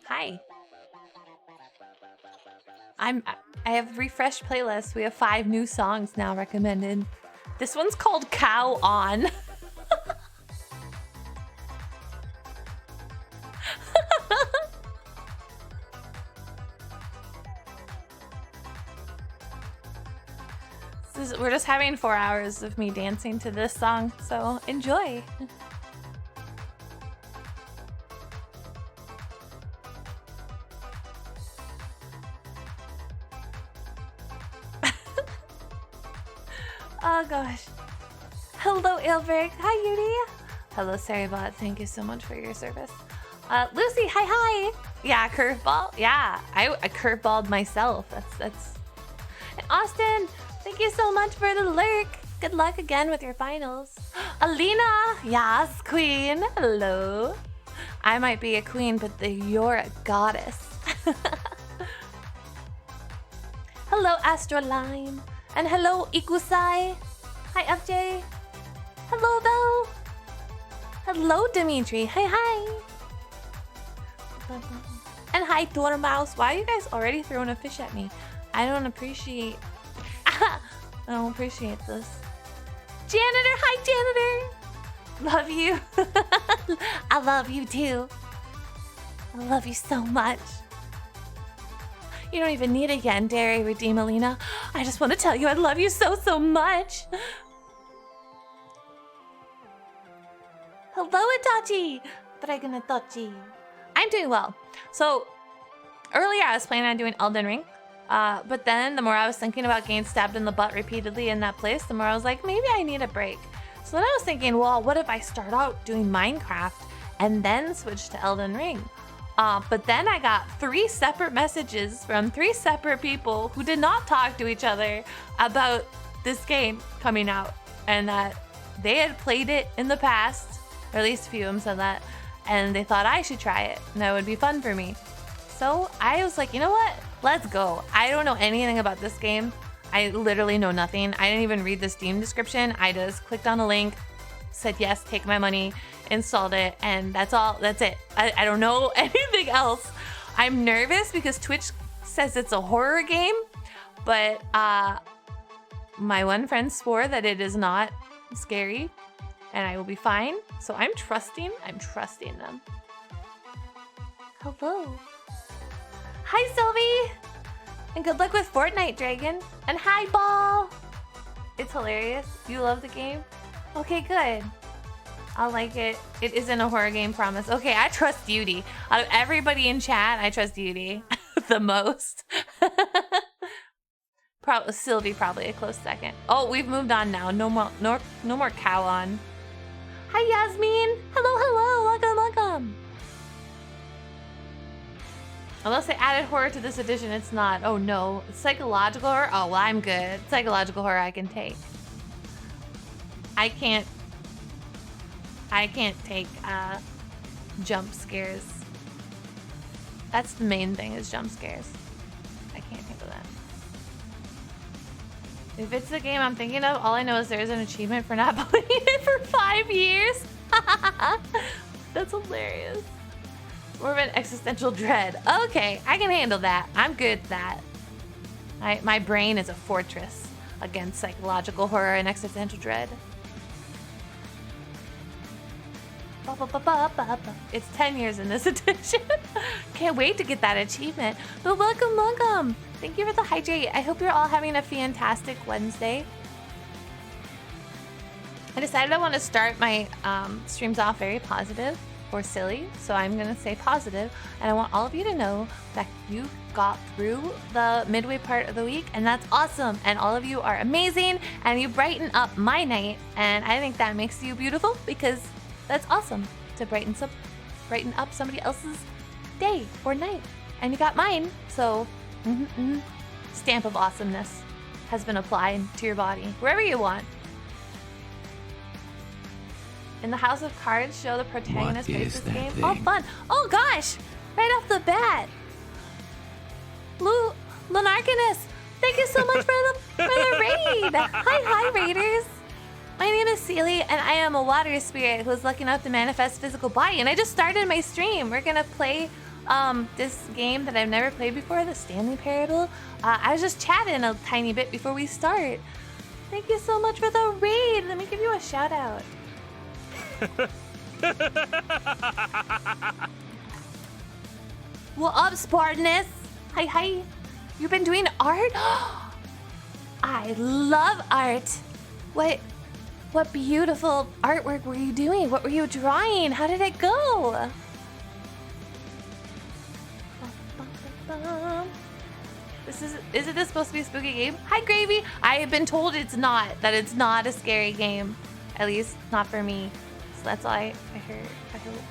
Hi. I have refreshed playlists. We have 5 new songs now recommended. This one's called Cow On. We're just having 4 hours of me dancing to this song, so enjoy. Oh gosh. Hello, Ilberg. Hi, Yuri. Hello, Sarybot. Thank you so much for your service. Lucy, hi. Yeah, curveball. Yeah, I curveballed myself. That's. And Austin, thank you so much for the lurk. Good luck again with your finals. Alina, yes, queen. Hello. I might be a queen, but you're a goddess. Hello, Astroline. And hello, Ikusai. Hi, FJ. Hello, though. Hello, Dimitri. Hi. And hi, Dormouse. Why are you guys already throwing a fish at me? I don't appreciate... I don't appreciate this. Janitor. Hi, Janitor. Love you. I love you, too. I love you so much. You don't even need a Yandere redeem, Alina. I just want to tell you I love you so much. Hello, Itachi. Dragon Itachi. I'm doing well. So, earlier I was planning on doing Elden Ring. But then the more I was thinking about getting stabbed in the butt repeatedly in that place, the more I was like, maybe I need a break. So then I was thinking, well, what if I start out doing Minecraft and then switch to Elden Ring? But then I got 3 separate messages from 3 separate people who did not talk to each other about this game coming out, and that they had played it in the past, or at least a few of them said that, and they thought I should try it, and that would be fun for me. So I was like, you know what? Let's go. I don't know anything about this game. I literally know nothing. I didn't even read the Steam description. I just clicked on a link, said yes, take my money, installed it, and that's all. That's it. I don't know anything else. I'm nervous because Twitch says it's a horror game, but my one friend swore that it is not scary and I will be fine. So I'm trusting them. Hello. Hi, Sylvie. And good luck with Fortnite, Dragon. And hi, Ball. It's hilarious. You love the game? Okay, good. I like it. It isn't a horror game, promise. Okay, I trust Beauty. Out of everybody in chat, I trust Beauty the most. Sylvie probably a close second. Oh, we've moved on now. No more cow on. Hi, Yasmin. Hello. Welcome. Unless they added horror to this edition, it's not. Oh no, it's psychological horror. Oh well, I'm good. Psychological horror I can take. I can't take jump scares. That's the main thing, is jump scares. I can't handle that. If it's the game I'm thinking of, all I know is there's an achievement for not playing it for 5 years. That's hilarious. More of an existential dread. Okay, I can handle that. I'm good at that. My brain is a fortress against psychological horror and existential dread. It's 10 years in this edition. Can't wait to get that achievement. But welcome. Thank you for the hydrate. I hope you're all having a fantastic Wednesday. I decided I want to start my streams off very positive. for Seelie, so I'm gonna say positive, and I want all of you to know that you got through the midway part of the week, and that's awesome, and all of you are amazing, and you brighten up my night, and I think that makes you beautiful, because that's awesome to brighten up somebody else's day or night, and you got mine, so stamp of awesomeness has been applied to your body, wherever you want. In the House of Cards, show the protagonist plays this game. Thing? Oh, fun. Oh, gosh. Right off the bat. Lunarkinus, thank you so much for the raid. Hi, raiders. My name is Seelie, and I am a water spirit who's lucky enough to manifest physical body. And I just started my stream. We're going to play this game that I've never played before, the Stanley Parable. I was just chatting a tiny bit before we start. Thank you so much for the raid. Let me give you a shout out. What up, Spartanus? Hi. You've been doing art? I love art. What beautiful artwork were you doing? What were you drawing? How did it go? Isn't this supposed to be a spooky game? Hi, Gravy. I have been told that it's not a scary game. At least not for me. So that's all I heard. I hope.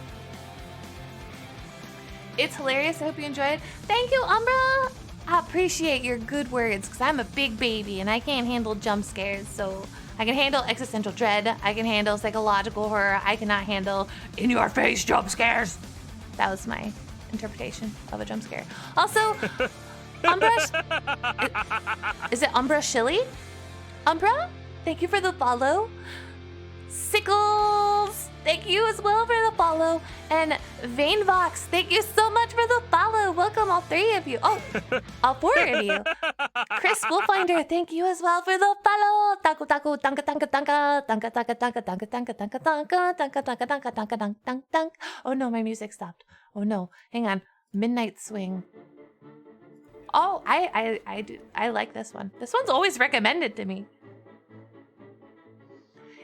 It's hilarious. I hope you enjoyed. Thank you, Umbra. I appreciate your good words, because I'm a big baby and I can't handle jump scares. So I can handle existential dread. I can handle psychological horror. I cannot handle in-your-face jump scares. That was my interpretation of a jump scare. Also, Umbra, is it Umbra Shilly? Umbra, thank you for the follow. Sickles, thank you as well for the follow. And Vainvox, thank you so much for the follow. Welcome, all three of you. Oh, all four of you. Chris Wolfinder, thank you as well for the follow. Taco taco tanka tanka tanka tanka tanka tanka tanka tanka tanka tanka tanka tanka tanka tanka tanka tanka tanka. Oh no, my music stopped. Oh no, hang on. Midnight Swing. Oh, I like this one. This one's always recommended to me.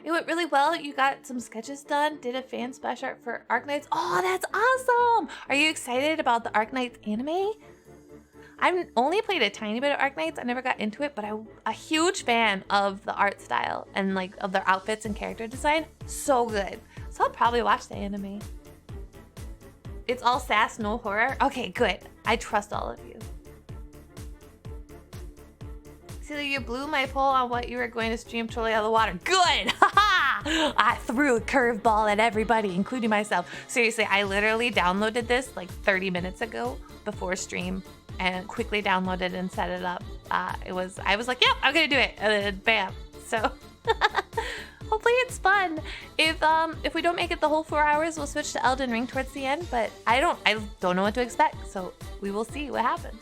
It went really well. You got some sketches done, did a fan splash art for Arknights. Oh, that's awesome! Are you excited about the Arknights anime? I've only played a tiny bit of Arknights. I never got into it, but I'm a huge fan of the art style and like of their outfits and character design. So good. So I'll probably watch the anime. It's all sass, no horror. Okay, good. I trust all of you. Seelie, you blew my poll on what you were going to stream totally out of the water. Good! I threw a curveball at everybody, including myself. Seriously, I literally downloaded this like 30 minutes ago before stream and quickly downloaded and set it up. I was like, yep, I'm gonna do it. And then bam. So hopefully it's fun. If we don't make it the whole 4 hours, we'll switch to Elden Ring towards the end, but I don't know what to expect. So we will see what happens.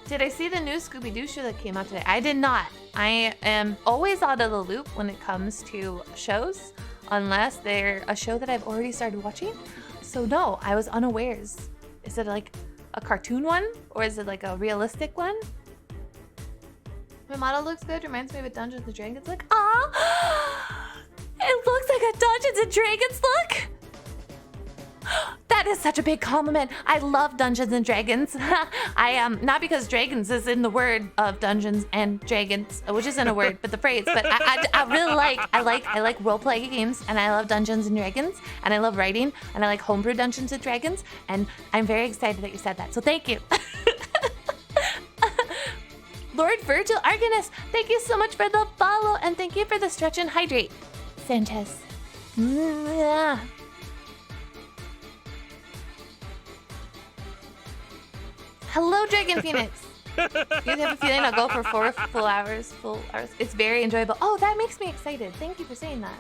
Did I see the new Scooby-Doo show that came out today? I did not. I am always out of the loop when it comes to shows, unless they're a show that I've already started watching. So no, I was unawares. Is it like a cartoon one? Or is it like a realistic one? My model looks good. Reminds me of a Dungeons & Dragons look. Ah! It looks like a Dungeons & Dragons look! That is such a big compliment. I love Dungeons and Dragons. I am not because dragons is in the word of Dungeons and Dragons, which isn't a word, but the phrase. But I really like role play games, and I love Dungeons and Dragons, and I love writing, and I like homebrew Dungeons and Dragons, and I'm very excited that you said that. So thank you. Lord Virgil Arganus, thank you so much for the follow, and thank you for the stretch and hydrate, Sanchez. Yeah. Hello, Dragon Phoenix. You guys have a feeling I'll go for 4 full hours. It's very enjoyable. Oh, that makes me excited. Thank you for saying that.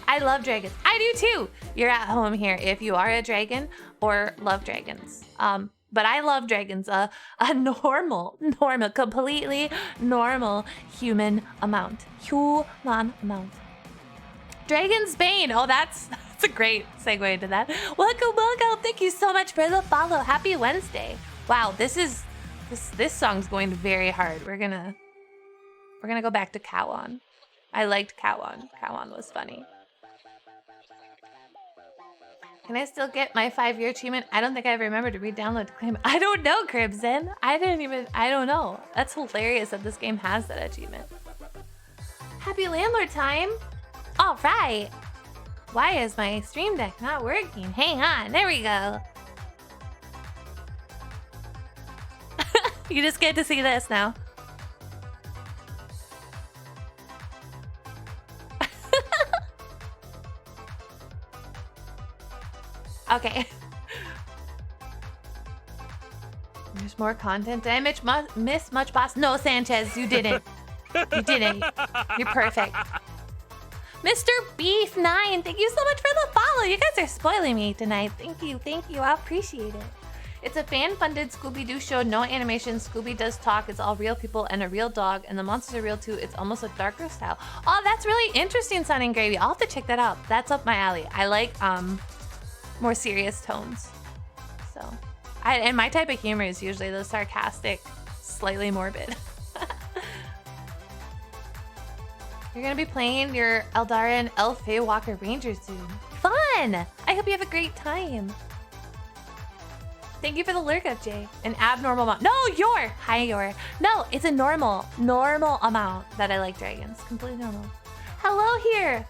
I love dragons. I do too. You're at home here if you are a dragon or love dragons. But I love dragons a normal, completely normal human amount. Dragon's Bane. Oh, that's a great segue into that. Welcome. Thank you so much for the follow. Happy Wednesday. Wow, this song's going very hard. We're gonna go back to Cowan. I liked Cowan. Cowan was funny. Can I still get my 5-year achievement? I don't think I remember to re-download to claim it. I don't know, Crimson. I don't know. That's hilarious that this game has that achievement. Happy landlord time. All right. Why is my stream deck not working? Hang on, there we go. You just get to see this now. Okay. There's more content. Did I miss much, boss? No, Sanchez, you didn't. You didn't. You're perfect. Mr. Beef9, thank you so much for the follow. You guys are spoiling me tonight. Thank you, I appreciate it. It's a fan-funded Scooby-Doo show. No animation. Scooby does talk. It's all real people and a real dog, and the monsters are real too. It's almost a darker style. Oh, that's really interesting, Sounding Gravy. I'll have to check that out. That's up my alley. I like more serious tones. So, and my type of humor is usually the sarcastic, slightly morbid. You're gonna be playing your Eldarian Elf Walker Ranger soon. Fun! I hope you have a great time. Thank you for the lurk up, Jay. An abnormal amount. No, Hi, Yor. No, it's a normal amount that I like dragons. Completely normal. Hello here.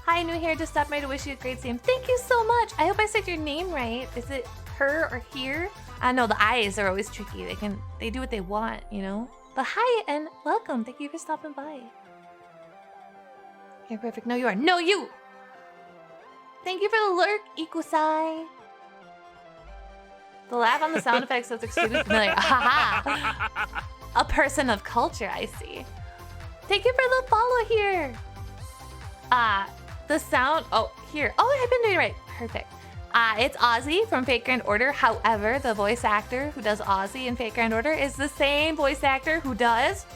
Hi, new here. Just stopped by to wish you a great stream. Thank you so much. I hope I said your name right. Is it her or here? I know the eyes are always tricky. They do what they want, you know? But hi and welcome. Thank you for stopping by. You're perfect. No, you are. No, you! Thank you for the lurk, Ikusai. The laugh on the sound effects is extremely familiar. Haha! A person of culture, I see. Thank you for the follow here. The sound... Oh, here. Oh, I've been doing it right. Perfect. It's Ozzy from Fate Grand Order. However, the voice actor who does Ozzy in Fate Grand Order is the same voice actor who does...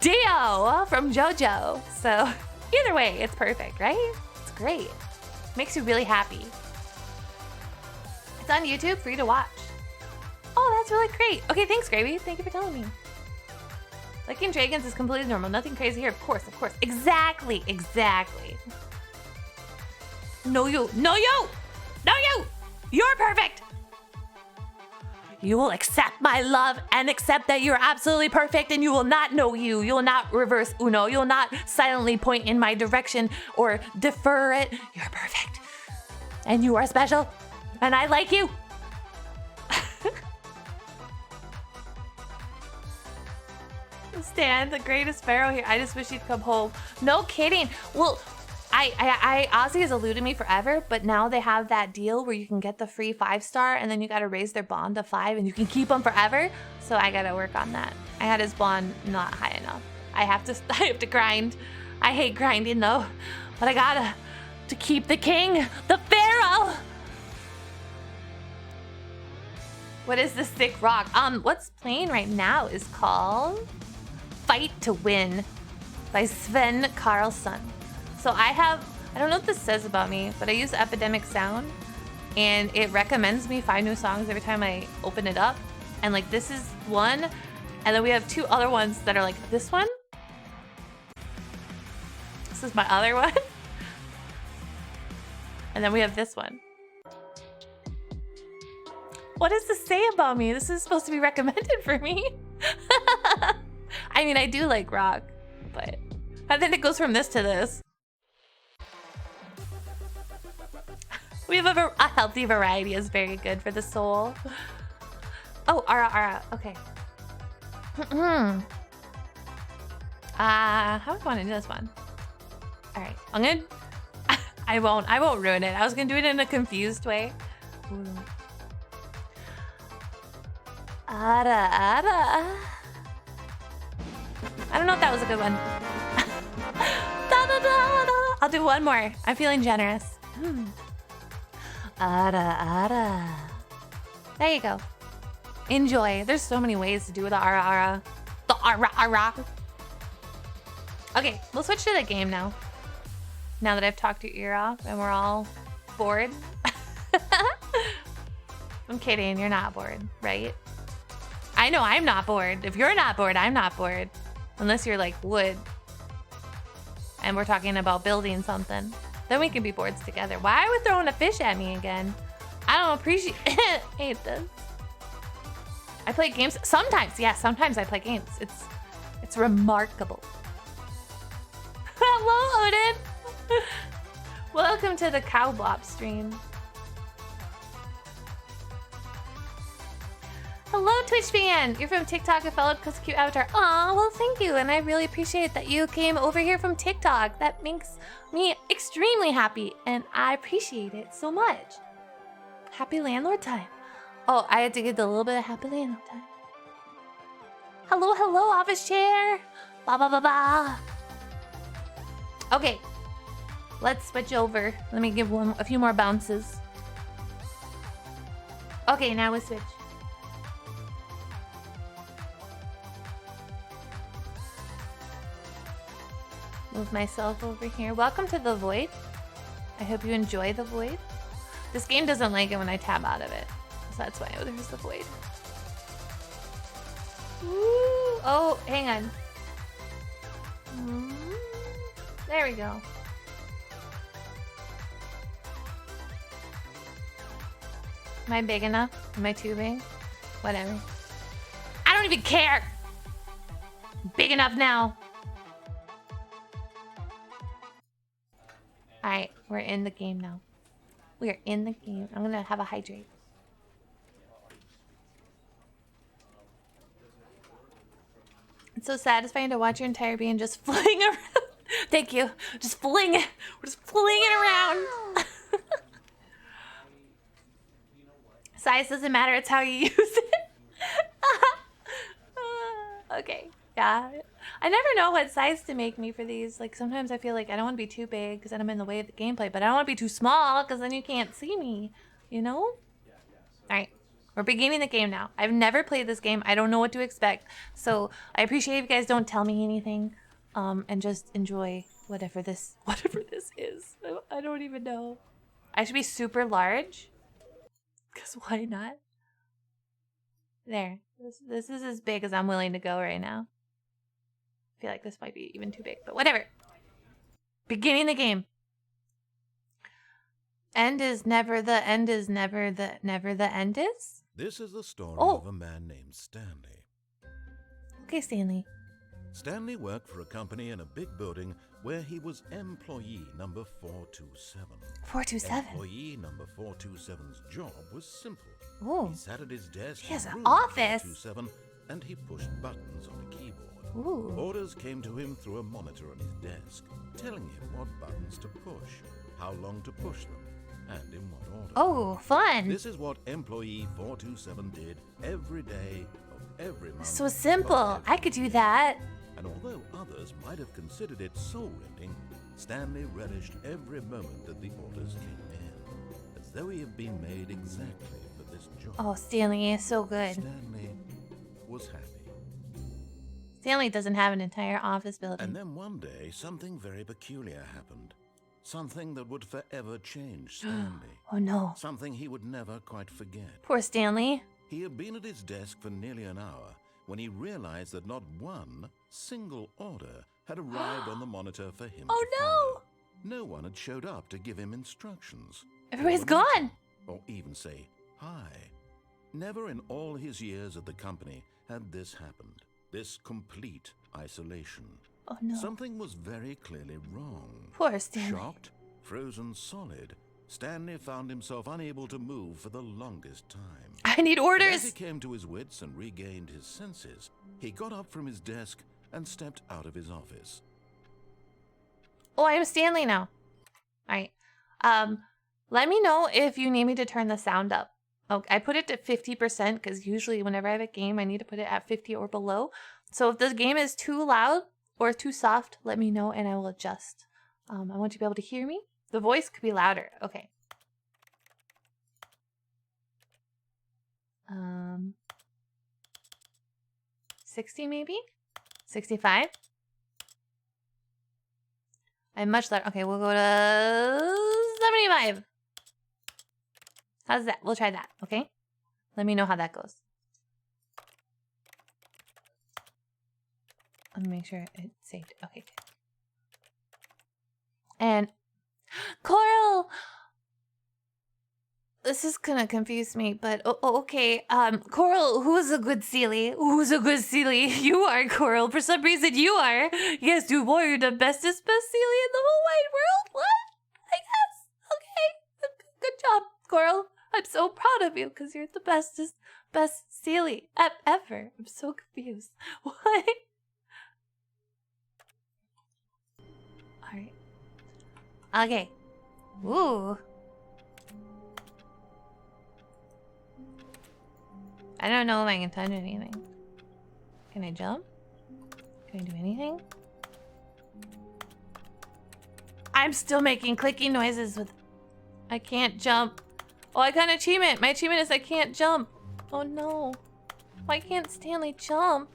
Dio from JoJo. So either way, it's perfect, right? It's great. Makes you really happy. It's on YouTube, free to watch. Oh, that's really great. Okay, thanks, Gravy. Thank you for telling me. Liking dragons is completely normal. Nothing crazy here. Of course. Exactly. No, you. You're perfect. You will accept my love and accept that you're absolutely perfect, and you will not know you. You will not reverse Uno. You will not silently point in my direction or defer it. You're perfect. And you are special. And I like you. Stan, the greatest pharaoh here. I just wish you'd come home. No kidding. Well, Ozzy has eluded me forever, but now they have that deal where you can get the free 5-star and then you gotta raise their bond to 5 and you can keep them forever. So I gotta work on that. I had his bond not high enough. I have to grind. I hate grinding though, but I gotta to keep the king, the pharaoh. What is this sick rock? What's playing right now is called Fight to Win by Sven Karlsson. So I don't know what this says about me, but I use Epidemic Sound and it recommends me 5 new songs every time I open it up. And like this is one, and then we have 2 other ones that are like this one. This is my other one. And then we have this one. What does this say about me? This is supposed to be recommended for me. I mean, I do like rock, but I think it goes from this to this. We have a healthy variety is very good for the soul. Oh, Ara, okay. How do I want to do this one? All right, I'm gonna. I won't ruin it. I was gonna do it in a confused way. Ooh. Ara. I don't know if that was a good one. I'll do one more. I'm feeling generous. Ara. There you go. Enjoy. There's so many ways to do the ara. The ara. Okay, we'll switch to the game now. Now that I've talked your ear off and we're all bored. I'm kidding, you're not bored, right? I know I'm not bored. If you're not bored, I'm not bored. Unless you're like wood. And we're talking about building something. Then we can be boards together. Why are we throwing a fish at me again? I don't appreciate hate this. I play games sometimes. Yeah, sometimes I play games. It's remarkable. Hello, Odin. Welcome to the Cowbop stream. Hello, Twitch fan. You're from TikTok, a fellow because cute avatar. Aw, well, thank you, and I really appreciate that you came over here from TikTok. That makes me extremely happy, and I appreciate it so much. Happy landlord time. Oh, I had to get a little bit of happy landlord time. Hello, hello, office chair. Ba ba ba ba. Okay, let's switch over. Let me give a few more bounces. Okay, now we switch. Move myself over here. Welcome to the void. I hope you enjoy the void. This game doesn't like it when I tab out of it, so that's why there's the void. Ooh. Oh, hang on. There we go. Am I big enough? Am I too big? Whatever. I don't even care. Big enough now. Alright, we're in the game now. We are in the game. I'm gonna have a hydrate. It's so satisfying to watch your entire being just fling around. Thank you. Just fling it. We're just flinging around. Size doesn't matter, it's how you use it. Okay, yeah. I never know what size to make me for these. Like, sometimes I feel like I don't want to be too big because then I'm in the way of the gameplay, but I don't want to be too small because then you can't see me, you know? Alright, we're beginning the game now. I've never played this game. I don't know what to expect. So I appreciate if you guys don't tell me anything and just enjoy whatever this is. I don't even know. I should be super large because why not? There. This is as big as I'm willing to go right now. I feel like this might be even too big, but whatever. Beginning the game. End is never the end is never the end is? This is the story of a man named Stanley. Okay, Stanley. Stanley worked for a company in a big building where he was employee number 427. 427? Employee number 427's job was simple. Ooh. He sat at his desk. He has an room office. 427, and he pushed buttons on a keyboard. Ooh. Orders came to him through a monitor on his desk, telling him what buttons to push, how long to push them, and in what order. Oh, fun. This is what employee 427 did every day of every month. So simple. I could do that. And although others might have considered it soul-rending, Stanley relished every moment that the orders came in, as though he had been made exactly for this job. Oh, Stanley is so good. Stanley was happy. Stanley doesn't have an entire office building. And then one day, something very peculiar happened. Something that would forever change Stanley. Oh no. Something he would never quite forget. Poor Stanley. He had been at his desk for nearly an hour when he realized that not one single order had arrived on the monitor for him Oh to no! follow. No one had showed up to give him instructions. Everybody's or gone! Or even say hi. Never in all his years at the company had this happened. This complete isolation. Oh no. Something was very clearly wrong. Poor Stanley. Shocked, frozen solid, Stanley found himself unable to move for the longest time. I need As orders! he came to his wits and regained his senses, he got up from his desk and stepped out of his office. Oh, I'm Stanley now. Alright. Let me know if you need me to turn the sound up. Okay, I put it to 50% because usually whenever I have a game, I need to put it at 50 or below. So if the game is too loud or too soft, let me know and I will adjust. I want you to be able to hear me. The voice could be louder. Okay. 60 maybe? 65? I'm much louder. Okay, we'll go to 75. How's that? We'll try that, okay? Let me know how that goes. Let me make sure it's saved. Okay, good. And Coral! This is gonna confuse me, but okay. Coral, who's a good Seelie? Who's a good Seelie? You are, Coral. For some reason, you are. Yes, you are. You're the bestest, best Seelie in the whole wide world. What? I guess. Okay. Good job, Coral. I'm so proud of you because you're the bestest, best Seelie ever. I'm so confused. What? Alright. Okay. Ooh. I don't know if I can touch anything. Can I jump? Can I do anything? I'm still making clicky noises with... I can't jump. Oh, I got an achievement. My achievement is I can't jump. Oh no. Why can't Stanley jump?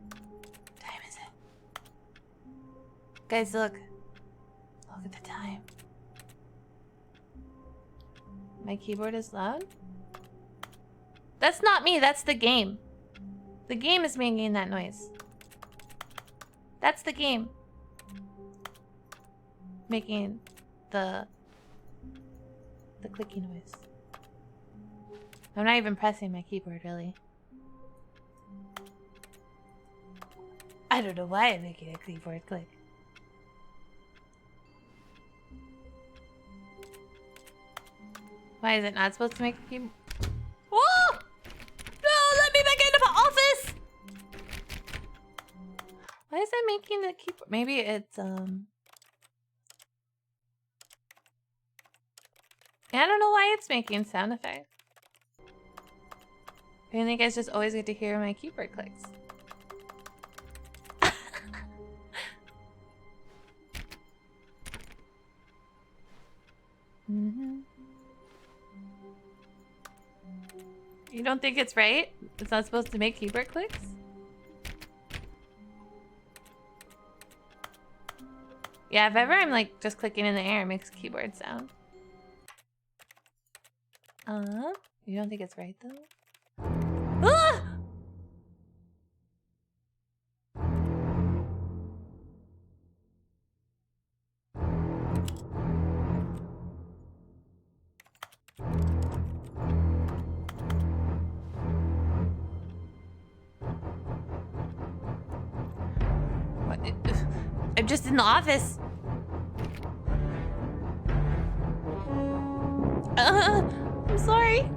What time is it? Guys, look. Look at the time. My keyboard is loud? That's not me, that's the game. The game is making that noise. That's the game. Making the clicky noise. I'm not even pressing my keyboard, really. I don't know why I'm making a keyboard click. Why is it not supposed to make a keyboard? Whoa! No, let me back into my office! Why is it making the keyboard? Maybe it's, I don't know why it's making sound effects. I think I just always get to hear my keyboard clicks. You don't think it's right? It's not supposed to make keyboard clicks? Yeah, if ever I'm like just clicking in the air, it makes a keyboard sound. You don't think it's right though? Ah! What? I'm just in the office. I'm sorry.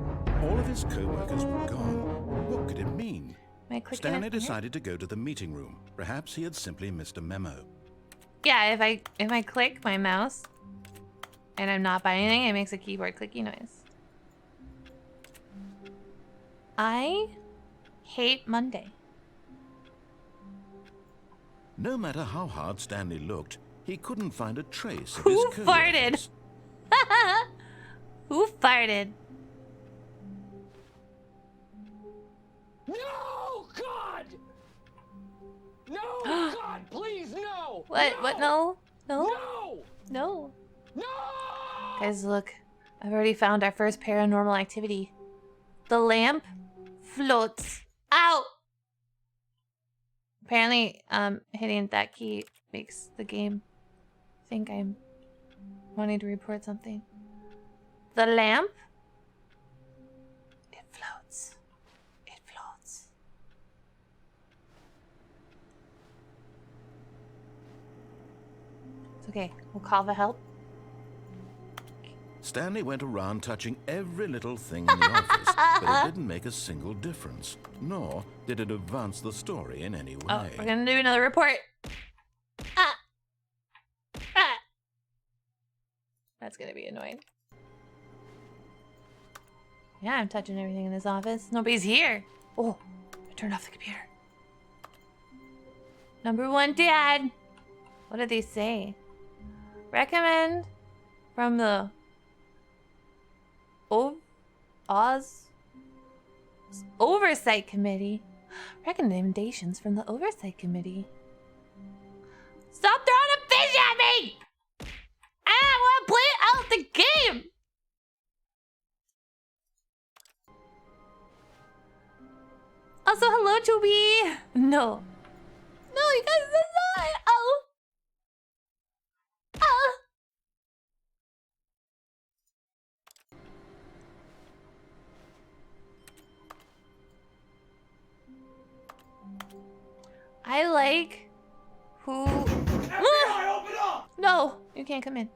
All of his co-workers were gone. What could it mean? Am I clicking Stanley it here? decided to go to the meeting room. Perhaps he had simply missed a memo. Yeah, if I click my mouse and I'm not by anything, it makes a keyboard clicky noise. I hate Monday. No matter how hard Stanley looked, he couldn't find a trace of Who his farted? co-workers. Who farted? No, God! No, God, please, no! What? No! What? No? No? No! No. No! Guys, look. I've already found our first paranormal activity. The lamp floats out. Apparently, hitting that key makes the game think I'm wanting to report something. The lamp, it floats. It floats. It's okay. We'll call the help. Stanley went around touching every little thing in the office, but it didn't make a single difference, nor did it advance the story in any way. Oh, we're gonna do another report. Ah! Ah! That's gonna be annoying. Yeah, I'm touching everything in this office. Nobody's here. Oh, I turned off the computer. Number 1, Dad. What did they say? Recommend from the Oversight Committee. Recommendations from the Oversight Committee. Stop throwing a fish at me! I want to play out the game! Also, hello, Chubby! No. No, you guys, that's not. Oh. like who... FBI, open up! No, you can't come in.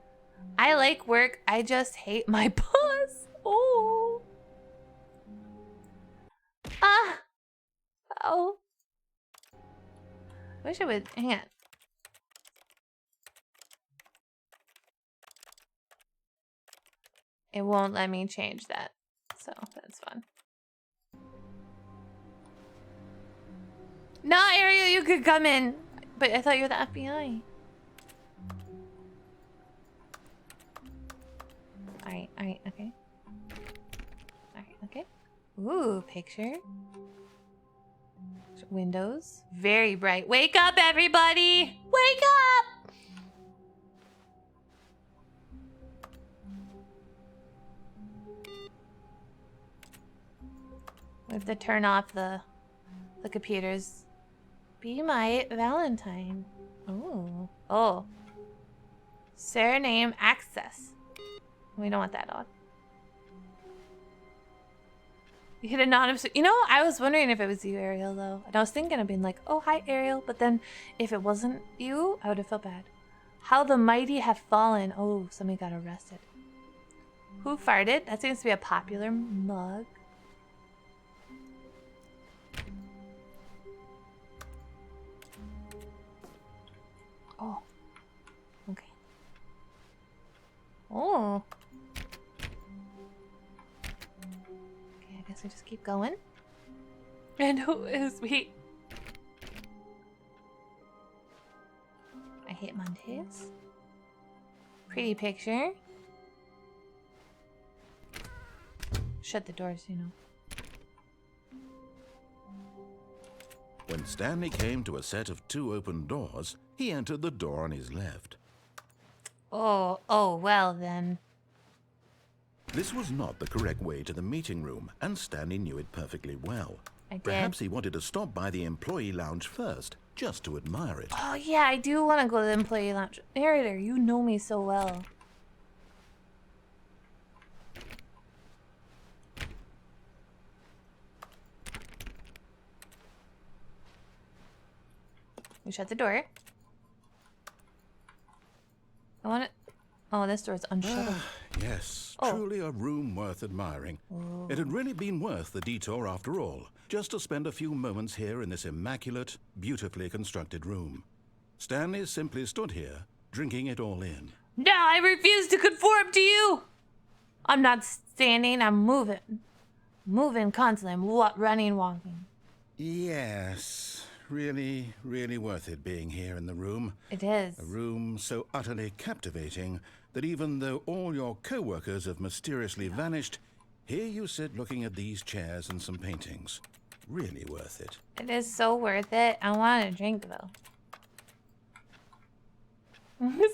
I like work. I just hate my boss. Oh. Ah. Oh. Wish I would. Hang on. It won't let me change that. So that's fun. No, Ariel, you could come in. But I thought you were the FBI. Alright, okay. Alright, okay. Ooh, picture. Windows. Very bright. Wake up, everybody! Wake up! We have to turn off the computers. Be my Valentine. Oh. Oh. Surname access. We don't want that on. You hit anonymous. You know, I was wondering if it was you, Ariel, though. And I was thinking of being like, oh, hi, Ariel. But then if it wasn't you, I would have felt bad. How the mighty have fallen. Oh, somebody got arrested. Who farted? That seems to be a popular mug. Oh. Okay. Oh. Okay, I guess we just keep going. And who is we? I hate Mondays. Pretty picture. Shut the doors, you know. When Stanley came to a set of 2 open doors, he entered the door on his left. Oh, well then. This was not the correct way to the meeting room, and Stanley knew it perfectly well. I did. Perhaps he wanted to stop by the employee lounge first, just to admire it. Oh yeah, I do want to go to the employee lounge. Narrator, you know me so well. We shut the door. I want it. Oh, this door's unshuttered. Yes, Oh. truly a room worth admiring. Oh. It had really been worth the detour after all, just to spend a few moments here in this immaculate, beautifully constructed room. Stanley simply stood here, drinking it all in. No, I refuse to conform to you. I'm not standing, I'm moving. Moving constantly. I'm running, walking. Yes, really, really worth it being here in the room. It is. A room so utterly captivating that even though all your co-workers have mysteriously vanished, here you sit looking at these chairs and some paintings. Really worth it. It is so worth it. I want a drink though.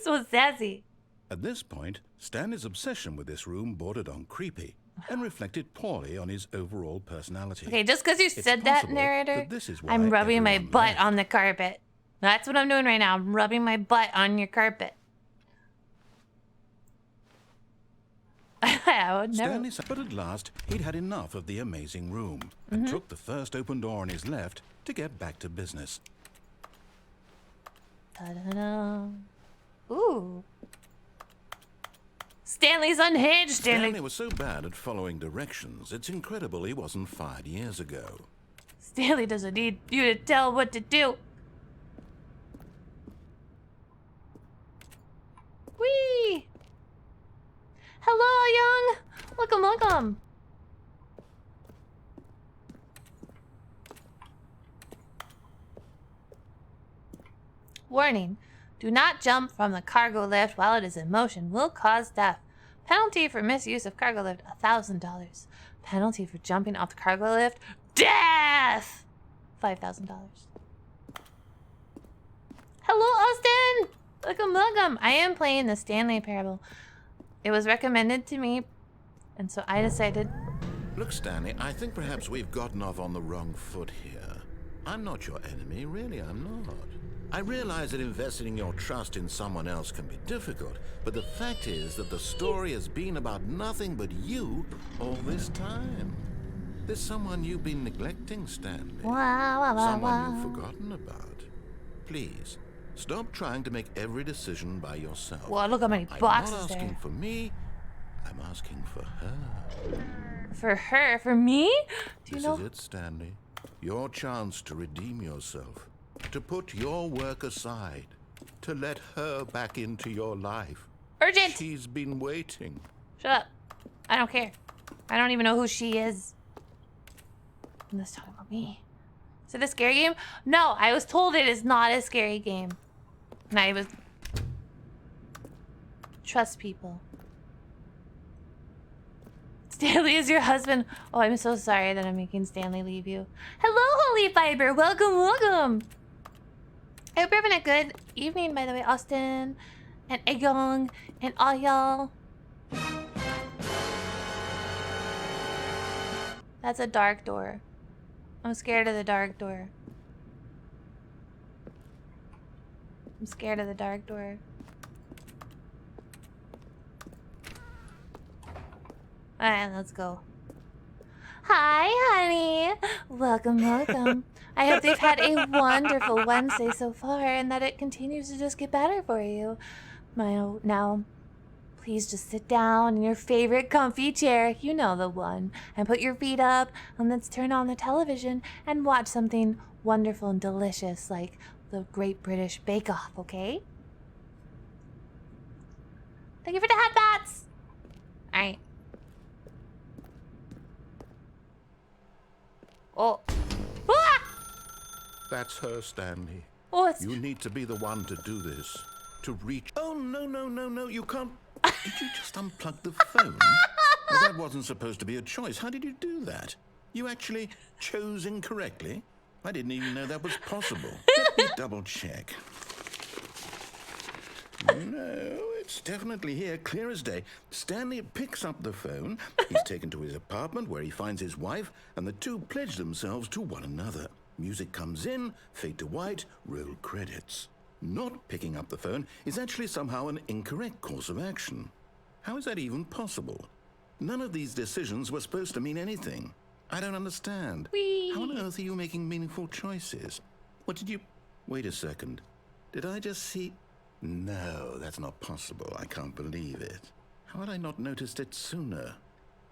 So sassy. At this point, Stanley's obsession with this room bordered on creepy and reflected poorly on his overall personality. Okay, just because you It's said that, possible narrator, that this is why I'm rubbing my everyone butt left. on the carpet. That's what I'm doing right now. I'm rubbing my butt on your carpet. I would never. Stanley said, but at last, he'd had enough of the amazing room and took the first open door on his left to get back to business. Ta-da-da. Ooh. Stanley's unhinged, Stanley was so bad at following directions, it's incredible he wasn't fired years ago. Stanley doesn't need you to tell what to do. Whee! Hello, young. Welcome, welcome. Warning. Do not jump from the cargo lift while it is in motion. Will cause death. Penalty for misuse of cargo lift, $1,000. Penalty for jumping off the cargo lift, death! $5,000. Hello, Austin! Welcome, welcome. I am playing the Stanley Parable. It was recommended to me, and so I decided... Look, Stanley, I think perhaps we've gotten off on the wrong foot here. I'm not your enemy, really, I'm not. I realize that investing your trust in someone else can be difficult, but the fact is that the story has been about nothing but you all this time. There's someone you've been neglecting, Stanley. Wow, wow, wow, Someone wow. you've forgotten about. Please, stop trying to make every decision by yourself. Well, look how many I'm boxes not asking there. for me, I'm asking for her. For her? For me? Do you This know? is it, Stanley. Your chance to redeem yourself. To put your work aside. To let her back into your life. Urgent! She's been waiting. Shut up. I don't care. I don't even know who she is. And let's talk about me. Is it a scary game? No, I was told it is not a scary game. And I was... Trust people. Stanley is your husband. Oh, I'm so sorry that I'm making Stanley leave you. Hello, Holy Fiber. Welcome, welcome. I hope you're having a good evening, by the way, Austin and Egong and all y'all. That's a dark door. I'm scared of the dark door. I'm scared of the dark door. Alright, let's go. Hi, honey. Welcome, welcome. I hope you've had a wonderful Wednesday so far and that it continues to just get better for you. Now, please just sit down in your favorite comfy chair, you know the one, and put your feet up, and let's turn on the television and watch something wonderful and delicious like the Great British Bake Off, okay? Thank you for the hat bats! Alright. Oh. Ah! That's her, Stanley. Oh, it's... You need to be the one to do this. To reach... Oh, no, you can't... Did you just unplug the phone? Well, that wasn't supposed to be a choice. How did you do that? You actually chose incorrectly? I didn't even know that was possible. Let me double check. No, it's definitely here, clear as day. Stanley picks up the phone. He's taken to his apartment where he finds his wife, and the two pledge themselves to one another. Music comes in, fade to white, roll credits. Not picking up the phone is actually somehow an incorrect course of action. How is that even possible? None of these decisions were supposed to mean anything. I don't understand. Whee! How on earth are you making meaningful choices? What did you... Wait a second. Did I just see... No, that's not possible. I can't believe it. How had I not noticed it sooner?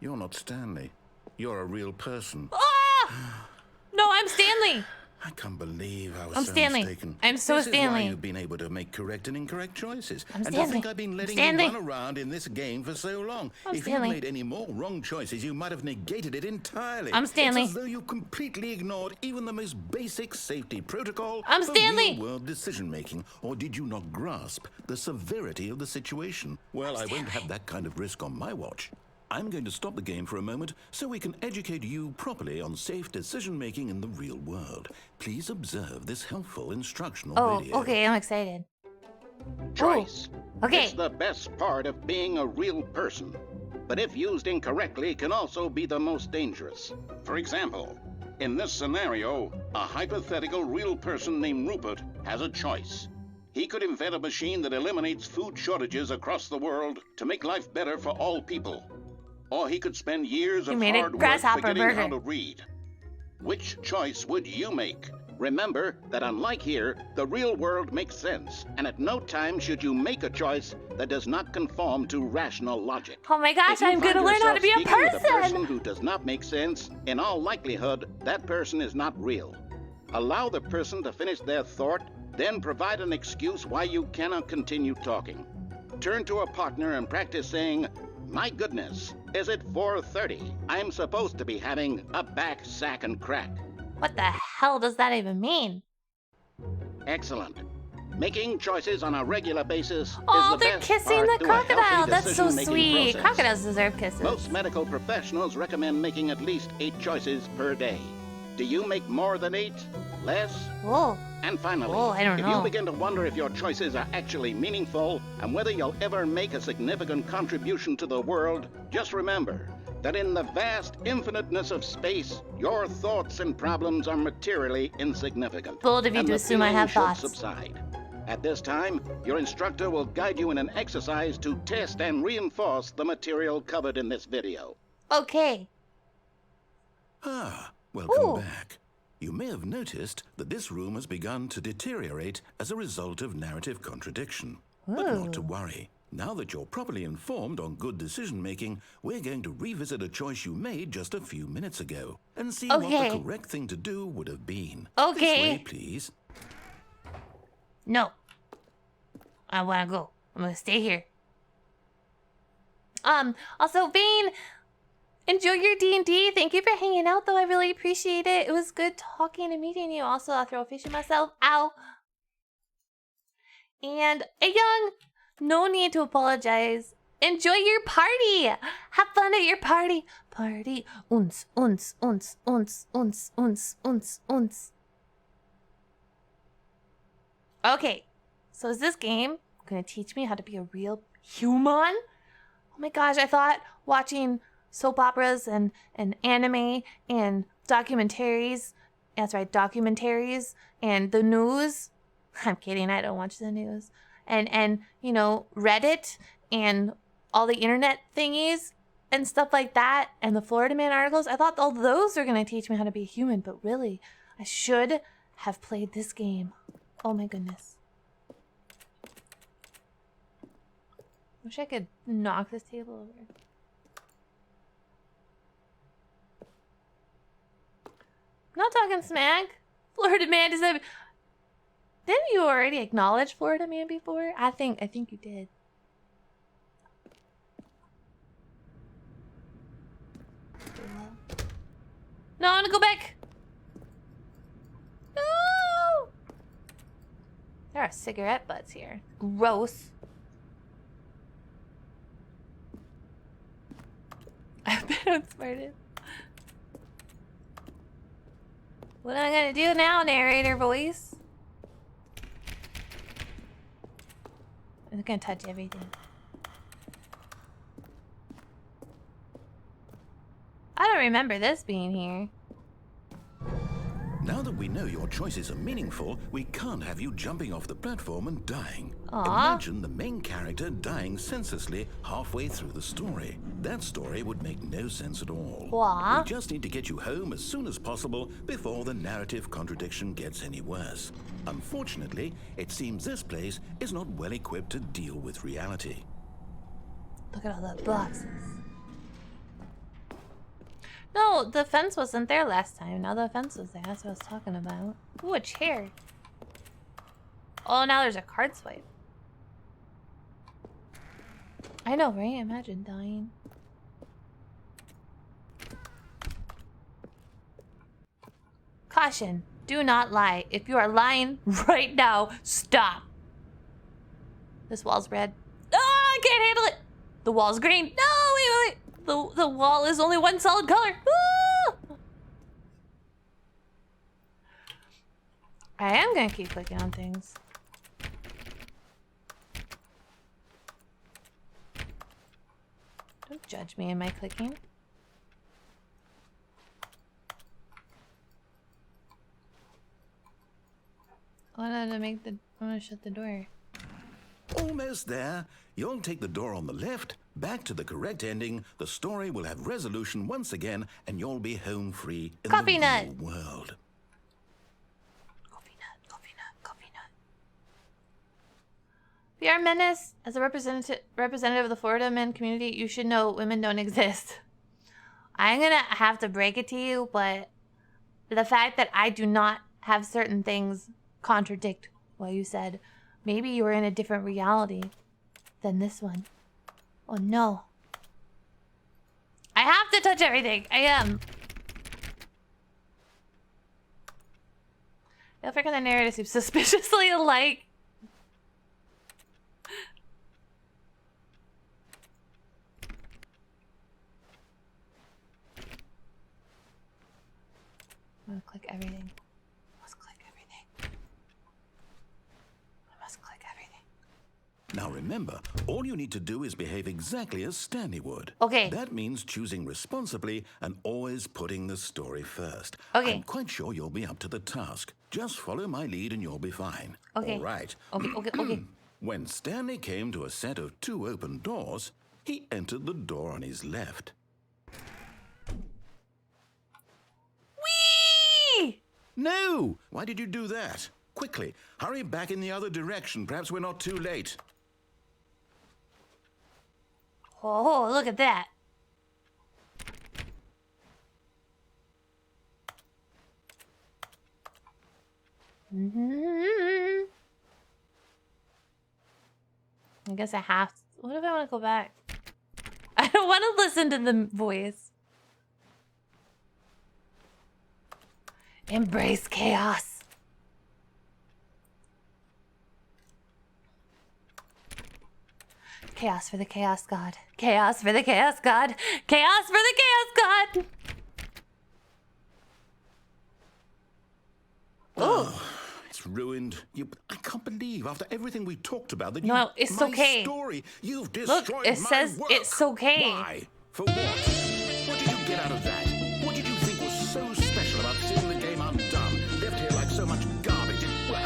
You're not Stanley. You're a real person. Ah! No, I'm Stanley. I can't believe I was I'm so Stanley. mistaken. I'm so this Stanley. Is why you've been able to make correct and incorrect choices. I'm and Stanley. to think I've been letting Stanley. you run around in this game for so long. I'm If Stanley. you made any more wrong choices, you might have negated it entirely. I'm Stanley. It's as though you completely ignored even the most basic safety protocol I'm for Stanley. real-world decision-making. Or did you not grasp the severity of the situation? Well, I won't have that kind of risk on my watch. I'm going to stop the game for a moment so we can educate you properly on safe decision-making in the real world. Please observe this helpful instructional video. Okay, I'm excited. Choice. Okay. It's the best part of being a real person. But if used incorrectly, can also be the most dangerous. For example, in this scenario, a hypothetical real person named Rupert has a choice. He could invent a machine that eliminates food shortages across the world to make life better for all people. Or he could spend years of made a hard work grasshopper forgetting burger. how to read. Which choice would you make? Remember that unlike here, the real world makes sense, and at no time should you make a choice that does not conform to rational logic. Oh my gosh, If you I'm find gonna learn how to yourself be a speaking with person. a person who does not make sense, in all likelihood, that person is not real. Allow the person to finish their thought, then provide an excuse why you cannot continue talking. Turn to a partner and practice saying, "My goodness, is it 4:30? I'm supposed to be having a back, sack, and crack." What the hell does that even mean? Excellent. Making choices on a regular basis Oh, is the they're best kissing part the to a healthy crocodile. That's so decision-making sweet. process. Crocodiles deserve kisses. Most medical professionals recommend making at least 8 choices per day. Do you make more than 8? Less? Whoa. And finally, Oh, I don't if know. you begin to wonder if your choices are actually meaningful and whether you'll ever make a significant contribution to the world, just remember that in the vast infiniteness of space, your thoughts and problems are materially insignificant. Bold of you and to the assume I feeling have should thoughts. subside. At this time, your instructor will guide you in an exercise to test and reinforce the material covered in this video. Okay. Ah, welcome Ooh. back. You may have noticed that this room has begun to deteriorate as a result of narrative contradiction. But not to worry. Now that you're properly informed on good decision-making, we're going to revisit a choice you made just a few minutes ago and see what the correct thing to do would have been. Okay. This way, please. No. I want to go. I'm going to stay here. Also, Vane, enjoy your D&D. Thank you for hanging out, though. I really appreciate it. It was good talking and meeting you. Also, I'll throw a fish at myself. Ow. And Young, no need to apologize. Enjoy your party. Have fun at your party. Party. Uns, uns, uns, uns, uns, uns, uns, uns. Okay. So is this game going to teach me how to be a real human? Oh my gosh, I thought watching soap operas and anime and documentaries, that's right, documentaries, and the news. I'm kidding, I don't watch the news. And you know, Reddit and all the internet thingies and stuff like that, and the Florida Man articles. I thought all those are going to teach me how to be a human, but really, I should have played this game. Oh my goodness. Wish I could knock this table over. Not talking smack. Florida Man does that. Didn't you already acknowledge Florida Man before? I think you did. No, I want to go back. No. There are cigarette butts here. Gross. I've been outsmarted. What am I gonna do now, narrator voice? I'm gonna touch everything. I don't remember this being here. Now that we know your choices are meaningful, we can't have you jumping off the platform and dying. Aww. Imagine the main character dying senselessly halfway through the story. That story would make no sense at all. What? We just need to get you home as soon as possible before the narrative contradiction gets any worse. Unfortunately, it seems this place is not well equipped to deal with reality. Look at all the boxes. No, the fence wasn't there last time. Now the fence was there. That's what I was talking about. Ooh, a chair. Oh, now there's a card swipe. I know, right? Imagine dying. Caution. Do not lie. If you are lying right now, stop. This wall's red. Oh, I can't handle it. The wall's green. No, wait. The wall is only one solid color. Ah! I am gonna keep clicking on things. Don't judge me in my clicking. I wanna shut the door. Almost there. You'll take the door on the left, back to the correct ending. The story will have resolution once again, and you'll be home free in Coffee the nut. real world. Coffee nut, coffee nut, coffee nut. VR Menace, as a representative of the Florida men community, you should know women don't exist. I'm gonna have to break it to you, but the fact that I do not have certain things contradict what you said. Maybe you were in a different reality than this one. Oh no. I have to touch everything. I am. The African and the narrative seem suspiciously alike. I'm gonna click everything. Now remember, all you need to do is behave exactly as Stanley would. Okay. That means choosing responsibly and always putting the story first. Okay. I'm quite sure you'll be up to the task. Just follow my lead and you'll be fine. Okay. All right. Okay. When Stanley came to a set of 2 open doors, he entered the door on his left. Whee! No! Why did you do that? Quickly, hurry back in the other direction. Perhaps we're not too late. Oh, look at that. I guess I have to. What if I want to go back? I don't want to listen to the voice. Embrace chaos. Chaos for the chaos god. Chaos for the chaos god. Chaos for the chaos god. Oh, it's ruined. I can't believe after everything we talked about that No, it's my okay. story, you've destroyed Look, it my says work. it's okay. Why? For what? What did you get out of that? What did you think was so special about seeing the game undone, left here like so much garbage? Well,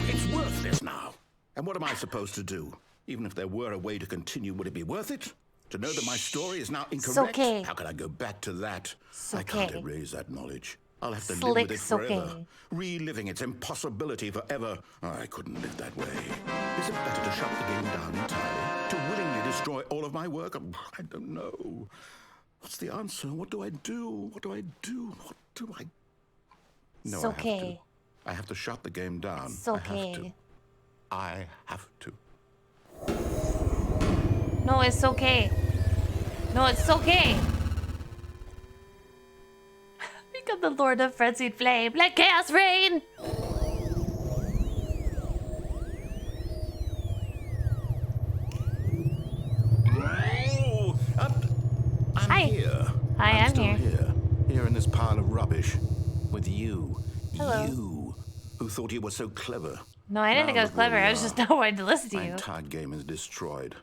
it's worthless now. And what am I supposed to do? Even if there were a way to continue, would it be worth it? To know that my story is now incorrect? okay. How can I go back to that? It's I can't okay. erase that knowledge. I'll have to live Slick, with it forever, okay. reliving its impossibility forever. I couldn't live that way. Is it better to shut the game down entirely? To willingly destroy all of my work? I don't know. What's the answer? What do I do? What do I do? What do I... No, It's okay. I have to shut the game down. It's okay. I have to. No, it's okay. No, it's okay. Become the Lord of Frenzied Flame. Let chaos reign. Oh, I'm Hi. here. Hi, I'm still here. Here in this pile of rubbish. With you. Hello. You, who thought you were so clever. No, I didn't think I was Look where clever. we I was are. just not wanting to listen to My you. entire game is destroyed.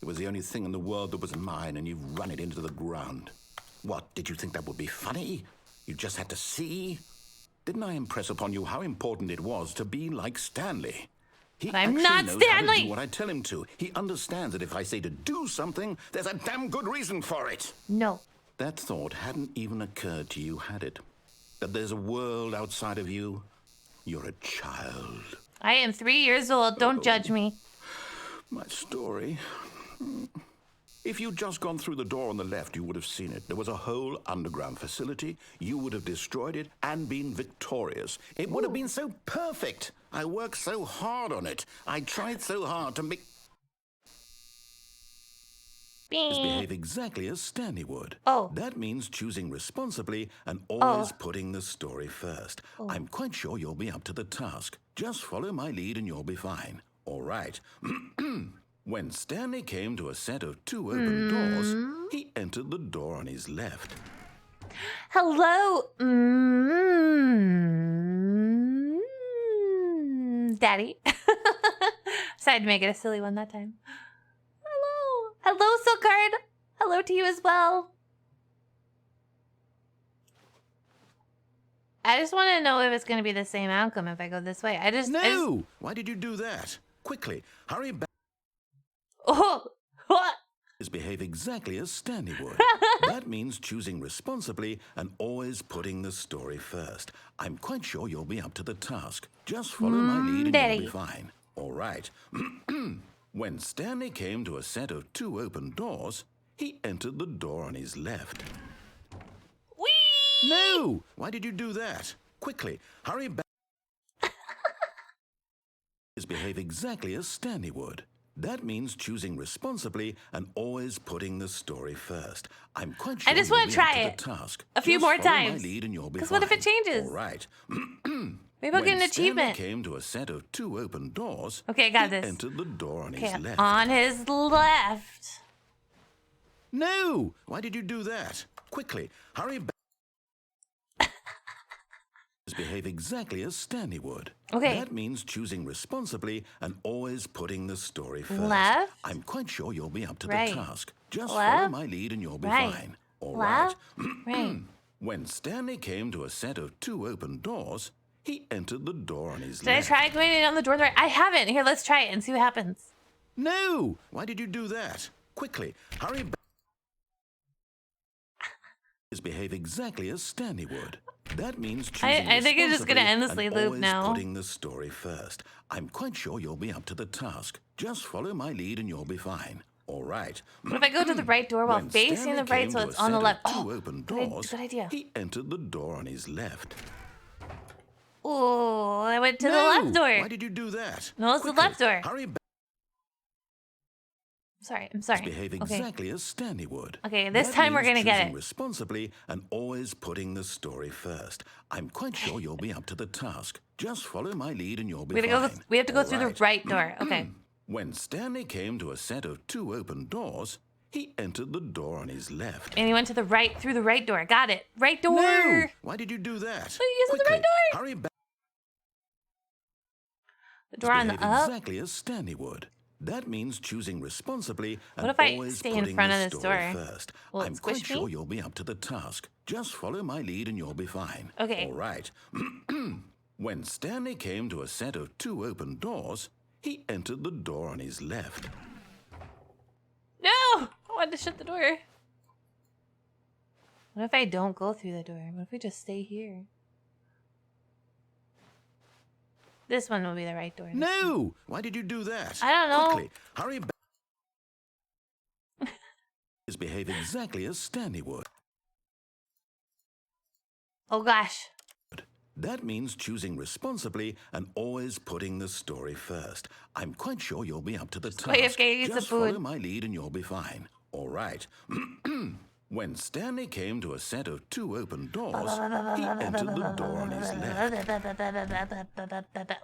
It was the only thing in the world that was mine, and you've run it into the ground. What, did you think that would be funny? You just had to see? Didn't I impress upon you how important it was to be like Stanley? He But I'm actually not knows how to Stanley! do what I tell him to. He understands that if I say to do something, there's a damn good reason for it. No. That thought hadn't even occurred to you, had it? That there's a world outside of you? You're a child. I am 3 years old. Don't judge me. My story. If you'd just gone through the door on the left, you would have seen it. There was a whole underground facility. You would have destroyed it and been victorious. It would have been so perfect. I worked so hard on it. I tried so hard to make... behave exactly as Stanley would. Oh. That means choosing responsibly and always putting the story first. I'm quite sure you'll be up to the task. Just follow my lead and you'll be fine. All right. When Stanley came to a set of 2 open doors, he entered the door on his left. Hello, Daddy. Decided to make it a silly one that time. Hello. Hello, Silkard. Hello to you as well. I just want to know if it's going to be the same outcome if I go this way. No! Why did you do that? Quickly, hurry back. Oh, what? Behave exactly as Stanley would. That means choosing responsibly and always putting the story first. I'm quite sure you'll be up to the task. Just follow my lead and Daddy. you'll be fine. All right. When Stanley came to a set of 2 open doors, he entered the door on his left. Whee! No! Why did you do that? Quickly, hurry back. Behave exactly as Stanley would. That means choosing responsibly and always putting the story first. I'm quite sure I just you'll want be to up try the it task. a few Just more follow my times. lead and you'll be 'Cause what if fine. it changes? All right. Maybe I'll get an When achievement. Stanley came to a set of 2 open doors, Okay, I got he this. entered the door on Okay, his left. on his left. No! Why did you do that? Quickly, hurry back. Behave exactly as Stanley would. Okay. That means choosing responsibly and always putting the story first. Left. I'm quite sure you'll be up to Right. the task. Just Left. follow my lead and you'll be Right. fine. All right. Left. Right. When Stanley came to a set of 2 open doors, he entered the door on his Did I left. try going in on the door right? I haven't. Here, let's try it and see what happens. No! Why did you do that? Quickly, hurry back. Behave exactly as Stanley would. That means choosing I think it's just gonna responsibly endlessly and loop always now. putting the story first. I'm quite sure you'll be up to the task. Just follow my lead and you'll be fine. All right. What if I go to the right door while When facing Stanley the right came so to it's a on the set left? of two Oh, open good doors, idea. he entered the door on his left. Oh, I went to the No! left door. Why did you do that? No, it's the Quickly, left door. Hurry back. I'm sorry. Behave Okay. exactly as Stanley would. Okay, this That time we're means gonna get choosing it. responsibly and always putting the story first. I'm quite sure you'll be up to the task. Just follow my lead and you'll be fine. We have to go All through the right door. Okay. When Stanley came to a set of two open doors, he entered the door on his left. And he went to the right through the right door. Got it. Right door. No! Why did you do that? So you used the right Quickly, door. hurry back. The door on the Behave up. exactly as Stanley would. That means choosing responsibly and What if I always stay in putting front the of this story door? first. Will it I'm squish quite sure me? you'll be up to the task. Just follow my lead and you'll be fine. Okay. All right. When Stanley came to a set of two open doors, he entered the door on his left. No! I wanted to shut the door. What if I don't go through the door? What if we just stay here? This one will be the right door. No! Why did you do that? I don't know. Quickly, hurry back. Behave exactly as Stanley would. Oh gosh. That means choosing responsibly and always putting the story first. I'm quite sure you'll be up to the task. AFK eats the Just follow food. my lead and you'll be fine. All right. When Stanley came to a set of two open doors, he entered the door on his left.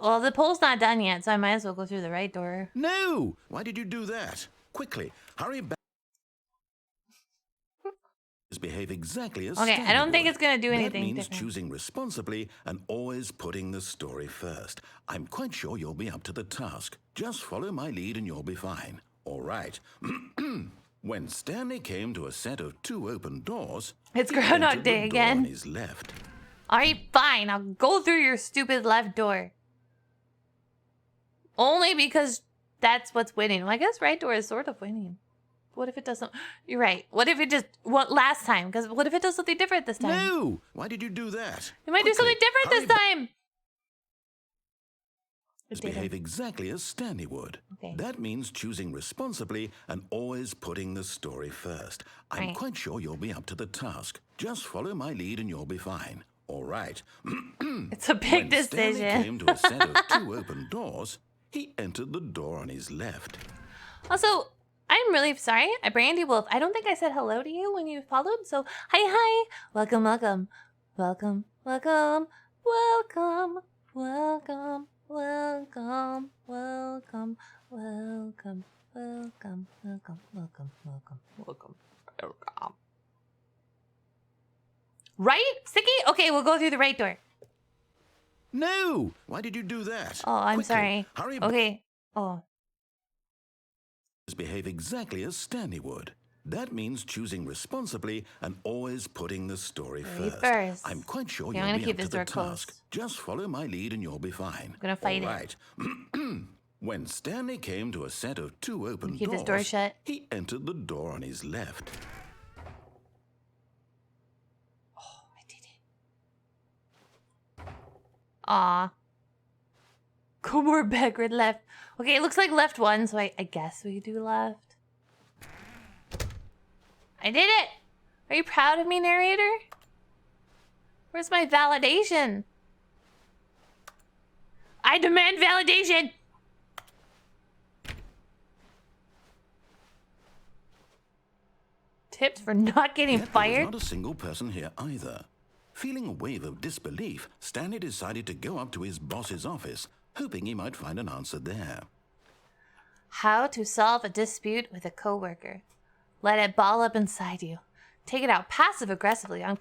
Well, the poll's not done yet, so I might as well go through the right door. No! Why did you do that? Quickly, hurry back. Behave exactly as Okay, Stanley I don't think would. it's gonna do That anything means different. choosing responsibly and always putting the story first. I'm quite sure you'll be up to the task. Just follow my lead and you'll be fine. All right. When Stanley came to a set of two open doors, It's he Groundhog entered the Day door on again. his left. Alright, fine. I'll go through your stupid left door. Only because that's what's winning. Well, I guess right door is sort of winning. What if it doesn't? You're right. What if it just last time? Because what if it does something different this time? No! Why did you do that? It might do something Quickly, different hurry this back. time. It Behave didn't. exactly as Stanley would. Okay. That means choosing responsibly and always putting the story first. I'm Right. quite sure you'll be up to the task. Just follow my lead and you'll be fine. All right. It's a big When Stanley decision. came to a set of two open doors, he entered the door on his left. Also, I'm really sorry. Brandy Wolf, I don't think I said hello to you when you followed. So, hi. Welcome. Welcome. Welcome. Welcome. Welcome. Welcome. Welcome. Welcome. Welcome. Welcome. Right? Sticky? Okay, we'll go through the right door. No! Why did you do that? Oh, I'm Quickly, sorry. Hurry back. Okay. Oh. Behave exactly as Stanley would. That means choosing responsibly and always putting the story Story first. first. I'm quite sure Okay, you'll I'm gonna be keep up to this the door task. closed. Just follow my lead and you'll be fine. I'm gonna fight it. All right. When Stanley came to a set of two open Keep doors, this door shut. he entered the door on his left. Oh, I did it. Aw. Go more backward left. Okay, it looks like left one, so I guess we do left. I did it! Are you proud of me, narrator? Where's my validation? I demand validation! Tips for not getting Yet there fired? was not a single person here either. Feeling a wave of disbelief, Stanley decided to go up to his boss's office, hoping he might find an answer there. How to solve a dispute with a coworker. Let it ball up inside you. Take it out passive-aggressively on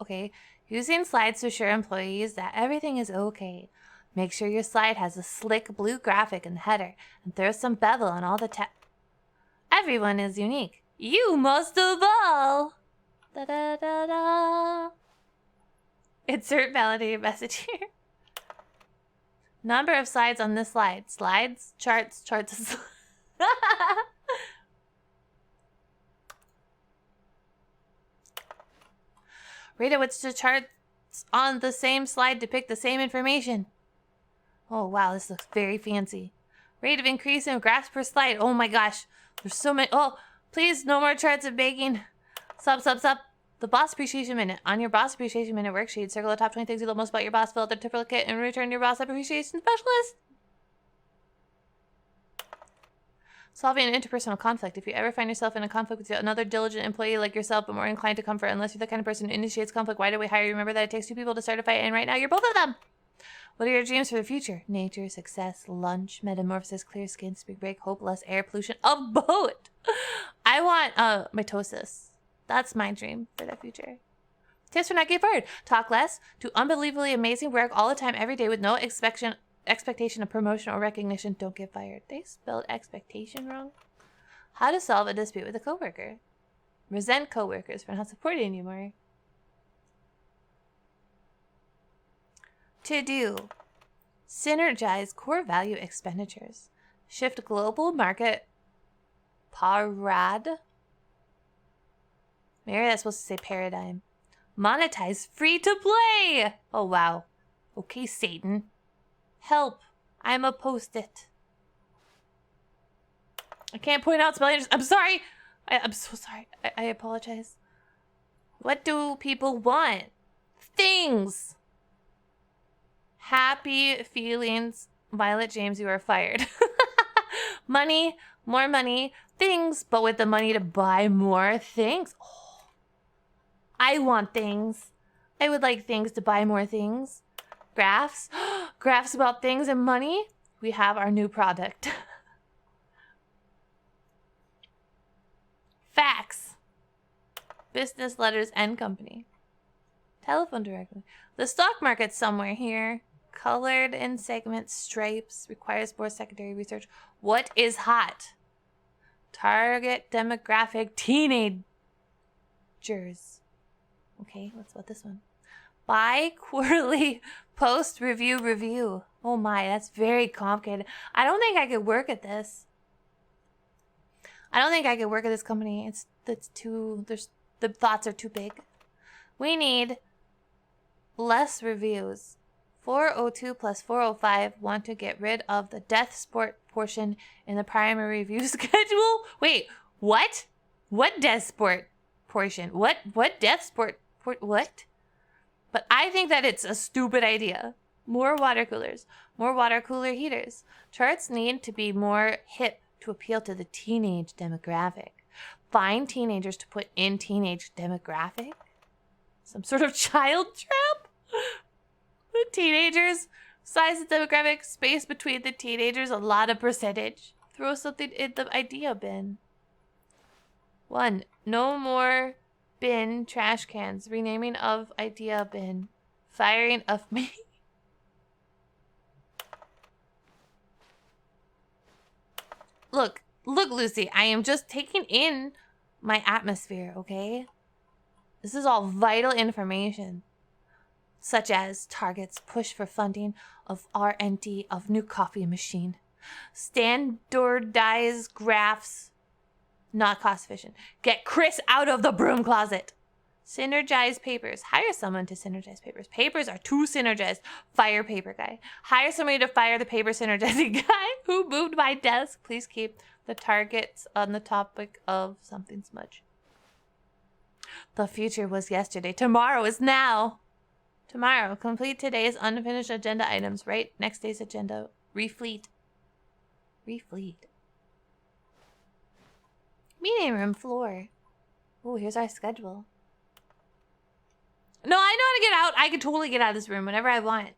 Okay. Using slides to assure employees that everything is okay. Make sure your slide has a slick blue graphic in the header and throw some bevel on all the text. Everyone is unique. You most of all. Da-da-da-da. Insert validated message here. Number of slides on this slide. Slides, charts. Rita, what's the chart on the same slide depict the same information. Oh, wow, this looks very fancy. Rate of increase in graphs per slide. Oh my gosh, there's so many. Oh, please, no more charts of baking. Sup. The Boss Appreciation Minute. On your Boss Appreciation Minute worksheet, circle the top 20 things you love most about your boss, fill out the triplicate, and return your Boss Appreciation Specialist. Solving an interpersonal conflict. If you ever find yourself in a conflict with another diligent employee like yourself, but more inclined to comfort, unless you're the kind of person who initiates conflict, why do we hire you? Remember that it takes two people to start a fight, and right now you're both of them. What are your dreams for the future? Nature, success, lunch, metamorphosis, clear skin, spring break, hope, less air pollution, a boat. I want mitosis. That's my dream for the future. Tips for not getting fired. Talk less. Do unbelievably amazing work all the time, every day with no expectation of promotion or recognition. Don't get fired. They spelled expectation wrong. How to solve a dispute with a coworker. Resent coworkers for not supporting you more. To do. Synergize core value expenditures. Shift global market parad. Maybe that's supposed to say paradigm. Monetize free to play. Oh, wow. Okay, Satan. Help. I'm a post-it. I can't point out spelling. I'm sorry. I'm so sorry. I apologize. What do people want? Things. Happy feelings. Violet James, you are fired. Money, more money, things, but with the money to buy more things. Oh, I want things. I would like things to buy more things. Graphs. Graphs about things and money. We have our new product. Facts. Business letters and company. Telephone directly. The stock market's somewhere here. Colored in segments, stripes, requires more secondary research. What is hot? Target demographic, teenagers. Okay, what's about this one? Bi-quarterly post review. Oh my, that's very complicated. I don't think I could work at this. I don't think I could work at this company. The thoughts are too big. We need less reviews. 402 plus 405 want to get rid of the death sport portion in the primary review schedule. Wait, what? What death sport portion? What death sport? What? But I think that it's a stupid idea. More water coolers. More water cooler heaters. Charts need to be more hip to appeal to the teenage demographic. Find teenagers to put in teenage demographic? Some sort of child trap? The teenagers, size of demographic, space between the teenagers, a lot of percentage. Throw something in the idea bin. 1. No more bin trash cans. Renaming of idea bin. Firing of me. Look, Lucy, I am just taking in my atmosphere, okay? This is all vital information. Such as targets, push for funding of R&D of new coffee machine. Standardized graphs, not cost efficient. Get Chris out of the broom closet. Synergize papers. Hire someone to synergize papers. Papers are too synergized. Fire paper guy. Hire somebody to fire the paper synergizing guy who moved my desk. Please keep the targets on the topic of something smudge. The future was yesterday. Tomorrow is now. Tomorrow, complete today's unfinished agenda items. Write next day's agenda. Refleet. Meeting room floor. Oh, here's our schedule. No, I know how to get out. I can totally get out of this room whenever I want.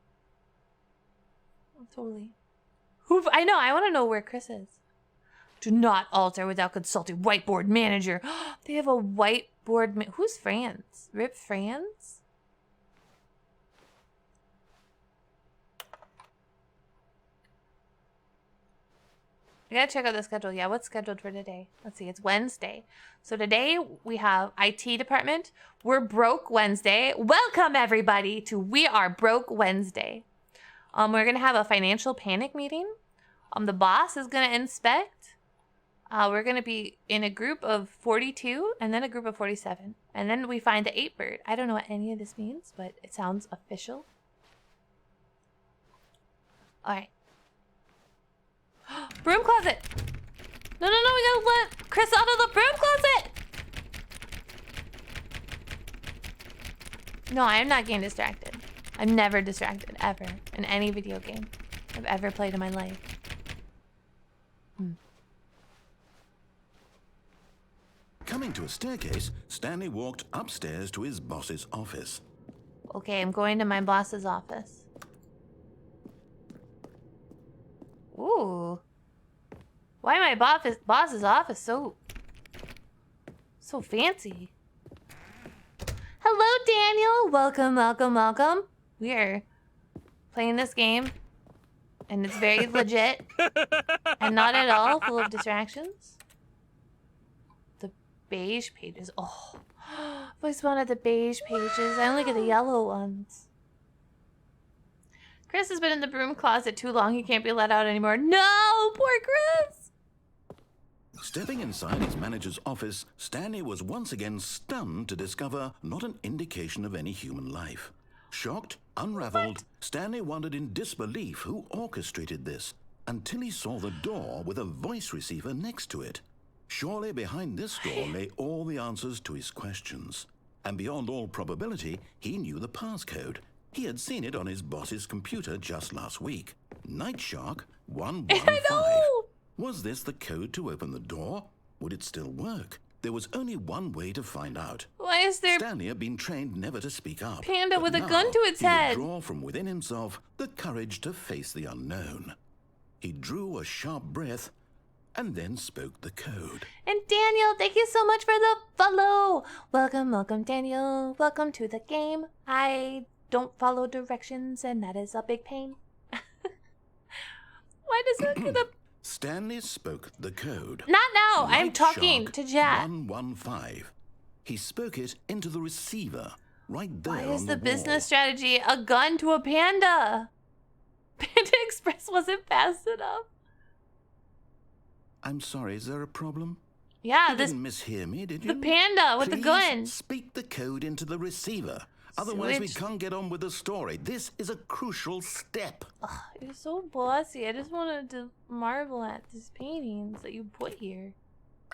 Totally. I know. I want to know where Chris is. Do not alter without consulting whiteboard manager. They have a whiteboard. Who's Franz? Rip Franz? I gotta check out the schedule. Yeah, what's scheduled for today? Let's see, it's Wednesday. So today we have IT department. We're broke Wednesday. Welcome everybody to We Are Broke Wednesday. We're gonna have a financial panic meeting. The boss is gonna inspect. We're gonna be in a group of 42 and then a group of 47. And then we find the 8-bird. I don't know what any of this means, but it sounds official. Alright. Broom closet! No, we gotta let Chris out of the broom closet! No, I am not getting distracted. I'm never distracted, ever, in any video game I've ever played in my life. Coming to a staircase, Stanley walked upstairs to his boss's office. Okay, I'm going to my boss's office. Ooh. Why my boss's office so fancy? Hello, Daniel. Welcome. We are playing this game, and it's very legit and not at all full of distractions. The beige pages. Oh, I've always wanted the beige pages. I only get the yellow ones. Chris has been in the broom closet too long. He can't be let out anymore. No, poor Chris. Stepping inside his manager's office, Stanley was once again stunned to discover not an indication of any human life. Shocked, unraveled, Stanley wondered in disbelief who orchestrated this, until he saw the door with a voice receiver next to it. Surely behind this door lay all the answers to his questions. And beyond all probability, he knew the passcode. He had seen it on his boss's computer just last week. Night Shark 115. Was this the code to open the door? Would it still work? There was only one way to find out. Why is there Stanley had been trained never to speak up. Panda but with a now gun to its he would head? draw from within himself the courage to face the unknown. He drew a sharp breath and then spoke the code. And Daniel, thank you so much for the follow. Welcome, Daniel. Welcome to the game. I don't follow directions, and that is a big pain. Why does it the Stanley spoke the code. Not now. I'm Night talking Shark to Jack. 115. He spoke it into the receiver right there. Why on is the wall. business strategy a gun to a panda? Panda Express wasn't fast enough. I'm sorry, is there a problem? Yeah, You this didn't mishear me, did you? the panda with the Please gun. speak the code into the receiver. Otherwise, we Switch. can't get on with the story. This is a crucial step. Ugh, you're so bossy. I just wanted to marvel at these paintings that you put here.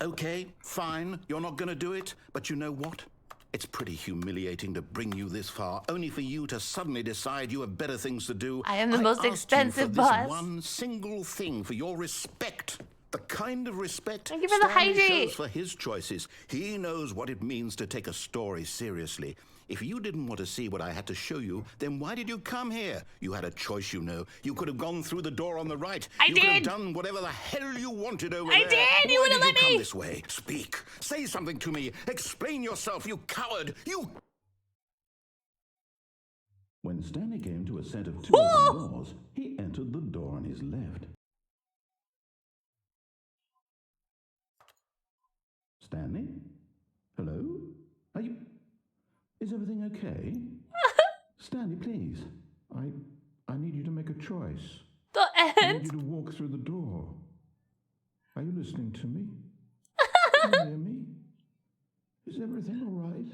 Okay, fine. You're not going to do it. But you know what? It's pretty humiliating to bring you this far, only for you to suddenly decide you have better things to do. I am the most asked expensive you for boss. This one single thing, for your respect. The kind of respect Thank you for the Stanley hydrate. shows for his choices. He knows what it means to take a story seriously. If you didn't want to see what I had to show you, then why did you come here? You had a choice, you know. You could have gone through the door on the right. You could have did. done whatever the hell you wanted over I there. did. You Why wouldn't did let you me. come this way? Speak. Say something to me. Explain yourself, you coward. You... When Stanley came to a set of two open doors, he entered the door on his left. Stanley? Hello? Are you... Is everything okay? Stanley, please. I need you to make a choice. The I need end. you to walk through the door. Are you listening to me? Can you hear me? Is everything all right?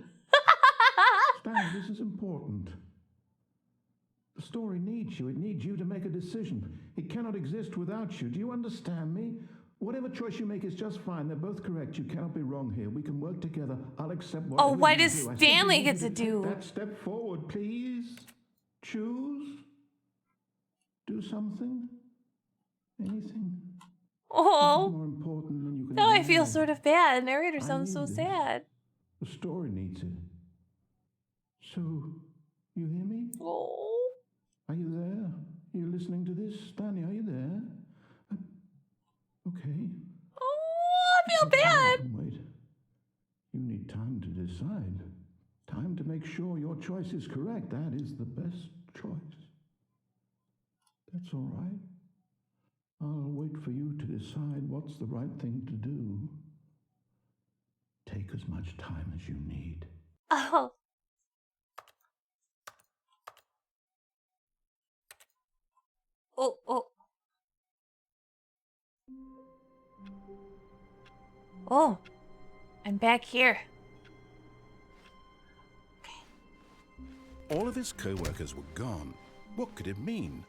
Stanley, this is important. The story needs you. It needs you to make a decision. It cannot exist without you. Do you understand me? Whatever choice you make is just fine. They're both correct. You cannot be wrong here. We can work together. I'll accept whatever why you does do. I simply Stanley need get you to do? Take that step forward, please. Choose. Do something. Anything. Oh, More important than you can now I feel imagine. sort of bad. The narrator I sounds so need this. sad. The story needs it. So, you hear me? Oh. Are you there? You're listening to this? Stanley, are you there? Okay. Oh, I feel bad. Wait. You need time to decide. Time to make sure your choice is correct. That is the best choice. That's all right. I'll wait for you to decide what's the right thing to do. Take as much time as you need. Oh. Oh. Oh, I'm back here. All of his co-workers were gone. What could it mean?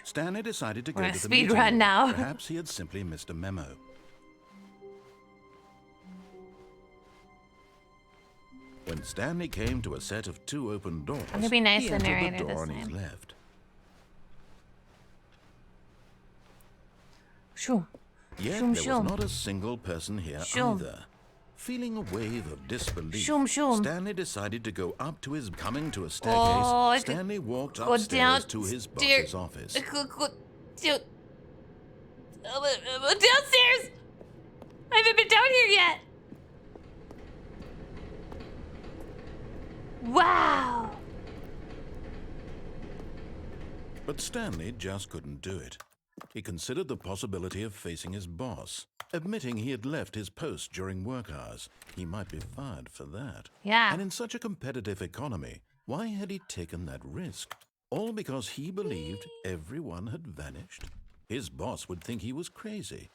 Stanley decided to We're go on to a the speed meeting. run now. Perhaps he had simply missed a memo. When Stanley came to a set of 2 open doors, I'm gonna be nice he to the entered narrator the door this on his time. left. Shoo. Yet Shoom, there shoom. was not a single person here Shoom. either. Feeling a wave of disbelief, Shoom, shoom. Stanley decided to go up to his coming to a staircase. Oh, I could Stanley walked go upstairs to his boss's downstairs. office. Go downstairs. I haven't been down here yet. Wow. But Stanley just couldn't do it. He considered the possibility of facing his boss, admitting he had left his post during work hours. He might be fired for that. Yeah. And in such a competitive economy, why had he taken that risk? All because he believed everyone had vanished? His boss would think he was crazy.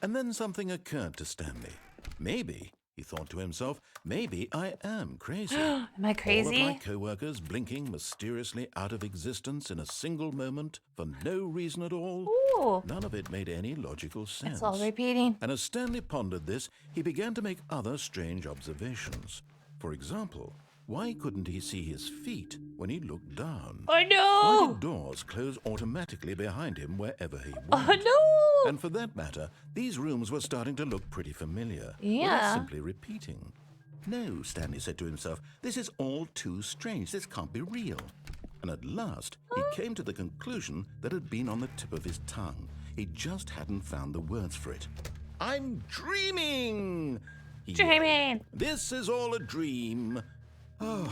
And then something occurred to Stanley. Maybe, he thought to himself, maybe I am crazy. Am I All of crazy? my co-workers blinking mysteriously out of existence in a single moment for no reason at all. Ooh. None of it made any logical sense. It's all repeating. And as Stanley pondered this, he began to make other strange observations. For example, why couldn't he see his feet when he looked down? Oh Why no! did doors close automatically behind him wherever he went? Oh no! And for that matter, these rooms were starting to look pretty familiar. Yeah. Without simply repeating. No, Stanley said to himself, this is all too strange. This can't be real. And at last, he came to the conclusion that had been on the tip of his tongue. He just hadn't found the words for it. I'm dreaming! he yelled. Dreaming. This is all a dream. Oh,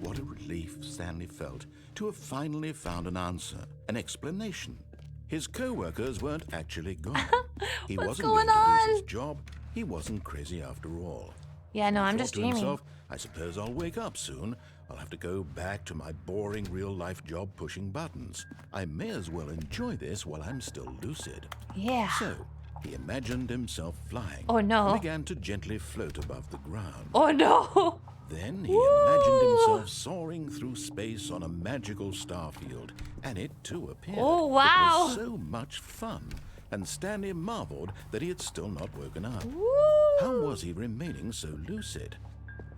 what a relief Stanley felt to have finally found an answer, an explanation. His co-workers weren't actually gone. He What's wasn't going going to lose his on? job. He wasn't crazy after all. Yeah, no, He I'm thought just to dreaming. himself, I suppose I'll wake up soon. I'll have to go back to my boring real-life job pushing buttons. I may as well enjoy this while I'm still lucid. Yeah. So, he imagined himself flying. Oh, no. And began to gently float above the ground. Oh no! Then he imagined himself soaring through space on a magical star field, and it too appeared. Oh, wow. It was so much fun, and Stanley marveled that he had still not woken up. Woo! How was he remaining so lucid?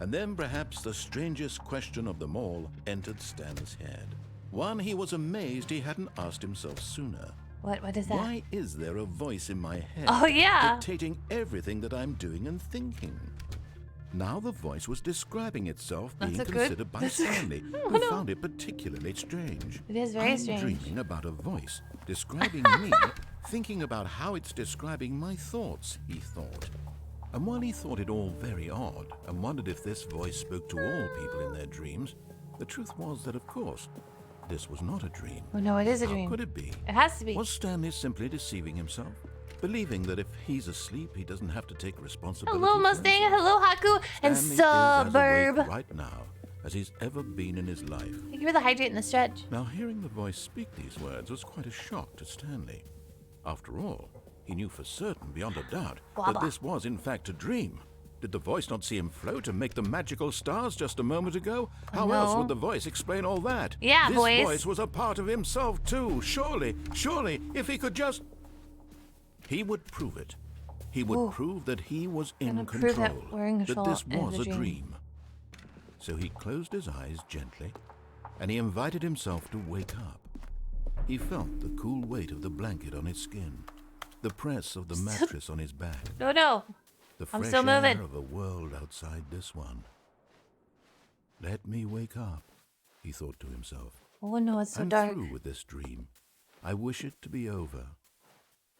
And then perhaps the strangest question of them all entered Stanley's head. One he was amazed he hadn't asked himself sooner. What is that? Why is there a voice in my head Oh, yeah. dictating everything that I'm doing and thinking? Now the voice was describing itself being That's a good- considered by that's a- Stanley, Oh, who no. found it particularly strange. It is very I'm strange. dreaming about a voice describing me, thinking about how it's describing my thoughts, he thought. And while he thought it all very odd and wondered if this voice spoke to all people in their dreams, the truth was that, of course, this was not a dream. Oh no, it is a How dream. could it be? It has to be. Was Stanley simply deceiving himself? Believing that if he's asleep, he doesn't have to take responsibility Hello, for Mustang. himself? Hello, Haku. And Stanley is as Suburb. awake right now as he's ever been in his life. Thank you for the hydrate and the stretch. Now, hearing the voice speak these words was quite a shock to Stanley. After all, he knew for certain, beyond a doubt, Blah, that blah. this was in fact a dream. Did the voice not see him float and make the magical stars just a moment ago? How else No. would the voice explain all that? Yeah, this voice. voice was a part of himself too. Surely, if he could just... He would prove it. He would Ooh. prove that he was in Gonna control. prove that we're in control this in was the a dream. dream. So he closed his eyes gently, and he invited himself to wake up. He felt the cool weight of the blanket on his skin, the press of the mattress on his back, No, no. the I'm fresh still air moving. of a world outside this one. Let me wake up, he thought to himself. Oh no, it's so I'm dark. through with this dream. I wish it to be over.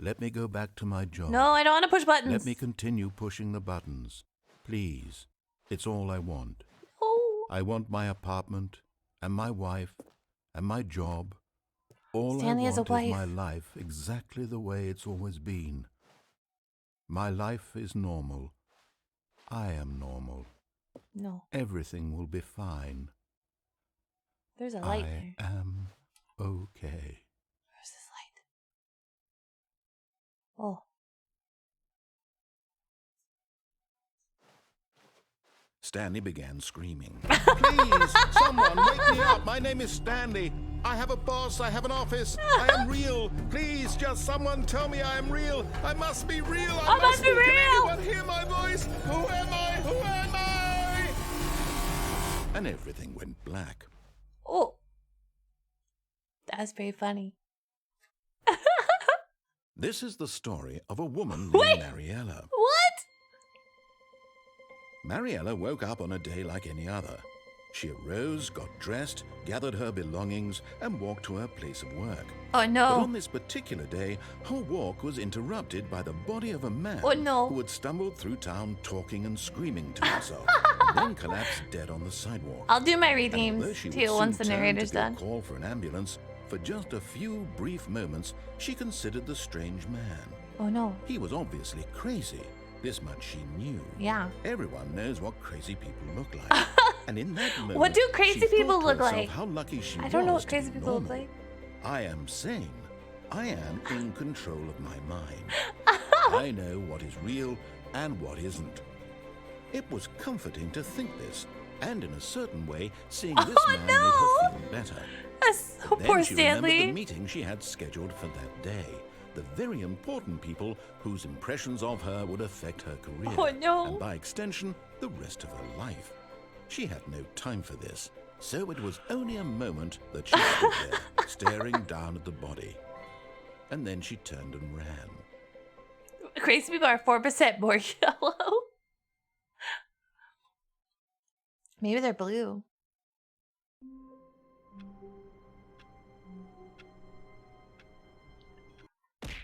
Let me go back to my job. No, I don't want to push buttons. Let me continue pushing the buttons. Please. It's all I want. Oh. I want my apartment, and my wife, and my job. All Stanley I has a want is wife. my life exactly the way it's always been. My life is normal. I am normal. No, Everything will be fine. there's a light I there. am okay. Where's this light? Oh. Stanley began screaming. Please, someone, wake me up. My name is Stanley. I have a boss. I have an office. I am real. Please, just someone tell me I am real. I must be real. I must be real. Can anyone hear my voice? Who am I? Who am I? And everything went black. Oh. That's pretty funny. This is the story of a woman Wait. named Mariella. What? Mariella woke up on a day like any other. She arose, got dressed, gathered her belongings, and walked to her place of work. Oh But no. on this particular day, her walk was interrupted by the body of a man Oh, no. who had stumbled through town talking and screaming to himself, and then collapsed dead on the sidewalk. I'll do my And although redeems she would too once the soon turn narrator's to give a done. call for an ambulance, for just a few brief moments, she considered the strange man. Oh no. He was obviously crazy. This much she knew. Yeah. Everyone knows what crazy people look like. And in that moment, What do crazy she thought people to look herself like? How lucky she I don't know was what to be crazy people look normal. like. I am sane. I am in control of my mind. I know what is real and what isn't. It was comforting to think this, and in a certain way, seeing this man made her feel better. That's so Then poor she remembered the Stanley. meeting she had scheduled for that day. The very important people whose impressions of her would affect her career. Oh, no. And by extension, the rest of her life. She had no time for this, so it was only a moment that she stood there, staring down at the body. And then she turned and ran. Crazy people are 4% more yellow. Maybe they're blue.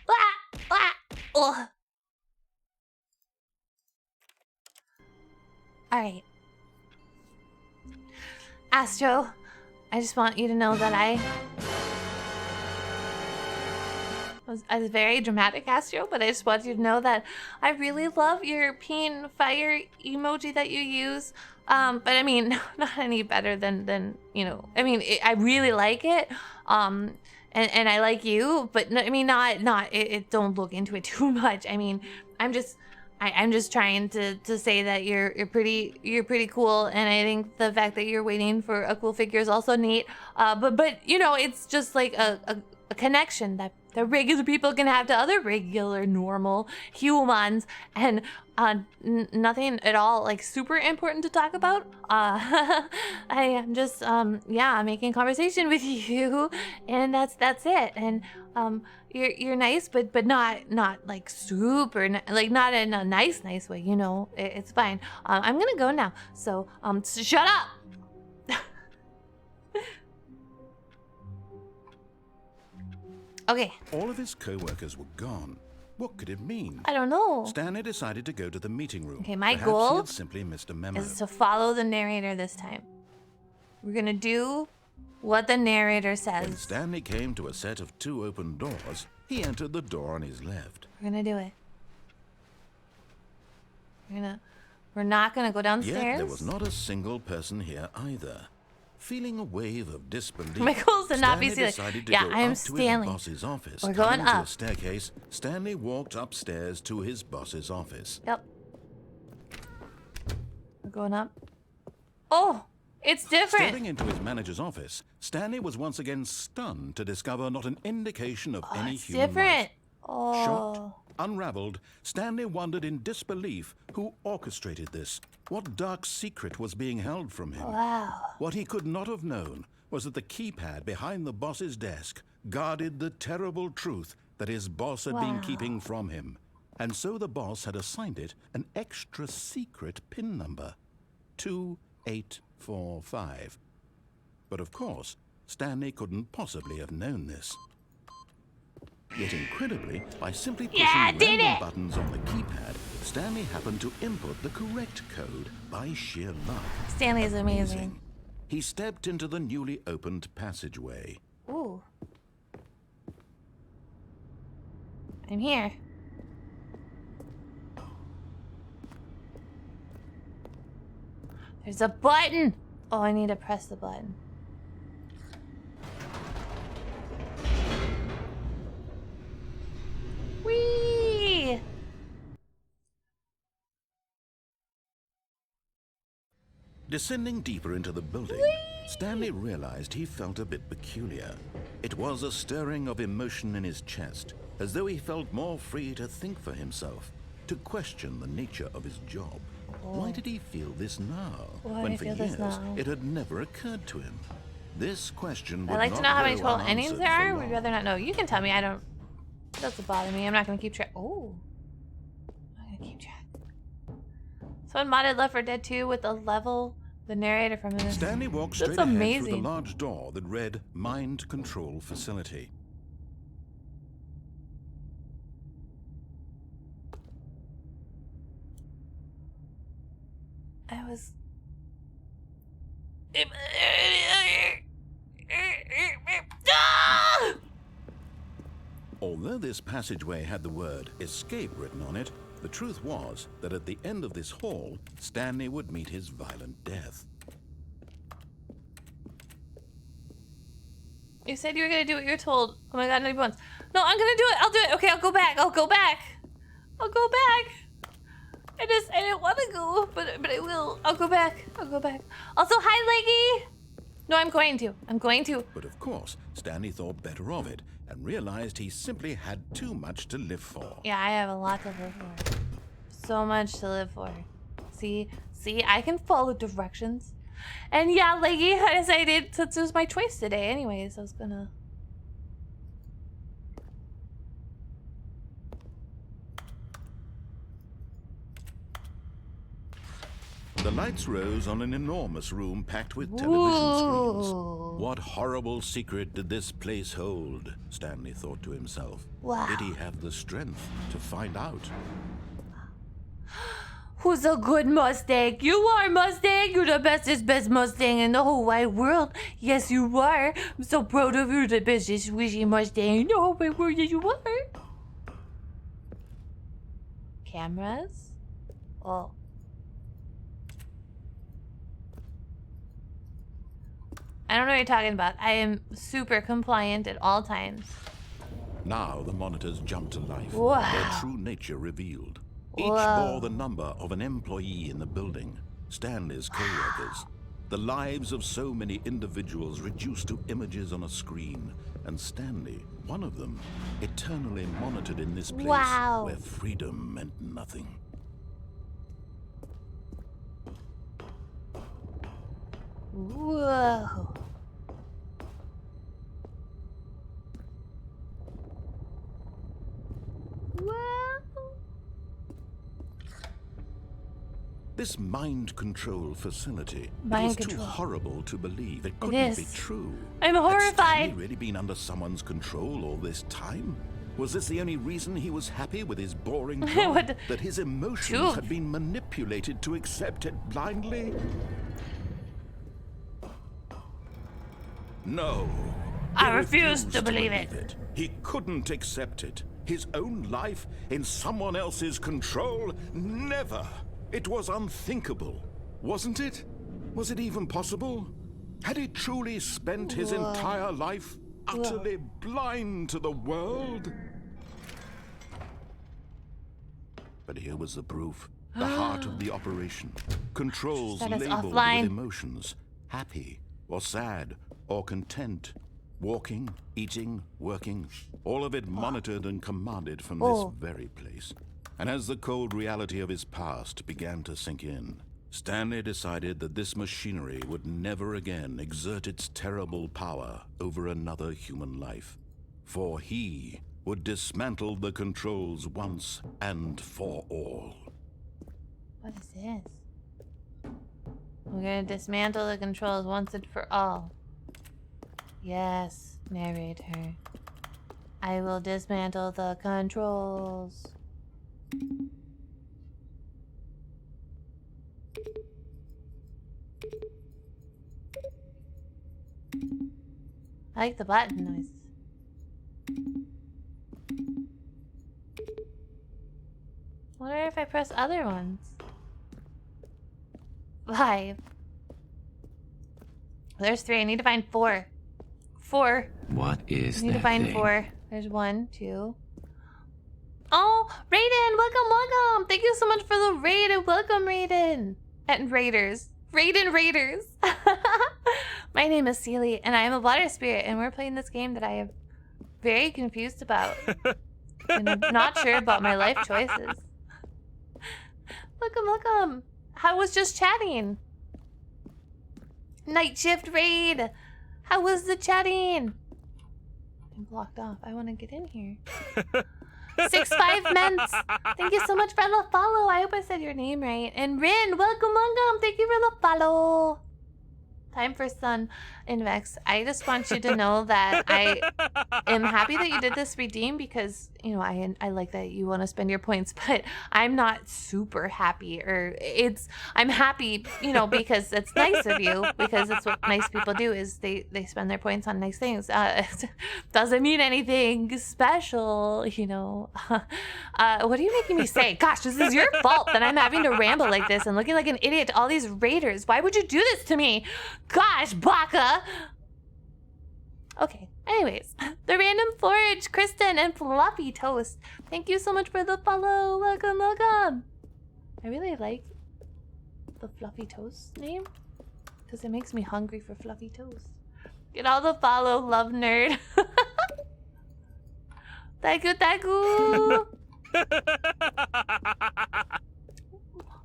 Ah! Ah! Ugh. All right. Astro, I just want you to know that I was very dramatic, Astro, but I just want you to know that I really love your peeing fire emoji that you use. But I mean, not any better than you know. I mean, I really like it. And I like you, but I mean, not. It don't look into it too much. I mean, I'm just trying to say that you're pretty cool, and I think the fact that you're waiting for a cool figure is also neat. But you know, it's just like a connection that regular people can have to other regular normal humans, and nothing at all like super important to talk about. I am just yeah, making conversation with you, and that's it. And you're nice, but not like super like not in a nice way, you know. It's fine. I'm gonna go now, so shut up. Okay. All of his co-workers were gone. What could it mean? I don't know. Stanley decided to go to the meeting room. Okay, my Perhaps goal he had simply missed a memo. Is to follow the narrator this time. We're gonna do what the narrator When says. Stanley came to a set of 2 open doors, he entered the door on his left. We're gonna do it. We're not gonna go downstairs. Yet there was not a single person here either. Feeling a wave of disbelief, My goal is to not be Stanley Seelie. decided to Yeah, go I am up to Stanley. his boss's office. We're going Coming to up. a staircase, Stanley walked upstairs to his boss's office. Yep. We're going up. Oh, it's different. Stepping into his manager's office, Stanley was once again stunned to discover not an indication of any It's human different. life. Oh. Shocked, unraveled, Stanley wondered in disbelief who orchestrated this. What dark secret was being held from him? Wow. What he could not have known was that the keypad behind the boss's desk guarded the terrible truth that his boss had been Wow. keeping from him. And so the boss had assigned it an extra secret PIN number, 2845. But of course, Stanley couldn't possibly have known this. Yet incredibly, by simply pushing Yeah, I did random it! buttons on the keypad, Stanley happened to input the correct code by sheer luck. Stanley is amazing. He stepped into the newly opened passageway. Ooh. I'm here. There's a button. Oh, I need to press the button. Whee! Descending deeper into the building, Stanley realized he felt a bit peculiar. It was a stirring of emotion in his chest, as though he felt more free to think for himself, to question the nature of his job. Why did he feel this now, when for years it had never occurred to him? This question would I'd like to know not how many go total endings unanswered there are. for We'd long. rather not know. You can tell me. I don't. It doesn't bother me. I'm not going to keep track. Oh. I'm going to keep track. Someone modded Left 4 Dead 2 with a level, the narrator from this. Stanley walked straight That's ahead amazing. through the large door that read Mind Control Facility. I was. Ah! Although this passageway had the word escape written on it, the truth was that at the end of this hall, Stanley would meet his violent death. You said you were gonna do what you're told. Oh my god, no bones. No, I'm gonna do it. I'll do it. Okay, I'll go back. I'll go back. I'll go back. I didn't want to go, but I will. I'll go back. I'll go back. Also, hi, Leggy. No, I'm going to. I'm going to. But of course, Stanley thought better of it and realized he simply had too much to live for. Yeah, I have a lot to live for. So much to live for. See, I can follow directions. And yeah, Leggy, I decided since it was my choice today, anyways, I was gonna. The lights rose on an enormous room packed with television screens. Ooh. What horrible secret did this place hold? Stanley thought to himself. Wow. Did he have the strength to find out? Who's a good Mustang? You are, Mustang. You're the bestest best Mustang in the whole wide world. Yes, you are. I'm so proud of you, the bestest wishy Mustang in the whole wide world. Yes, you are. Cameras? Oh. I don't know what you're talking about. I am super compliant at all times. Now the monitors jumped to life, Wow. their true nature revealed. Each Whoa. bore the number of an employee in the building, Stanley's co-workers. The lives of so many individuals reduced to images on a screen, and Stanley, one of them, eternally monitored in this place Wow. where freedom meant nothing. Whoa. Whoa. This mind control facility Mind was too control. horrible to believe. It couldn't be is. true. I'm Had horrified. Stanley really been under someone's control all this time? Was this the only reason he was happy with his boring job? What? That his emotions Dude. had been manipulated to accept it blindly? No. I He refuse refused to believe it. He couldn't accept it. His own life in someone else's control? Never. It was unthinkable. Wasn't it? Was it even possible? Had he truly spent his entire life utterly blind to the world? But here was the proof. The heart of the operation. Controls That is labeled offline. with emotions. Happy or sad or content. Walking, eating, working. All of it monitored and commanded from this very place. And as the cold reality of his past began to sink in, Stanley decided that this machinery would never again exert its terrible power over another human life. For he would dismantle the controls once and for all. What is this? We're gonna dismantle the controls once and for all. Yes, narrator. I will dismantle the controls. I like the button noise. Wonder if I press other ones. 5. There's 3. I need to find 4. 4. What I is need to that find thing? 4. There's 1, 2. Oh, Raiden, welcome. Thank you so much for the raid and welcome, Raiden. And Raiders Raiden Raiders. My name is Seelie, and I am a water spirit, and we're playing this game that I am very confused about. And I'm not sure about my life choices. Welcome. I was just chatting. Night shift raid. How was the chatting? I'm blocked off. I want to get in here. 6'5" Ments. Thank you so much for the follow. I hope I said your name right. And Rin, welcome. Thank you for the follow. Time for Sun Invex. I just want you to know that I am happy that you did this redeem because, you know, I like that you want to spend your points, but I'm not super happy. I'm happy, you know, because it's nice of you, because it's what nice people do is they spend their points on nice things. Doesn't mean anything special, you know. What are you making me say? Gosh, this is your fault that I'm having to ramble like this and looking like an idiot to all these raiders. Why would you do this to me? Gosh, Baka! Okay, anyways. The Random Forage, Kristen, and Fluffy Toast. Thank you so much for the follow. Welcome. I really like the Fluffy Toast name because it makes me hungry for Fluffy Toast. Get all the follow, love nerd. Thank you.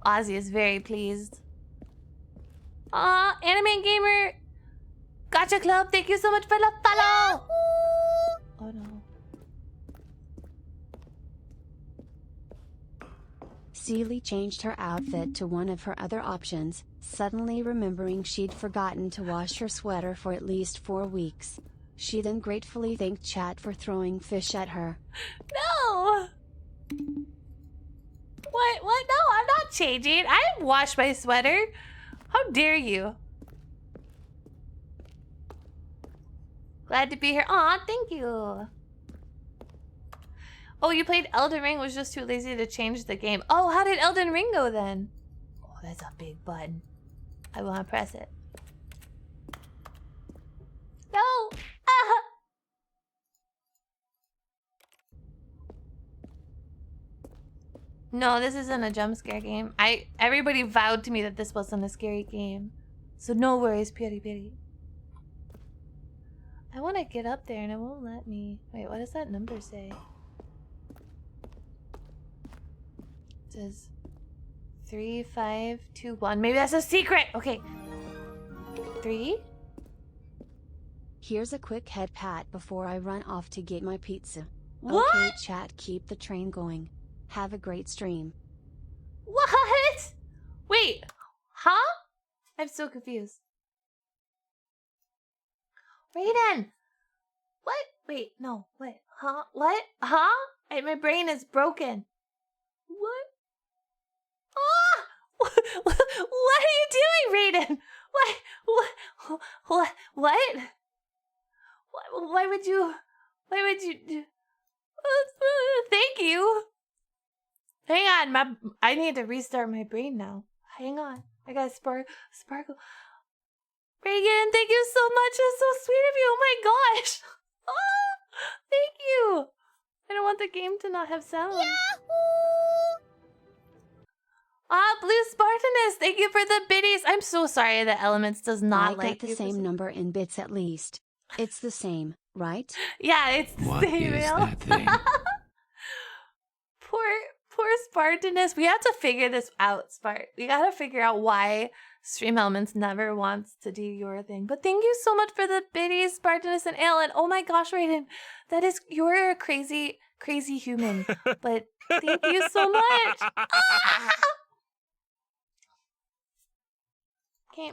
Ozzy is very pleased. Anime Gamer Gotcha Club, thank you so much for the follow! Oh no. Seelie changed her outfit to one of her other options, suddenly remembering she'd forgotten to wash her sweater for at least 4 weeks. She then gratefully thanked chat for throwing fish at her. No! What? No, I'm not changing. I didn't wash my sweater. How dare you? Glad to be here. Aw, thank you. Oh, you played Elden Ring, was just too lazy to change the game. Oh, how did Elden Ring go then? Oh, that's a big button. I want to press it. No! Ah! No, this isn't a jump scare game. Everybody vowed to me that this wasn't a scary game. So no worries, piri. I want to get up there and it won't let me. Wait, what does that number say? It says 3521. Maybe that's a secret. Okay. 3. Here's a quick head pat before I run off to get my pizza. What? Okay, chat, keep the train going. Have a great stream. What? Wait. Huh? I'm so confused. Raiden! What? Wait, no. What? Huh? What? Huh? My brain is broken. What? Ah! What are you doing, Raiden? What? Why would you do? Thank you. Hang on, I need to restart my brain now. Hang on. I got sparkle. Reagan, thank you so much. That's so sweet of you. Oh my gosh. Oh, thank you. I don't want the game to not have sound. Yahoo! Blue Spartanus, thank you for the biddies. I'm so sorry that Elements does not like I got the same number in bits at least. It's the same, right? Yeah, it's the What same. is that thing? Poor Spartanus. We have to figure this out, Spart. We gotta figure out why Stream Elements never wants to do your thing. But thank you so much for the biddies, Spartanus and Alan. Oh my gosh, Raiden. You're a crazy human. But thank you so much. Ah!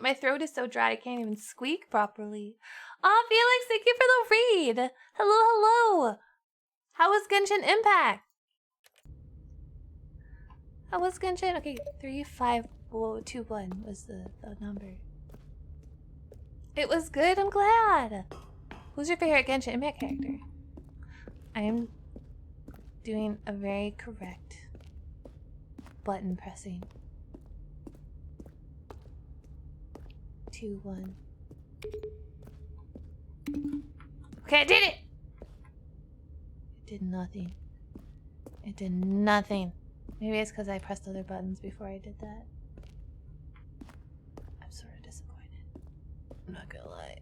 My throat is so dry I can't even squeak properly. Felix, thank you for the raid. Hello. How was Genshin Impact? How was Genshin? Okay, 3521 was the number. It was good, I'm glad. Who's your favorite Genshin Impact character? I am doing a very correct button pressing. 2, 1. Okay, I did it! It did nothing. It did nothing. Maybe it's because I pressed other buttons before I did that. I'm I'm not gonna lie.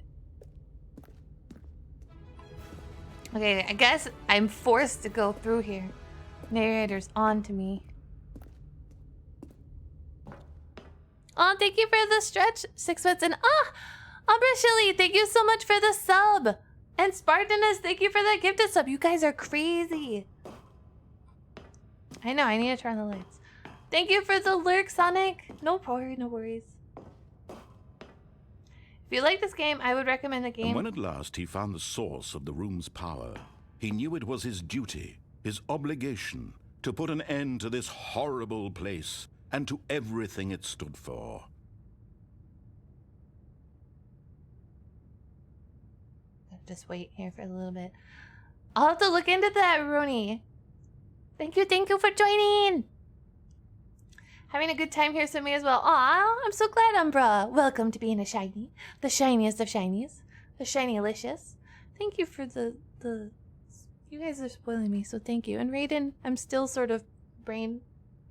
Okay, I guess I'm forced to go through here. Narrator's on to me. Oh, thank you for the stretch. 6 months and Umbrashilly, thank you so much for the sub. And Spartanus, thank you for that gifted sub. You guys are crazy. I know, I need to turn on the lights. Thank you for the lurk, Sonic. No worries. If you like this game, I would recommend the game. And when at last he found the source of the room's power, he knew it was his duty, his obligation, to put an end to this horrible place and to everything it stood for. Just wait here for a little bit. I'll have to look into that, Rooney. Thank you for joining. Having a good time here, so me as well. Aw, I'm so glad, Umbra. Welcome to being a shiny. The shiniest of shinies. The shiny-licious. Thank you for the... You guys are spoiling me, so thank you. And Raiden, I'm still sort of brain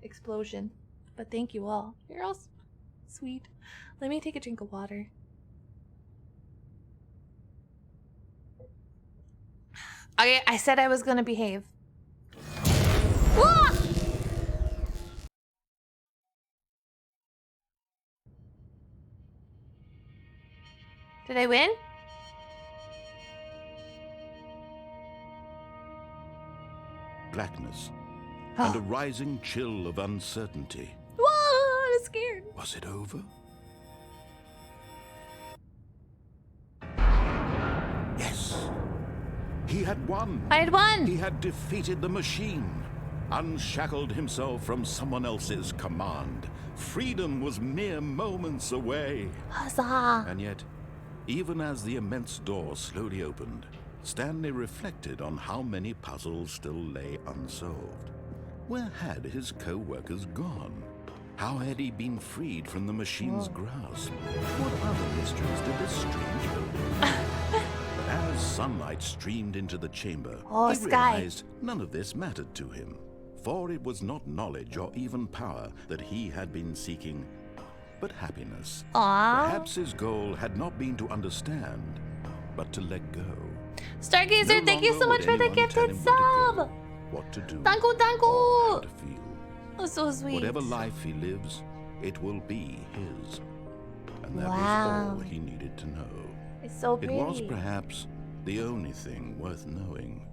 explosion. But thank you all. You're all sweet. Let me take a drink of water. Okay, I said I was gonna behave. Ah! Did I win? Blackness and a rising chill of uncertainty. Whoa, I'm scared. Was it over? Yes. He had won. I had won. He had defeated the machine, unshackled himself from someone else's command. Freedom was mere moments away. Huzzah. And yet, even as the immense door slowly opened, Stanley reflected on how many puzzles still lay unsolved. Where had his co-workers gone? How had he been freed from the machine's grasp? What other mysteries did this strange building hold? But as sunlight streamed into the chamber, he realized none of this mattered to him. For it was not knowledge or even power that he had been seeking, but happiness. Aww. Perhaps his goal had not been to understand, but to let go. Stargazer, No thank you so longer much would for the anyone tell gifted him where to sub. go, what to do, Thank or how you. to feel. Oh, so sweet. Whatever life he lives, it will be his. And that was all he needed to know. It's so pretty. It was perhaps the only thing worth knowing.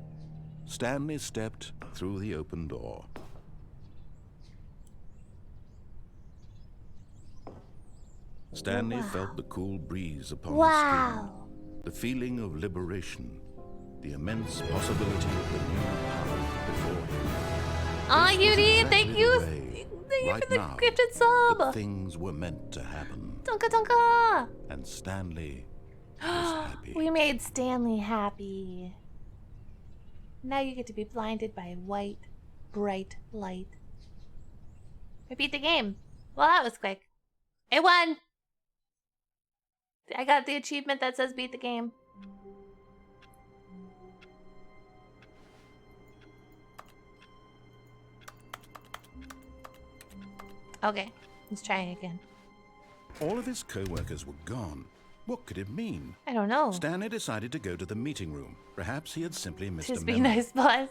Stanley stepped through the open door. Stanley felt the cool breeze upon his skin, the feeling of liberation, the immense possibility of the new power before him. Aw, Yuri, thank you. Thank you Right for the now, gifted sub. that things were meant to happen. Tonka. And Stanley was happy. We made Stanley happy. Now you get to be blinded by white, bright light. I beat the game. Well, that was quick. I won. I got the achievement that says beat the game. Okay, let's try it again. All of his co-workers were gone. What could it mean? I don't know. Stanley decided to go to the meeting room. Perhaps he had simply missed Just a be memo. nice, boss.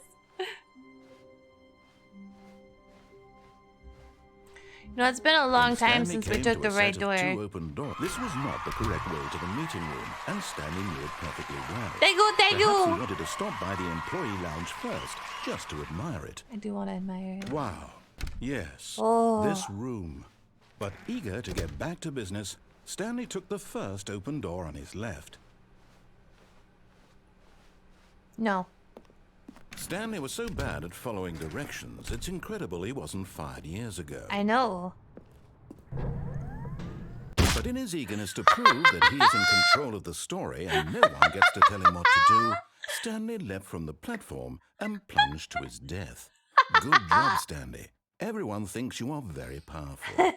You know, it's been a long time Stanley since we came took to the a right set door. of two open doors. This was not the correct way to the meeting room, and Stanley knew it perfectly well. Thank you, thank Perhaps he you. wanted to stop by the employee lounge first, just to admire it. I do want to admire it. Wow. Yes. Oh. This room. But eager to get back to business, Stanley took the first open door on his left. No. Stanley was so bad at following directions, it's incredible he wasn't fired years ago. I know. But in his eagerness to prove that he is in control of the story and no one gets to tell him what to do, Stanley leapt from the platform and plunged to his death. Good job, Stanley. Everyone thinks you are very powerful.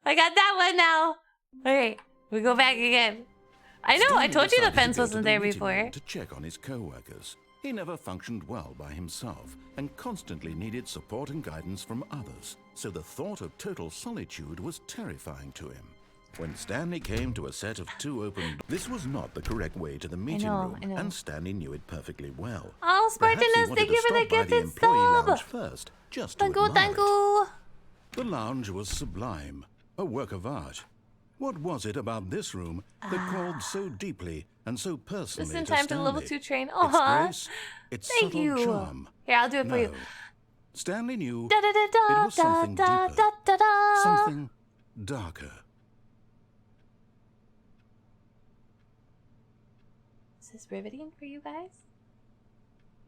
I got that one now. Okay, we go back again. I know, I Stanley told you the decided to fence go to wasn't the there meeting before. room to check on his co-workers. He never functioned well by himself and constantly needed support and guidance from others, so the thought of total solitude was terrifying to him. When Stanley came to a set of 2 open... This was not the correct way to the meeting room, I know. and Stanley knew it perfectly well. Oh, Perhaps he Spartanus, wanted thank to you for the stop by gifted employee sub. lounge first, just to Thank you, admire thank it. you. The lounge was sublime, a work of art. What was it about this room that called so deeply and so personally Just in to time for the level Stanley? 2 train. Its Aw. grace, its Thank subtle you. charm. Here, I'll do it for you. No. Stanley knew Da da da it da was da something da deeper, da da da. something darker. Is this riveting for you guys?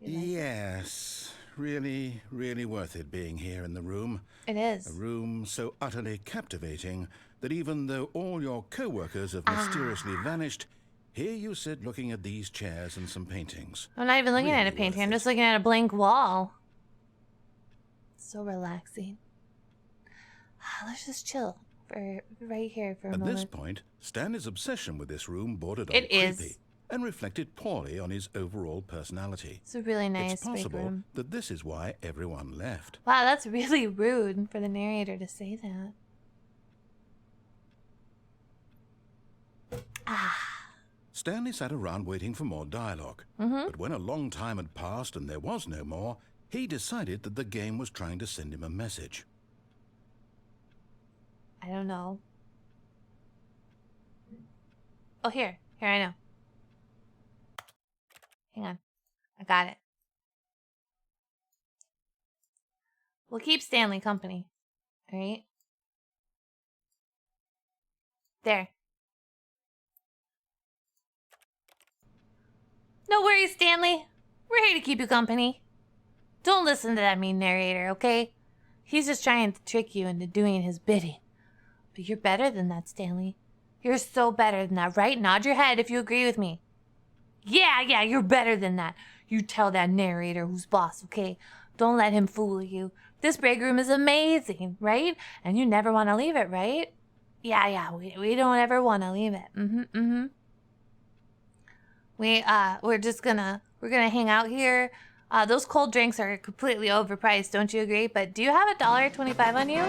You like Yes, really, really worth it being here in the room. it? It is. A room so utterly captivating that even though all your co-workers have mysteriously vanished, here you sit looking at these chairs and some paintings. I'm not even looking at a Really painting. I'm worth just it. looking at a blank wall. So relaxing. Let's just chill for right here for a At moment. this point, Stanley's obsession with this room bordered on It creepy is. and reflected poorly on his overall personality. It's a really nice It's break possible room. that this is why everyone left. Wow, that's really rude for the narrator to say that. Stanley sat around waiting for more dialogue. But when a long time had passed and there was no more, he decided that the game was trying to send him a message. I don't know. Oh, here. Here, I know. Hang on. I got it. We'll keep Stanley company. Alright? There. No worries, Stanley. We're here to keep you company. Don't listen to that mean narrator, okay? He's just trying to trick you into doing his bidding. But you're better than that, Stanley. You're so better than that, right? Nod your head if you agree with me. Yeah, you're better than that. You tell that narrator who's boss, okay? Don't let him fool you. This break room is amazing, right? And you never want to leave it, right? Yeah, we don't ever want to leave it. We're gonna hang out here. Those cold drinks are completely overpriced, don't you agree? But do you have $1.25 on you?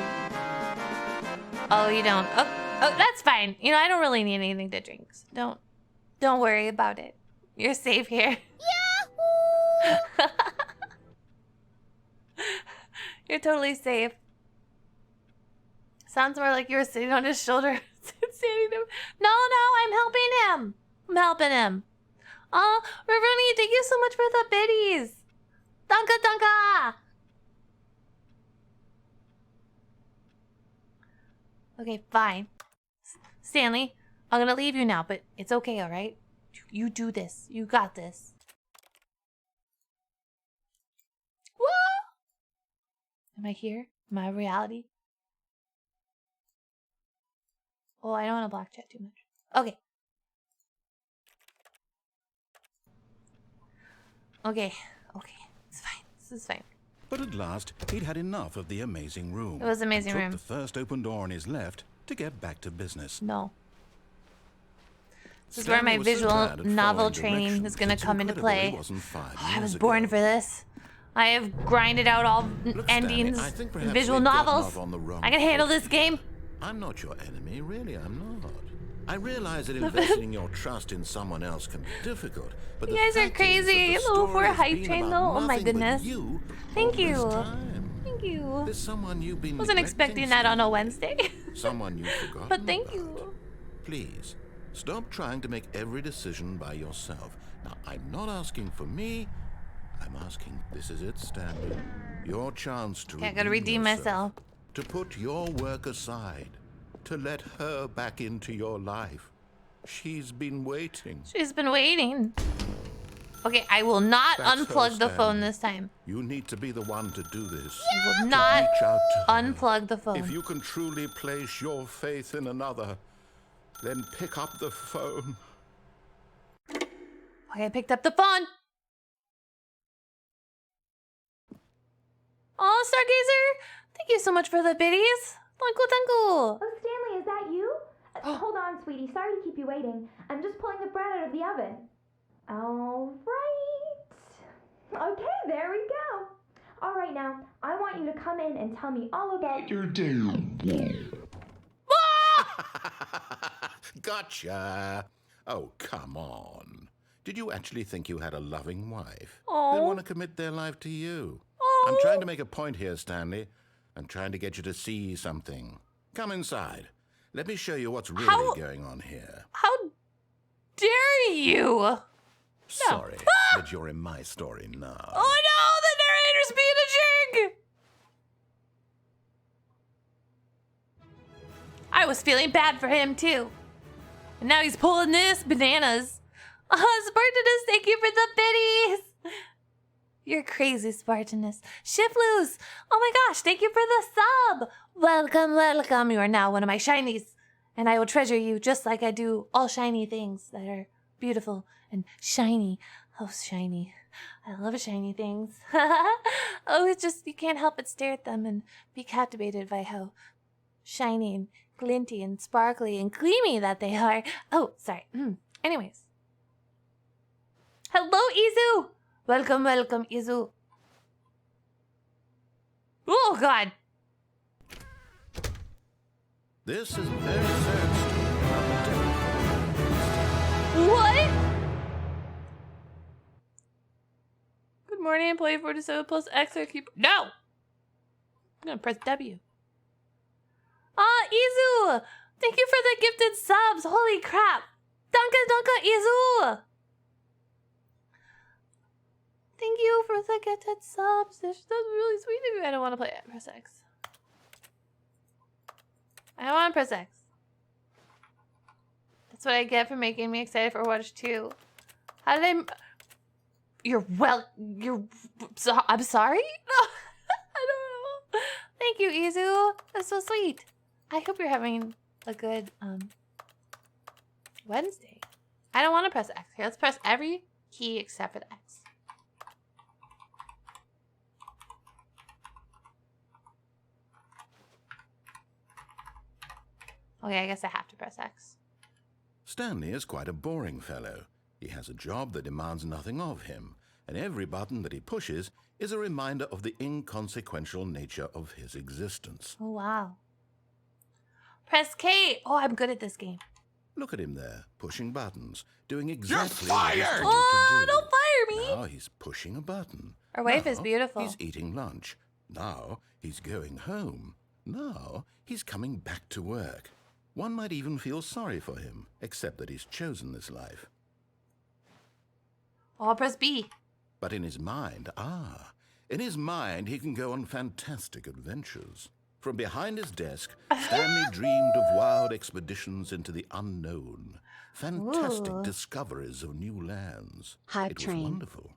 Oh, you don't. Oh, that's fine. You know, I don't really need anything to drink. So don't worry about it. You're safe here. Yahoo! You're totally safe. Sounds more like you were sitting on his shoulder. No, I'm helping him. Oh, Ravuni, thank you so much for the biddies. Danka. Okay, fine. Stanley, I'm gonna leave you now, but it's okay, alright? You do this. You got this. Whoa! Am I here? Am I reality? Oh, I don't want to block chat too much. Okay. Okay. It's fine. This is fine. But at last, he'd had enough of the amazing room. It was an amazing and room. took the first open door on his left to get back to business. No. This is where my visual novel training is going to come into play. I was born for this. I have grinded out all endings in visual novels. I can handle this game. I'm not your enemy, really, I'm not. I realize that investing your trust in someone else can be difficult, but You guys are crazy. Level 4 hype train though. Oh my goodness. Thank you. Thank you. There's someone you've been Wasn't expecting that on a Wednesday. Someone you've forgotten But thank about. you. Please, stop trying to make every decision by yourself. Now, I'm not asking for me. I'm asking, this is it, Stanley. Your chance to Okay, I gotta redeem myself. To put your work aside. To let her back into your life. She's been waiting. She's been waiting. Okay, I will not That's her, unplug the phone Stanley. this time. You need to be the one to do this. I will not Reach out to her. unplug the phone. If you can truly place your faith in another, then pick up the phone. Okay, I picked up the phone. Oh, Stargazer, thank you so much for the biddies. Thank you. Oh, Stanley, is that you? Hold on, sweetie. Sorry to keep you waiting. I'm just pulling the bread out of the oven. All right. Okay, there we go. All right, now, I want you to come in and tell me all about Your damn. Gotcha. Oh, come on. Did you actually think you had a loving wife? Aw. They want to commit their life to you. Aw. I'm trying to make a point here, Stanley. I'm trying to get you to see something. Come inside. Let me show you what's really going on here. How dare you? Sorry, but you're in my story now. Oh no, the narrator's being a jerk! I was feeling bad for him too. And now he's pulling this bananas. Spartanus, thank you for the biddies! You're crazy, Spartanus. Shifloos, oh my gosh, thank you for the sub! Welcome, welcome. You are now one of my shinies. And I will treasure you just like I do all shiny things that are beautiful and shiny. Oh, shiny. I love shiny things. Oh, it's just, you can't help but stare at them and be captivated by how shiny and glinty and sparkly and gleamy that they are. Oh, sorry. Anyways. Hello, Izu! Welcome, welcome, Izu. Oh, God. This is a very sad story about the What? Good morning, employee 47 plus X or keep. No! I'm gonna press W. Izu! Thank you for the gifted subs! Holy crap! Danka, Izu! Thank you for the gifted subs. That's really sweet of you. I don't want to play it. Press X. I don't want to press X. That's what I get for making me excited for Watch 2. How did I... I'm sorry? No, I don't know. Thank you, Izu. That's so sweet. I hope you're having a good, Wednesday. I don't want to press X. Okay, let's press every key except for the X. Okay, I guess I have to press X. Stanley is quite a boring fellow. He has a job that demands nothing of him, and every button that he pushes is a reminder of the inconsequential nature of his existence. Oh, wow. Press K. Oh, I'm good at this game. Look at him there, pushing buttons, doing exactly what fired! he's told Oh, to do. don't fire me. Now he's pushing a button. Our wife is Now beautiful. He's eating lunch. Now he's going home. Now he's coming back to work. One might even feel sorry for him, except that he's chosen this life. Oh, I'll press B. But in his mind, he can go on fantastic adventures. From behind his desk, Stanley dreamed of wild expeditions into the unknown, fantastic Ooh. discoveries of new lands. Hype It was train. wonderful.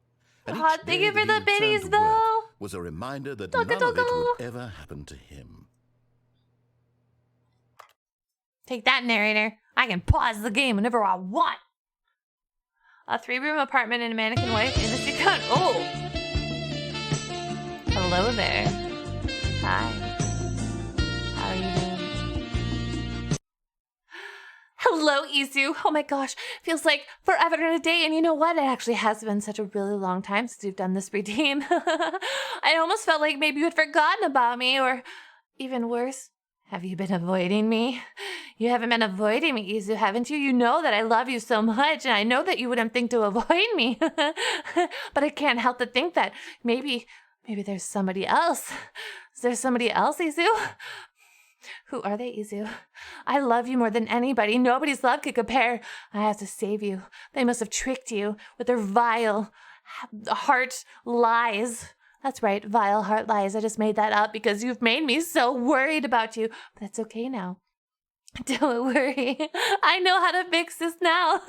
And Oh, each thank day you for that he the biddies, returned to work though. was a reminder that Dogga, none of it dogga. would ever happen to him. Take that, narrator. I can pause the game whenever I want. A 3-room apartment and a mannequin wife in the second. Oh! Hello there. Hi. How are you doing? Hello, Izu. Oh my gosh. Feels like forever and a day. And you know what? It actually has been such a really long time since we've done this routine. I almost felt like maybe you had forgotten about me, or even worse, have you been avoiding me? You haven't been avoiding me, Izu, haven't you? You know that I love you so much, and I know that you wouldn't think to avoid me. But I can't help but think that maybe there's somebody else. Is there somebody else, Izu? Who are they, Izu? I love you more than anybody. Nobody's love could compare. I have to save you. They must have tricked you with their vile heart lies. That's right, vile heart lies. I just made that up because you've made me so worried about you. But that's okay now. Don't worry. I know how to fix this now.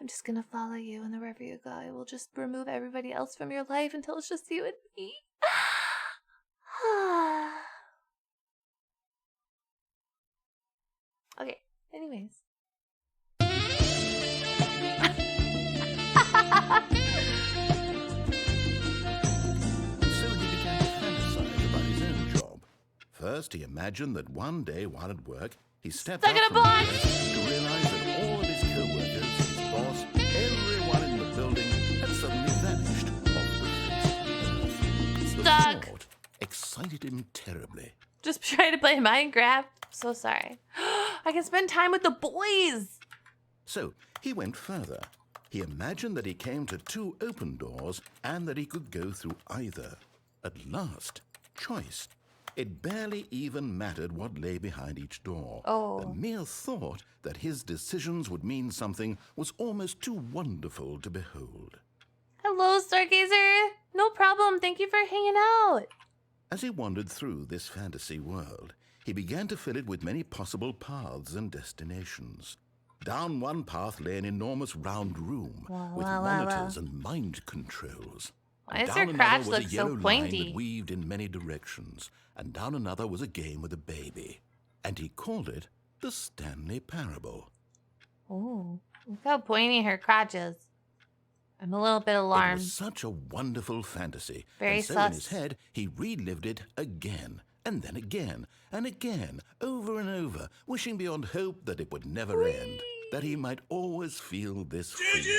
I'm just gonna follow you, and wherever you go, I will just remove everybody else from your life until it's just you and me. Okay, anyways. And so he began to fantasize about his own job. First, he imagined that one day while at work, he stepped Stuck out in a from the box. desk to realize that all of his co-workers, his boss, everyone in the building had suddenly vanished off the face of the earth. The Stuck. thought excited him terribly. Just trying to play Minecraft. So sorry. I can spend time with the boys. So he went further. He imagined that he came to 2 open doors and that he could go through either. At last, choice. It barely even mattered what lay behind each door. Oh. The mere thought that his decisions would mean something was almost too wonderful to behold. Hello, Stargazer. No problem. Thank you for hanging out. As he wandered through this fantasy world, he began to fill it with many possible paths and destinations. Down one path lay an enormous round room with monitors and mind controls. Why And does down your another crotch was a look so yellow line pointy? that weaved in many directions, and down another was a game with a baby. And he called it the Stanley Parable. Oh, look how pointy her crotch is. I'm a little bit It alarmed. was such a wonderful fantasy. Very and so sus. in his head, he relived it again, and then again, and again, over and over, wishing beyond hope that it would never end, that he might always feel this freedom.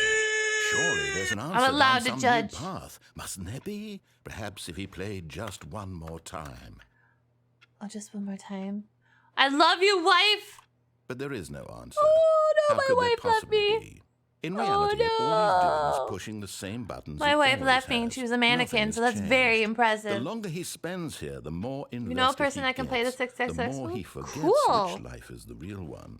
Surely there's an answer allowed down to some new judge. path, mustn't there be? Perhaps if he played just one more time. Oh, just one more time. I love you, wife. But there is no answer. Oh, no, How my could there wife left possibly me. be? In Oh, reality, all he's doing no. is pushing the same buttons. My he wife always left me and has. she was a mannequin, Nothing so has that's very changed. The impressive. longer he spends here, the more invested know a person he that can play the gets, 666 the more he move? forgets Cool. which life is the real one.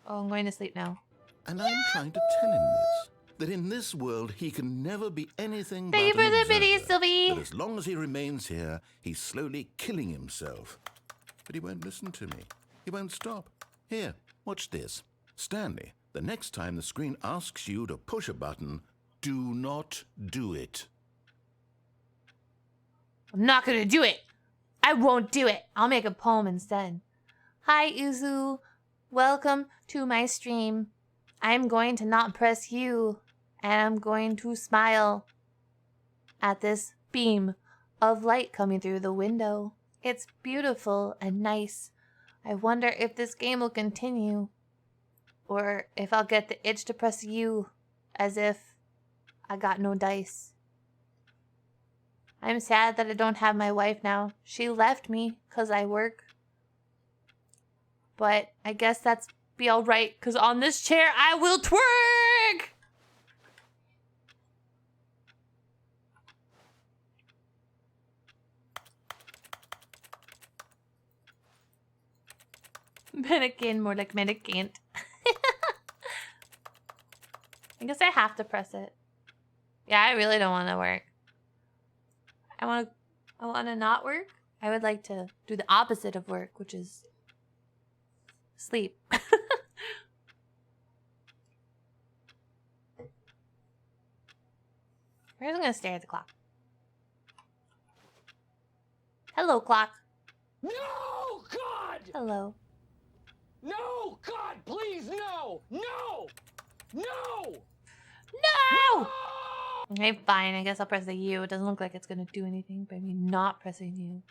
Oh, I'm going to sleep now. And I'm trying to tell him this, that in this world he can never be anything Thank you but for an the biddies, observer. Sylvie. That as long as he remains here, he's slowly killing himself. But he won't listen to me. He won't stop. Here, watch this. Stanley, the next time the screen asks you to push a button, do not do it. I'm not going to do it. I won't do it. I'll make a poem instead. Hi, Uzu. Welcome to my stream. I'm going to not press you, and I'm going to smile at this beam of light coming through the window. It's beautiful and nice. I wonder if this game will continue, or if I'll get the itch to press you, as if I got no dice. I'm sad that I don't have my wife now. She left me 'cause I work. But I guess that's be alright, 'cause on this chair I will twerk! Mannequin, more like mannequin. I guess I have to press it. Yeah, I really don't want to work. I want to not work. I would like to do the opposite of work, which is sleep. We're just gonna stare at the clock. Hello, clock. No, God! Hello. No, God, please, no! No! No! No! Okay, fine. I guess I'll press the U. It doesn't look like it's gonna do anything by me not pressing U.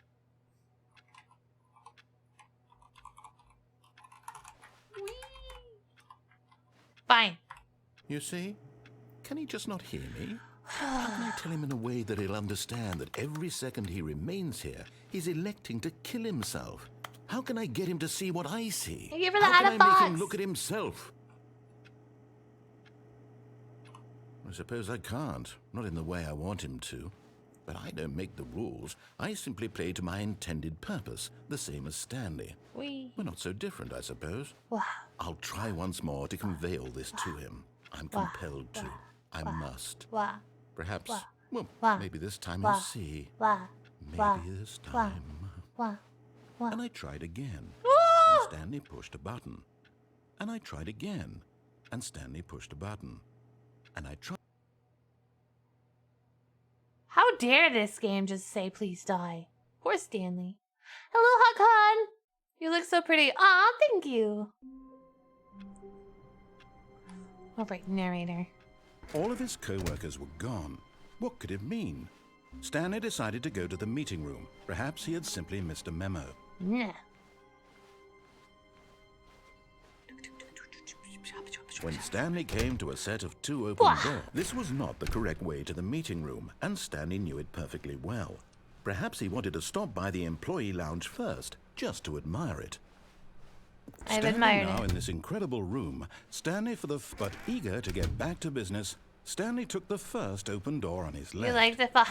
Whee! Fine. You see? Can he just not hear me? How can I tell him in a way that he'll understand that every second he remains here, he's electing to kill himself? How can I get him to see what I see? Thank you for the How can I make him out-of-box. look at himself? I suppose I can't, not in the way I want him to. But I don't make the rules. I simply play to my intended purpose, the same as Stanley. Wee. We're not so different, I suppose. Wow. I'll try once more to convey all this to him. I'm compelled to. I must. Wow. Perhaps, Wah. well, Wah. maybe this time Wah. he'll see. Wow. Maybe this Wah. time. Wow. Wow. And I tried again. Ah! And Stanley pushed a button. And I tried again. And Stanley pushed a button. And I tried. How dare this game just say please die? Poor Stanley. Hello, Hakan. You look so pretty. Aw, thank you. All right, narrator. All of his co-workers were gone. What could it mean? Stanley decided to go to the meeting room. Perhaps he had simply missed a memo. Nah. When Stanley came to a set of 2 open Wah. doors, this was not the correct way to the meeting room, and Stanley knew it perfectly well. Perhaps he wanted to stop by the employee lounge first, just to admire it. I've Standing admired now it. in this incredible room, Stanley but eager to get back to business, Stanley took the first open door on his left. You like the fox?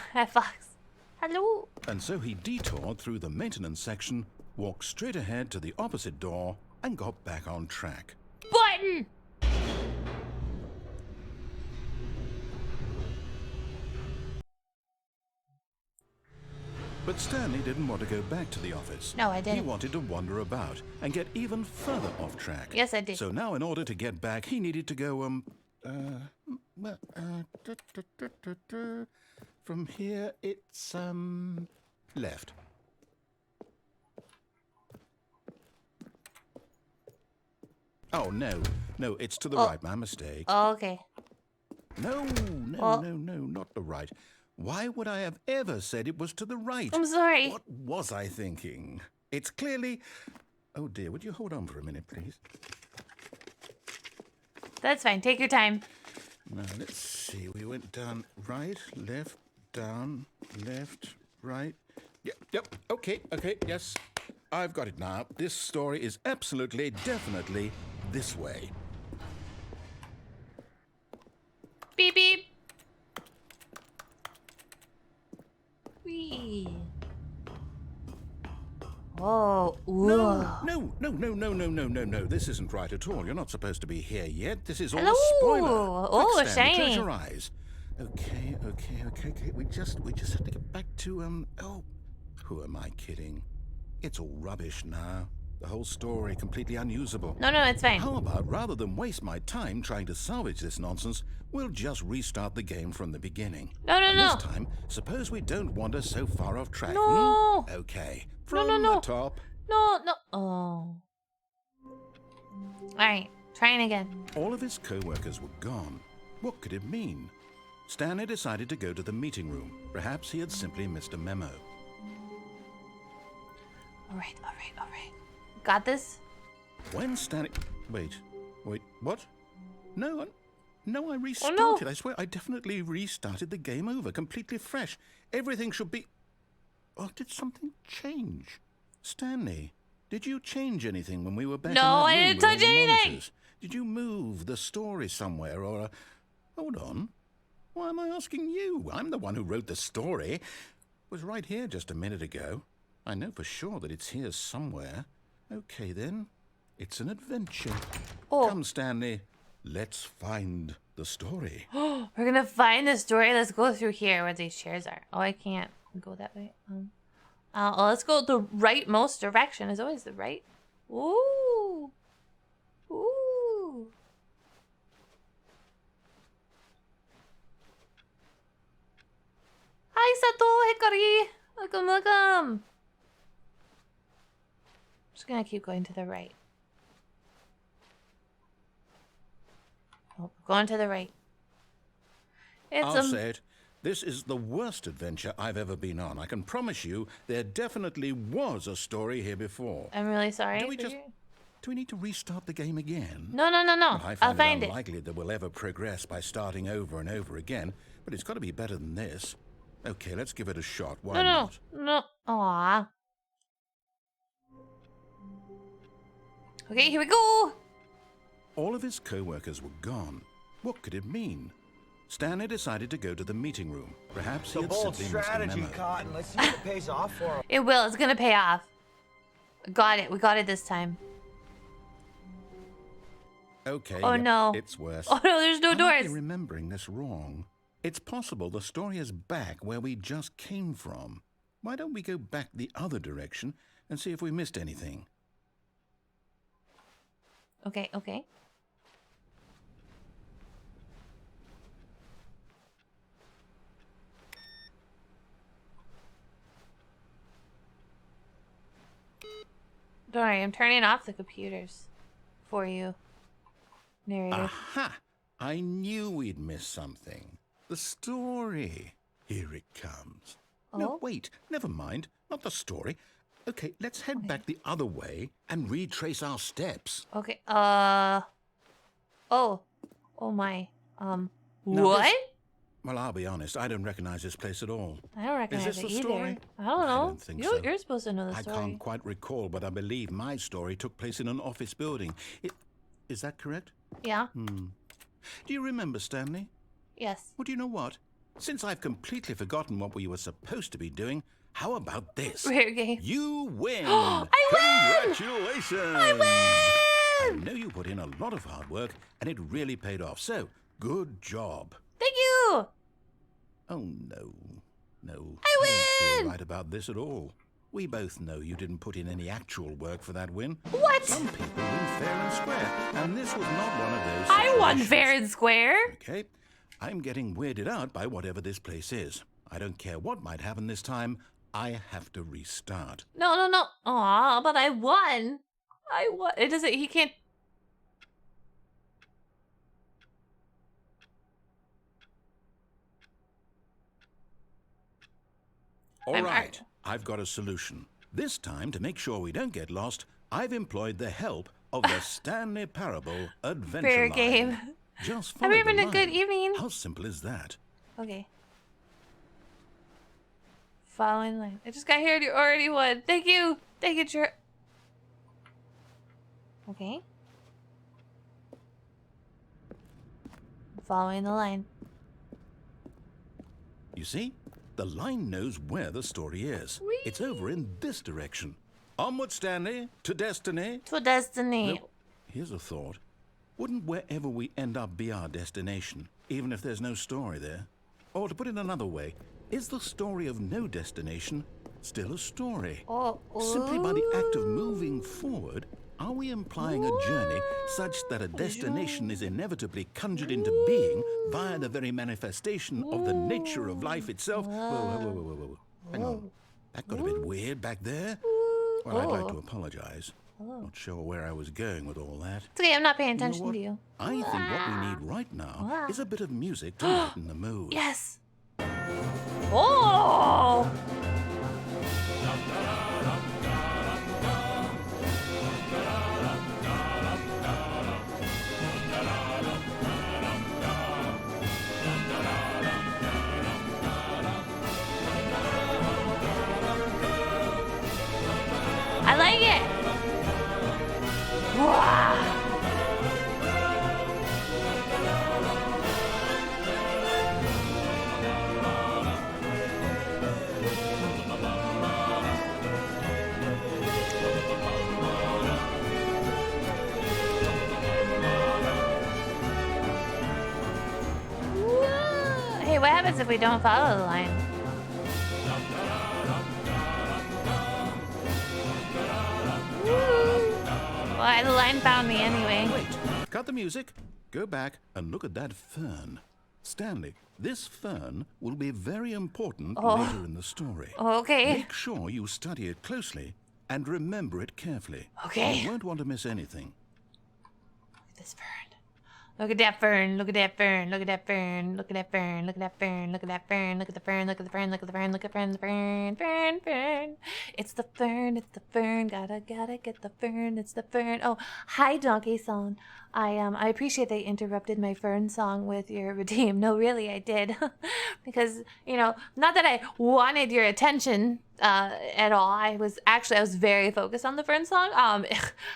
Hello. And so he detoured through the maintenance section, walked straight ahead to the opposite door, and got back on track. Button. But Stanley didn't want to go back to the office. No, I He didn't. wanted to wander about and get even further off track. Yes, I did. So now, in order to get back, he needed to go, from here, it's, left. Oh, no, it's to the Oh. right, my mistake. Oh, okay. No, Oh. not the right. Why would I have ever said it was to the right? I'm sorry. What was I thinking? It's clearly... Oh dear, would you hold on for a minute, please? That's fine. Take your time. Now, let's see. We went down right, left, down, left, right. Yep, okay, yes. I've got it now. This story is absolutely, definitely this way. Beep beep. Wee. Whoa. Ooh. No. This isn't right at all. You're not supposed to be here yet. This is all Hello. a spoiler. Oh, Quick, Stanley, shiny. close your eyes. Okay. We just have to get back to, oh, who am I kidding? It's all rubbish now. The whole story completely unusable. No, it's fine. How about, rather than waste my time trying to salvage this nonsense, we'll just restart the game from the beginning. No. And this time, suppose we don't wander so far off track. No. Hmm? Okay. From No. the top. No. Oh. Alright. Trying again. All of his co-workers were gone. What could it mean? Stanley decided to go to the meeting room. Perhaps he had simply missed a memo. Alright. Got this? When Stanley... Wait, what? No, I restarted. Oh, no. I swear, I definitely restarted the game over, completely fresh. Everything should be... Oh, did something change? Stanley, did you change anything when we were back in No, that I room didn't with all touch the anything. monitors? Did you move the story somewhere, or... Hold on. Why am I asking you? I'm the one who wrote the story. It was right here just a minute ago. I know for sure that it's here somewhere. Okay, then. It's an adventure. Oh. Come, Stanley. Let's find the story. We're gonna find the story. Let's go through here where these chairs are. Oh, I can't go that way. Let's go the rightmost direction. Is always the right. Ooh. Hi, Sato Hikari. Welcome. Just gonna keep going to the right. Oh, going to the right. I'll say it. This is the worst adventure I've ever been on. I can promise you there definitely was a story here before. I'm really sorry. Do we need to restart the game again? No. Well, I I'll find find it it. unlikely that we'll ever progress by starting over and over again, but it's got to be better than this. Okay, let's give it a shot. Why not? No. Aww. Okay, here we go. All of his co-workers were gone. What could it mean? Stanley decided to go to the meeting room. Perhaps he The had bold simply missed a strategy, memo. Cotton. Let's see if it pays off for him. It will. It's gonna pay off. Got it. We got it this time. Okay. Oh, yep, no. It's worse. Oh no, there's no I might be doors. remembering this wrong. It's possible the story is back where we just came from. Why don't we go back the other direction and see if we missed anything? Okay. Don't worry, I'm turning off the computers for you, narrator. Aha! I knew we'd miss something. The story. Here it comes. No, Oh? wait. Never mind. Not the story. Okay, let's head back the other way and retrace our steps. Okay. Oh my. Now What? Well, I'll be honest, I don't recognize this place at all. I don't recognize this it the either. story? I don't know. don't think so. You're supposed to know the I story. can't quite recall, but I believe my story took place in an office building. Is that correct? Yeah. Do you remember, Stanley? Yes. Well, do you know what? Since I've completely forgotten what we were supposed to be doing, how about this? Weird game. You win! I win! Congratulations! I win! I know you put in a lot of hard work, and it really paid off. So, good job. Thank you. Oh, no. No. I don't win! feel right about this at all. We both know you didn't put in any actual work for that win. What? Some people win fair and square, and this was not one of those I won situations. fair and square. Okay, I'm getting weirded out by whatever this place is. I don't care what might happen this time. I have to restart. No. Aw, but I won. I won. It doesn't. He can't. All I'm- right, I've got a solution. This time, to make sure we don't get lost, I've employed the help of the Stanley Parable Adventure Fair Line. game. Just follow Everyone the a good line. evening. How simple is that? Okay. Following line. I just got here. You already won. Thank you. Thank you, Jer. Okay. Following the line. You see? The line knows where the story is. It's over in this direction. Onward, Stanley, to destiny. To destiny. Well, here's a thought. Wouldn't wherever we end up be our destination, even if there's no story there? Or to put it another way, is the story of no destination still a story? Oh, Simply by the act of moving forward, are we implying a journey such that a destination is inevitably conjured into being via the very manifestation of the nature of life itself? Whoa. Hang on. That got a bit weird back there. Well, I'd like to apologize. Not sure where I was going with all that. It's okay. I'm not paying You know attention what? to you. I think what we need right now is a bit of music to lighten the mood. Yes. Oh. I like it. Wow. Hey, what happens if we don't follow the line? Well, the line found me anyway. Wait, cut the music. Go back and look at that fern. Stanley, this fern will be very important later in the story. Okay. Make sure you study it closely and remember it carefully. Okay. You won't want to miss anything. Look at this fern. Look at that fern. Look at that fern. Look at that fern. Look at that fern. Look at that fern. Look at that fern. Look at the fern. Look at the fern. Look at the fern. Look at the fern. The fern. Fern. Fern. It's the fern. It's the fern. Gotta get the fern. It's the fern. Oh, hi, Donkey Song. I appreciate they interrupted my fern song with your redeem. No, really, I did. Because, you know, not that I wanted your attention at all. I was very focused on the fern song.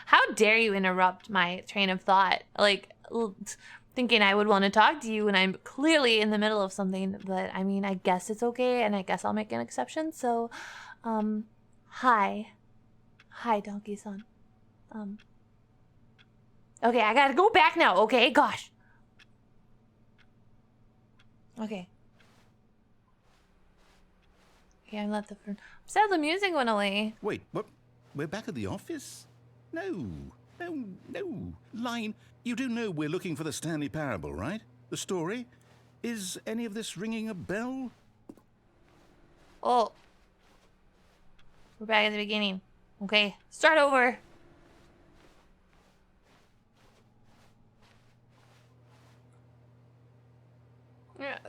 How dare you interrupt my train of thought? Like, thinking I would want to talk to you when I'm clearly in the middle of something. But I mean, I guess it's okay, and I guess I'll make an exception. So, hi, Donkey Son. Okay, I gotta go back now. Okay, gosh. Okay. Okay, I let the fern. I'm sad the music went away. Wait, what? We're back at the office? No. Line, you do know we're looking for the Stanley Parable, right? The story? Is any of this ringing a bell? Oh. We're back at the beginning. Okay, start over.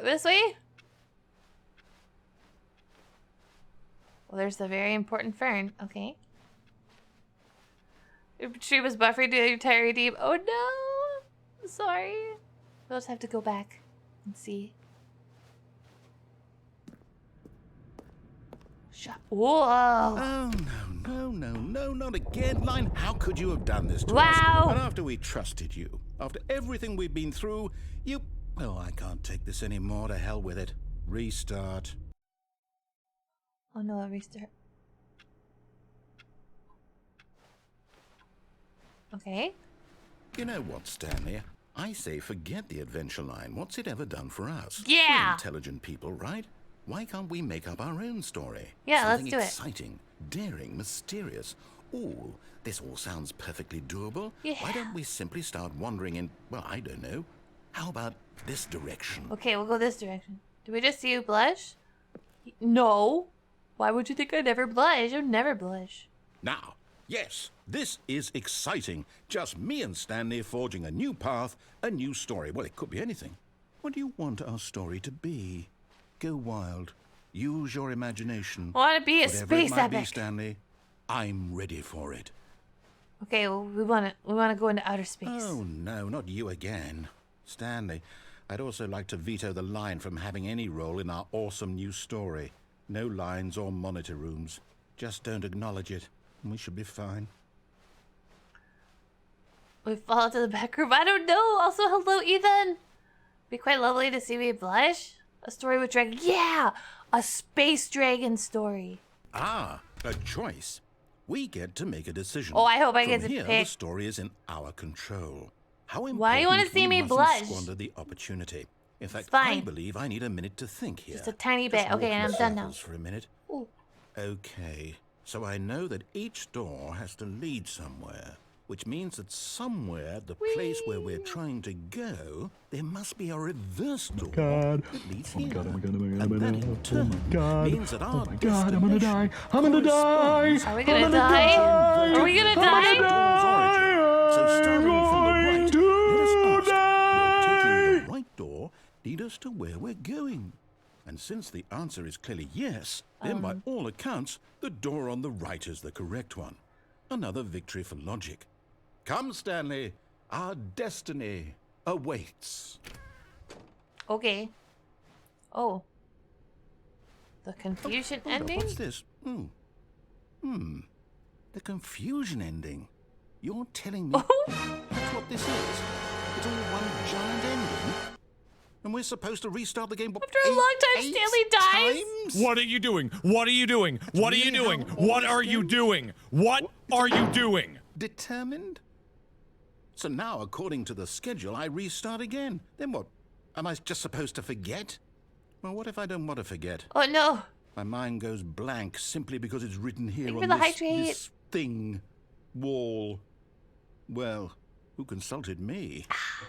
This way? Well, there's the very important fern. Okay. She was buffered to entire deep. Oh no! Sorry. We'll just have to go back and see. Whoa. Oh, no, not again. Line, how could you have done this to us? Wow. And after we trusted you, after everything we've been through, you... Oh, I can't take this anymore. To hell with it. Restart. Oh no, I'll restart. Okay. You know what, Stanley? I say forget the adventure line. What's it ever done for us? Yeah. We're intelligent people, right? Why can't we make up our own story? Yeah, let's Something do it. exciting, daring, mysterious. Ooh, this all sounds perfectly doable. Yeah. Why don't we simply start wandering in, well, I don't know. How about this direction? Okay, we'll go this direction. Do we just see you blush? No. Why would you think I never blush? I would never blush. Now, yes, this is exciting. Just me and Stanley forging a new path, a new story. Well, it could be anything. What do you want our story to be? Go wild. Use your imagination. I want to be a Whatever space it might be, epic. Stanley, I'm ready for it. Okay, well, we want to go into outer space. Oh, no, not you again. Stanley, I'd also like to veto the line from having any role in our awesome new story. No lines or monitor rooms. Just don't acknowledge it, and we should be fine. We fall into the back room. I don't know. Also, hello, Ethan. Be quite lovely to see me blush. A story with dragon. Yeah, a space dragon story. Ah, a choice. We get to make a decision. Oh, I hope I get From to here, pick. The story is in our control. How important Why you wanna see we me mustn't blush? squander the opportunity. In fact, fine. I believe I need a minute to think here. Just a tiny Just bit. Okay, walk and in I'm done now. circles for a minute. Ooh. Okay, so I know that each door has to lead somewhere, which means that somewhere, the place where we're trying to go, there must be a reverse door that leads here. And that in turn means that our I'm gonna die. I'm gonna die. Are we gonna die? Are we gonna die? So starting from the right, let us ask, will taking the right door lead us to where we're going? And since the answer is clearly yes, then by all accounts, the door on the right is the correct one. Another victory for logic. Come, Stanley, our destiny awaits. Okay. Oh. The confusion Hold up, ending? what's this? The confusion ending. You're telling me that's what this is? It's all one giant ending? And we're supposed to restart the game After a long time, eight Stanley dies? times? What are you doing? What are you doing? What are you doing? What are you doing? What are you doing? Determined? So now, according to the schedule, I restart again. Then what? Am I just supposed to forget? Well, what if I don't want to forget? Oh no. My mind goes blank simply because it's written here Thank you on for the this hydrate. thing, wall. Well, who consulted me?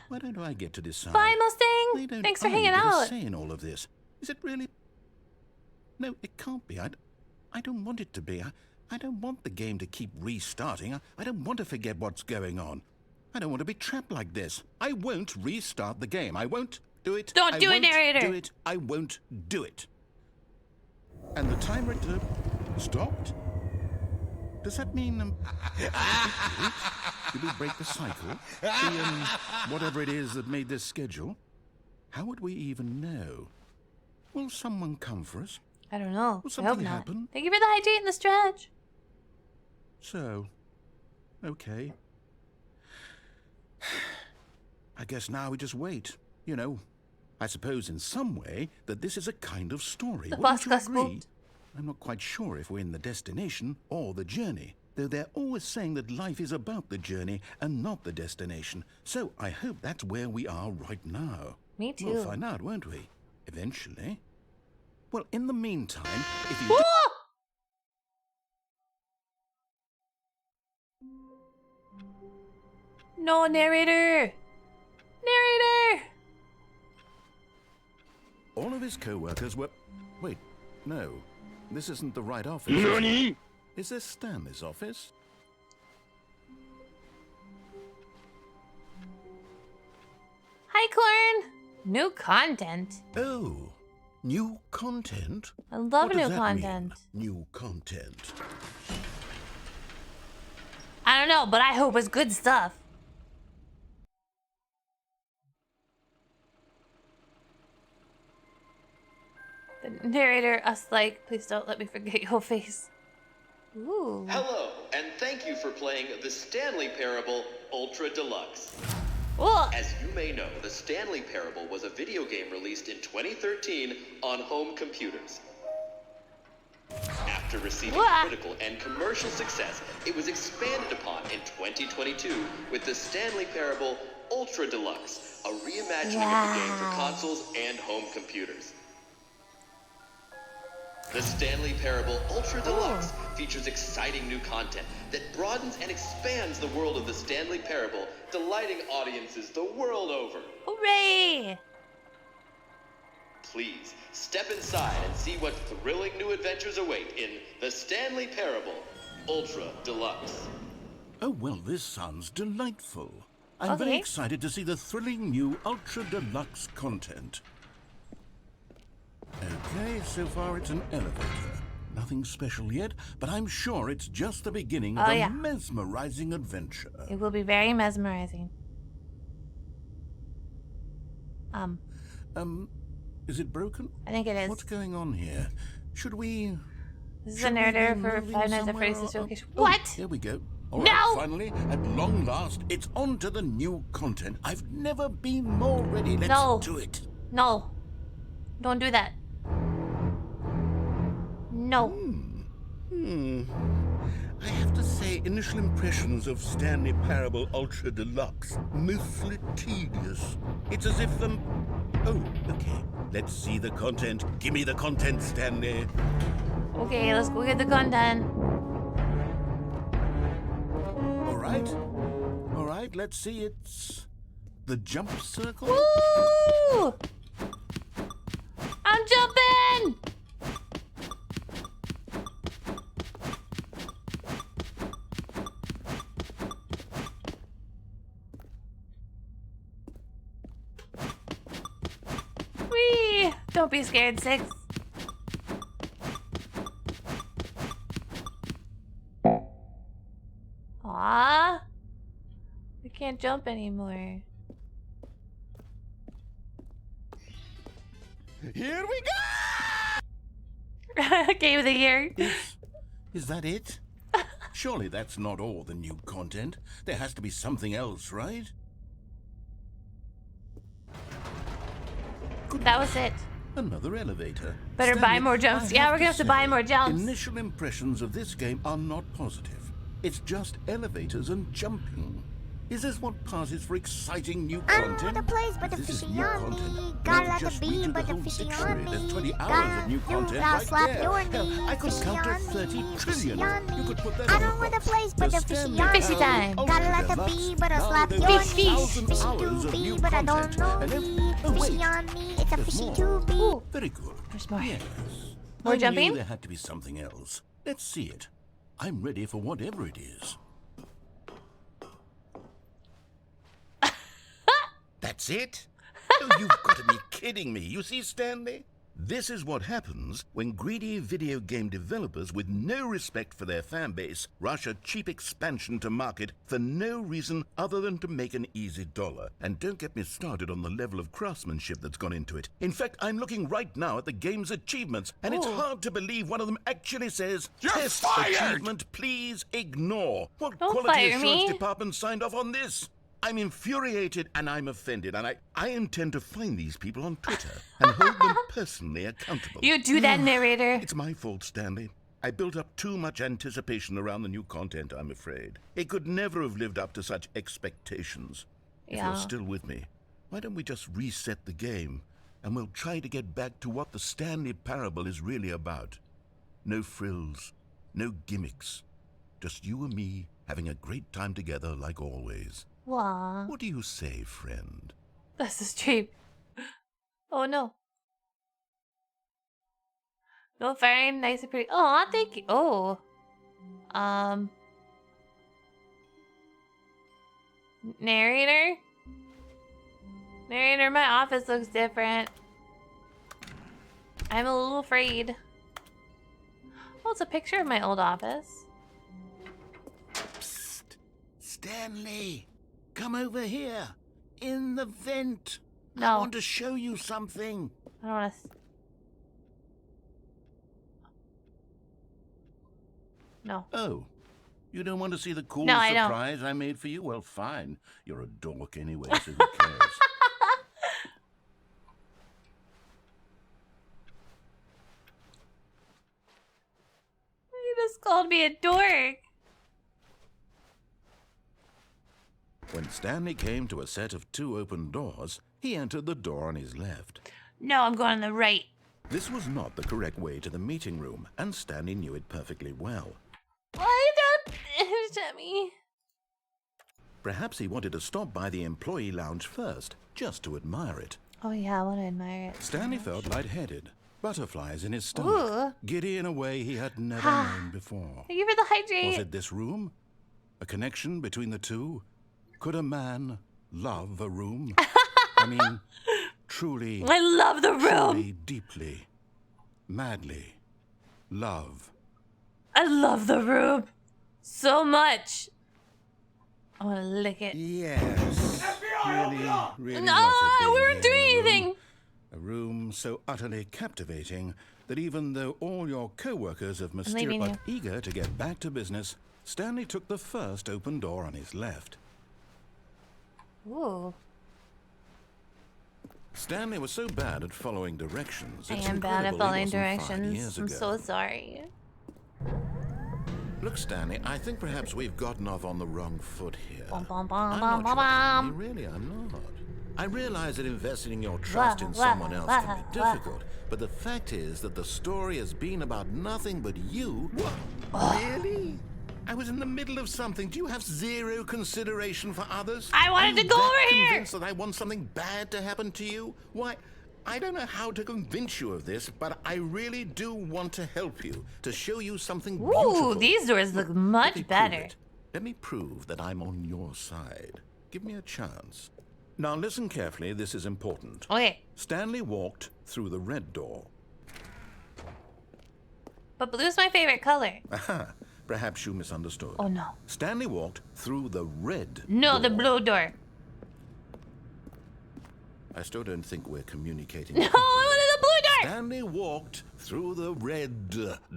Why don't I get to decide? Bye, Why Mustang. don't Thanks for I hanging get a out. say in all of this? Is it really? No, it can't be. I don't want it to be. I don't want the game to keep restarting. I don't want to forget what's going on. I don't want to be trapped like this. I won't restart the game. I won't do it. Don't I do it, won't narrator. Do it. I won't do it. And the timer stopped? Does that mean did we break the cycle? Whatever it is that made this schedule? How would we even know? Will someone come for us? I don't know. Will I hope something not. happen? Thank you for the hydrate and the stretch. So, okay. I guess now we just wait. You know, I suppose in some way that this is a kind of story. The Wouldn't bus you got agree? spooked. I'm not quite sure if we're in the destination or the journey, though they're always saying that life is about the journey and not the destination. So I hope that's where we are right now. Me too. We'll find out, won't we? Eventually. Well, in the meantime, if you... Woo! No, narrator! Narrator! All of his co-workers were... Wait, no. This isn't the right office. NANI? Is this Stanley's office? Hi, Clarn! New content. Oh, new content? I love What does new that content. mean, new content. I don't know, but I hope it's good stuff. Narrator, us like, please don't let me forget your face. Ooh. Hello, and thank you for playing the Stanley Parable Ultra Deluxe. Whoa. As you may know, the Stanley Parable was a video game released in 2013 on home computers. After receiving critical and commercial success, it was expanded upon in 2022 with the Stanley Parable Ultra Deluxe, a reimagining of the game for consoles and home computers. The Stanley Parable Ultra Deluxe features exciting new content that broadens and expands the world of the Stanley Parable, delighting audiences the world over. Hooray! Please, step inside and see what thrilling new adventures await in the Stanley Parable Ultra Deluxe. Oh, well, this sounds delightful. I'm very excited to see the thrilling new Ultra Deluxe content. Okay, so far it's an elevator. Nothing special yet, but I'm sure it's just the beginning of a mesmerizing adventure. It will be very mesmerizing. Is it broken? I think it is. What's going on here? Should we... This is a narrator for Five Nights at Freddy's Location. Oh, What? There we go. All No! right, finally, at long last, it's on to the new content. I've never been more ready. Let's do it. No. Don't do that. No. I have to say, initial impressions of Stanley Parable Ultra Deluxe, mostly tedious. It's as if the... Oh, okay. Let's see the content. Give me the content, Stanley. Okay, let's go get the content. All right, let's see. It's the jump circle. Woo! I'm jumping! Whee! Don't be scared, Six. Aw. We can't jump anymore. Here we Game of the year. Is that it? Surely that's not all the new content. There has to be something else, right? That was it. Another elevator. Better buy more jumps. Yeah, we're gonna have to buy more jumps. Initial impressions of this game are not positive. It's just elevators and jumping. Is this what passes for exciting new I don't content? know the place, but the This is fishy new on content. me. Maybe Gotta let just the bee, redo the but the whole fishy dictionary. on me. There's 20 hours Gotta of new do content that right slap there. your Hell, knee. I could Fishy count to on 30 me, trillion. fishy on You could put that I on don't know the place, but the fishy Stanley on Fishy me. time. Gotta let the Deluxe. bee, but I Now slap there's your Fish, knee. fish. 1,000 Fishy hours to of be, new but I don't content. know And me. oh, Fishy wait. on me, it's a There's fishy more. to be. Ooh, Very good. there's more. Yes. More I knew jumping? there had to be something else. Let's see it. I'm ready for whatever it is. That's it? Oh, you've got to be kidding me. You see, Stanley? This is what happens when greedy video game developers with no respect for their fan base rush a cheap expansion to market for no reason other than to make an easy dollar. And don't get me started on the level of craftsmanship that's gone into it. In fact, I'm looking right now at the game's achievements, and it's hard to believe one of them actually says, You're "Test fired! achievement, please ignore." What Don't quality fire assurance me. department signed off on this? I'm infuriated and I'm offended, and I intend to find these people on Twitter and hold them personally accountable. You do that, narrator. It's my fault, Stanley. I built up too much anticipation around the new content, I'm afraid. It could never have lived up to such expectations. If Yeah. you're still with me, why don't we just reset the game, and we'll try to get back to what the Stanley Parable is really about. No frills, no gimmicks. Just you and me having a great time together like always. Wah. What do you say, friend? That's the stream. Oh no. No firing, nice and pretty. Oh, thank you. Oh. Narrator? Narrator, my office looks different. I'm a little afraid. Oh, it's a picture of my old office. Psst. Stanley, come over here. In the vent. I No. want to show you something. I don't want to. No. Oh, you don't want to see the cool No, I don't. surprise I made for you? Well, fine. You're a dork anyway, so who cares? You just called me a dork. When Stanley came to a set of 2 open doors, he entered the door on his left. No, I'm going on the right. This was not the correct way to the meeting room, and Stanley knew it perfectly well. Why don't at me? Perhaps he wanted to stop by the employee lounge first, just to admire it. Oh yeah, I want to admire it. Stanley felt lightheaded, butterflies in his stomach, Ooh. giddy in a way he had never known before. Thank you for the hydrate. Was it this room? A connection between the two? Could a man love a room? I mean, truly. I love the room. Truly, deeply, madly, love. I love the room so much. I want to lick it. Yes. Really. No, worth it being we here weren't in doing the room. anything. A room so utterly captivating that even though all your co-workers have leaving mysterious eager to get back to business, Stanley took the first open door on his left. Ooh. Stanley was so bad at following directions. I it's am bad at incredible he following wasn't 5 directions. years I'm ago. so sorry. Look, Stanley, I think perhaps we've gotten off on the wrong foot here. Bum, bum, I'm bum, not bum, your bum, enemy, really, I'm not. I realize that investing your trust in someone else can be difficult, but the fact is that the story has been about nothing but you. What? Really? I was in the middle of something. Do you have zero consideration for others? I wanted to go over here. Convinced that I want something bad to happen to you? Why, I don't know how to convince you of this, but I really do want to help you, to show you something beautiful. Ooh, these doors look much better. Let me prove that I'm on your side. Give me a chance. Now listen carefully, this is important. Okay. Stanley walked through the red door. But blue's my favorite color. Aha, perhaps you misunderstood. Oh no. Stanley walked through the red No, door. the blue door. I still don't think we're communicating. No, I wanted the blue door. Stanley walked through the red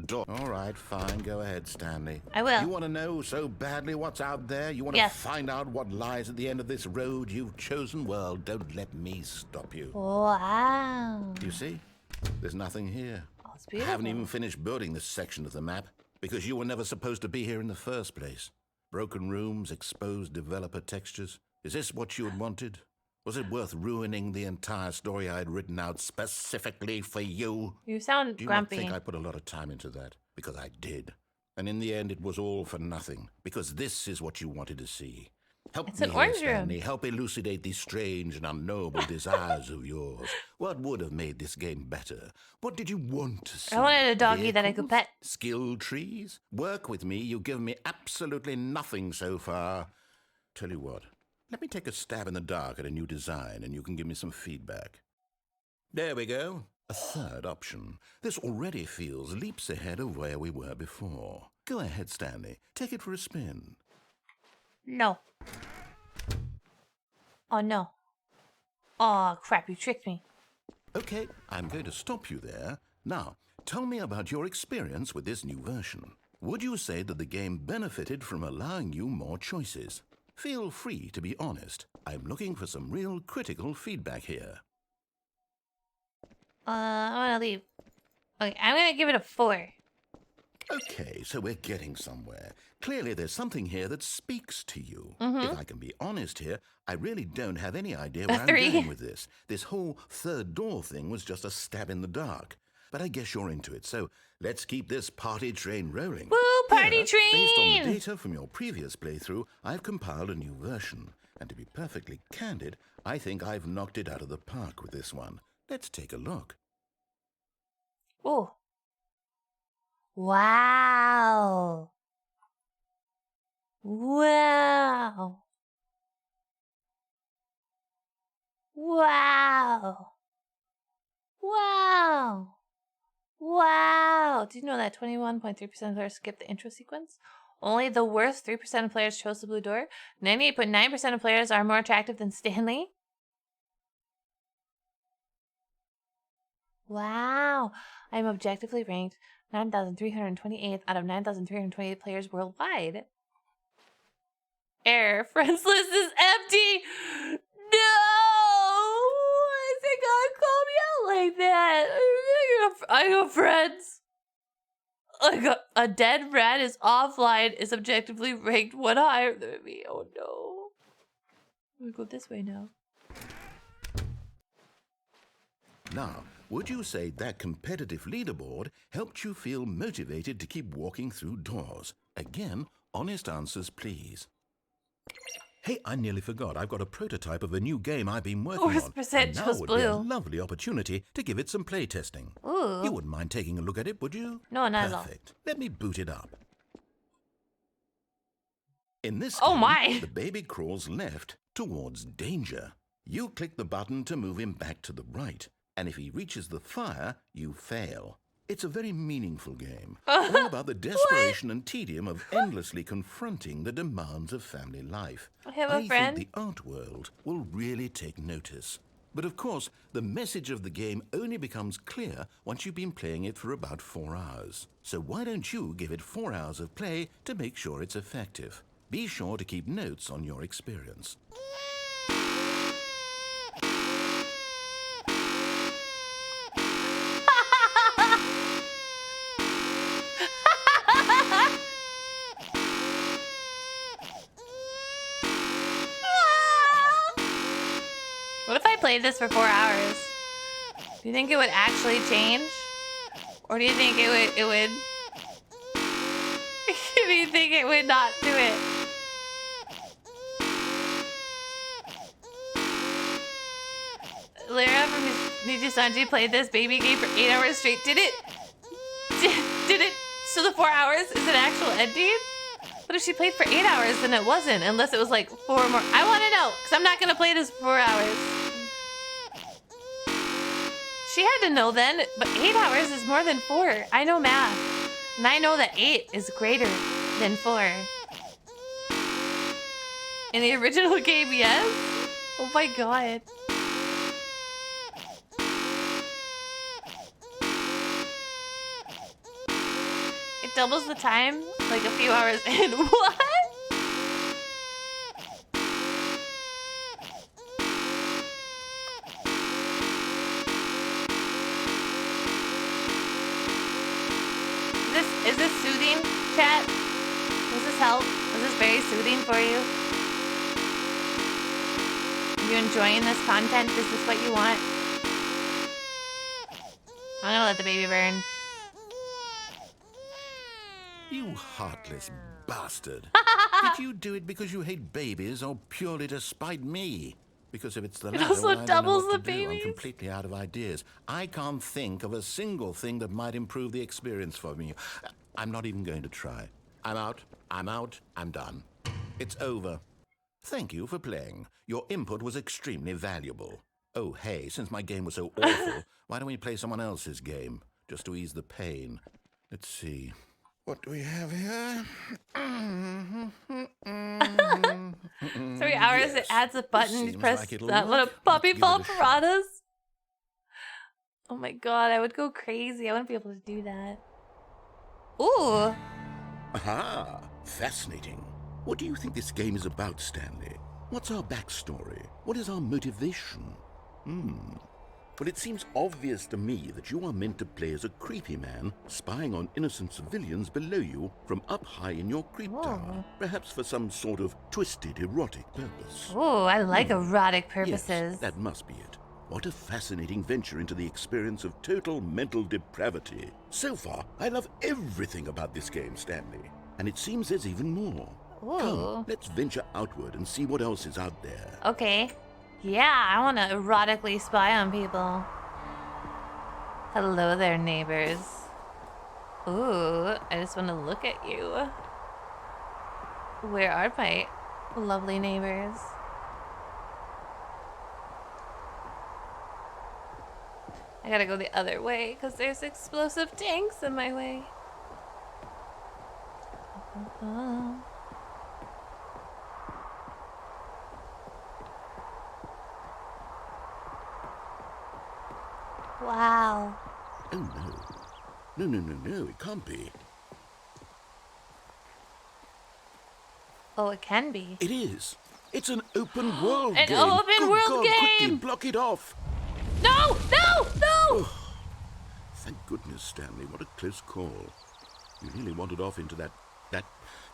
door. All right, fine. Go ahead, Stanley. I will. You want to know so badly what's out there? You want Yes. to find out what lies at the end of this road you've chosen? Well, don't let me stop you. Wow. You see? There's nothing here. Oh, it's I beautiful. haven't even finished building this section of the map because you were never supposed to be here in the first place. Broken rooms, exposed developer textures. Is this what you had wanted? Was it worth ruining the entire story I had written out specifically for you? You sound Do you grumpy. not think I put a lot of time into that? Because I did. And in the end, it was all for nothing. Because this is what you wanted to see. Help It's me an here, orange room. Stanley. Help elucidate these strange and unknowable desires of yours. What would have made this game better? What did you want to see? I wanted a doggy that I could Vehicles? pet. Skill trees? Work with me. You've given me absolutely nothing so far. Tell you what. Let me take a stab in the dark at a new design, and you can give me some feedback. There we go. A third option. This already feels leaps ahead of where we were before. Go ahead, Stanley. Take it for a spin. No. Oh no. Oh crap, you tricked me. Okay, I'm going to stop you there. Now, tell me about your experience with this new version. Would you say that the game benefited from allowing you more choices? Feel free to be honest. I'm looking for some real critical feedback here. I'm gonna leave. Okay, I'm gonna give it a 4. Okay, so we're getting somewhere. Clearly there's something here that speaks to you. If I can be honest here, I really don't have any idea where I'm 3. going with this. This whole third door thing was just a stab in the dark. But I guess you're into it, so let's keep this party train rolling. Woo, party Here, Based on train! the data from your previous playthrough, I've compiled a new version. And to be perfectly candid, I think I've knocked it out of the park with this one. Let's take a look. Oh. Wow. Wow. Wow. Wow. Wow. Did you know that 21.3% of players skipped the intro sequence? Only the worst 3% of players chose the blue door. 98.9% of players are more attractive than Stanley. Wow. I'm objectively ranked 9,328th out of 9,328 players worldwide. Error. Friends list is empty. No! Why is it gonna call me out like that? I got friends. A dead rat is offline, is objectively ranked one higher than me. Oh no. I'm gonna go this way now. Now, would you say that competitive leaderboard helped you feel motivated to keep walking through doors? Again, honest answers, please. Hey, I nearly forgot. I've got a prototype of a new game I've been working on. And now chose would be a blue. lovely opportunity to give it some play testing. Ooh. You wouldn't mind taking a look at it, would you? No, not at all. Perfect. Let me boot it up. In this Oh game, my. the baby crawls left towards danger. You click the button to move him back to the right. And if he reaches the fire, you fail. It's a very meaningful game. All about the desperation and tedium of endlessly confronting the demands of family life. I have a friend. think the art world will really take notice. But of course, the message of the game only becomes clear once you've been playing it for about 4 hours. So why don't you give it 4 hours of play to make sure it's effective? Be sure to keep notes on your experience. What if I played this for 4 hours? Do you think it would actually change? Or do you think it would do you think it would not do it? Lyra from Niji Sanji played this baby game for 8 hours straight. Did it? So the 4 hours is an actual ending? But if she played for 8 hours, then it wasn't, unless it was like 4 more. I want to know, because I'm not going to play this for 4 hours. She had to know then, but 8 hours is more than 4. I know math. And I know that 8 is greater than 4. In the original game, yes? Oh my god. It doubles the time, like a few hours in. What? Is this soothing, chat? Does this help? Is this very soothing for you? Are you enjoying this content? Is this what you want? I'm gonna let the baby burn. You heartless bastard. Did you do it because you hate babies or purely to spite me? Because if it's the latter, also well, I don't know doubles what the to do. I'm babies. completely out of ideas. I can't think of a single thing that might improve the experience for me. I'm not even going to try. I'm out. I'm done. It's over. Thank you for playing. Your input was extremely valuable. Oh, hey, since my game was so awful, why don't we play someone else's game? Just to ease the pain. Let's see. What do we have here? 3 hours, it adds a button, you seems press like it'll that work. little puppy Let's give ball it a shot. piranhas. Oh my god, I would go crazy. I wouldn't be able to do that. Ooh. Aha! Fascinating. What do you think this game is about, Stanley? What's our backstory? What is our motivation? Well, it seems obvious to me that you are meant to play as a creepy man spying on innocent civilians below you from up high in your creep tower, perhaps for some sort of twisted erotic purpose. Ooh, I like erotic purposes. Yes, that must be it. What a fascinating venture into the experience of total mental depravity. So far, I love everything about this game, Stanley. And it seems there's even more. Ooh. Come, let's venture outward and see what else is out there. Okay. Yeah, I want to erotically spy on people. Hello there, neighbors. Ooh, I just want to look at you. Where are my lovely neighbors? I gotta go the other way because there's explosive tanks in my way. Wow. Oh, no. No, no, no, no, it can't be. Oh, it can be. It is. It's an open world An game. open Good world God, game! Quickly block it off. No! No! No! Thank goodness, Stanley. What a close call. You really wandered off into that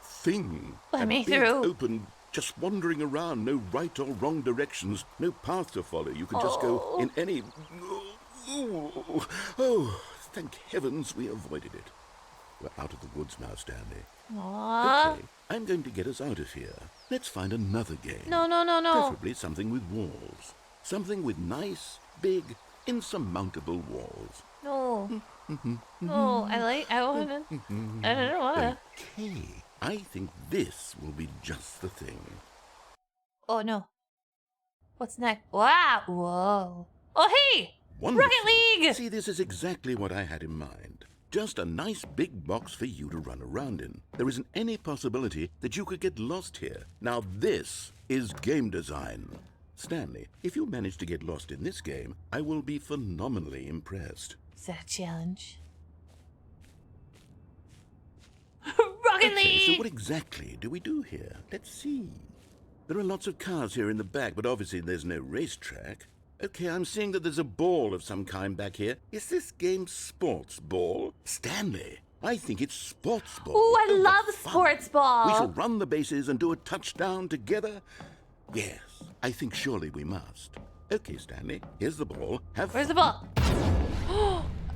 thing. Let that me big, through. Open, just wandering around. No right or wrong directions. No path to follow. You can just go in any... Oh, thank heavens we avoided it. We're out of the woods now, Stanley. Aww. Okay, I'm going to get us out of here. Let's find another game. No, no, no, no. Preferably something with walls. Something with nice, big, insurmountable walls. No. No, I wanna. I don't wanna. Okay, I think this will be just the thing. Oh, no. What's next? Wow. Whoa. Oh, hey! Wonderful. Rocket League! See, this is exactly what I had in mind. Just a nice big box for you to run around in. There isn't any possibility that you could get lost here. Now this is game design. Stanley, if you manage to get lost in this game, I will be phenomenally impressed. Is that a challenge? Rocket Okay, League! so what exactly do we do here? Let's see. There are lots of cars here in the back, but obviously there's no racetrack. Okay, I'm seeing that there's a ball of some kind back here. Is this game sports ball? Stanley, I think it's sports ball. Ooh, I love what fun. sports ball. We shall run the bases and do a touchdown together? Yes, I think surely we must. Okay, Stanley, here's the ball. Where's the ball?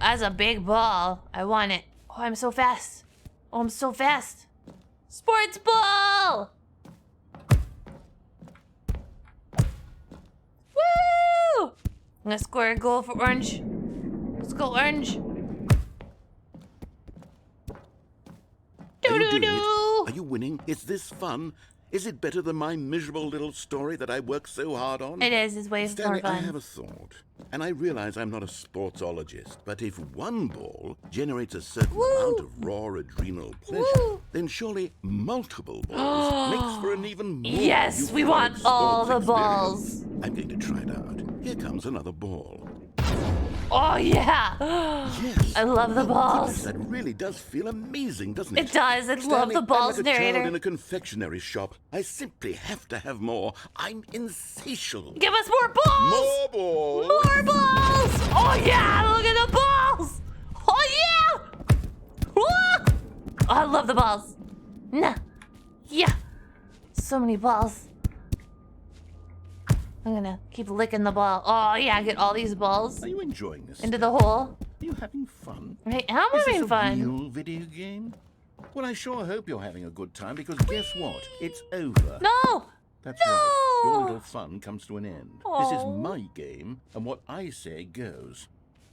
That's a big ball. I want it. Oh, I'm so fast. Oh, I'm so fast. Sports ball! Woo! I'm gonna score a goal for Orange. Let's go, Orange. Are you doing it? Do-do-do! Are you winning? Is this fun? Is it better than my miserable little story that I worked so hard on? It is. It's way more Stanley, I fun. have a thought. And I realize I'm not a sportsologist, but if one ball generates a certain amount of raw adrenal pleasure, Woo! then surely multiple balls makes for an even more Yes, we want euphoric all sports the experience. balls. I'm going to try it out. Here comes another ball. Oh, yeah. Yes. I love the Oh, balls. goodness, that really does feel amazing, doesn't it? It does. I love Stanley, the balls, I'm like a child narrator. in a confectionery shop. I simply have to have more. I'm insatiable. Give us more balls! More balls! More balls! Oh yeah! Look at the balls! Oh yeah! Woo! Oh, I love the balls. Nah. Yeah. So many balls. I'm gonna keep licking the ball. Oh yeah, get all these balls Are you enjoying this? into the hole. Are you having fun? I am Is having this a fun. real video game? Well, I sure hope you're having a good time because guess what? It's over. No! That's No! right. Your little fun comes to an end. This is Aw. my game, and what I say goes.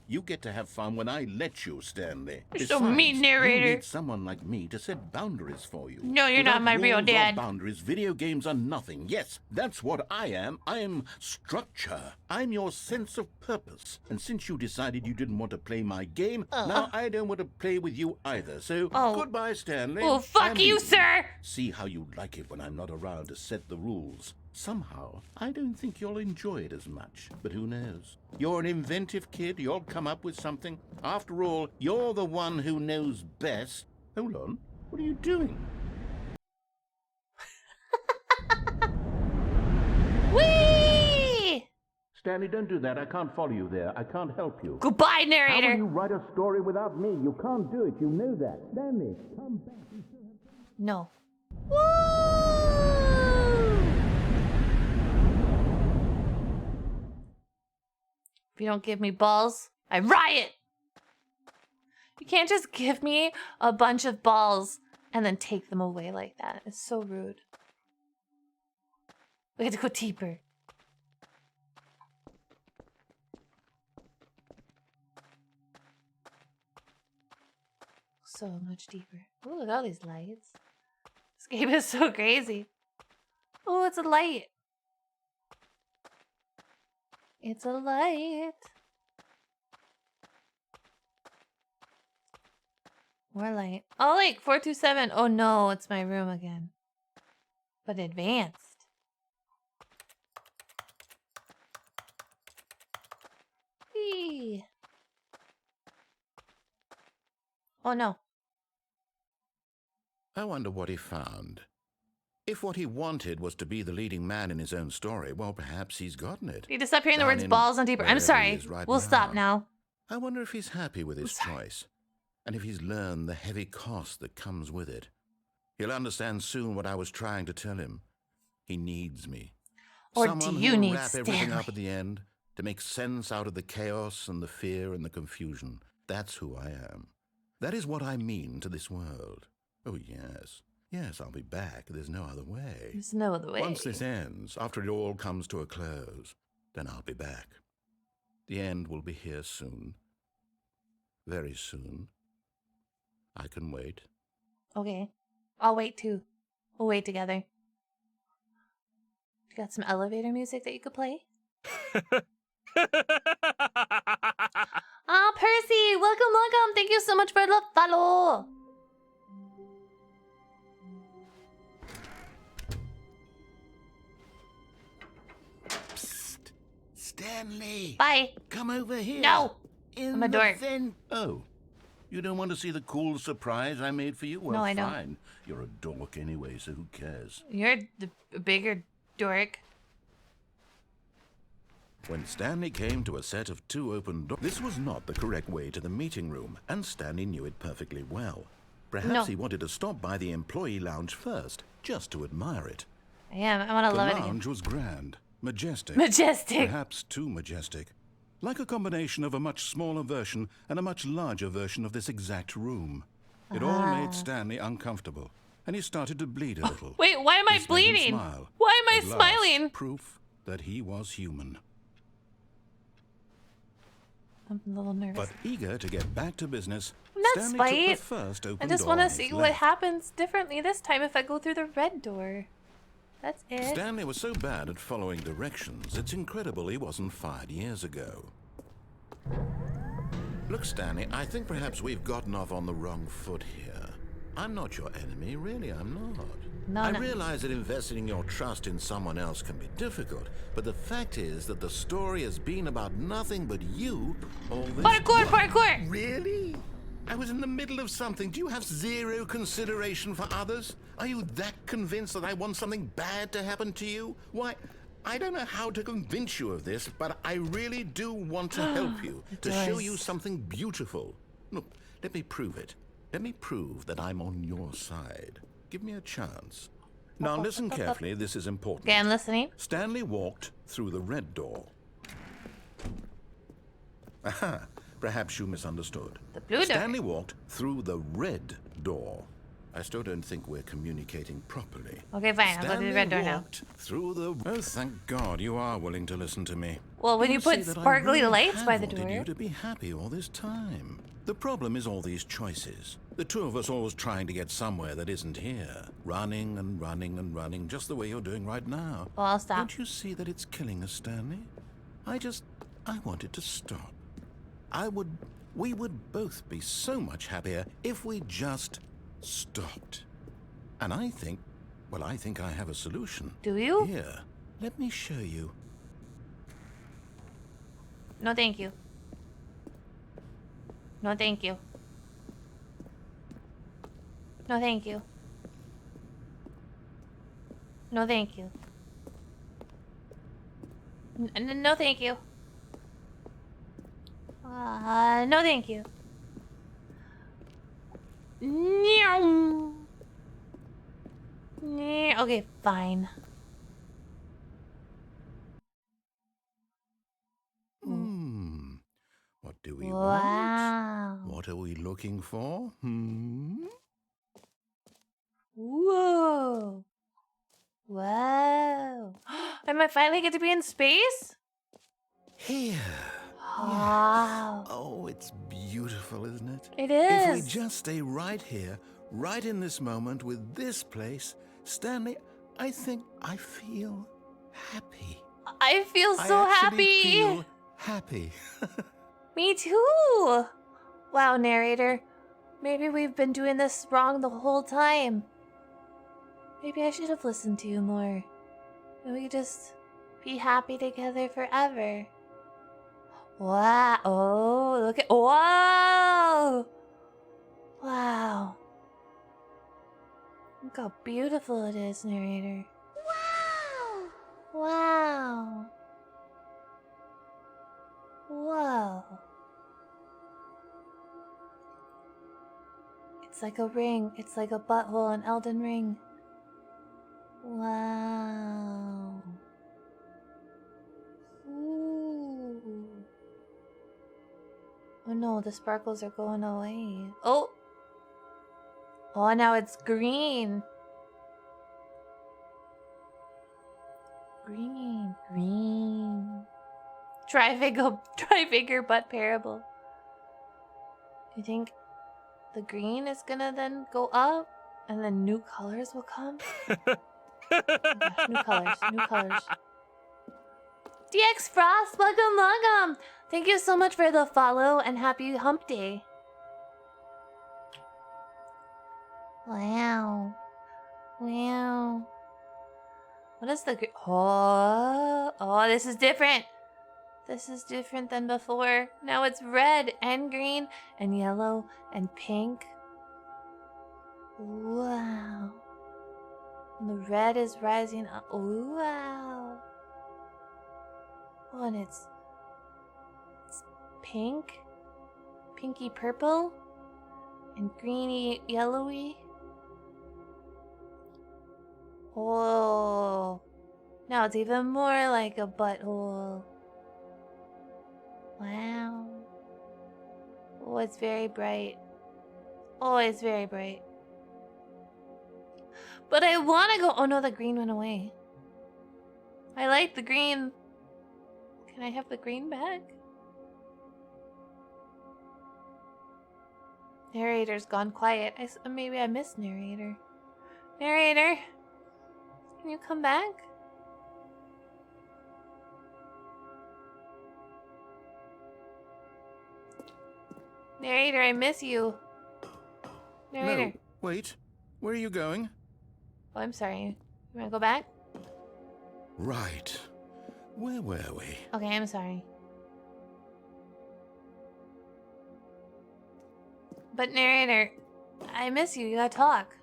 You get to have fun when I let you, Stanley. You're so mean, narrator. You need someone like me to set boundaries for you. No, you're not Without my real rules or dad. boundaries, video games are nothing. Yes, that's what I am. I am structure. I'm your sense of purpose. And since you decided you didn't want to play my game, now I don't want to play with you either. So Oh. goodbye, Stanley. Oh, fuck I'm you, leaving. sir! See how you like it when I'm not around to set the rules. Somehow, I don't think you'll enjoy it as much. But who knows? You're an inventive kid. You'll come up with something. After all, you're the one who knows best. Hold on. What are you doing? Whee! Stanley, don't do that. I can't follow you there. I can't help you. Goodbye, How will narrator. you write a story without me? You can't do it. You know that. Stanley, come back. No. Woo! If you don't give me balls, I riot! You can't just give me a bunch of balls and then take them away like that. It's so rude. We have to go deeper. So much deeper. Oh, look at all these lights. This game is so crazy. Oh, it's a light. It's a light. More light. Oh, like 427. Oh no, it's my room again. But advanced. Whee. Oh no. I wonder what he found. If what he wanted was to be the leading man in his own story, well, perhaps he's gotten it. You need to stop hearing the Down words in balls on paper. I'm wherever he sorry. is right We'll stop now. I wonder if he's happy with his choice, and if he's learned the heavy cost that comes with it. He'll understand soon what I was trying to tell him. He needs me. Or Someone do you who will need wrap everything Stanley? up at the end to make sense out of the chaos and the fear and the confusion. That's who I am. That is what I mean to this world. Oh, yes. Yes, I'll be back. There's no other way. There's no other way. Once this ends, after it all comes to a close, then I'll be back. The end will be here soon. Very soon. I can wait. Okay. I'll wait too. We'll wait together. You got some elevator music that you could play? Ah, Percy! Welcome, welcome! Thank you so much for the follow! Psst. Stanley! Bye! Come over here! No! In I'm a the dork. Oh. You don't want to see the cool surprise I made for you? Well, No, I don't. fine. You're a dork anyway, so who cares? You're the bigger dork. When Stanley came to a set of 2 open doors, this was not the correct way to the meeting room, and Stanley knew it perfectly well. Perhaps No. he wanted to stop by the employee lounge first, just to admire it. I am. I want to The love it again. lounge was grand, majestic. Majestic. Perhaps too majestic. Like a combination of a much smaller version and a much larger version of this exact room. It all made Stanley uncomfortable, and he started to bleed a little. Wait, why am I This made him bleeding? smile. Why am I At last, smiling? Proof that he was human. I'm a little nervous. But eager to get back to business, I'm not Stanley spite. took the first open I just door want to on his see what left. happens differently this time if I go through the red door. That's it. Stanley was so bad at following directions, it's incredible he wasn't fired years ago. Look, Stanley, I think perhaps we've gotten off on the wrong foot here. I'm not your enemy, really, I'm not. No, I no. realize that investing your trust in someone else can be difficult, but the fact is that the story has been about nothing but you all this Parkour, while. parkour! Really? I was in the middle of something. Do you have zero consideration for others? Are you that convinced that I want something bad to happen to you? Why, I don't know how to convince you of this, but I really do want to help you, to show does. you something beautiful. Look, let me prove it. Let me prove that I'm on your side. Give me a chance. Now listen carefully, this is important. Okay, I'm listening. Stanley walked through the red door. Aha, perhaps you misunderstood. The blue door. Stanley walked through the red door. I still don't think we're communicating properly. Okay, fine. I'll go through the red door now. walked through the... Oh, thank God you are willing to listen to me. Well, when you see put that I sparkly really lights have by the wanted door. you to be happy all this time. The problem is all these choices. The two of us always trying to get somewhere that isn't here. Running and running and running, just the way you're doing right now. Well, I'll stop. Don't you see that it's killing us, Stanley? I want it to stop. We would both be so much happier if we just stopped. And I think I have a solution. Do you? Here, let me show you. No, thank you. No, thank you. No, thank you. No, thank you. No, thank you. No, thank you. Meow. Okay, fine. What do we Wow. want? What are we looking for? Whoa. Whoa. I might finally get to be in space? Here. Wow. Oh, it's beautiful, isn't it? It If we is. just stay right here, right in this moment with this place, Stanley, I think I feel happy. I feel so I actually happy. feel happy. Me too. Wow, narrator. Maybe we've been doing this wrong the whole time. Maybe I should have listened to you more. And we could just be happy together forever. Wow. Oh, look at. Whoa. Wow. Look how beautiful it is, narrator. Wow. Wow. Whoa. It's like a ring. It's like a butthole in Elden Ring. Wow. Ooh. Oh no, the sparkles are going away. Oh! Oh, now it's green. Green. Green. Trifigure butt parable. You think the green is gonna then go up and then new colors will come? Oh gosh, new colors, new colors. DX Frost, welcome, welcome! Thank you so much for the follow and happy hump day. Wow. Wow. What is the green? Oh, this is different. This is different than before. Now it's red and green and yellow and pink. Wow. And the red is rising up. Wow. Oh, and it's pink, pinky purple, and greeny yellowy. Oh. Now it's even more like a butthole. Wow. Oh, it's very bright. Oh, it's very bright. But I want to go... Oh no, the green went away. I like the green. Can I have the green back? Narrator's gone quiet. Maybe I missed narrator. Narrator, can you come back? Narrator, I miss you. Narrator. No, wait. Where are you going? Oh, I'm sorry. You wanna go back? Right. Where were we? Okay, I'm sorry. But narrator, I miss you. You gotta talk.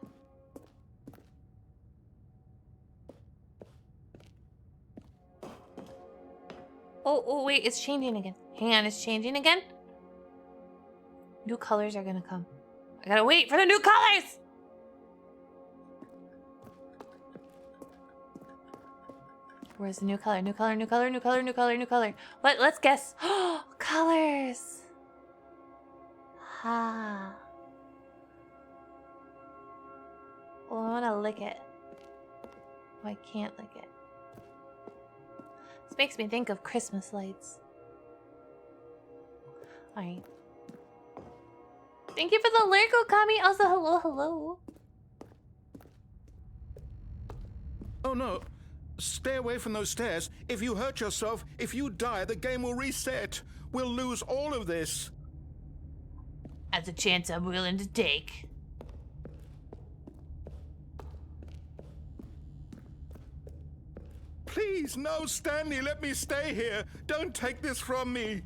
Oh, wait, it's changing again. Hang on, it's changing again? New colors are gonna come. I gotta wait for the new colors! Where's the new color? New color, new color, new color, new color, new color. What? Let's guess. Oh, colors! Ha. Well, I wanna lick it. Oh, I can't lick it. This makes me think of Christmas lights. Alright. Thank you for the lyrical Kami. Also, hello, hello. Oh no. Stay away from those stairs. If you hurt yourself, if you die, the game will reset. We'll lose all of this. That's a chance I'm willing to take. Please, no, Stanley, let me stay here. Don't take this from me.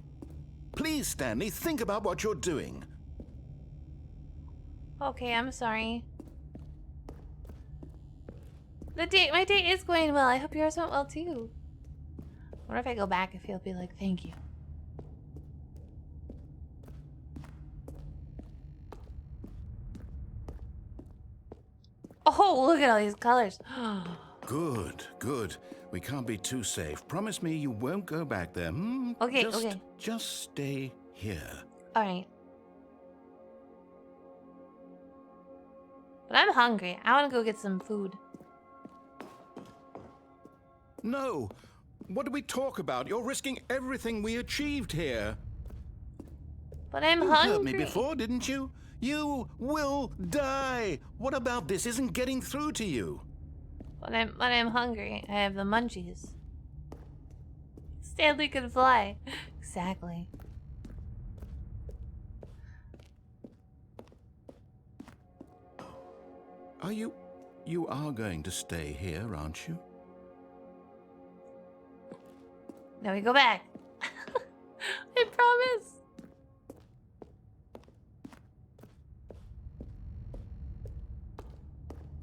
Please, Stanley, think about what you're doing. Okay, I'm sorry. My date is going well. I hope yours went well too. I wonder if I go back if he'll be like, thank you. Oh, look at all these colors. Good, good. We can't be too safe. Promise me you won't go back there. Hmm? Okay, okay. Just stay here. All right. But I'm hungry. I want to go get some food. No. What do we talk about? You're risking everything we achieved here. But I'm You hungry. heard me before, didn't you? You will die. What about this isn't getting through to you? But I'm hungry. I have the munchies. Stanley can fly. Exactly. You are going to stay here, aren't you? Now we go back. I promise.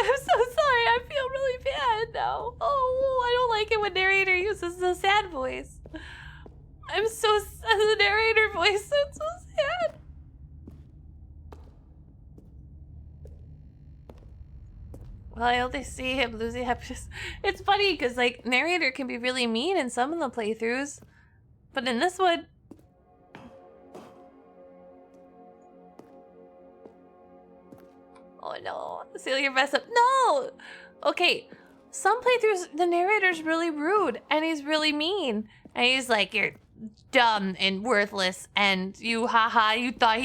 I'm so sorry. I feel really bad now. Oh, I don't like it when narrator uses the sad voice. I'm so the narrator voice. That's so sad. Well, I only see him losing happiness. It's funny because like narrator can be really mean in some of the playthroughs, but in this one, oh no, Seelie, you're messed up. No, okay. Some playthroughs, the narrator's really rude and he's really mean, and he's like, "You're dumb and worthless, and you, haha, you thought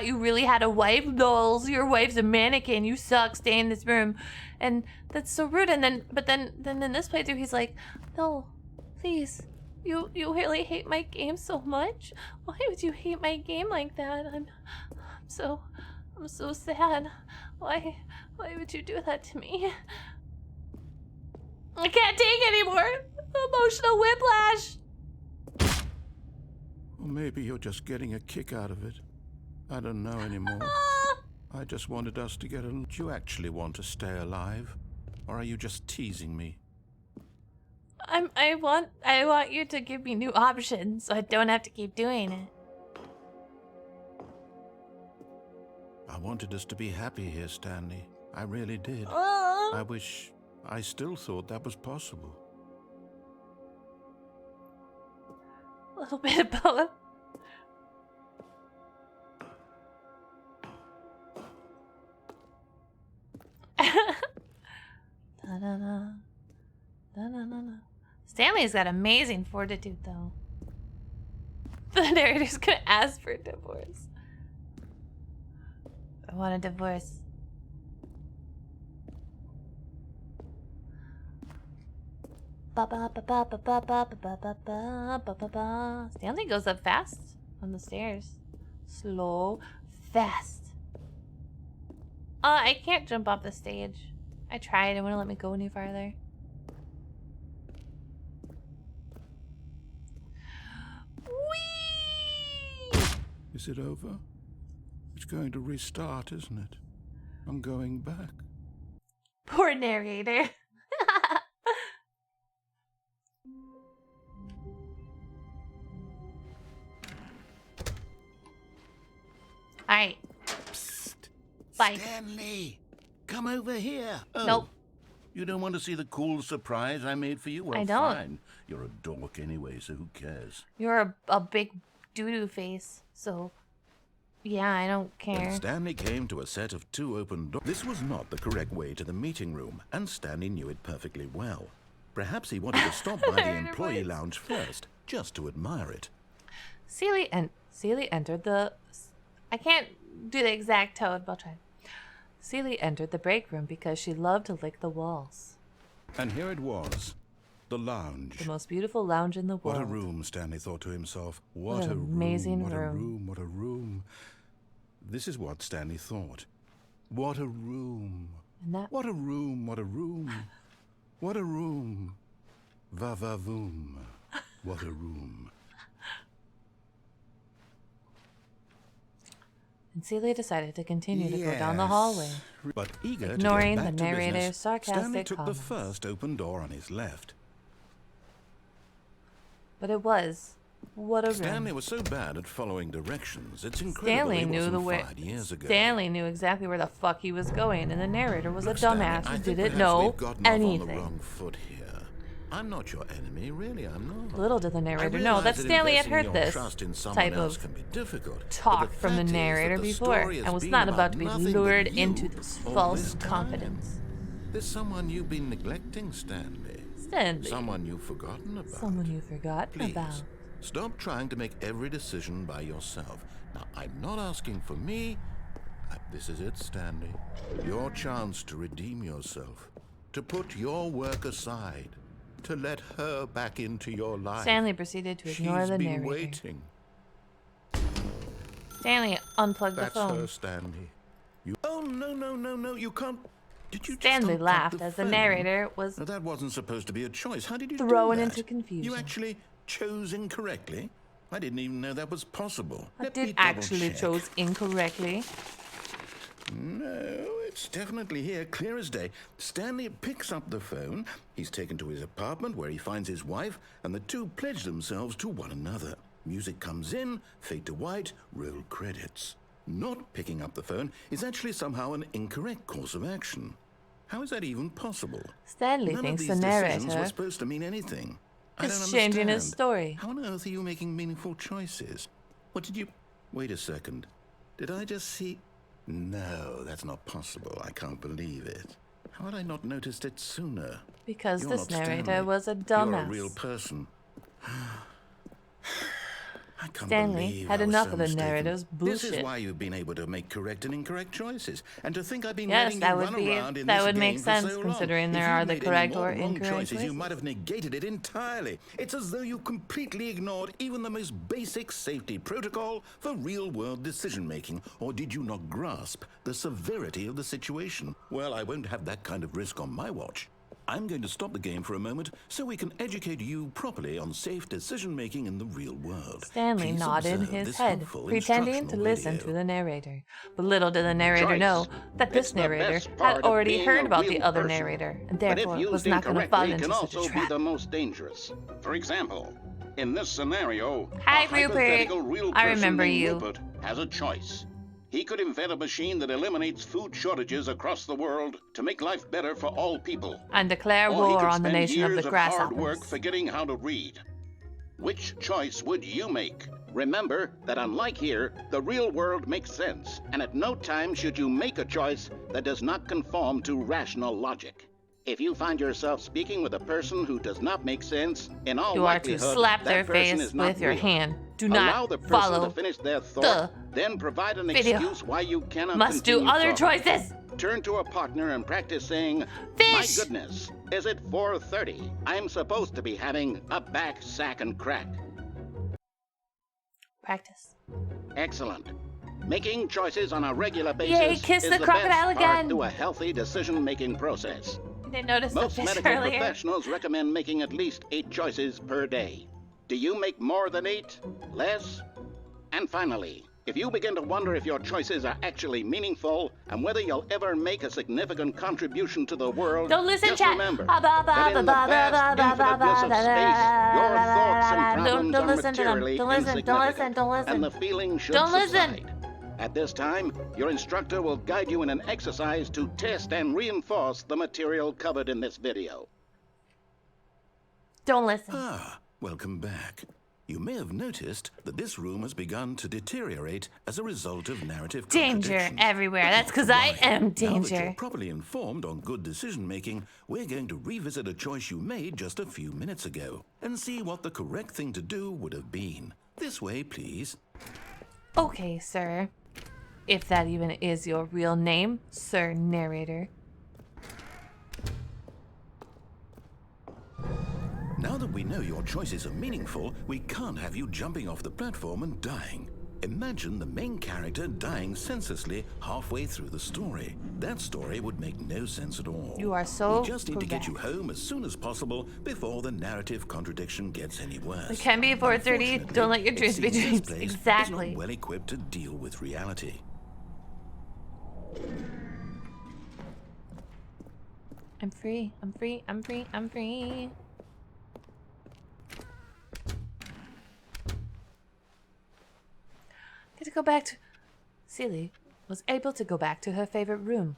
you really had a wife? Lols, your wife's a mannequin. You suck. Stay in this room," and that's so rude. And then, but then in this playthrough, he's like, "No, please, you really hate my game so much. Why would you hate my game like that? I'm so sad. Why would you do that to me? I can't take anymore. Emotional whiplash." Or maybe you're just getting a kick out of it. I don't know anymore. I just wanted us to get a... Do you actually want to stay alive? Or are you just teasing me? I want you to give me new options so I don't have to keep doing it. I wanted us to be happy here, Stanley. I really did. I wish I still thought that was possible. A little bit of both. Stanley's got amazing fortitude, though. The narrator's gonna ask for a divorce. I want a divorce. Stanley goes up fast on the stairs. Slow, fast. I can't jump off the stage. I tried. It wouldn't let me go any farther. Whee! Is it over? It's going to restart, isn't it? I'm going back. Poor narrator. Alright. Bye. Stanley, come over here. Oh, nope. You don't want to see the cool surprise I made for you? Well, I don't. Fine. You're a dork anyway, so who cares? You're a big doo-doo face, so yeah, I don't care. When Stanley came to a set of 2 open doors, this was not the correct way to the meeting room, and Stanley knew it perfectly well. Perhaps he wanted to stop by the employee lounge first, just to admire it. Seelie entered the... I can't do the exact tone, but I'll try. Seelie entered the break room because she loved to lick the walls. And here it was, the lounge. The most beautiful lounge in the world. What a room, Stanley thought to himself. What an a room, amazing what a room. room, what a room. This is what Stanley thought. What a room. And that... What a room, what a room. What a room. Va-va-voom. What a room. And Seelie decided to continue to go down the hallway. But eager ignoring to get back the to narrator's business, sarcastic Stanley took comments. the first open door on his left. But it was... What a room. Stanley was so bad at following directions, it's incredible Stanley he knew wasn't the way. fired years ago. Stanley knew exactly where the fuck he was going, and the narrator was Look, a Stanley, dumbass I who think didn't perhaps know we've gotten off on the anything. wrong foot here. I'm not your enemy, really. I'm not. Little did the narrator I know that realize Stanley had investing heard your this trust in someone type else of can be difficult, but talk the from the fact is that narrator the before, story has and was been not about to be nothing but lured you into this all false this time. confidence. There's someone you've been neglecting, Stanley. Stanley. Someone you've forgotten about. Someone you've forgotten Please, about. stop trying to make every decision by yourself. Now, I'm not asking for me. This is it, Stanley. Your chance to redeem yourself. To put your work aside. To let her back into your life. Stanley proceeded to ignore She's the been narrator. waiting. Stanley unplugged That's the phone. her, Stanley. Oh, no, you can't. Did you Stanley just unplug laughed the as the phone? narrator was No, that wasn't supposed to be a choice. How did you thrown do that? into confusion. You actually chose incorrectly? I didn't even know that was possible. I Let me did double actually check. chose incorrectly. No, It's definitely here, clear as day. Stanley picks up the phone. He's taken to his apartment where he finds his wife, and the two pledge themselves to one another. Music comes in, fade to white, roll credits. Not picking up the phone is actually somehow an incorrect course of action. How is that even possible? Stanley None thinks of the these decisions were narrator supposed to mean anything. I don't is changing his understand. story. How on earth are you making meaningful choices? What did you... Wait a second. Did I just see... No, that's not possible. I can't believe it. How had I not noticed it sooner? Because You're this not narrator Stanley. was a You're dumbass. a real person. I can't Stanley believe had I was enough so of the mistaken. narrator's This is bullshit. why you've been able to make correct and incorrect choices. And to think I've been Yes, letting that you would run be- around in that this would make game for sense, so long. considering there If are you'd the made correct any more or wrong incorrect choices, you choices. might have negated it entirely. It's as though you completely ignored even the most basic safety protocol for real-world decision-making. Or did you not grasp the severity of the situation? Well, I won't have that kind of risk on my watch. I'm going to stop the game for a moment so we can educate you properly on safe decision-making in the real world. Stanley Please nodded observe his this head, helpful pretending to instructional listen video. to the narrator. But little did the narrator Choice. know that this It's the narrator best part had of already being heard a about the real other person. narrator, and But if therefore used was not going to fall incorrectly, into can such a also be trap. the most dangerous. For example, in this scenario, Hi, a hypothetical Rupert. real I person remember named you. Rupert has a choice. He could invent a machine that eliminates food shortages across the world to make life better for all people. And declare Or he war could on the spend nation of years the hard work grasshoppers. forgetting how to read. Which choice would you make? Remember that unlike here, the real world makes sense, and at no time should you make a choice that does not conform to rational logic. If you find yourself speaking with a person who does not make sense, in all You are to likelihood, slap that their person face is not with your real. hand. Do Allow not the person follow to finish their thought, then provide an video. excuse why you cannot Must do continue other talking. choices. Turn to a partner and practice saying, Fish. "My goodness, is it 4:30? I'm supposed to be having a back, sack, and crack." Practice. Excellent. Making choices on a regular basis Yay, kiss is the the crocodile best part again. to a healthy decision-making process. You didn't notice the Most fish medical earlier? professionals recommend making at least 8 choices per day. Do you make more than 8? Less? And finally, if you begin to wonder if your choices are actually meaningful and whether you'll ever make a significant contribution to the world, Don't listen, just chat. remember that in the vast infiniteness of space, your thoughts and problems Don't are listen to them. materially Don't listen. Don't insignificant, listen. Don't listen. and the feeling should Don't listen. subside. At this time, your instructor will guide you in an exercise to test and reinforce the material covered in this video. Don't listen. Ah, welcome back. You may have noticed that this room has begun to deteriorate as a result of narrative Danger contradictions. everywhere. But That's not 'cause to I worry. am Now that danger. you're properly informed on good decision-making, we're going to revisit a choice you made just a few minutes ago and see what the correct thing to do would have been. This way, please. Okay, sir. If that even is your real name, sir narrator. Now that we know your choices are meaningful, we can't have you jumping off the platform and dying. Imagine the main character dying senselessly halfway through the story. That story would make no sense at all. You are so We just need to get you correct. home as soon as possible before the narrative contradiction gets any worse. It can be 4:30. Unfortunately, Don't let your it dreams be seems this dreams. place Exactly. is not well equipped to deal with reality. I'm free. I'm free. I'm free. I'm free. Get to go back to. Seelie was able to go back to her favorite room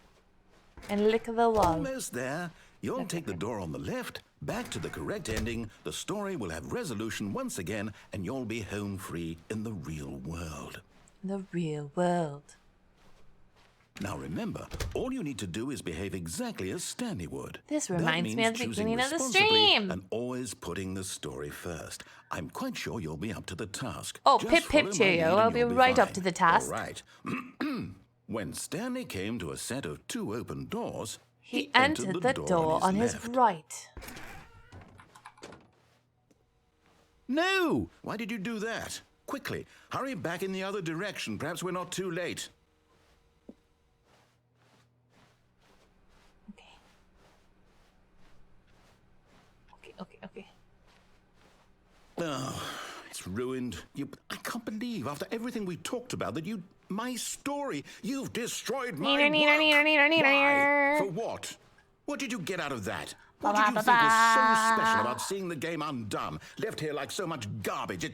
and lick the wall. Almost there. You'll take the door on the left, back to the correct ending, the story will have resolution once again, and you'll be home free in the real world. The real world. Now remember, all you need to do is behave exactly as Stanley would. This That reminds me means of the choosing beginning of the responsibly stream. and always putting the story first. I'm quite sure you'll be up to the task. Oh, Just pip, pip, follow my cheerio. lead and I'll be you'll right up fine. to the task. All right. When Stanley came to a set of 2 open doors, He entered the door on his left. right. No! Why did you do that? Quickly, hurry back in the other direction. Perhaps we're not too late. Okay. Okay. Oh, it's ruined. I can't believe, after everything we talked about, that you... My story. You've destroyed my Neener, neener, work. neener, neener, neener. Why? For what? What did you get out of that? What did you think was so special about seeing the game undone? Left here like so much garbage.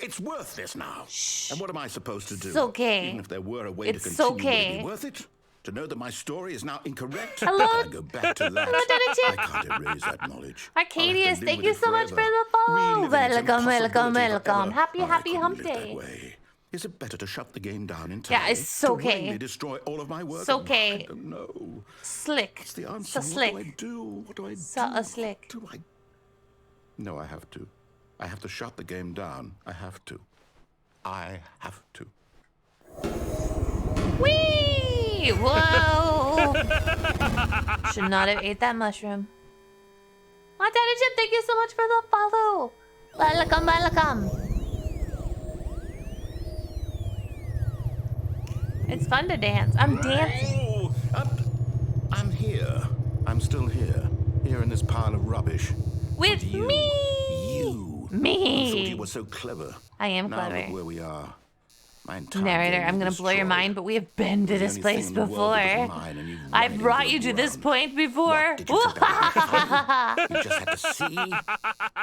It's worthless now. Shh. And what am I supposed to do? It's okay. Even if there were a way It's to continue, would okay. it be worth it? To know that my story is now incorrect? Hello? Can I go back to that? Hello, I can't erase that knowledge. Arcadius, thank you so much for the follow. Welcome, welcome, welcome. Happy hump day. Is it better to shut the game down entirely? Yeah, it's okay. To really destroy all of my work? It's okay. I don't know. Slick. It's the answer. So slick. What do I do? What do I do? So slick. Do I? No, I have to. I have to shut the game down. I have to. I have to. Whee! Whoa! Should not have ate that mushroom. Oh, Daddy Chip, thank you so much for the follow. Welcome, welcome. It's fun to dance. I'm dancing. Oh, I'm here. I'm still here. Here in this pile of rubbish. With But you, me. You. Me. You thought you were so clever. I am Now clever. look where we are. My entire Narrator, game I'm gonna is blow your destroyed. mind, but we have been to The this only place thing in the world that was before. mine, and you've run I've it brought into you the to this ground. point before. What, did you think that was you just had to see?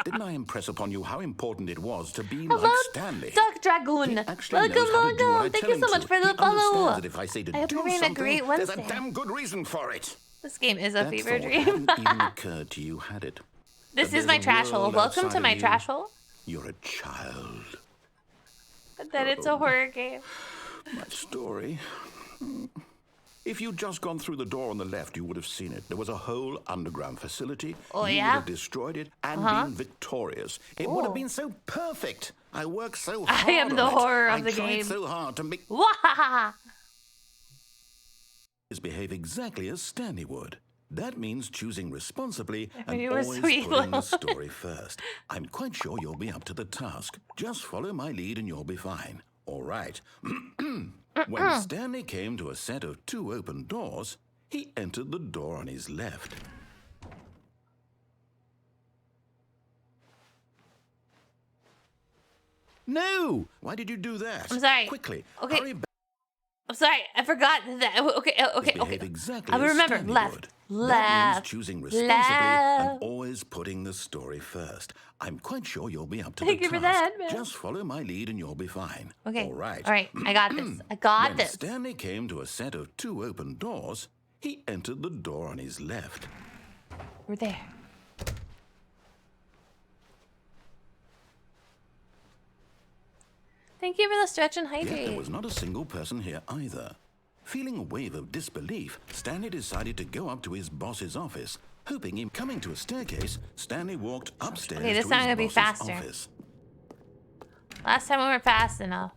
Didn't I impress upon you how important it was to be Hello, like Stanley? Duck Dragoon. He actually Welcome, knows how to do what I welcome. Thank tell you him so much to. for the He understands follow. that if I say to I hope do you're having a something, great there's a Wednesday. damn good reason for it. This game is a That fever thought dream. hadn't even occurred to you, had it? This That is my there's a trash hole. world Welcome to outside my of you. trash hole. You're a child. That it's a horror game. My story. If you'd just gone through the door on the left, you would have seen it. There was a whole underground facility. Oh, you yeah? would have destroyed it and been victorious. It would have been so perfect. I worked so hard. I am on the it. horror of I the tried game. so hard to make Wahaha! behave exactly as Stanley would. That means choosing responsibly and you were always sweet, putting the Lord. story first. I'm quite sure you'll be up to the task. Just follow my lead and you'll be fine. All right. When Stanley came to a set of 2 open doors, he entered the door on his left. No! Why did you do that? I'm sorry. Quickly. Okay. Hurry back. I'm sorry, I forgot that. Okay. Behave exactly I will as remember. Stanley Left, would. That left, means choosing responsibly left. and always putting the story first. I'm quite sure you'll be up to Thank the you for task. that, man. Just follow my lead and you'll be fine. Okay. All right. All right. I got this. I got When this. Stanley came to a set of 2 open doors, he entered the door on his left. We're there. Thank you for the stretch and Yet there hydrate. was not a single person here either. Feeling a wave of disbelief, Stanley decided to go up to his boss's office. Hoping him coming to a staircase, Stanley walked upstairs Okay, this to time his I'm gonna be boss's faster. office. Last time we were fast enough.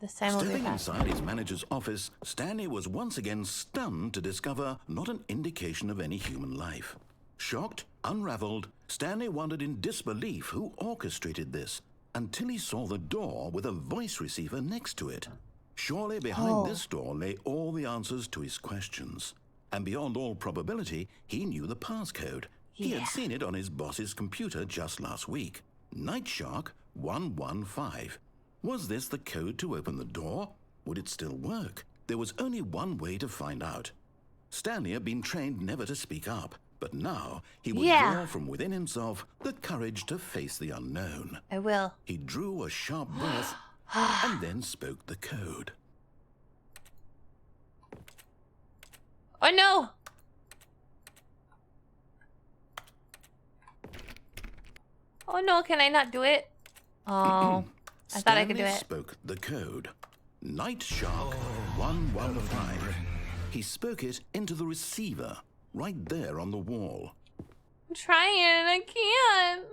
This time we'll be Stepping fast. inside his manager's office, Stanley was once again stunned to discover not an indication of any human life. Shocked, unraveled, Stanley wondered in disbelief who orchestrated this, until he saw the door with a voice receiver next to it. Surely behind this door lay all the answers to his questions. And beyond all probability, he knew the passcode. He had seen it on his boss's computer just last week. Night Shark 115. Was this the code to open the door? Would it still work? There was only one way to find out. Stanley had been trained never to speak up, but now he would draw from within himself the courage to face the unknown. I will. He drew a sharp breath and then spoke the code. Oh no! Oh no, can I not do it? Oh, I thought I could do Stanley it. spoke the code. Night Shark 115. He spoke it into the receiver, right there on the wall. I'm trying and I can't.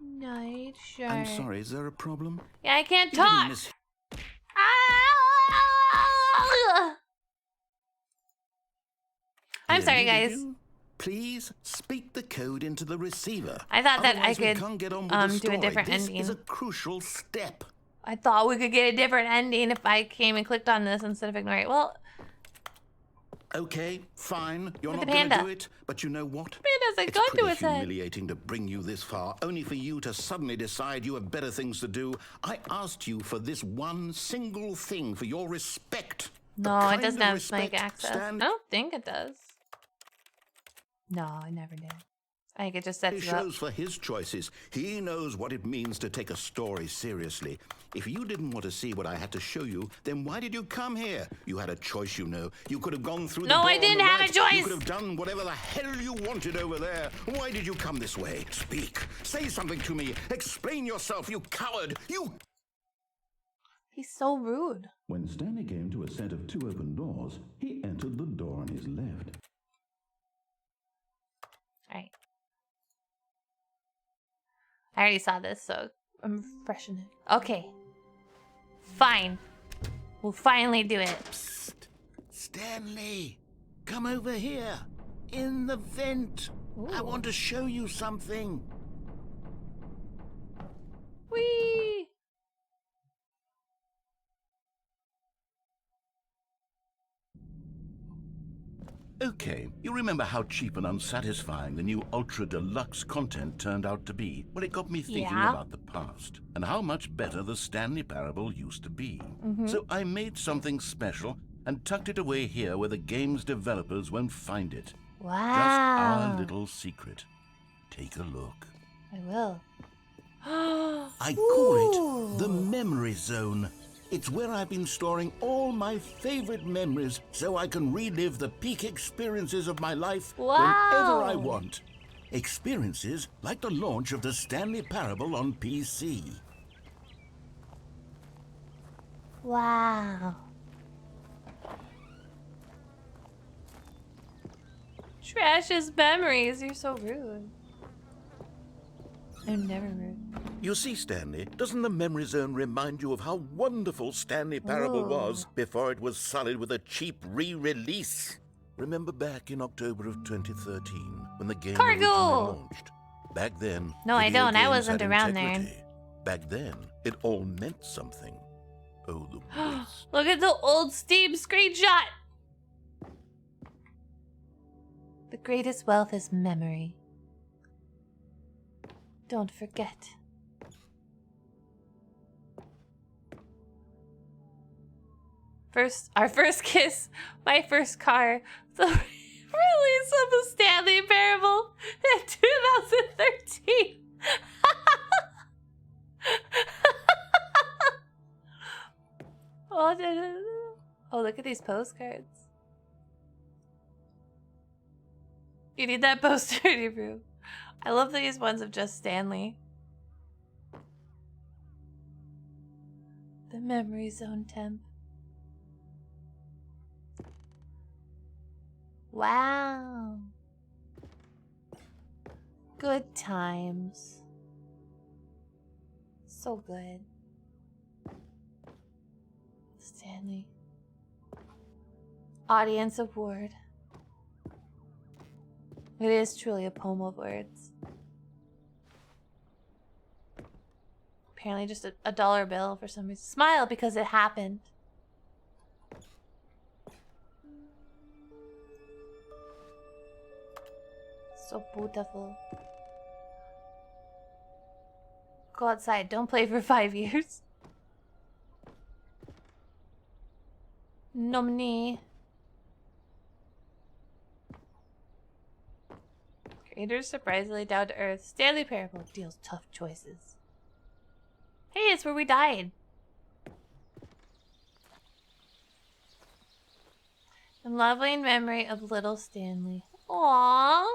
Night Shark. I'm sorry, is there a problem? Yeah, I can't You didn't talk. miss- Ah! I'm Hear sorry, me, did guys. you? Please speak the code into the receiver. I thought that I Otherwise we could, can't get on with the do a story. different This ending. is a crucial step. I thought we could get a different ending if I came and clicked on this instead of ignoring it. Well, Okay, fine. You're With not the going to panda. do it, but you know what? Panda's a It's gun to pretty his head. humiliating to bring you this far, only for you to suddenly decide you have better things to do. I asked you for this one single thing, for your respect. The No, it kind doesn't of have snake respect access. Stanley I don't think it does. No, I never did. I think it just sets you up. shows for his choices. He knows what it means to take a story seriously. If you didn't want to see what I had to show you, then why did you come here? You had a choice, you know. You could have gone through the No, door I on the didn't have a right. choice. You could have done whatever the hell you wanted over there. Why did you come this way? Speak. Say something to me. Explain yourself, you coward. You... He's so rude. When Stanley came to a set of 2 open doors, he entered the door on his left. Alright. I already saw this, so I'm refreshing it. Okay. Fine. We'll finally do it. Psst. Stanley, come over here. In the vent. I Ooh. want to show you something. Whee! Okay, you remember how cheap and unsatisfying the new Ultra Deluxe content turned out to be? Well, it got me thinking Yeah. about the past and how much better the Stanley Parable used to be. Mm-hmm. So I made something special and tucked it away here where the game's developers won't find it. Wow. Just our little secret. Take a look. I will. I call it the Memory Zone. It's where I've been storing all my favorite memories so I can relive the peak experiences of my life whenever I want. Experiences like the launch of the Stanley Parable on PC. Wow. Trash's memories. You're so rude. I'm never rude. You see, Stanley, doesn't the Memory Zone remind you of how wonderful Stanley Parable was before it was sullied with a cheap re-release? Remember back in October of 2013 when the game Cargo! originally launched? Back then, No, I video don't. I games wasn't had around there. integrity. Back then, it all meant something. Oh, the waste. Look at the old Steam screenshot. The greatest wealth is memory. Don't forget. Our first kiss, my first car. The release of the Stanley Parable in 2013. Oh, look at these postcards. You need that poster in your room. I love these ones of just Stanley. The Memory Zone temp. Wow. Good times. So good. Stanley. Audience Award. It is truly a poem of words. Apparently just a dollar bill for some reason. Smile because it happened. So beautiful. Go outside. Don't play for 5 years. Nominee. Creator's surprisingly down to earth. Stanley Parable deals tough choices. Hey, it's where we died. In loving memory of little Stanley. Aww.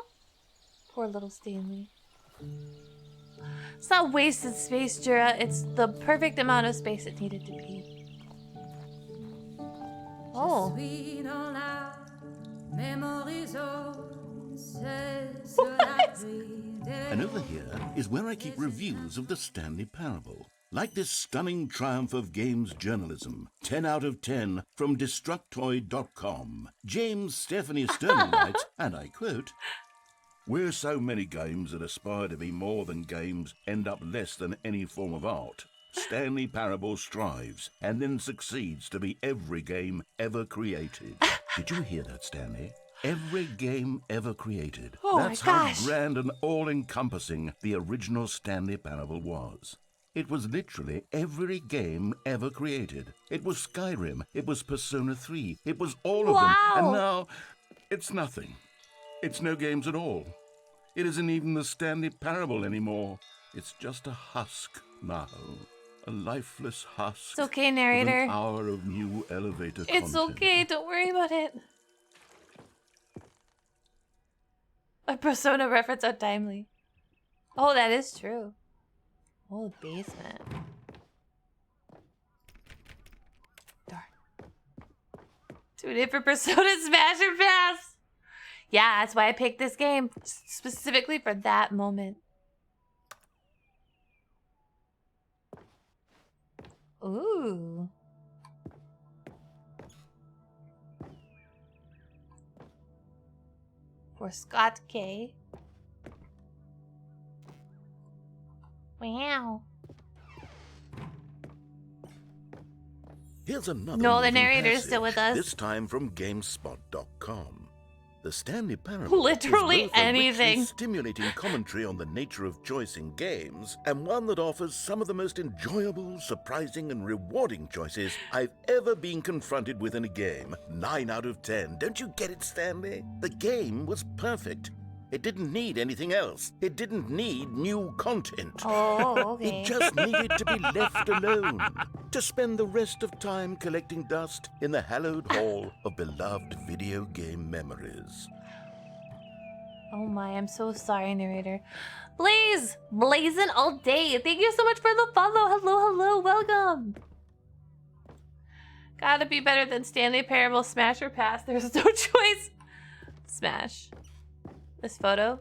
Poor little Stanley. It's not wasted space, Jura. It's the perfect amount of space it needed to be. Oh. What? And over here is where I keep reviews of the Stanley Parable. Like this stunning triumph of games journalism, 10 out of 10 from Destructoid.com. James Stephanie Sterling writes, and I quote, "Where so many games that aspire to be more than games end up less than any form of art, Stanley Parable strives and then succeeds to be every game ever created. Did you hear that, Stanley? Every game ever created. Oh That's my how gosh. grand and all-encompassing the original Stanley Parable was. It was literally every game ever created. It was Skyrim, it was Persona 3, it was all of them. And now, it's nothing. It's no games at all. It isn't even the Stanley Parable anymore. It's just a husk now. A lifeless husk. It's okay, narrator. With an hour of new elevator It's content. okay, don't worry about it. A Persona reference untimely. Oh, that is true. Oh, basement. Darn. Tune in for Persona Smash or Pass. Yeah, that's why I picked this game. Specifically for that moment. Ooh. For Scott K. Wow. Here's another. No, the moving narrator's passage, still with us. This time from GameSpot.com. The Stanley Parable Literally is both a anything. richly stimulating commentary on the nature of choice in games, and one that offers some of the most enjoyable, surprising, and rewarding choices I've ever been confronted with in a game. 9 out of 10. Don't you get it, Stanley? The game was perfect. It didn't need anything else. It didn't need new content. Oh, okay. It just needed to be left alone, to spend the rest of time collecting dust in the hallowed hall of beloved video game memories. Oh my, I'm so sorry, narrator. Blaze! Blazing all day. Thank you so much for the follow. Hello, hello, welcome. Gotta be better than Stanley Parable Smash or Pass. There's no choice. Smash. This photo?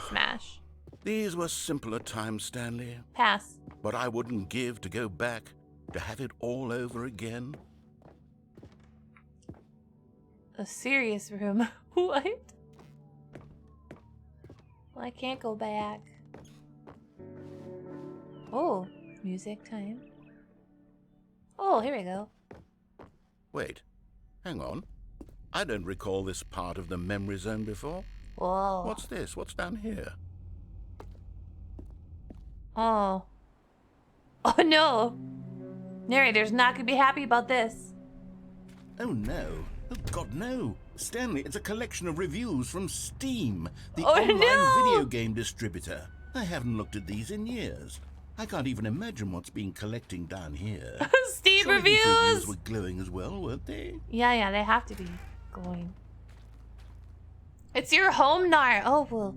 Smash. These were simpler times, Stanley. Pass. But I wouldn't give to go back, to have it all over again. A serious room. What? Well, I can't go back. Oh, music time. Oh, here we go. Wait, hang on. I don't recall this part of the memory zone before. Whoa. What's this? What's down here? Oh. Oh no. Narrator's not gonna be happy about this. Oh no. Oh God, no. Stanley, it's a collection of reviews from Steam, the Oh, online no! video game distributor. I haven't looked at these in years. I can't even imagine what's been collecting down here. Steam Surely these reviews! reviews were glowing as well, weren't they? Yeah, they have to be glowing. It's your home, Nar. Oh well,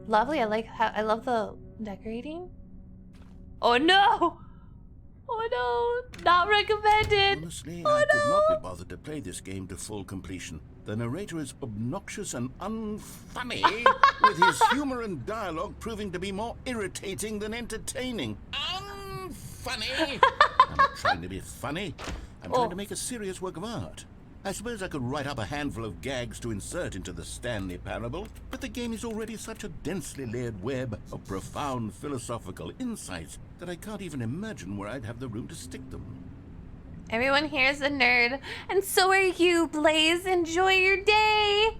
lovely. I love the decorating. Oh no! Oh no! Not recommended. Honestly, Oh I could not no! be bothered to play this game to full completion. The narrator is obnoxious and unfunny, with his humor and dialogue proving to be more irritating than entertaining. Unfunny! I'm not trying to be funny. I'm trying to make a serious work of art. I suppose I could write up a handful of gags to insert into the Stanley Parable, but the game is already such a densely layered web of profound philosophical insights that I can't even imagine where I'd have the room to stick them. Everyone here is a nerd, and so are you, Blaze. Enjoy your day.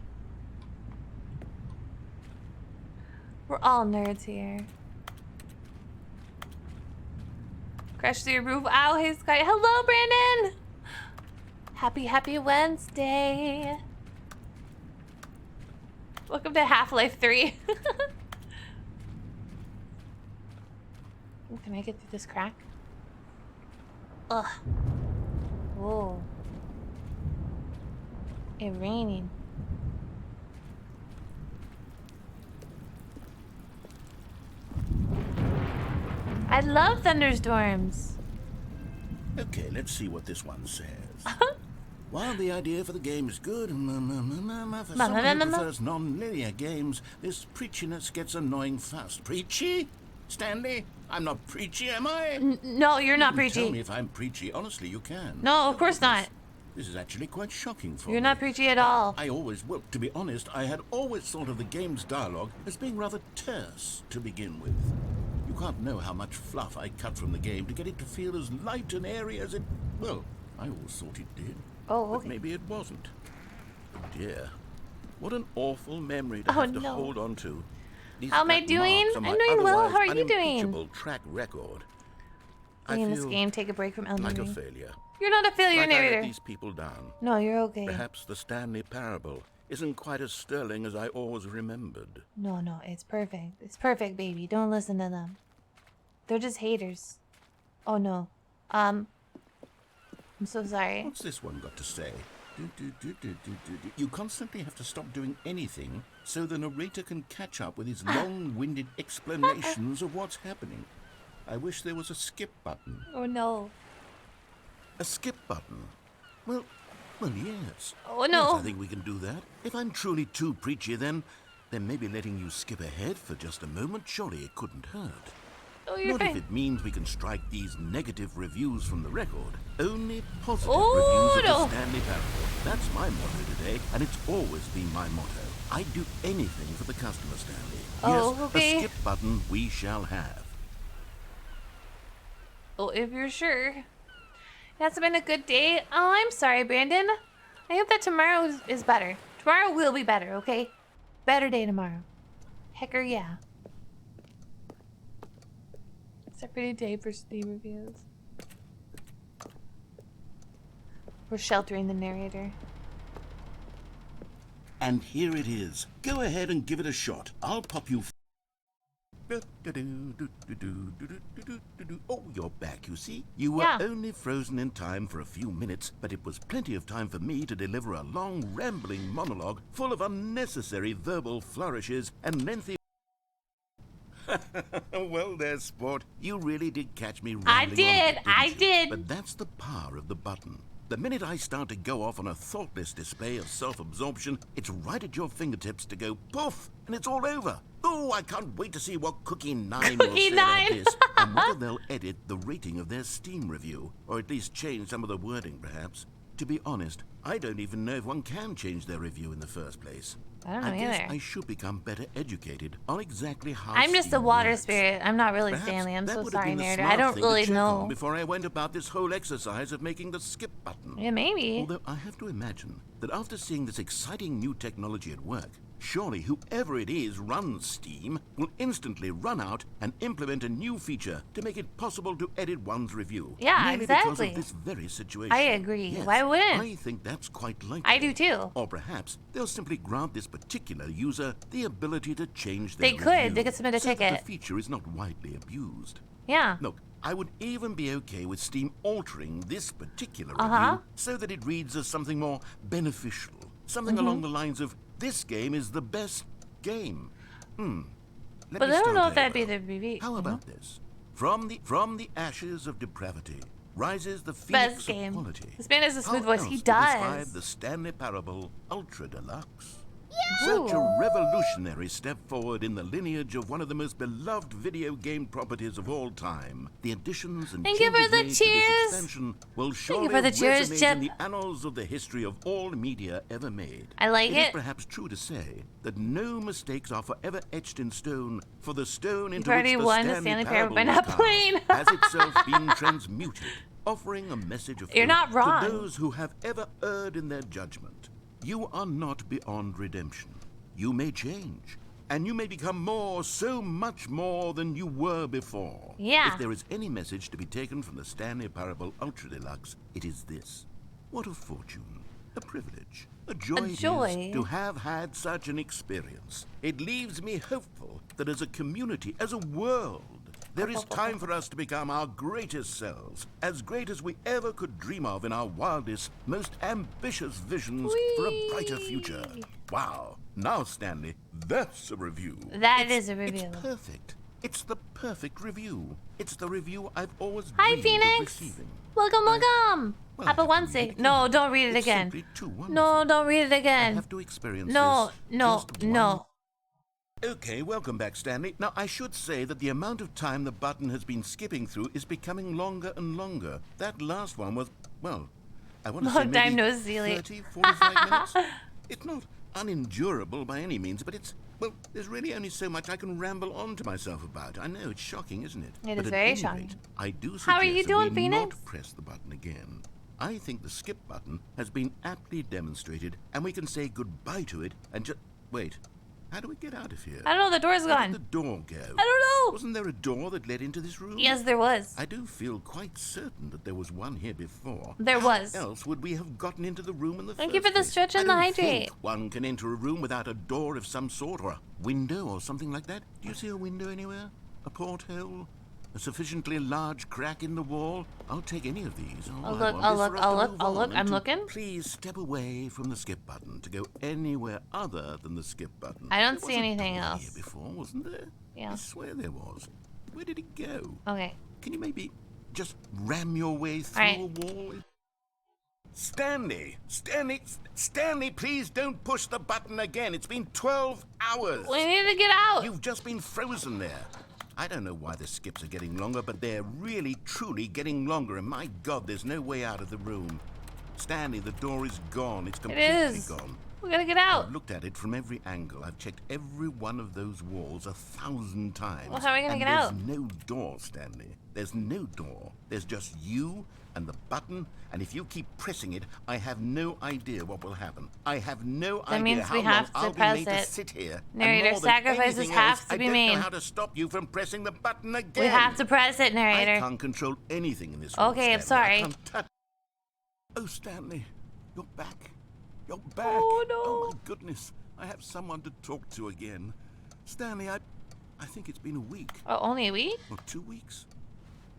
We're all nerds here. Crash through your roof. Ow, hey Sky. Hello, Brandon. Happy Wednesday. Welcome to Half-Life 3. Ooh, can I get through this crack? Ugh. Whoa. It's raining. I love thunderstorms. Okay, let's see what this one says. While the idea for the game is good, for someone who prefers non-linear games, this preachiness gets annoying fast. Preachy? Stanley? I'm not preachy, am I? No, you're not You can Tell preachy. me if I'm preachy. Honestly, you can. No, of course not. This is actually quite shocking for me. You're not preachy at all. I always, well, to be honest, I had always thought of the game's dialogue as being rather terse to begin with. You can't know how much fluff I cut from the game to get it to feel as light and airy as it... Well, I always thought it did. Oh, But okay. maybe it wasn't. Oh dear. What an awful memory to have to hold on to. These How am I black doing? marks on I'm my doing well. How are otherwise you doing? unimpeachable track record. I Playing this feel game, take a break from Elden like a Ring. failure. You're not a failure, Like I let narrator. these people down. No, you're okay. Perhaps the Stanley Parable isn't quite as sterling as I always remembered. No, it's perfect. It's perfect, baby. Don't listen to them. They're just haters. Oh no. I'm so sorry. What's this one got to say? You constantly have to stop doing anything so the narrator can catch up with his long-winded explanations of what's happening. I wish there was a skip button. Oh no. A skip button? Well, yes. Oh no. Yes, I think we can do that. If I'm truly too preachy, then maybe letting you skip ahead for just a moment, surely it couldn't hurt. Oh, you're Not fine. if it means we can strike these negative reviews from the record. Only positive Oh, reviews of no. the Stanley Parable. That's my motto today, and it's always been my motto. I'd do anything for the customer, Stanley. Oh, yes, okay. a skip button we shall have. Oh, if you're sure. It hasn't been a good day. Oh, I'm sorry, Brandon. I hope that tomorrow is better. Tomorrow will be better, okay? Better day tomorrow. Hecker yeah. It's a pretty day for Steam reviews. We're sheltering the narrator. And here it is. Go ahead and give it a shot. I'll pop you... Oh, you're back, you see? You were only frozen in time for a few minutes, but it was plenty of time for me to deliver a long, rambling monologue full of unnecessary verbal flourishes and lengthy... Well there, sport. You really did catch me rambling I did. But that's the power of the button. The minute I start to go off on a thoughtless display of self-absorption, it's right at your fingertips to go poof, and it's all over. Oh, I can't wait to see what Cookie 9 will say about this, and whether they'll edit the rating of their Steam review, or at least change some of the wording, perhaps. To be honest, I don't even know if one can change their review in the first place. I don't know guess either. I should become better educated on exactly how I'm just a Steam water works. spirit. I'm not really Perhaps Stanley. I'm that so would have sorry, been the narrator. smart I don't thing to really check know. on before I went about this whole exercise of making the skip button. Yeah, maybe. Although I have to imagine that after seeing this exciting new technology at work, surely whoever it is runs Steam will instantly run out and implement a new feature to make it possible to edit one's review. Yeah, merely because exactly. of this very situation. I agree. Yes, Why wouldn't? I think that's quite likely. I do too. Or perhaps they'll simply grant this particular user the ability to change their They could. review They could submit a so that ticket. the feature is not widely abused. Yeah. Look, I would even be okay with Steam altering this particular Uh-huh. review so that it reads as something more beneficial. Something Mm-hmm. along the lines of, this game is the best game. Let But me I don't know start if that'd be over. the review. How about this? From the ashes of depravity rises the phoenix Best game. of quality. This man has a smooth How voice. else He to describe does. the Stanley Parable Ultra Deluxe? Yeah. Such a revolutionary step forward in the lineage of one of the most beloved video game properties of all time. The additions and Thank you for changes the made to this cheers. expansion will you surely for the cheers, resonate Chip. in the annals of the history of all media ever made. I like It is it. perhaps true to say that no mistakes are forever etched in stone, for the stone into already which the won the Stanley Stanley Parable Parable by was not carved playing. has itself been transmuted, offering a message of You're hope not wrong. to those who have ever erred in their judgment. You are not beyond redemption. You may change, and you may become more, so much more than you were before. Yeah. If there is any message to be taken from the Stanley Parable Ultra Deluxe, it is this. What a fortune, a privilege, a joy, it joy. is to have had such an experience. It leaves me hopeful that as a community, as a world, there is time for us to become our greatest selves, as great as we ever could dream of in our wildest, most ambitious visions for a brighter future. Wow. Now, Stanley, that's a review. That is a review. It's perfect. It's the perfect review. It's the review I've always Hi, dreamed of Phoenix. receiving. Welcome, welcome. Well, Happy I have to Wednesday. read it No, again. don't read it It's again. simply too wonderful. No, don't read it I again. have to experience No, this no, just no. Okay, welcome back, Stanley. Now, I should say that the amount of time the button has been skipping through is becoming longer and longer. That last one was, well, I want to say Long time maybe no Seelie. 30, 45 minutes. It's not unendurable by any means, but it's Well, there's really only so much I can ramble on to myself about. I know, it's shocking, isn't it? It But is at very any shocking. rate, I do suggest How are you that doing, we Phoenix? not press the button again. I think the skip button has been aptly demonstrated, and we can say goodbye to it and just... Wait, how do we get out of here? I don't know. The door's Where gone. did the door go? I don't know. Wasn't there a door that led into this room? Yes, there was. I do feel quite certain that there was one here before. There was. How else would we have gotten into the room in the Thank first you for the place? stretch and I the don't hydrate. think one can enter a room without a door of some sort, or a window, or something like that. Do you see a window anywhere? A porthole? A sufficiently large crack in the wall? I'll take any of these. All I'll I look, want I'll is for look, us to I'll look, move I'll look. on I'm and to looking. Please step away from the skip button to go anywhere other than the skip button. I don't There see was a anything door else. Here before, wasn't there? Yeah. I swear there was. Where did it go? Okay. Can you maybe just ram your way through All right. a wall? Stanley! Stanley, please don't push the button again. It's been 12 hours. We need to get out. You've just been frozen there. I don't know why the skips are getting longer, but they're really, truly getting longer. And my God, there's no way out of the room. Stanley, the door is gone. It's completely is. gone. We gotta get out. I've looked at it from every angle. I've checked every one of those walls 1,000 times. Well, how are we gonna and get there's out? no door, Stanley. There's no door. There's just you and the button, and if you keep pressing it, I have no idea what will happen. I have no idea means how we long have to I'll be press made it. to sit here. And Narrator, more than sacrifices anything have else, to be I don't made. know how to stop you from pressing the button again. We have to press it, I narrator. can't control anything in this world, Okay, I'm Stanley. sorry. I can't touch... Oh, Stanley, you're back. You're back. Oh, no. Oh, my goodness. I have someone to talk to again. Stanley, I think it's been a week. Oh, only a week? Or 2 weeks.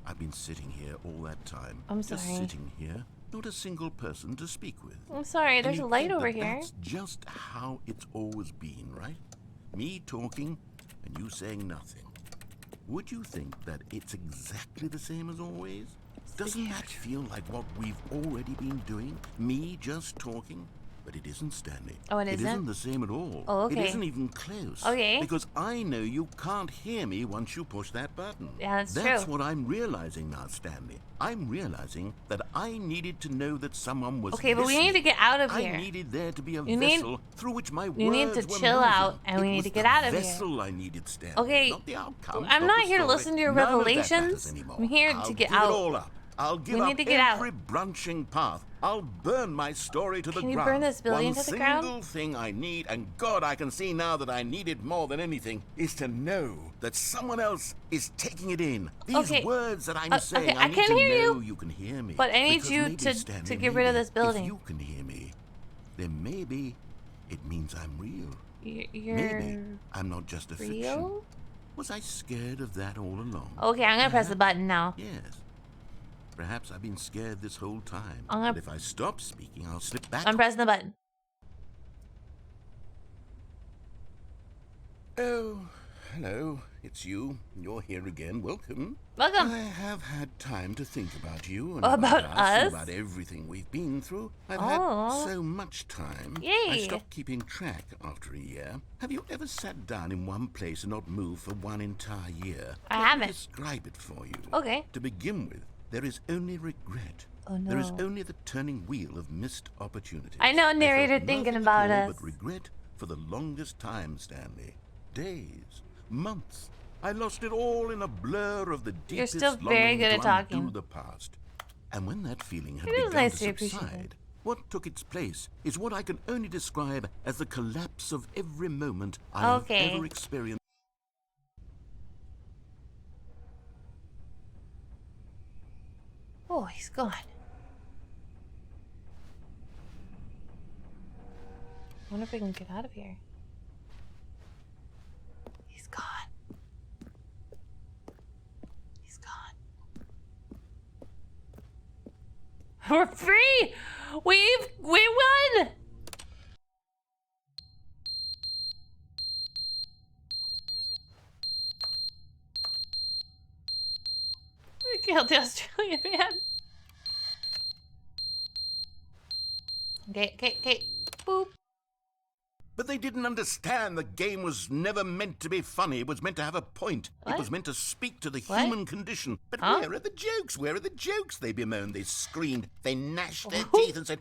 I've been sitting here all that time. I'm Just sorry. sitting here. Not a single person to speak with. I'm sorry. And There's you a light think over that here. That's just how it's always been, right? Me talking and you saying nothing. Would you think that it's exactly the same as always? Doesn't that feel like what we've already been doing? Me just talking? But it isn't, Stanley. Oh, it It isn't? isn't the same at all. Oh, okay. It isn't even close. Okay. Because I know you can't hear me once you push that button. Yeah, that's That's true. what I'm realizing now, Stanley. I'm realizing that I needed to know that someone was Okay, but we need to get out of here. I needed there to be a You need- vessel through which my you need words to were chill moving. out, and we It need was to get the out of here. vessel I needed, Stanley. Okay, Not the outcome. I'm not not the here to story. listen to your None of that revelations. matters anymore. I'm here to I'll get give out. It all up. I'll give We up need to get out. every branching path. I'll burn my story to the Can you ground. burn this building One to the ground? single thing I need, and God, I can see now that I need it more than anything, is to know that someone else is taking it in. These Okay. words that I'm saying, okay, I I need can to hear know you, can hear me. but I need Because you maybe, to Stanley, get rid of maybe this building. If you can hear me, then maybe it means I'm real. You're Maybe I'm not just a fiction. real? Was I scared of that all along? Okay, I'm gonna press the button now. Yes. Perhaps I've been scared this whole time. I'm gonna- But if I stop speaking, I'll slip back. I'm pressing the button. Oh, hello. It's you. You're here again. Welcome. Welcome. I have had time to think about you and About and us? about everything we've been through. I've Oh. had so much time. I Yay. stopped keeping track after a year. Have you ever sat down in one place and not moved for one entire year? I Let me haven't. describe it for you. Okay. To begin with, there is only regret. Oh, There is no. only the turning wheel of missed opportunities. I know, felt narrator nothing thinking at about all us. But regret for the longest time, Stanley. Days, months. I lost it all in a blur of the You're deepest still very longing good to at talking. undo the past. And when that feeling had It is begun nice to to appreciate it. subside, what took its place is what I can only describe as the collapse of every moment I Okay. have ever experienced. Oh, he's gone. I wonder if we can get out of here. He's gone. He's gone. We're free! We won! We killed the Australian man. Okay. Boop. But they didn't understand the game was never meant to be funny. It was meant to have a point. What? It was meant to speak to the What? human condition. But Huh? where are the jokes? Where are the jokes? They bemoaned, they screamed, they gnashed their Who? teeth and said,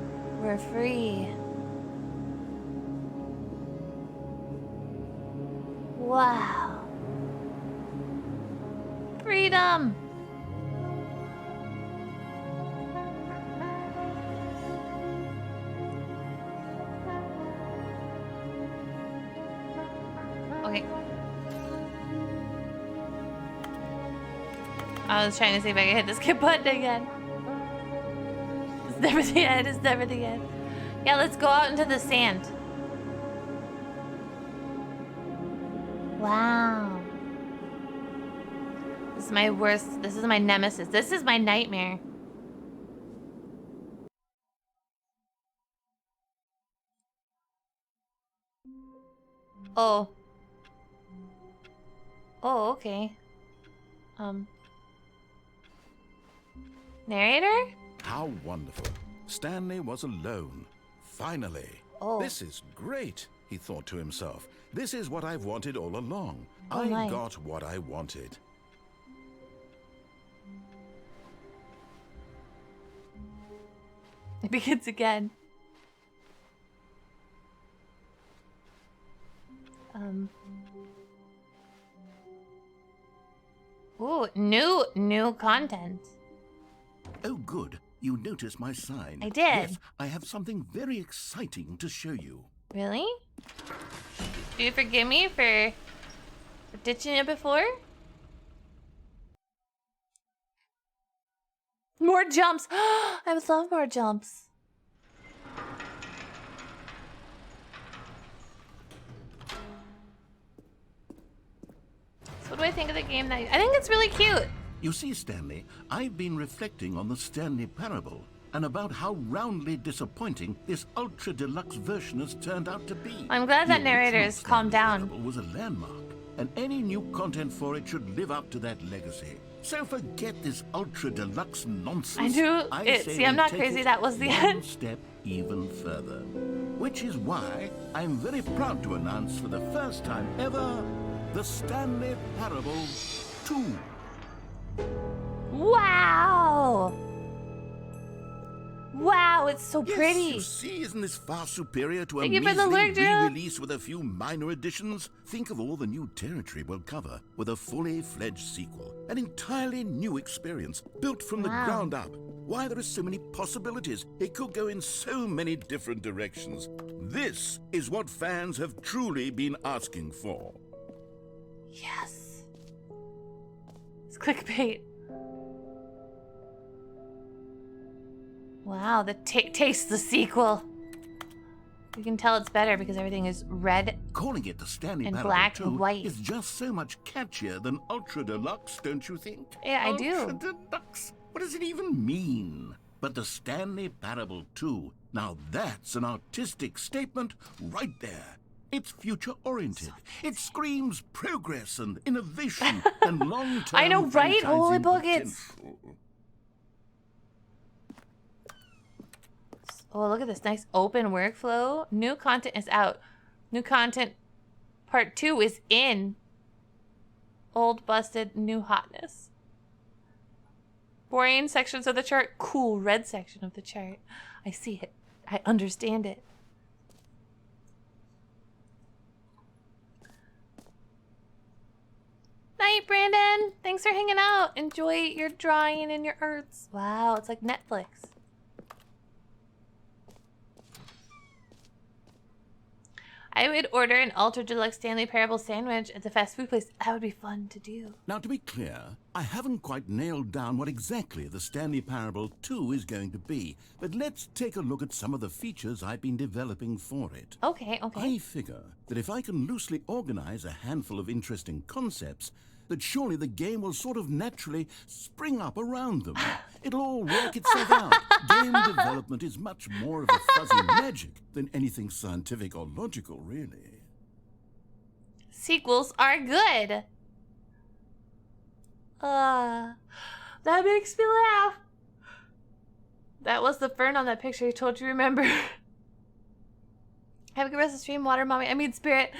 We're free. Wow. Freedom. Okay. I was trying to see if I could hit the skip button again. It's never the end. It's never the end. Yeah, let's go out into the sand. Wow. This is my worst. This is my nemesis. This is my nightmare. Oh. Oh, okay. Narrator? How wonderful. Stanley was alone. Finally. Oh. This is great, he thought to himself. This is what I've wanted all along. Oh, I my. got what I wanted. It begins again. Ooh, new content. Oh, good. You noticed my sign. I did. Yes, I have something very exciting to show you. Really? Do you forgive me for ditching it before? More jumps. I would love more jumps. So what do I think of the game now? I think it's really cute. You see, Stanley, I've been reflecting on the Stanley Parable and about how roundly disappointing this ultra deluxe version has turned out to be. I'm glad that The narrator original has calmed Stanley down. Parable was a landmark, and any new content for it should live up to that legacy. So forget this ultra deluxe nonsense. I do. say See, I'm we not take crazy. it That was the one end. step even further. Which is why I'm very proud to announce for the first time ever the Stanley Parable 2. Wow! Wow, it's so pretty. Yes, you see, isn't this far superior to a Thank you for the measly lurk, Gerald. re-release with a few minor additions? Think of all the new territory we'll cover with a fully fledged sequel. An entirely new experience, built from the Wow. ground up. Why, there are so many possibilities. It could go in so many different directions. This is what fans have truly been asking for. Yes. It's clickbait. Wow, the taste the sequel. You can tell it's better because everything is red. Calling it the Stanley And Parable black 2 and white. is just so much catchier than Ultra Deluxe, don't you think? Yeah, I do. Ultra Deluxe? What does it even mean? But the Stanley Parable 2, now that's an artistic statement right there. It's future-oriented. It screams progress and innovation and long-term I know, right? Holy franchising buckets. potential. Oh, look at this nice open workflow. New content is out. New content part 2 is in. Old busted, new hotness. Boring sections of the chart. Cool red section of the chart. I see it. I understand it. Night, Brandon. Thanks for hanging out. Enjoy your drawing and your arts. Wow, it's like Netflix. I would order an ultra deluxe Stanley Parable sandwich at the fast food place. That would be fun to do. Now, to be clear, I haven't quite nailed down what exactly the Stanley Parable 2 is going to be, but let's take a look at some of the features I've been developing for it. Okay. I figure that if I can loosely organize a handful of interesting concepts, that surely the game will sort of naturally spring up around them. It'll all work itself out. Game development is much more of a fuzzy magic than anything scientific or logical, really. Sequels are good. That makes me laugh. That was the fern on that picture I told you, remember? Have a good rest of the stream, water mommy. I mean, spirit.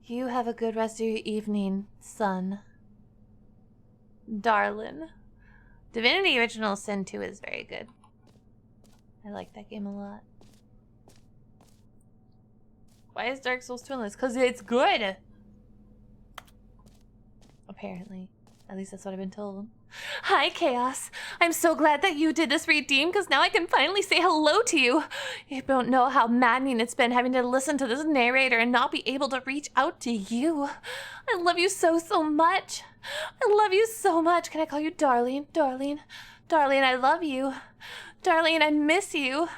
You have a good rest of your evening, son. Darlin. Divinity Original Sin 2 is very good. I like that game a lot. Why is Dark Souls 2 on this? Because it's good! Apparently. At least that's what I've been told. Hi, Chaos. I'm so glad that you did this redeem, because now I can finally say hello to you. You don't know how maddening it's been having to listen to this narrator and not be able to reach out to you. I love you so, so much. I love you so much. Can I call you darling? Darling. Darling, I love you. Darling, I miss you.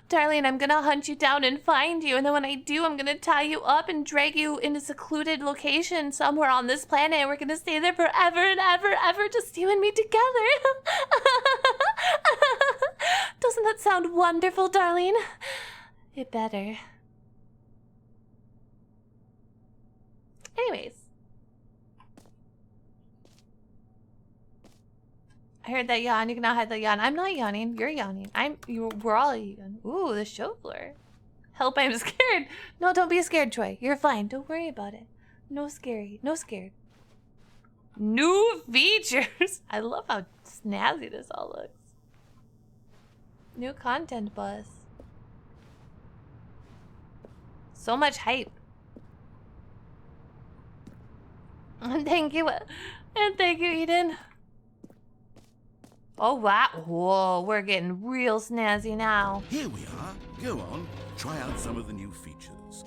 Darling, I'm gonna hunt you down and find you, and then when I do, I'm gonna tie you up and drag you in a secluded location somewhere on this planet, and we're gonna stay there forever and ever, ever, just you and me together. Doesn't that sound wonderful, darling? It better. Anyways. I heard that yawn. You can now hide the yawn. I'm not yawning. You're yawning. We're all yawning. Ooh, the show floor. Help, I'm scared. No, don't be scared, Troy. You're fine. Don't worry about it. No scary. No scared. New features. I love how snazzy this all looks. New content bus. So much hype. And thank you. And thank you, Eden. Oh, wow. Whoa, we're getting real snazzy now. Here we are. Go on. Try out some of the new features.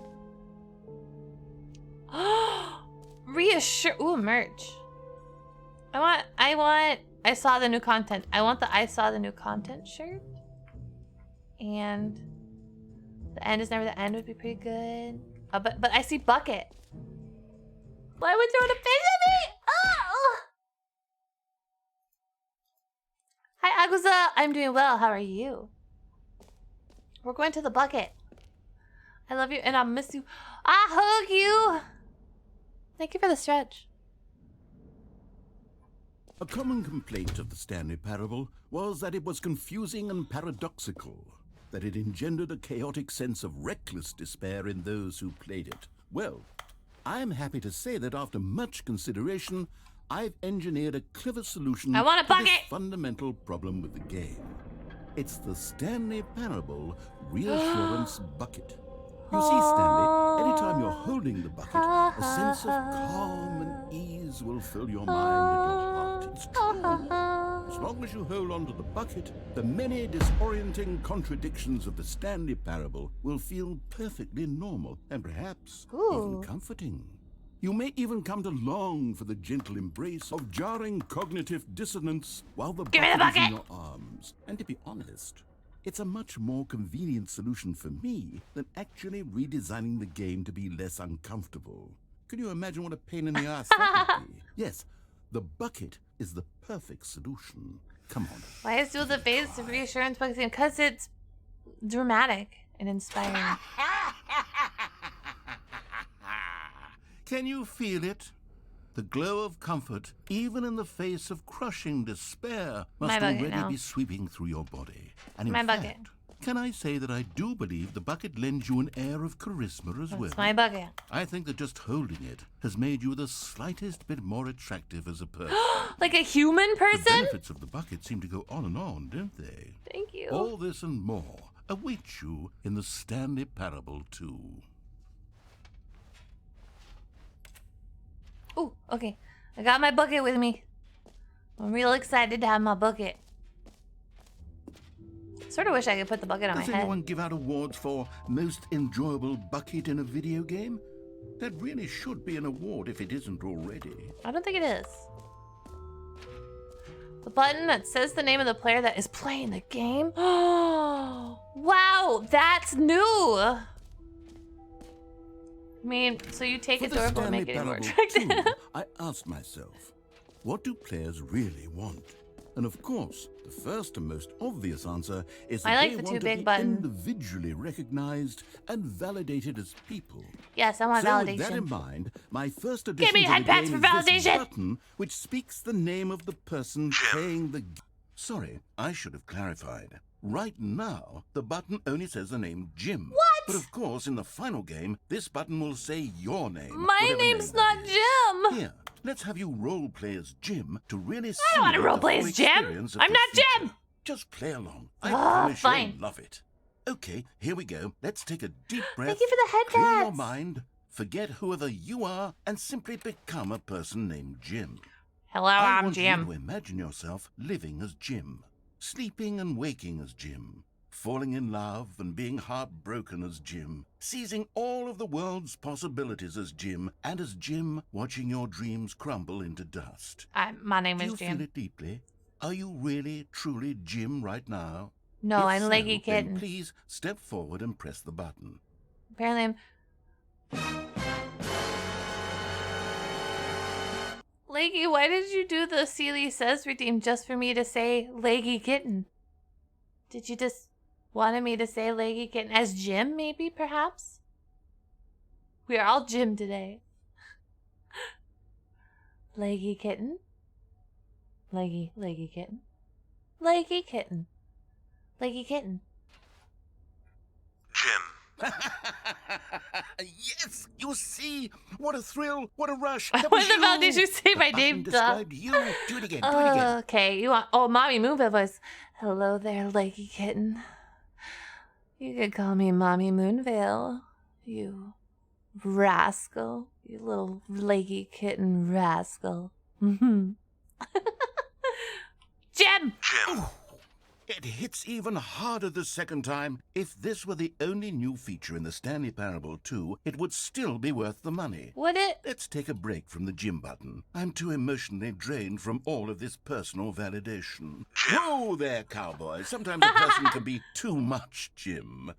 Reassure. Ooh, merch. I saw the new content. I want the I saw the new content shirt. And the end is never the end would be pretty good. But I see bucket. Why would you want to face at me? Oh! Hi, Aguza. I'm doing well. How are you? We're going to the bucket. I love you and I'll miss you. I hug you. Thank you for the stretch. A common complaint of the Stanley Parable was that it was confusing and paradoxical, that it engendered a chaotic sense of reckless despair in those who played it. Well, I'm happy to say that after much consideration, I've engineered a clever solution I want a to bucket. this fundamental problem with the game. It's the Stanley Parable Reassurance Bucket. You see, Stanley, anytime you're holding the bucket, a sense of calm and ease will fill your mind and your heart. It's true. As long as you hold on to the bucket, the many disorienting contradictions of the Stanley Parable will feel perfectly normal and perhaps even comforting. You may even come to long for the gentle embrace of jarring cognitive dissonance while the bucket is in your arms. And to be honest, it's a much more convenient solution for me than actually redesigning the game to be less uncomfortable. Can you imagine what a pain in the ass that would be? Yes, the bucket is the perfect solution. Come on. Why is the face of reassurance bucket? Because it's dramatic and inspiring. Can you feel it? The glow of comfort, even in the face of crushing despair, must already be sweeping through your body. And in fact, can I say that I do believe the bucket lends you an air of charisma as well? It's my bucket. I think that just holding it has made you the slightest bit more attractive as a person. Like a human person? The benefits of the bucket seem to go on and on, don't they? Thank you. All this and more await you in the Stanley Parable 2. Ooh, okay. I got my bucket with me. I'm real excited to have my bucket. Sort of wish I could put the bucket on my head. Does anyone give out awards for most enjoyable bucket in a video game? That really should be an award if it isn't already. I don't think it is. The button that says the name of the player that is playing the game? Oh, wow, that's new. I mean, so you take it to and make it more attractive. I asked myself, what do players really want? And of course, the first and most obvious answer is that they want to be individually recognized and validated as people. Yes, I want validation. With that in mind, my first addition to the game is this button, which speaks the name of the person playing the game. Sorry, I should have clarified. Right now, the button only says the name Jim. What? But of course, in the final game, this button will say your name. My name's not Jim. Here, let's have you roleplay as Jim to really see. I don't want to roleplay as Jim. I'm not Jim. Just play along. I promise fine. you'll love it. Okay, here we go. Let's take a deep breath. Thank you for the head Clear your pats. mind. Forget whoever you are and simply become a person named Jim. Hello, I I'm want Jim. you to imagine yourself living as Jim, sleeping and waking as Jim, falling in love and being heartbroken as Jim, seizing all of the world's possibilities as Jim, and as Jim watching your dreams crumble into dust. My name Do is you Jim. feel it deeply? Are you really, truly Jim right now? No, If I'm so, Leggy then Kitten. please step forward and press the button. Apparently I'm... Leggy, why did you do the Seelie Says redeem just for me to say Leggy Kitten? Did you just wanted me to say Leggy Kitten as Jim, maybe, perhaps? We are all Jim today. Leggy Kitten. Leggy Kitten. Leggy Kitten. Leggy Kitten. Jim. Yes, you see, what a thrill, what a rush. What the hell did you say my name, duh? Described you. Do it again, do it again. Okay, you want... Oh, Mommy Moonville voice. Hello there, Leggy Kitten. You could call me Mommy Moonvale. You rascal. You little Leggy Kitten rascal. Jim! Jim! It hits even harder the second time. If this were the only new feature in the Stanley Parable 2, it would still be worth the money. Would it? Let's take a break from the Jim button. I'm too emotionally drained from all of this personal validation. Whoa there, cowboy. Sometimes a person can be too much Jim.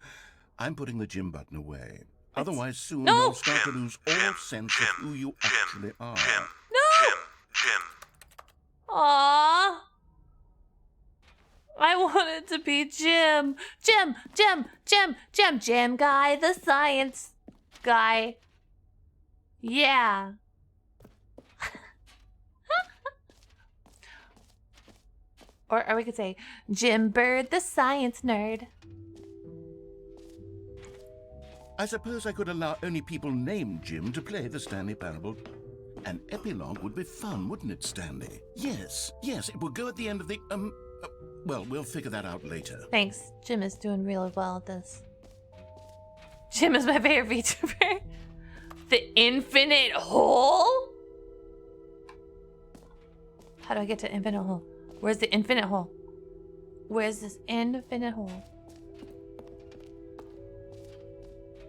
I'm putting the Jim button away. Otherwise, soon you'll start to lose all sense of who you actually are. No! Jim. Aww. I want it to be Jim. Jim guy, the science guy. Yeah. Or we could say Jim Bird, the science nerd. I suppose I could allow only people named Jim to play the Stanley Parable. An epilogue would be fun, wouldn't it, Stanley? Yes, it would go at the end of the, well, we'll figure that out later. Thanks. Jim is doing really well at this. Jim is my favorite VTuber. The infinite hole? How do I get to infinite hole? Where's the infinite hole? Where's this infinite hole?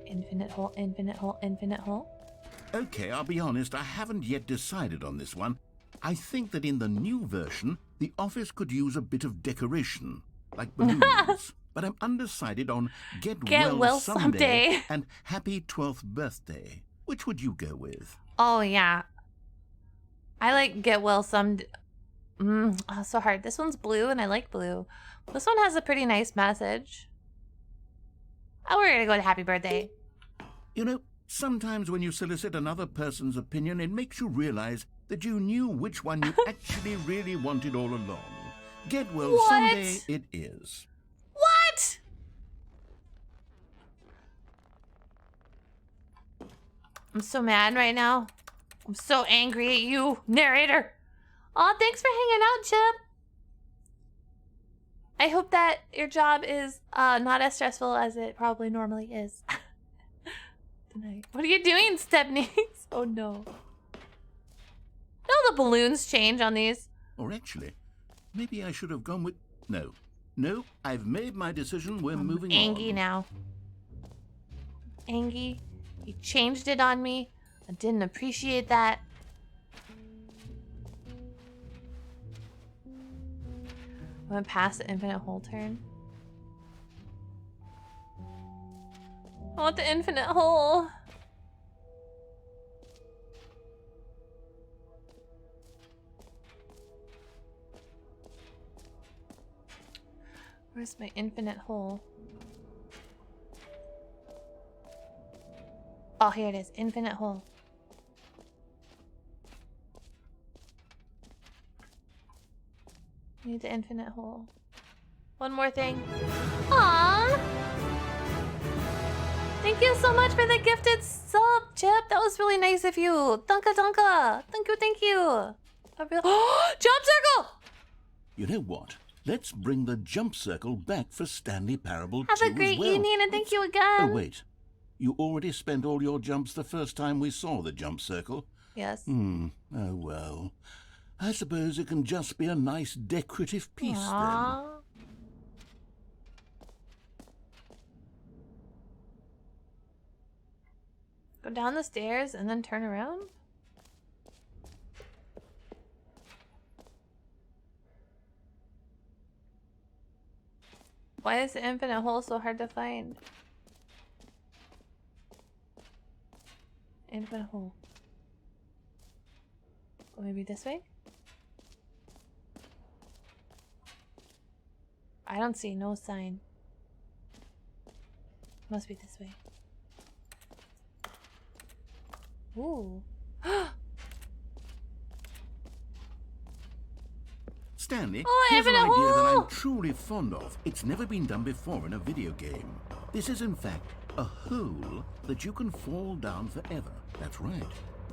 Infinite hole, infinite hole, infinite hole. Okay, I'll be honest, I haven't yet decided on this one. I think that in the new version, the office could use a bit of decoration, like balloons. But I'm undecided on Get Well Someday and Happy 12th Birthday. Which would you go with? Oh, yeah. I like Get Well Someday. Oh, so hard. This one's blue, and I like blue. This one has a pretty nice message. Oh, we're gonna go to Happy Birthday. You know, sometimes when you solicit another person's opinion, it makes you realize that you knew which one you actually really wanted all along. Get Well Someday it is. What? I'm so mad right now. I'm so angry at you, narrator. Aw, thanks for hanging out, Chip. I hope that your job is not as stressful as it probably normally is. Tonight. What are you doing, Stepney? Oh no. No, the balloons change on these. Or actually, maybe I should have gone with... No, I've made my decision. We're moving on. Angie now. Angie, you changed it on me. I didn't appreciate that. I went past the infinite hole turn. I want the infinite hole. Where's my infinite hole? Oh, here it is. Infinite hole. Need the infinite hole. One more thing. Aww! Thank you so much for the gifted sub, Chip. That was really nice of you. Dunka dunka. Thank you. Jump circle! You know what? let's bring the jump circle back for Stanley Parable 2 Have a as great well. evening and thank you again. Oh, wait. You already spent all your jumps the first time we saw the jump circle? Yes. Oh, well. I suppose it can just be a nice decorative piece Aww. then. Go down the stairs and then turn around? Why is the infinite hole so hard to find? Infinite hole. Or maybe this way? I don't see no sign. Must be this way. Ooh. Stanley, Oh, here's an infinite idea that hole! I'm truly fond of. It's never been done before in a video game. This is, in fact, a hole that you can fall down forever. That's right.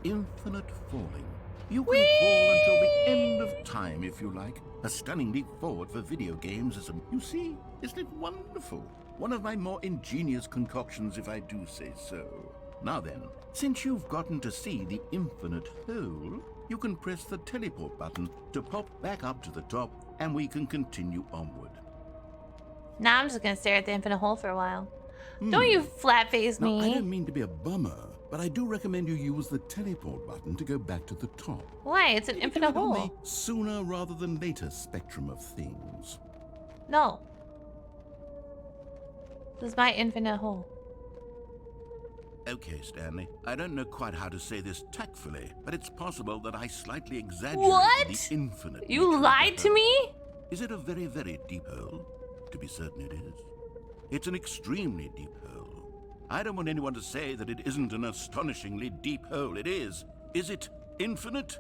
Infinite falling. You can fall until the end of time, if you like. A stunning leap forward for video games is a... You see? Isn't it wonderful? One of my more ingenious concoctions, if I do say so. Now then, since you've gotten to see the infinite hole, you can press the teleport button to pop back up to the top, and we can continue onward. Now I'm just gonna stare at the infinite hole for a while. Don't you flat face Now, I me. don't mean to be a bummer, but I do recommend you use the teleport button to go back to the top. Why? It's an infinite On the hole. sooner rather than later spectrum of things. No. This is my infinite hole. Okay, Stanley. I don't know quite how to say this tactfully, but it's possible that I slightly exaggerated What? the infinite. nature You of lied the to hole. me? Is it a very, very deep hole? To be certain it is. It's an extremely deep hole. I don't want anyone to say that it isn't an astonishingly deep hole. It is. Is it infinite?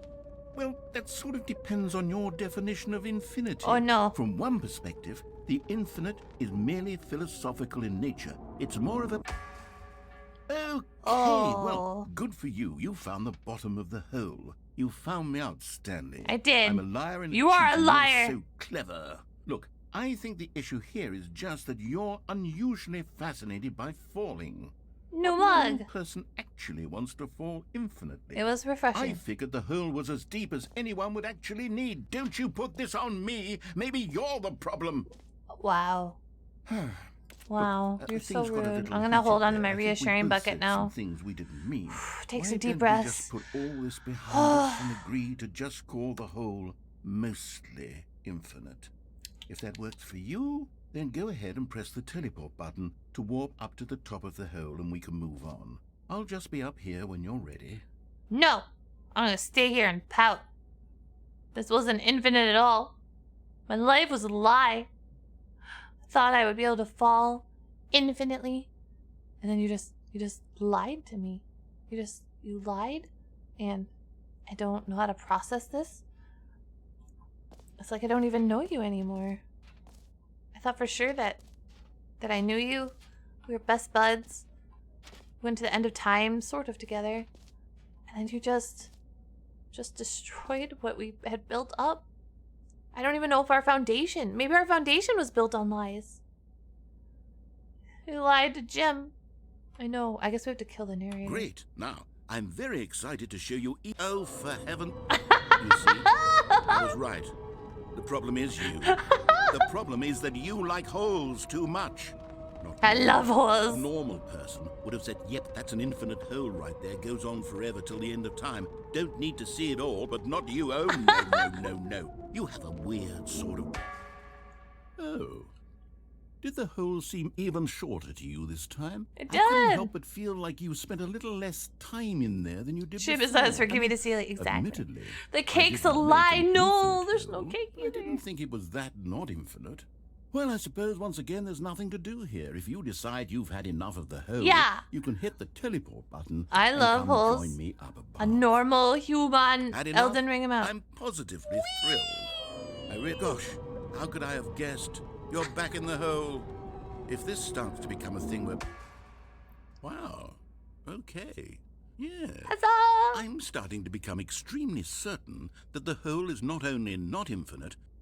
Well, that sort of depends on your definition of infinity. Oh, no. From one perspective, the infinite is merely philosophical in nature. It's more of a... Okay, well, good for you. You found the bottom of the hole. You found me out, Stanley. I did. I'm a liar and You are a cheat, and liar. You're so clever. Look, I think the issue here is just that you're unusually fascinated by falling. No Not mug. one person actually wants to fall infinitely. It was I refreshing. figured the hole was as deep as anyone would actually need. Don't you put this on me. Maybe you're the problem. Wow. Wow. Look, You're so things got a rude. little I'm gonna heated hold on to there. my I think we reassuring both bucket said now. some things we didn't mean. Take Why some deep don't we breaths. just put all this behind us and agree to just call the hole mostly infinite. If that works for you, then go ahead and press the teleport button to warp up to the top of the hole and we can move on. I'll just be up here when you're ready. No. I'm gonna stay here and pout. This wasn't infinite at all. My life was a lie. I thought I would be able to fall infinitely. And then you just lied to me. You lied, and I don't know how to process this. It's like I don't even know you anymore. I thought for sure that I knew you. We were best buds. We went to the end of time sort of together. And then you just destroyed what we had built up. I don't even know if maybe our foundation was built on lies. You lied to Jim. I know. I guess we have to kill the narrator. Great. Now, I'm very excited to show you... Oh, for heaven... You see, I was right. The problem is you. The problem is that you like holes too much. Not I me. love A holes. normal person would have said, yep, that's an infinite hole right there. Goes on forever till the end of time. Don't need to see it all, but not you. Oh, no. You have a weird sort of... Oh. Did the hole seem even shorter to you this time? It I couldn't did. help but feel like you spent a little less time in there than you did Ship before. says, forgive me to Seelie. Exactly. Admittedly, The I cake's a didn't make lie. an No, infinite there's no hole. cake I either. didn't think it was that not infinite. Well, I suppose once again there's nothing to do here. If you decide you've had enough of the hole, Yeah. you can hit the teleport button. I and love come holes. Join me up above. A normal human Had enough? Elden Ring amount. I'm positively thrilled. Gosh, how could I have guessed? You're back in the hole. If this starts to become a thing where... Wow. Okay. Yeah. Huzzah! I'm starting to become extremely certain that the hole is not only not infinite,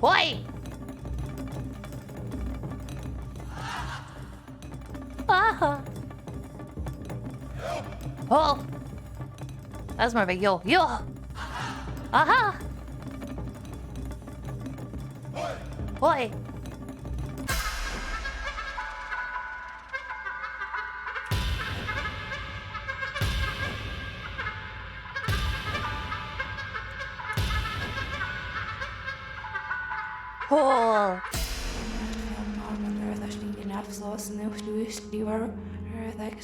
Boy! Ah. Oh! That's more of a yo. Yo! Aha! Boy! Oh!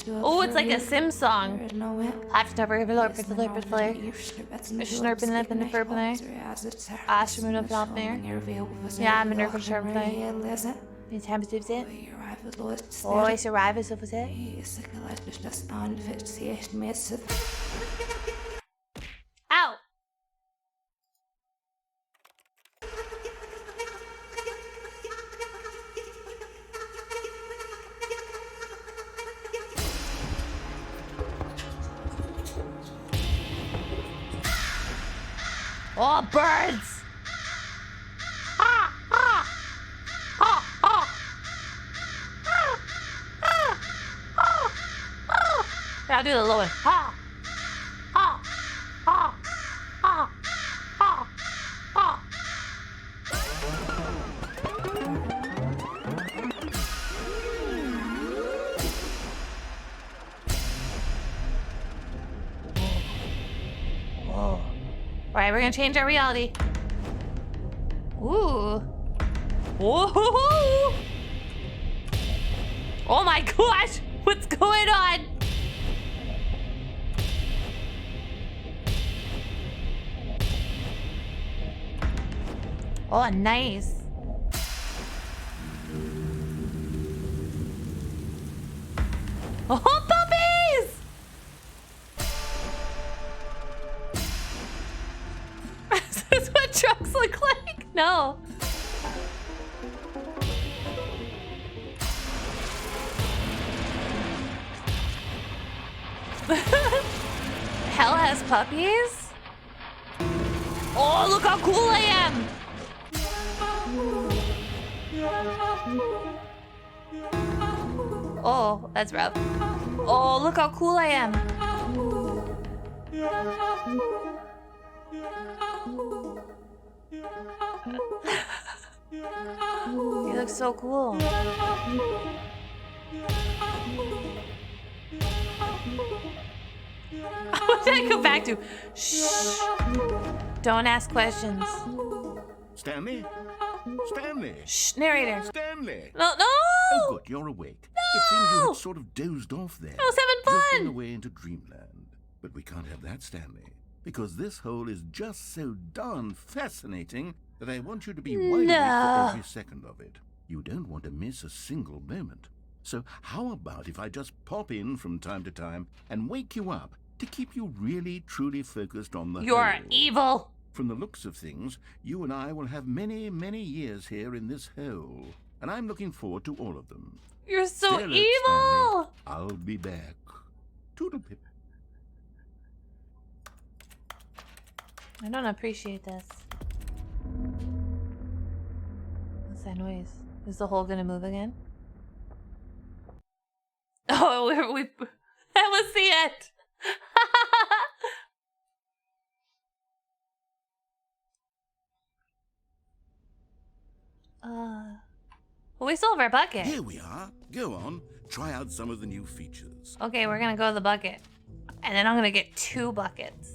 Oh, it's like a Sim song. I've never even looked at the lip of flare. Snurping lip in the fur play. Ashman of not there. Yeah, I'm a nervous sharp play. These times do it. Oh, I survive as if it's it. Ow! Oh, birds! Ah, ah, ah, ah. Ah, ah, ah, ah. Yeah, I'll do the low one. Ah, ah, ah, ah, ah, ah. Whoa. Alright, we're gonna change our reality. Ooh. Whoa! Oh my gosh! What's going on? Oh, nice. Oh, puppies! Is this what trucks look like? No. Hell has puppies? Oh, look how cool I am! Oh, that's rough. Oh, look how cool I am. You look so cool. What did I go back to? Shh. Don't ask questions. Stanley? Stanley? Shh, narrator. Stanley! No, no! Oh, good, you're awake. It seems you had sort of dozed off there. I was having Drifting fun! away into dreamland. But we can't have that, Stanley. Because this hole is just so darn fascinating that I want you to be wide awake for every second of it. You don't want to miss a single moment. So how about if I just pop in from time to time and wake you up to keep you really, truly focused on the You're hole? evil. From the looks of things, you and I will have many, many years here in this hole. And I'm looking forward to all of them. You're so Stare at evil! Stanley. I'll be back. Toodle-pip. I don't appreciate this. What's that noise? Is the hole gonna move again? Oh, we that was the end. Well, we still have our bucket. Here we are. Go on. Try out some of the new features. Okay, we're gonna go to the bucket. And then I'm gonna get 2 buckets.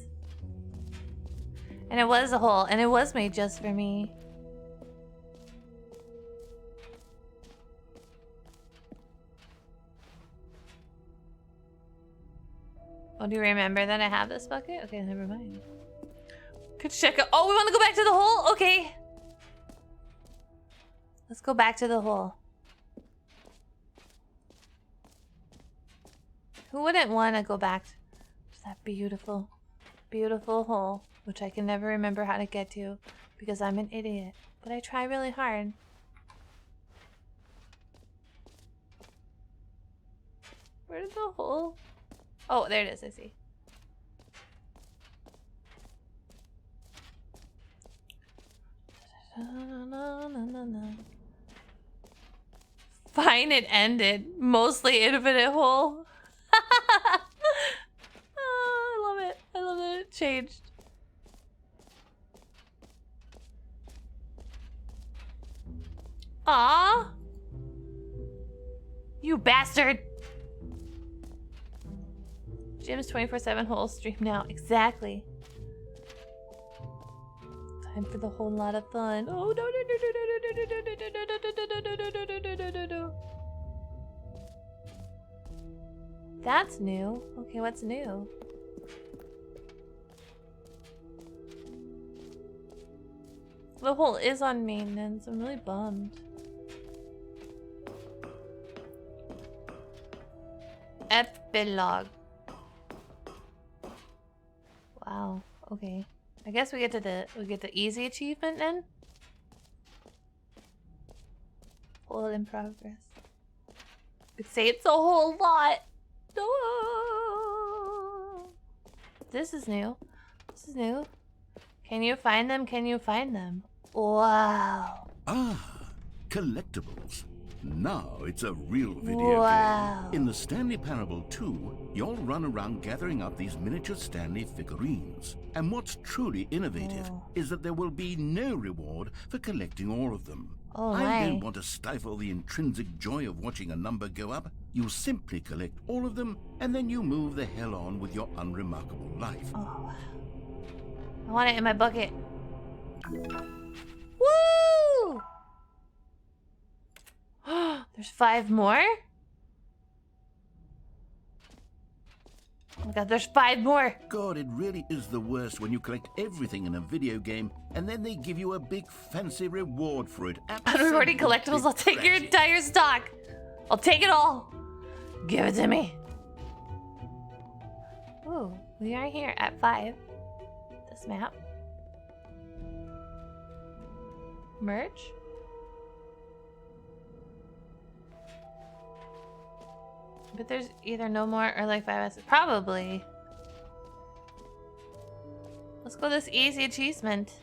And it was a hole, and it was made just for me. Oh, do you remember that I have this bucket? Okay, never mind. Could check out. Oh, we want to go back to the hole? Okay. Let's go back to the hole. Who wouldn't want to go back to that beautiful, beautiful hole, which I can never remember how to get to because I'm an idiot, but I try really hard. Where's the hole? Oh, there it is, I see. Fine, it ended. Mostly infinite hole. Oh, I love it. I love that it changed. Aw. You bastard. Jim's 24/7 whole stream now. Exactly. Time for the whole lot of fun. Oh no. That's new. Okay, what's new? The hole is on maintenance. I'm really bummed. Epilogue. Wow. Okay. I guess we get to the easy achievement then. Hole in progress. Could say it's a whole lot. Oh. This is new. This is new. Can you find them? Can you find them? Wow. Ah, collectibles. Now it's a real video Wow. game. In the Stanley Parable 2, you'll run around gathering up these miniature Stanley figurines. And what's truly innovative is that there will be no reward for collecting all of them. Oh I my. don't want to stifle the intrinsic joy of watching a number go up. You simply collect all of them, and then you move the hell on with your unremarkable life. Oh. I want it in my bucket. Woo! There's 5 more? Oh my god, there's 5 more! God, it really is the worst when you collect everything in a video game and then they give you a big fancy reward for it. Unrewarded collectibles, I'll take your entire stock! I'll take it all! Give it to me! Ooh, we are here at 5. This map. Merch? But there's either no more or like 5 S. Probably. Let's go this easy achievement.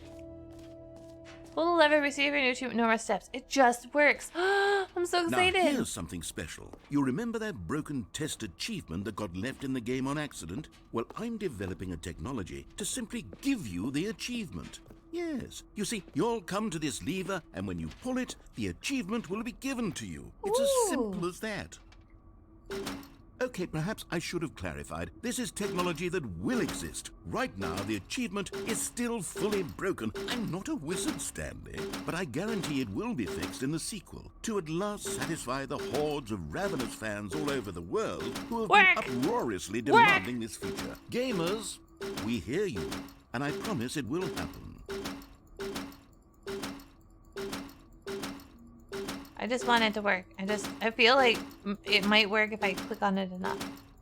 Pull the lever, receive your new achievement, no more steps. It just works. I'm so excited. Now, here's something special. You remember that broken test achievement that got left in the game on accident? Well, I'm developing a technology to simply give you the achievement. Yes. You see, you'll come to this lever, and when you pull it, the achievement will be given to you. It's as simple as that. Okay, perhaps I should have clarified. This is technology that will exist. Right now, the achievement is still fully broken. I'm not a wizard, Stanley, but I guarantee it will be fixed in the sequel to at last satisfy the hordes of ravenous fans all over the world who have been uproariously demanding this feature. Gamers, we hear you, and I promise it will happen. I just want it to work. I feel like it might work if I click on it enough.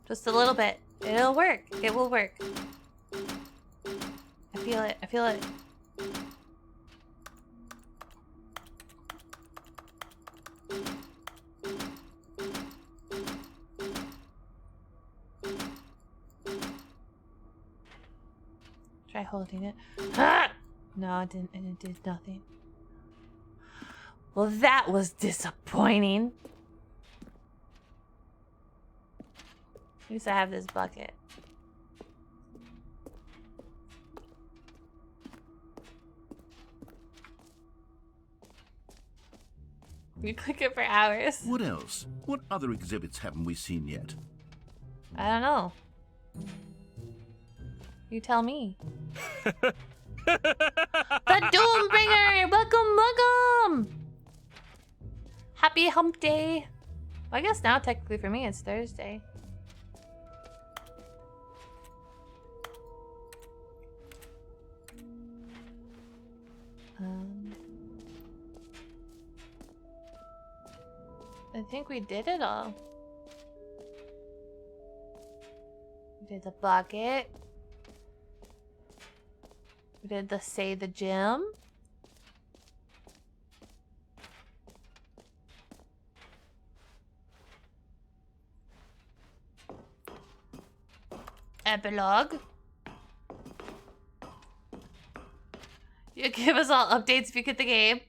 Just a little bit. It'll work. It will work. I feel it. I feel it. Try holding it. Ah! No, it didn't. It did nothing. Well, that was disappointing. At least I have this bucket. You click it for hours. What else? What other exhibits haven't we seen yet? I don't know. You tell me. The Doombringer! Welcome, welcome! Happy hump day. Well, I guess now technically for me it's Thursday. I think we did it all. We did the bucket. We did the say the gym. Epilogue. You give us all updates if you get the game.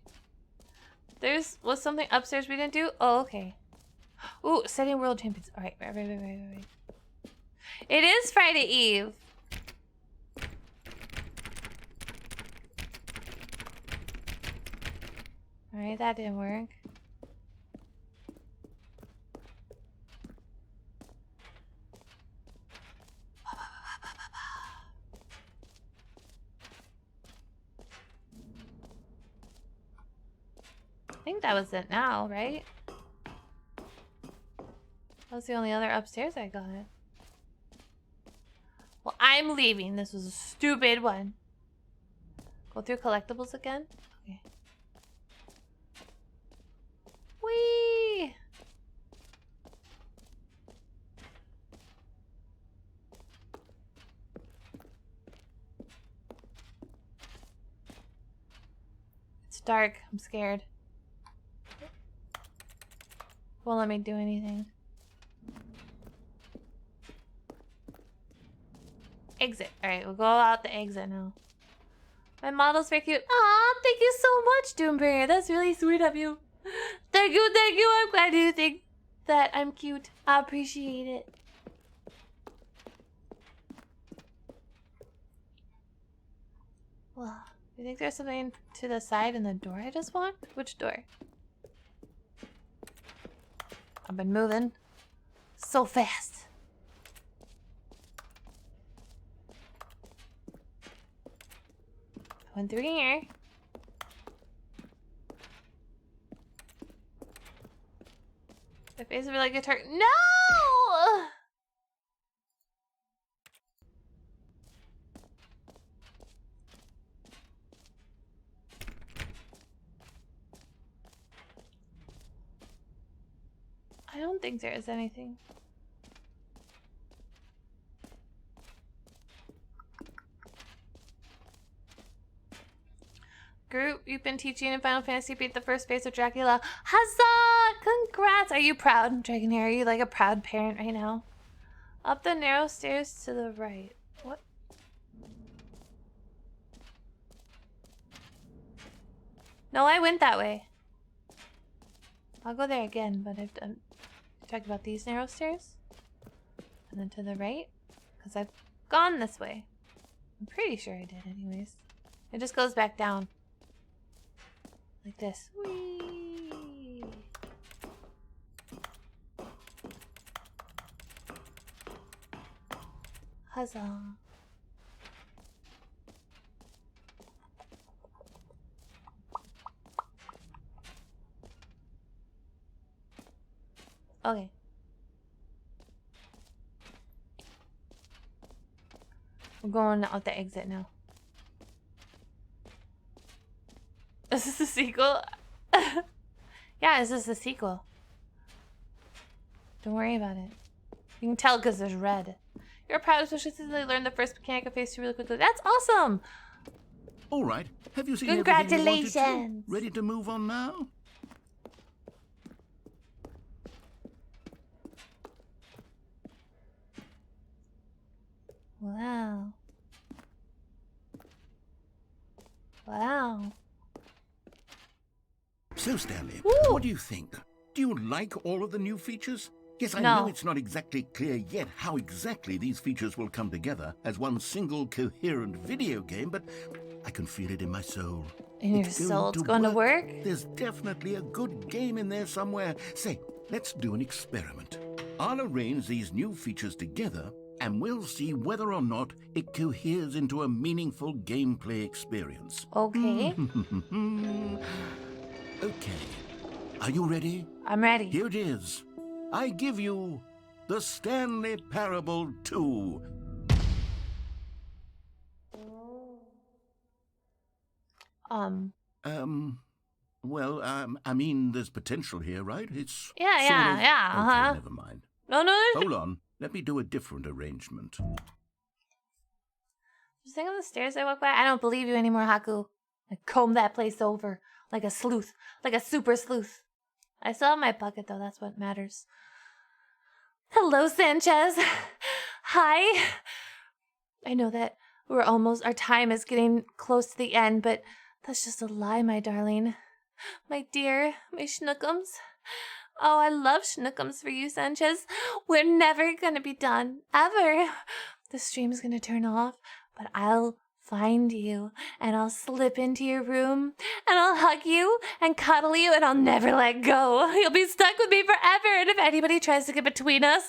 There's was something upstairs we didn't do? Oh, okay. Ooh, setting world champions. Alright, right. It is Friday Eve. Alright, that didn't work. I think that was it now, right? That was the only other upstairs I got. Well, I'm leaving. This was a stupid one. Go through collectibles again? Okay. Whee! It's dark. I'm scared. Won't let me do anything. Exit. Alright, we'll go out the exit now. My model's very cute. Aw, thank you so much, Doombringer. That's really sweet of you. Thank you. I'm glad you think that I'm cute. I appreciate it. Well, you think there's something to the side in the door I just walked? Which door? I've been moving so fast. Went through here. My face would be like a turkey. No! I don't think there is anything. Group, you've been teaching in Final Fantasy beat the first phase of Dracula. Huzzah! Congrats! Are you proud, Dragon Hair? Are you like a proud parent right now? Up the narrow stairs to the right. What? No, I went that way. I'll go there again, but I've done... Talk about these narrow stairs? And then to the right? Because I've gone this way. I'm pretty sure I did anyways. It just goes back down. Like this. Whee! Huzzah. Okay. We're going out the exit now. Is this the sequel? Yeah, this is the sequel. Don't worry about it. You can tell because there's red. You're proud, especially since they learned the first mechanic of phase 2 really quickly. That's awesome! All right. Have you seen everything you wanted to? Congratulations! Ready to move on now? Wow. Wow. So, Stanley, Woo! what do you think? Do you like all of the new features? Yes, I No. know it's not exactly clear yet how exactly these features will come together as one single coherent video game, but I can feel it in my soul. In your soul, it's going to work? There's definitely a good game in there somewhere. Say, let's do an experiment. I'll arrange these new features together, and we'll see whether or not it coheres into a meaningful gameplay experience. Okay. Okay. Are you ready? I'm ready. Here it is. I give you the Stanley Parable 2. Well, I mean, there's potential here, right? It's Yeah, Okay, never mind. No, Hold on. Let me do a different arrangement. Just think of the stairs I walk by. I don't believe you anymore, Haku. I comb that place over like a sleuth, like a super sleuth. I still have my bucket though, that's what matters. Hello, Sanchez. Hi. I know that our time is getting close to the end, but that's just a lie, my darling. My dear, my schnookums. Oh, I love schnookums for you, Sanchez. We're never gonna be done, ever. The stream's gonna turn off, but I'll find you, and I'll slip into your room, and I'll hug you and cuddle you, and I'll never let go. You'll be stuck with me forever, and if anybody tries to get between us,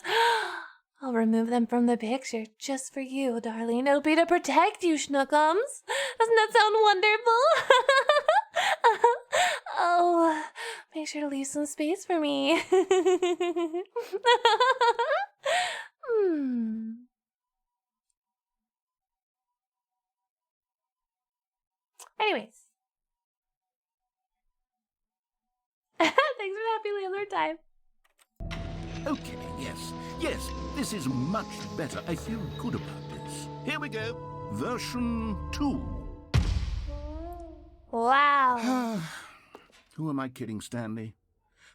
I'll remove them from the picture just for you, darling. It'll be to protect you, schnookums. Doesn't that sound wonderful? Oh, make sure to leave some space for me. Anyways. Thanks for the happy landlord time. Okay, yes, this is much better. I feel good about this. Here we go. Version 2. Wow. Who am I kidding, Stanley?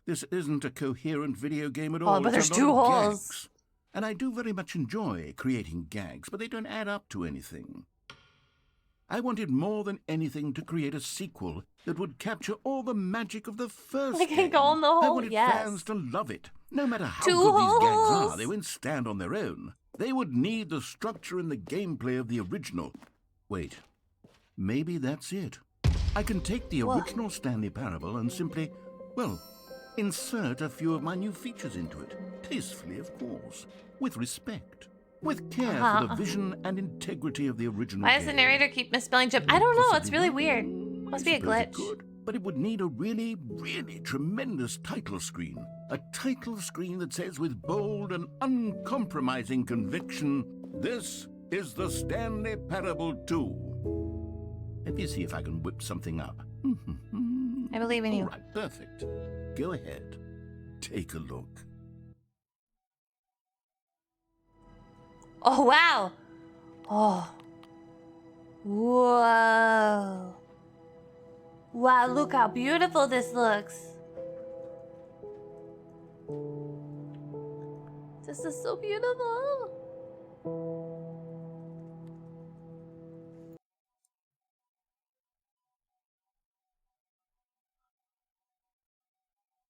This isn't a coherent video game at all. Oh, but It's there's a lot 2 of holes. gags. And I do very much enjoy creating gags, but they don't add up to anything. I wanted more than anything to create a sequel that would capture all the magic of the first Like game. a go in the hole, I wanted yes. fans to love it. No matter how 2 good these gags holes. are, they won't stand on their own. They would need the structure and the gameplay of the original. Wait, maybe that's it. I can take the original Stanley Parable and simply, well, insert a few of my new features into it. Tastefully, of course. With respect. With care for the vision and integrity of the original Why does the game. narrator keep misspelling Jim? I don't know. It's really weird. Must be a suppose it glitch. could, but it would need a really, really tremendous title screen. A title screen that says with bold and uncompromising conviction, "This is the Stanley Parable 2." Let me see if I can whip something up. I believe in you. All right, perfect. Go ahead. Take a look. Oh, wow. Oh. Whoa. Wow, look how beautiful this looks. This is so beautiful.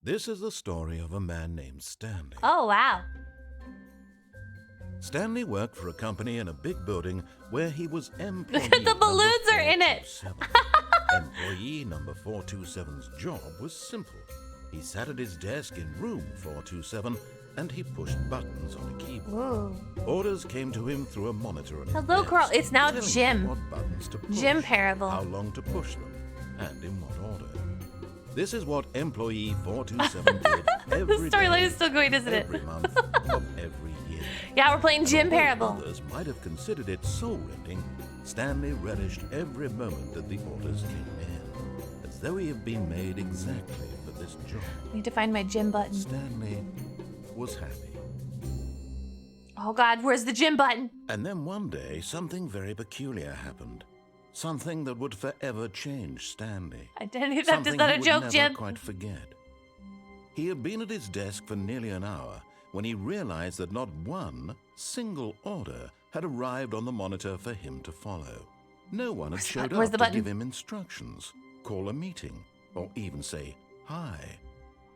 This is the story of a man named Stanley. Oh, wow. Stanley worked for a company in a big building where he was employee. Look at the balloons are in it. Employee number 427's job was simple. He sat at his desk in room 427 and he pushed buttons on a keyboard. Whoa. Orders came to him through a monitor on his Hello, desk, Carl. It's now telling him Jim. what buttons to push, Jim Parable. how long to push them, and in what order. This is what employee 427 did every The storyline day, is still going, isn't it? every month of every year. Yeah, we're playing Jim Although Parable. Others might have considered it soul-rending, Stanley relished every moment that the orders came in, as though he had been made exactly for this job. Need to find my Jim button. Stanley was happy. Oh, God, where's the Jim button? And then one day, something very peculiar happened. Something that would forever change Stanley. Identity theft is Something not he a would joke, never Jim. quite forget. He had been at his desk for nearly an hour when he realized that not one single order had arrived on the monitor for him to follow. No one had showed Where's up the to button? give him instructions, call a meeting, or even say hi.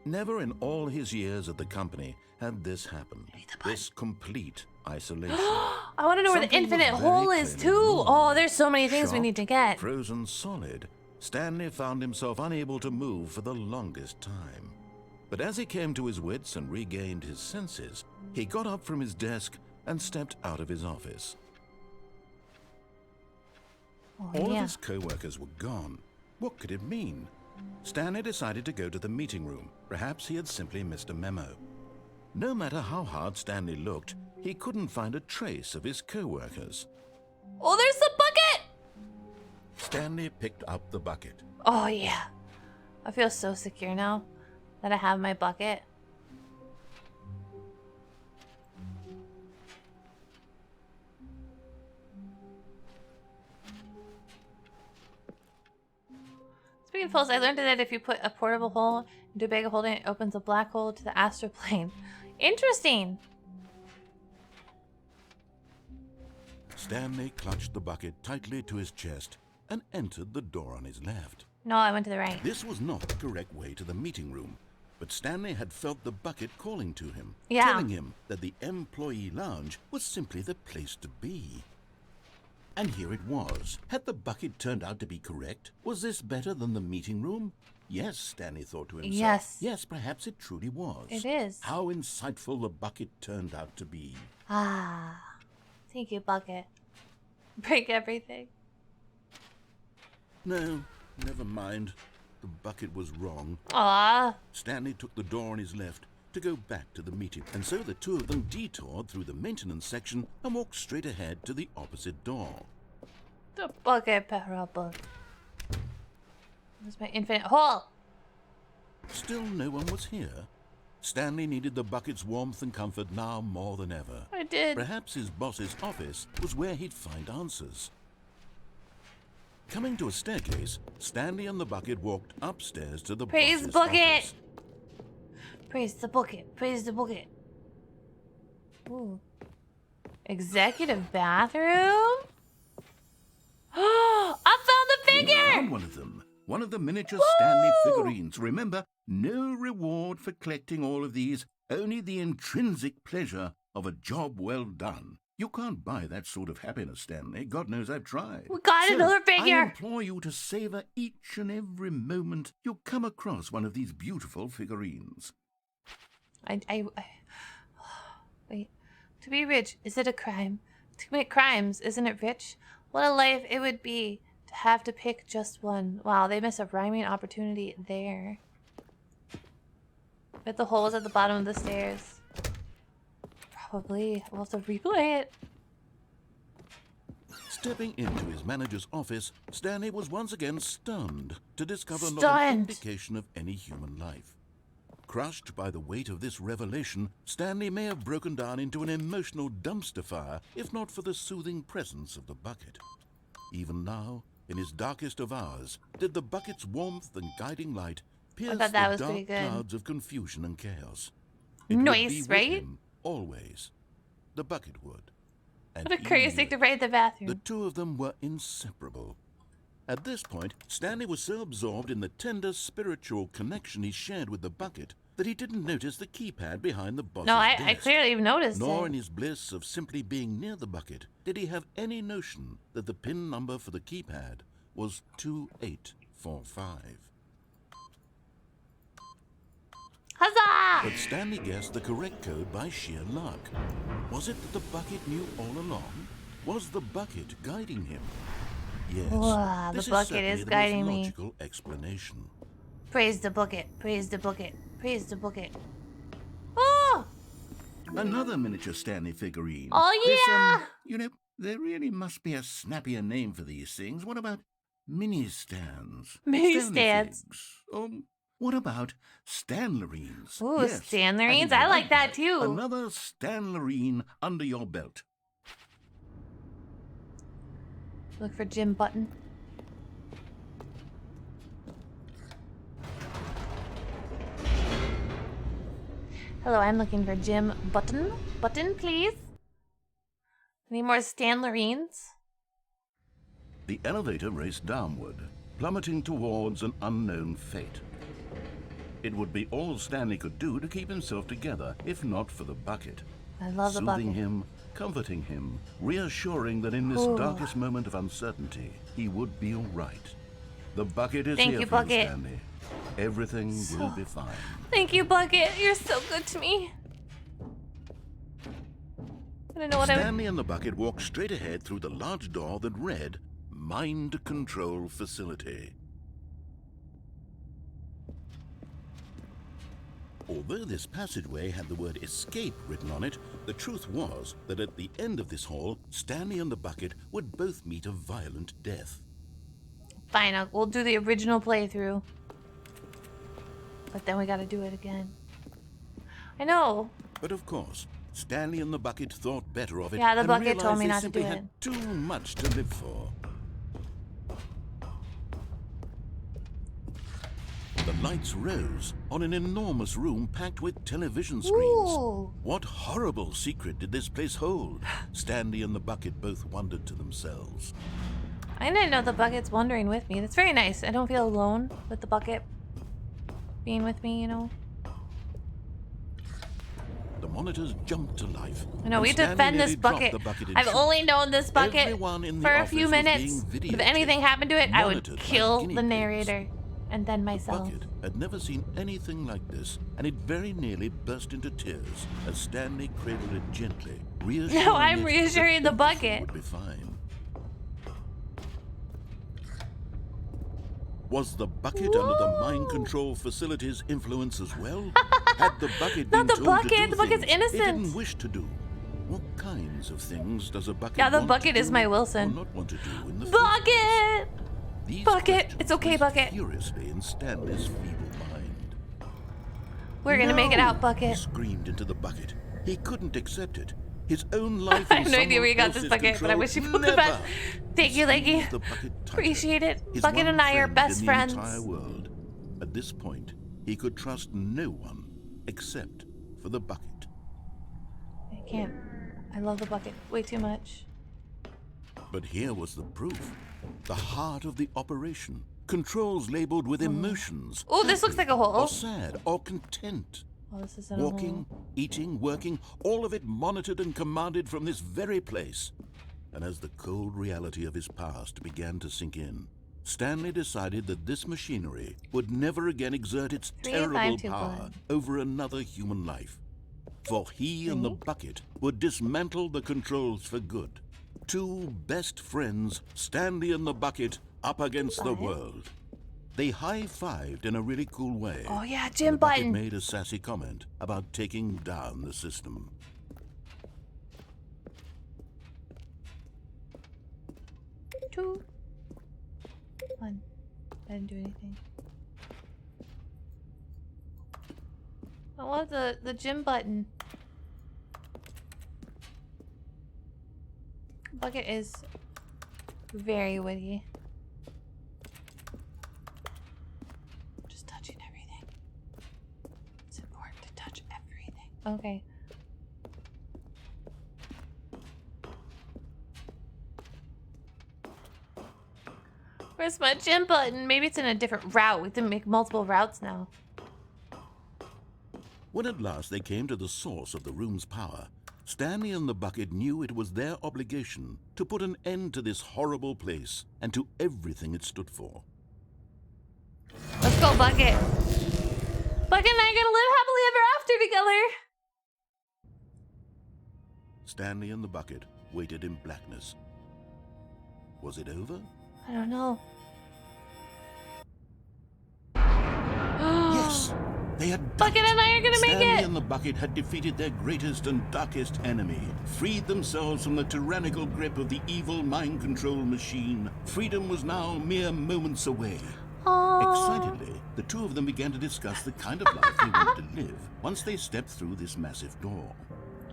Never in all his years at the company had this happened. This complete isolation. I want to know where the Something infinite was very hole is, clearly too. wrong. Oh, there's so many things we need to Shocked, get. Frozen solid, Stanley found himself unable to move for the longest time. But as he came to his wits and regained his senses, he got up from his desk and stepped out of his office. Oh, All yeah. of his co-workers were gone. What could it mean? Stanley decided to go to the meeting room. Perhaps he had simply missed a memo. No matter how hard Stanley looked, he couldn't find a trace of his co-workers. Oh, there's the bucket. Stanley picked up the bucket. Oh, yeah. I feel so secure now that I have my bucket. Speaking of holes, I learned that if you put a portable hole into a bag of holding, it opens a black hole to the astral plane. Interesting. Stanley clutched the bucket tightly to his chest and entered the door on his left. No, I went to the right. This was not the correct way to the meeting room, but Stanley had felt the bucket calling to him, Yeah. telling him that the employee lounge was simply the place to be. And here it was. Had the bucket turned out to be correct? Was this better than the meeting room? Yes, Stanley thought to himself. Yes. Yes, perhaps it truly was. It is. How insightful the bucket turned out to be. Ah. Thank you, bucket. Break everything. No, never mind. The bucket was wrong. Aw. Stanley took the door on his left to go back to the meeting, and so the two of them detoured through the maintenance section and walked straight ahead to the opposite door. The bucket parable. There's my infinite hole. Still no one was here. Stanley needed the bucket's warmth and comfort now more than ever. I did. Perhaps his boss's office was where he'd find answers. Coming to a staircase, Stanley and the bucket walked upstairs to the Praise boss's bucket. office. Praise the bucket. Praise the bucket. Ooh. Executive bathroom? I found the He figure! found one of them. One of the miniature Stanley figurines. Remember, no reward for collecting all of these, only the intrinsic pleasure of a job well done. You can't buy that sort of happiness, Stanley. God knows I've tried. We got another figure! I implore you to savor each and every moment you come across one of these beautiful figurines. Wait. To be rich, is it a crime? To commit crimes, isn't it rich? What a life it would be to have to pick just one. Wow, they missed a rhyming opportunity there. Bet the hole was at the bottom of the stairs. Probably. We'll have to replay it. Stepping into his manager's office, Stanley was once again stunned to discover not an Stunned. indication of any human life. Crushed by the weight of this revelation, Stanley may have broken down into an emotional dumpster fire if not for the soothing presence of the bucket. Even now, in his darkest of hours, did the bucket's warmth and guiding light pierce thought that the was dark pretty good. clouds of confusion and chaos. It would Nice, be with right? him always. The bucket would. And What a he crazy knew thing to it. write in the bathroom. The two of them were inseparable. At this point, Stanley was so absorbed in the tender spiritual connection he shared with the bucket that he didn't notice the keypad behind the boss's No, I desk. clearly noticed Nor it. in his bliss of simply being near the bucket did he have any notion that the PIN number for the keypad was 2845. Huzzah! But Stanley guessed the correct code by sheer luck. Was it that the bucket knew all along? Was the bucket guiding him? Yes, Wow, the this bucket certainly is the most guiding me. logical explanation. Praise the bucket. Praise the bucket. Praise the bucket. Oh! Another miniature Stanley figurine. Oh, This, yeah! you know, there really must be a snappier name for these things. What about mini stands? Mini Stanley stands. figs? What about Stanlerines? Ooh, Yes, Stanlerines? think I you'll like that too. Another Stanlerine under your belt. Look for Jim Button. Hello, I'm looking for Jim Button. Button, please. Any more Stanlerines? The elevator raced downward, plummeting towards an unknown fate. It would be all Stanley could do to keep himself together, if not for the bucket. I love the Soothing bucket. him, comforting him, reassuring that in this Ooh. darkest moment of uncertainty, he would be all right. The bucket is Thank here you, for Bucket. you, Stanley. Everything will be fine. Thank you, Bucket. You're so good to me. I don't know what I would... Stanley and the bucket walked straight ahead through the large door that read, Mind Control Facility. Although this passageway had the word escape written on it, the truth was that at the end of this hall, Stanley and the bucket would both meet a violent death. Fine, we'll do the original playthrough. But then we gotta do it again. I know. But of course, Stanley and the bucket thought better of it. Yeah, the and bucket told realized me they not to simply do had it. too much to live for. The lights rose on an enormous room packed with television screens. Ooh. What horrible secret did this place hold? Stanley and the bucket both wondered to themselves. I didn't know the bucket's wandering with me. That's very nice. I don't feel alone with the bucket being with me, you know? The monitors jumped to life. I know, we and Stanley defend this nearly dropped bucket. the bucket in I've shoot. only known this bucket Everyone in the for a office few was minutes. being If anything videotaped, happened to it, I would monitored like kill guinea the pigs. narrator and then The myself. bucket had never seen anything like this, and it very nearly burst into tears as Stanley cradled it gently, reassuring No, I'm it reassuring that the everything bucket. would be fine. Was the bucket under the mind control facility's influence as well? Had the bucket been Not the told bucket, to do the bucket's things it innocent. didn't wish to do? What kinds of things does a bucket Yeah, the want bucket to is do my or Wilson. not want to do in the Bucket! These Bucket! It's okay, raced bucket. furiously in Stanley's feeble mind. We're gonna make it out, He bucket. screamed into the bucket. He couldn't accept it. His own life I in have no idea where you someone got this else's bucket, but I control, wish you both the never. best. Thank He you, Leggy. squeezed the bucket tighter. Appreciate it. His Bucket one and I are friend best in friends. the entire world. At this point, he could trust no one except for the bucket. I can't. I love the bucket way too much. But here was the proof. The heart of the operation. Controls labeled with emotions. Oh, this looks like a hole. Or sad, or content. Oh, this isn't a Walking, hole. eating, working, all of it monitored and commanded from this very place. And as the cold reality of his past began to sink in, Stanley decided that this machinery would never again exert its 3, terrible 5, 2, power 1. over another human life. For he and the bucket would dismantle the controls for good. Two best friends, Stanley and the bucket, up against the world. They high-fived in a really cool way. Oh yeah, Jim The bucket Button. made a sassy comment about taking down the system. 2, 1. I didn't do anything. I want the gym button. Bucket is very witty. Just touching everything. It's important to touch everything. Okay. Where's my gym button? Maybe it's in a different route. We can make multiple routes now. When at last they came to the source of the room's power, Stanley and the bucket knew it was their obligation to put an end to this horrible place and to everything it stood for. Let's go, Bucket. Bucket and I are gonna live happily ever after together. Stanley and the bucket waited in blackness. Was it over? I don't know. Yes! They had done Bucket and I are gonna make Stanley it! and the bucket had defeated their greatest and darkest enemy, freed themselves from the tyrannical grip of the evil mind control machine. Freedom was now mere moments away. Excitedly, the two of them began to discuss the kind of life they wanted to live once they stepped through this massive door.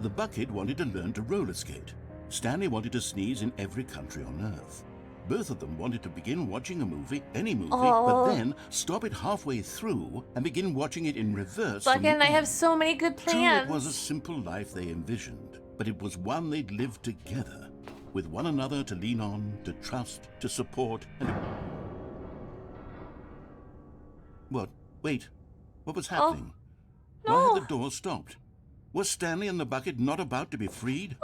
The bucket wanted to learn to roller skate. Stanley wanted to sneeze in every country on Earth. Both of them wanted to begin watching a movie, any movie, but then stop it halfway through and begin watching it in reverse. Bucket and I have so many good plans. True, it was a simple life they envisioned, but it was one they'd lived together, with one another to lean on, to trust, to support, and... What? Wait. What was happening? no. Why had the door stopped? Was Stanley and the bucket not about to be freed?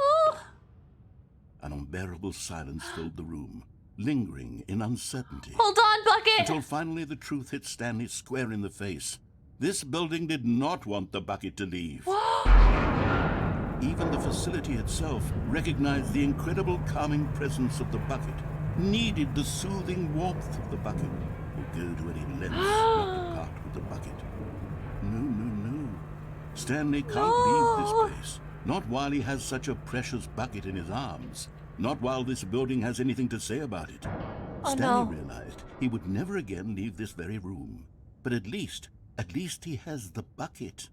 An unbearable silence filled the room, lingering in uncertainty. Hold on, Bucket! Until finally the truth hit Stanley square in the face. This building did not want the bucket to leave. Even the facility itself recognized the incredible calming presence of the bucket, needed the soothing warmth of the bucket, would go to any lengths not to part with the bucket. No. Stanley can't leave this place. Not while he has such a precious bucket in his arms. Not while this building has anything to say about it. Stanley realized he would never again leave this very room. But at least he has the bucket.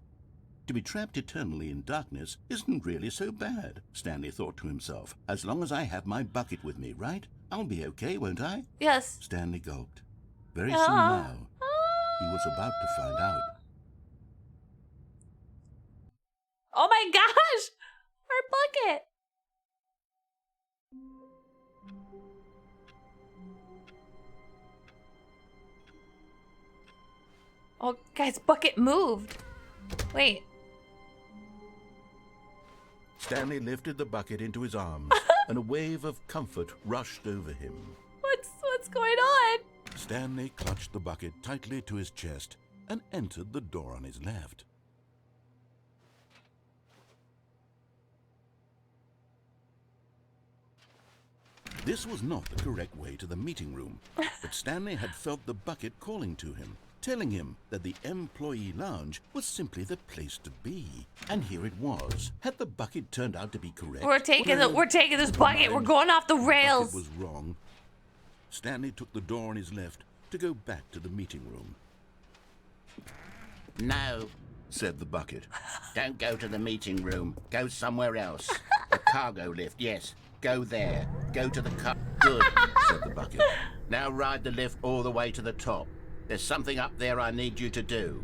To be trapped eternally in darkness isn't really so bad, Stanley thought to himself. As long as I have my bucket with me, right? I'll be okay, won't I? Yes. Stanley gulped. Very soon now, he was about to find out. Oh my gosh! Our bucket! Oh, guys, bucket moved. Wait. Stanley lifted the bucket into his arms, and a wave of comfort rushed over him. What's going on? Stanley clutched the bucket tightly to his chest and entered the door on his left. This was not the correct way to the meeting room, but Stanley had felt the bucket calling to him, telling him that the employee lounge was simply the place to be. And here it was. Had the bucket turned out to be correct? We're taking this bucket. We're going off the rails. The bucket was wrong. Stanley took the door on his left to go back to the meeting room. No, said the bucket. don't go to the meeting room. Go somewhere else. The cargo lift, yes. Go there. Go to the car. Good, said the bucket. Now ride the lift all the way to the top. There's something up there I need you to do.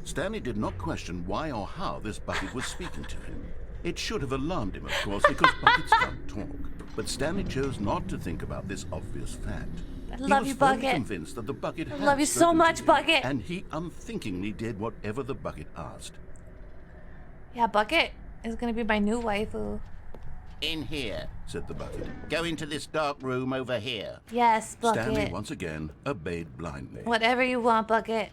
Stanley did not question why or how this bucket was speaking to him. It should have alarmed him, of course, because buckets can't talk. But Stanley chose not to think about this obvious fact. I love you, Bucket. He was convinced that the bucket I had love you so spoken to much, him, Bucket. and he unthinkingly did whatever the bucket asked. Yeah, Bucket is gonna be my new waifu. In here, said the bucket. Go into this dark room over here. Yes, Bucket. Stanley once again obeyed blindly. Whatever you want, Bucket.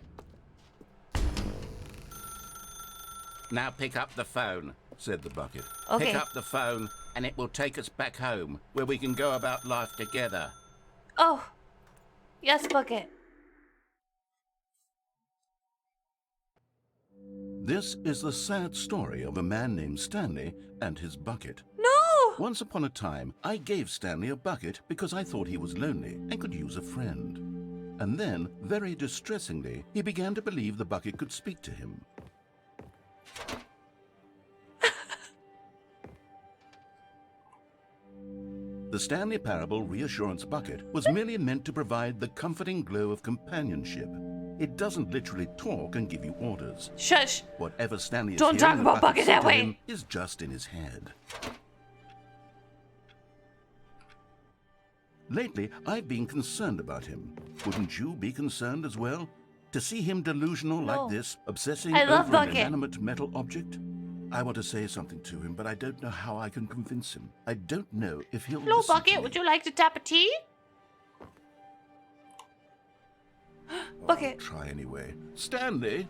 Now pick up the phone, said the bucket. Okay. Pick up the phone and it will take us back home where we can go about life together. Oh. Yes, Bucket. This is the sad story of a man named Stanley and his bucket. No! Once upon a time, I gave Stanley a bucket because I thought he was lonely and could use a friend. And then, very distressingly, he began to believe the bucket could speak to him. The Stanley Parable Reassurance Bucket was merely meant to provide the comforting glow of companionship. It doesn't literally talk and give you orders. Shush! Whatever Stanley is Don't hearing talk the about Bucket that say to way. him is just in his head. Lately, I've been concerned about him. Wouldn't you be concerned as well? To see him delusional like this, obsessing I love over an Bucket. inanimate metal object? I want to say something to him, but I don't know how I can convince him. I don't know if he'll Hello, listen to Bucket. me. Would you like to tap a tea? Bucket. I'll try anyway. Stanley,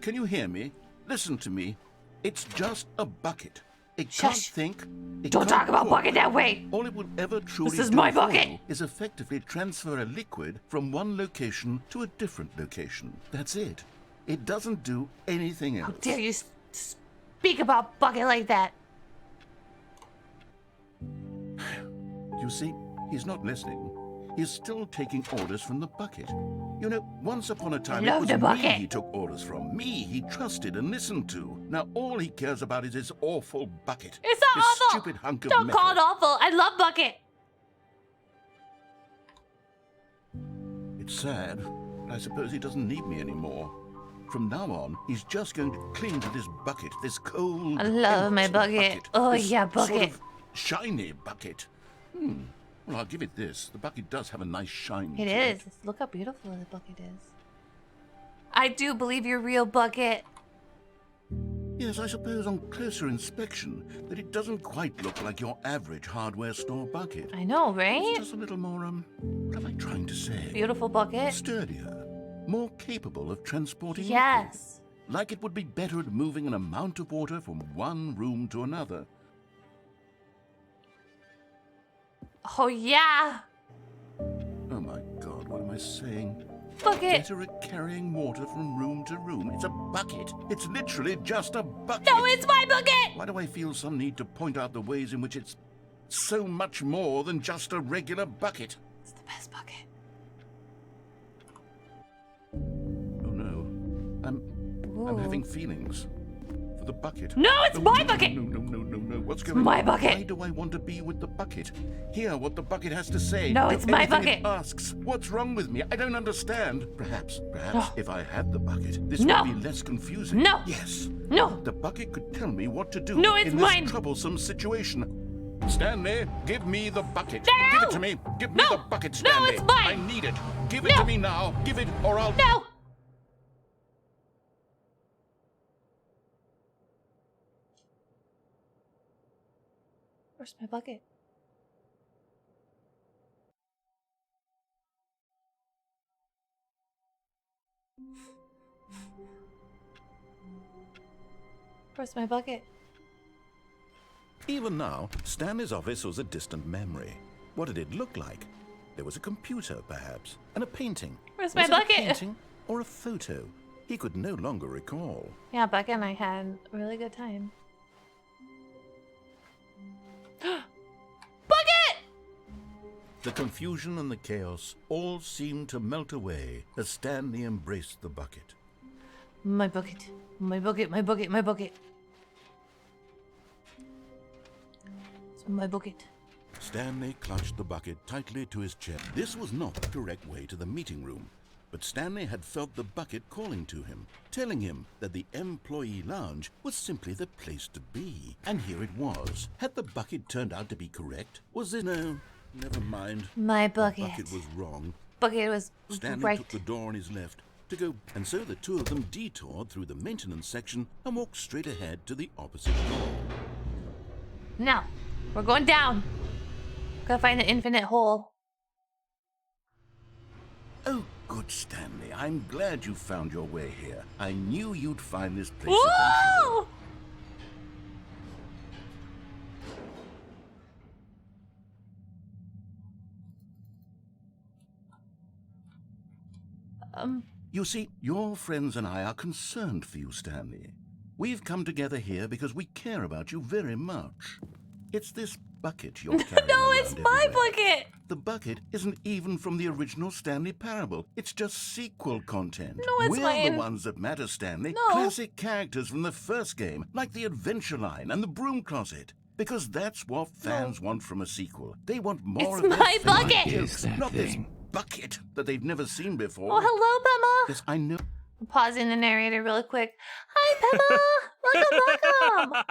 can you hear me? Listen to me. It's just a bucket. It can't Shush. think. It Don't can't talk about talk. Bucket that way. All it will ever truly This is do my for bucket. you is effectively transfer a liquid from one location to a different location. That's it. It doesn't do anything else. How dare you speak about Bucket like that? You see, he's not listening. He's still taking orders from the bucket. You know, once upon a time, love it was the me bucket. he took orders from. Me he trusted and listened to. Now all he cares about is his awful bucket. It's not this awful. stupid hunk of Don't metal. call it awful. I love Bucket. It's sad, but I suppose he doesn't need me anymore. From now on, he's just going to cling to this bucket, this cold, I love my empty bucket. Oh, this yeah, sort Bucket. of shiny bucket. Well, I'll give it this. The bucket does have a nice shine. It to is. Look how beautiful the Bucket is. I do believe you're real, Bucket. Yes, I suppose on closer inspection that it doesn't quite look like your average hardware store bucket. I know, It's right? just a little more, what am I trying to say? Beautiful Bucket. Sturdier, more capable of transporting liquid. Yes. Like it would be better at moving an amount of water from one room to another. Oh, yeah. Oh my God, what am I saying? Bucket. Better at carrying water from room to room. It's a bucket. It's literally just a bucket. No, it's my Bucket. Why do I feel some need to point out the ways in which it's so much more than just a regular bucket? It's the best Bucket. Oh no. I'm having feelings. For the bucket. No, it's my bucket. No. What's going on? my bucket. Why do I want to be with the bucket? Hear what the bucket has to say. No, Do it's my anything bucket. It asks. What's wrong with me? I don't understand. Perhaps, No. if I had the bucket, this No. would be less confusing. No. Yes. No. The bucket could tell me what to do No, it's in mine. this troublesome situation. Stanley, give me the bucket. No. Give it to me. Give me No. the bucket, No, Stanley. it's mine. I need it. Give it No. to me now. Give it, or I'll... No. Where's my bucket? Where's my bucket? Even now, Stanley's office was a distant memory. What did it look like? There was a computer, perhaps, and a painting. Where's my Was it a bucket? painting or a photo? He could no longer recall. Yeah, Bucket and I had a really good time. Bucket! The confusion and the chaos all seemed to melt away as Stanley embraced the bucket. My bucket. My bucket, my bucket, my bucket. It's my bucket. Stanley clutched the bucket tightly to his chest. This was not the correct way to the meeting room, but Stanley had felt the bucket calling to him, telling him that the employee lounge was simply the place to be. And here it was. Had the bucket turned out to be correct? Was it? No, never mind. My bucket. The bucket was wrong. Bucket was Stanley right. took the door on his left to go, and so the two of them detoured through the maintenance section and walked straight ahead to the opposite door. Now, we're going down. Gotta find the infinite hole. Oh, good, Stanley. I'm glad you found your way here. I knew you'd find this place Whoa! eventually. You see, your friends and I are concerned for you, Stanley. We've come together here because we care about you very much. It's this bucket you're carrying No, around it's my everywhere. bucket! The bucket isn't even from the original Stanley Parable. It's just sequel content. No, it's We're mine. the ones that matter, Stanley. No. Classic characters from the first game, like the Adventure Line and the Broom Closet. Because that's what fans want from a sequel. They want more It's of my their favorite bucket! jokes, not this bucket that they've never seen before. Oh, hello, Pema! Yes, I know. I'm pausing the narrator really quick. Hi, Pema! Welcome!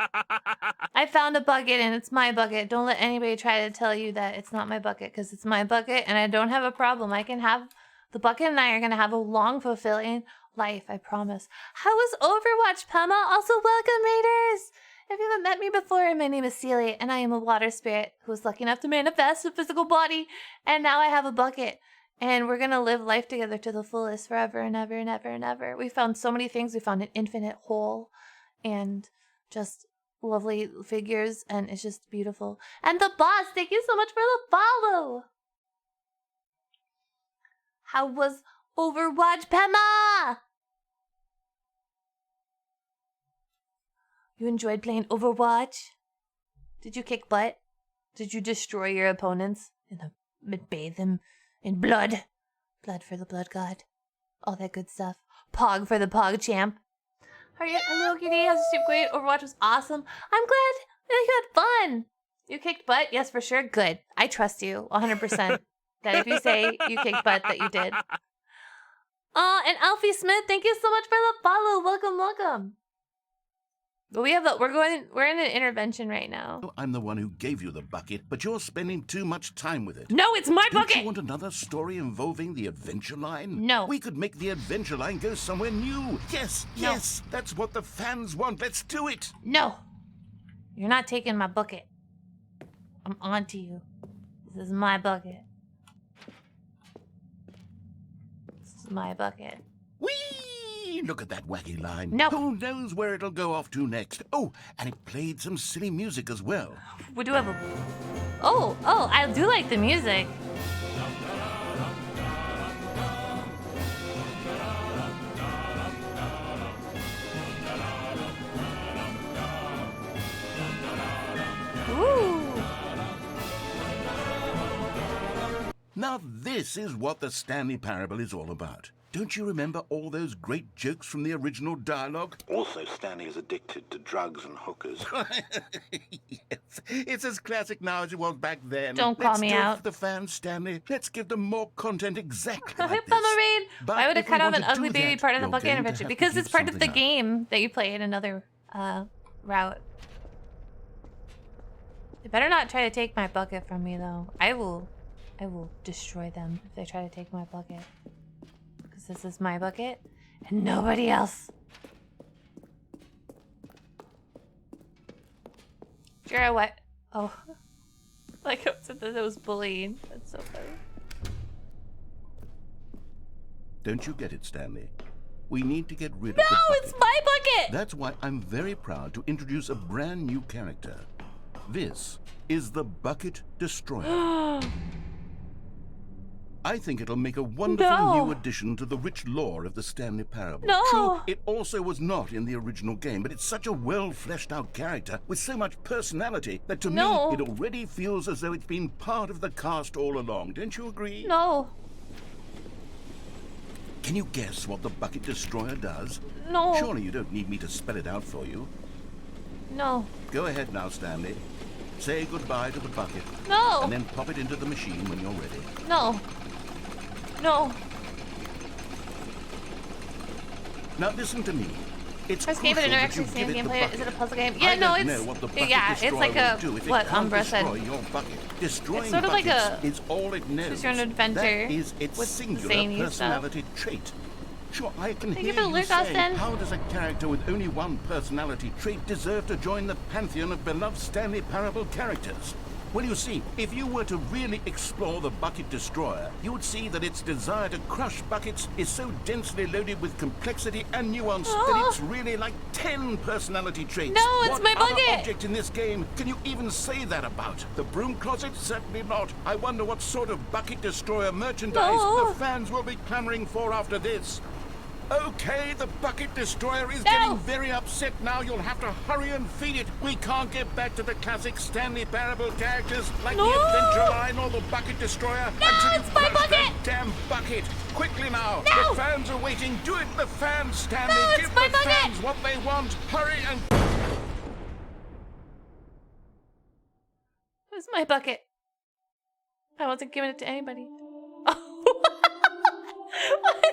I found a bucket and it's my bucket. Don't let anybody try to tell you that it's not my bucket, because it's my bucket and I don't have a problem. I can have... The bucket and I are going to have a long, fulfilling life, I promise. How was Overwatch, Pema? Also, welcome, Raiders! If you haven't met me before, my name is Seelie, and I am a water spirit who was lucky enough to manifest a physical body, and now I have a bucket. And we're gonna live life together to the fullest forever and ever and ever and ever. We found so many things. We found an infinite hole and just lovely figures, and it's just beautiful. And the boss, thank you so much for the follow. How was Overwatch, Pema? You enjoyed playing Overwatch? Did you kick butt? Did you destroy your opponents and bathe them in blood? Blood for the blood god. All that good stuff. Pog for the pog champ. Hello, Kitty. How's the stream going? Overwatch was awesome. I'm glad that you had fun. You kicked butt? Yes, for sure. Good. I trust you 100%. That if you say you kicked butt, that you did. And Alfie Smith, thank you so much for the follow. Welcome, welcome. But we're in an intervention right now. I'm the one who gave you the bucket, but you're spending too much time with it. No, it's my Don't bucket! you want another story involving the Adventure Line? No. We could make the Adventure Line go somewhere new. Yes, No. yes, that's what the fans want. Let's do it. No. You're not taking my bucket. I'm on to you. This is my bucket. This is my bucket. Whee! Look at that wacky line. No. Who knows where it'll go off to next? Oh, and it played some silly music as well. We do have a... Oh, I do like the music. Ooh. Now this is what the Stanley Parable is all about. Don't you remember all those great jokes from the original dialogue? Also, Stanley is addicted to drugs and hookers. Yes, it's as classic now as it was back then. Don't call me Let's do it out. for the fans, Stanley. Let's give them more content exactly Hi, like this. Marine. But Why would it if we cut off want an to ugly do baby that, part of the you're bucket going to intervention? have to Because it's give part of the something up. game that you play in another route. They better not try to take my bucket from me, though. I will destroy them if they try to take my bucket. Because this is my bucket and nobody else. Sure, what? Oh, Like it said that it was bullying. That's so funny. Don't you get it, Stanley? We need to get rid of No, the bucket. it's my bucket! That's why I'm very proud to introduce a brand new character. This is the Bucket Destroyer. I think it'll make a wonderful new addition to the rich lore of the Stanley Parable. No. True, it also was not in the original game, but it's such a well-fleshed-out character with so much personality that to me, it already feels as though it's been part of the cast all along. Don't you agree? No. Can you guess what the Bucket Destroyer does? No. Surely you don't need me to spell it out for you. No. Go ahead now, Stanley. Say goodbye to the bucket. No. And then pop it into the machine when you're ready. No. No. Now listen to me. It's First game, but I crucial never that you actually seen the give it the gameplay. bucket. Is it a puzzle game? Yeah, I no, don't know what the bucket it's like destroyer a will do if it what can't Umbra said. destroy your bucket. Destroying It's sort of like buckets a is all it knows. choose your own adventure That is its with singular zany personality trait. Sure, I can Thank you hear for the you lurk, say, Austin. how does a character with only one personality trait deserve to join the pantheon of beloved Stanley Parable characters? Well, you see, if you were to really explore the Bucket Destroyer, you would see that its desire to crush buckets is so densely loaded with complexity and nuance that it's really like 10 personality traits. No, it's what my other bucket! object in this game can you even say that about? The broom closet? Certainly not. I wonder what sort of Bucket Destroyer merchandise the fans will be clamoring for after this. Okay, the Bucket Destroyer is getting very upset now. You'll have to hurry and feed it. We can't get back to the classic Stanley Parable characters like the Adventure Line or the Bucket Destroyer until you crush that damn bucket. Quickly now. The fans are waiting. Do it, the fans, Stanley. Give the fans what they want. Hurry and... Where's my bucket? I wasn't giving it to anybody. What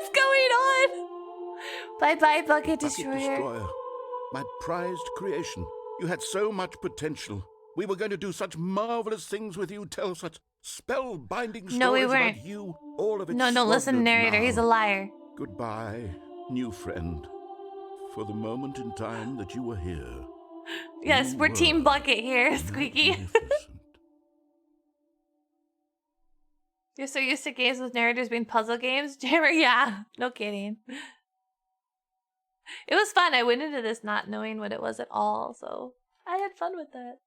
is going on? Bye-bye, Bucket Destroyer. Bucket Destroyer, my prized creation. You had so much potential. We were going to do such marvelous things with you, tell such spellbinding stories No, we weren't. about you. All of it No, listen, squandered narrator. now. He's a liar. Goodbye, new friend. For the moment in time that you were here. Yes, we're Team Bucket here, Squeaky. You're so used to games with narrators being puzzle games, Jammer? Yeah, no kidding. It was fun. I went into this not knowing what it was at all, so I had fun with that.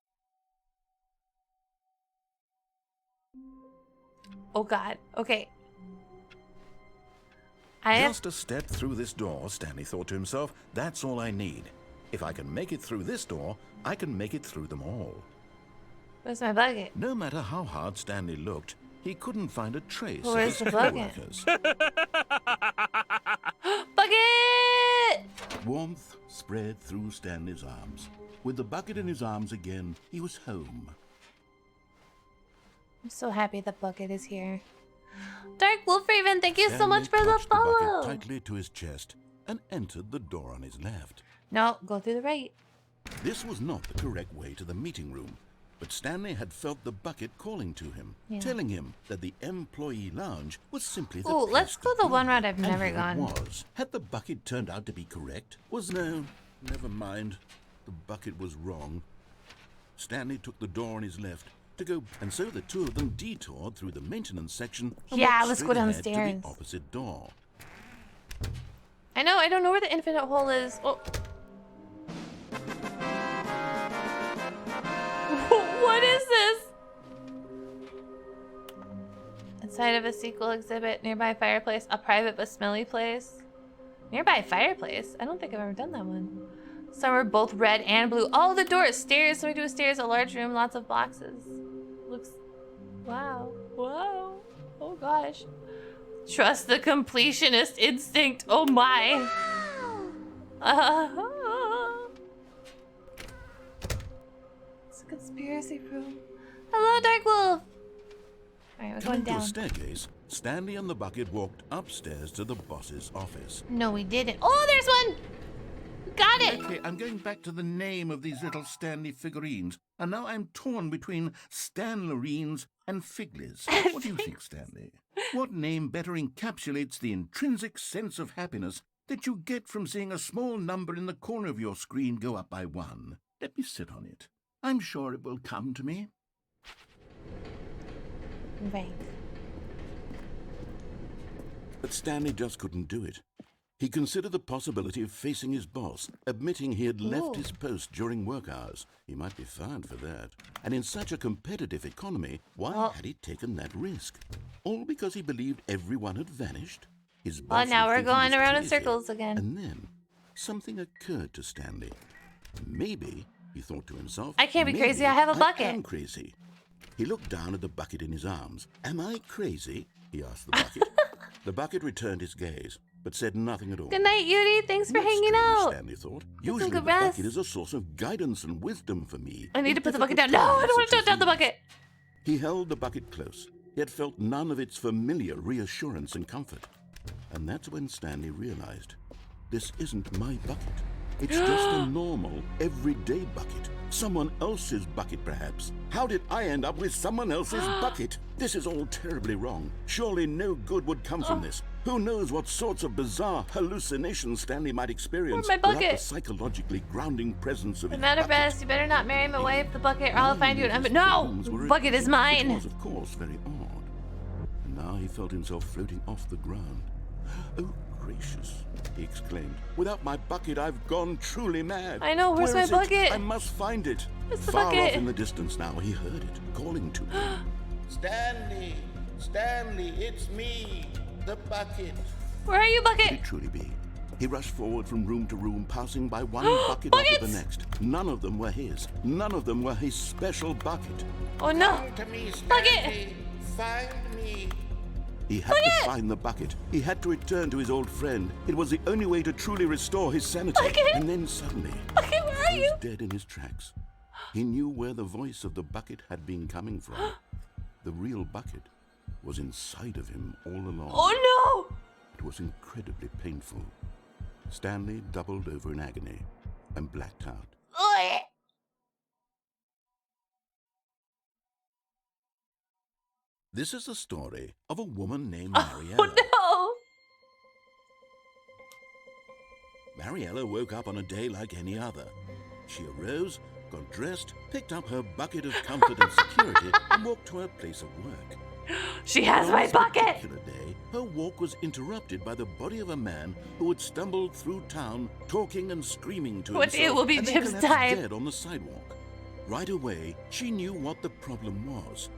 Oh god. Okay. Just a step through this door, Stanley thought to himself. That's all I need. If I can make it through this door, I can make it through them all. Where's my bucket? No matter how hard Stanley looked, he couldn't find a trace of Where's his the bucket? co-workers. Bucket! Warmth spread through Stanley's arms. With the bucket in his arms again, he was home. I'm so happy the bucket is here. Dark Wolf Raven, thank you so much for the touched the bucket follow. tightly to his chest and entered the door on his left. No, go through the right. This was not the correct way to the meeting room, but Stanley had felt the bucket calling to him, Yeah. telling him that the employee lounge was simply the Ooh, let's place go to the be. one route I've And never here it gone. was. Had the bucket turned out to be correct? Never mind. The bucket was wrong. Stanley took the door on his left to go, and so the two of them detoured through the maintenance section. And Yeah, walked let's go straight ahead downstairs. to the opposite door. I know, I don't know where the infinite hole is. Oh. What is this? Inside of a sequel exhibit, nearby fireplace, a private but smelly place. Nearby fireplace? I don't think I've ever done that one. Some are both red and blue. Oh, the door, stairs. Somebody do a stairs, a large room, lots of boxes. Looks, wow, wow. Oh gosh. Trust the completionist instinct. Oh my. It's a conspiracy room. Hello, Dark Wolf. Alright, we're going Coming to a down. staircase, Stanley and the bucket walked upstairs to the boss's office. No, we didn't. Oh, there's one. Got it. Okay, I'm going back to the name of these little Stanley figurines, and now I'm torn between Stanlerines and Figlies. What do you think, Stanley? What name better encapsulates the intrinsic sense of happiness that you get from seeing a small number in the corner of your screen go up by 1? Let me sit on it. I'm sure it will come to me. Right. But Stanley just couldn't do it. He considered the possibility of facing his boss, admitting he had left his post during work hours. He might be fired for that. And in such a competitive economy, why had he taken that risk? All because he believed everyone had vanished? His boss now would we're think he going was around in crazy. circles again. And then something occurred to Stanley. Maybe, he thought to himself, I can't be maybe crazy, I have a bucket. I am crazy. He looked down at the bucket in his arms. Am I crazy? He asked the bucket. The bucket returned his gaze, but said nothing at all. Good night, Yuri. Thanks for Not hanging strange, out. Stanley thought. some Usually good the bucket rest. is a source of guidance and wisdom for me. I need in to put the bucket down. difficult No, I times don't want to such touch down as the these. bucket. He held the bucket close, yet felt none of its familiar reassurance and comfort. And that's when Stanley realized, this isn't my bucket. It's just a normal, everyday bucket. Someone else's bucket, perhaps. How did I end up with someone else's bucket? This is all terribly wrong. Surely no good would come from this. Who knows what sorts of bizarre hallucinations Stanley might experience Where's my without bucket? the psychologically grounding presence of No his matter bucket. best, you better not marry my wife, the bucket, or I'll find you an His No! problems were Bucket is It mine. was, of course, very odd. And now he felt himself floating off the ground. Oh, gracious, he exclaimed. Without my bucket, I've gone truly mad. I know, where's Where my is it? bucket? I must find it. Where's the Far bucket? off in the distance now, he heard it, calling to him. Stanley! Stanley, it's me, the bucket. Where are you, Could bucket? it truly be? He rushed forward from room to room, passing by one bucket Buckets! after the next. None of them were his. None of them were his special bucket. Oh no! Come to me, Bucket! Stanley. Find me. He had to find the bucket. He had to return to his old friend. It was the only way to truly restore his sanity. Bucket! And then suddenly, Bucket, where are he you? was dead in his tracks. He knew where the voice of the bucket had been coming from. The real bucket was inside of him all along. Oh no! It was incredibly painful. Stanley doubled over in agony and blacked out. Ugh. This is the story of a woman named Oh Mariella. no! Mariella woke up on a day like any other. She arose, got dressed, picked up her bucket of comfort and security, and walked to her place of work. She has On my this bucket! particular day, her walk was interrupted by the body of a man who had stumbled through town, talking and screaming to What himself, it will be and then Jim's collapsed time. dead on the sidewalk. Right away, she knew what the problem was.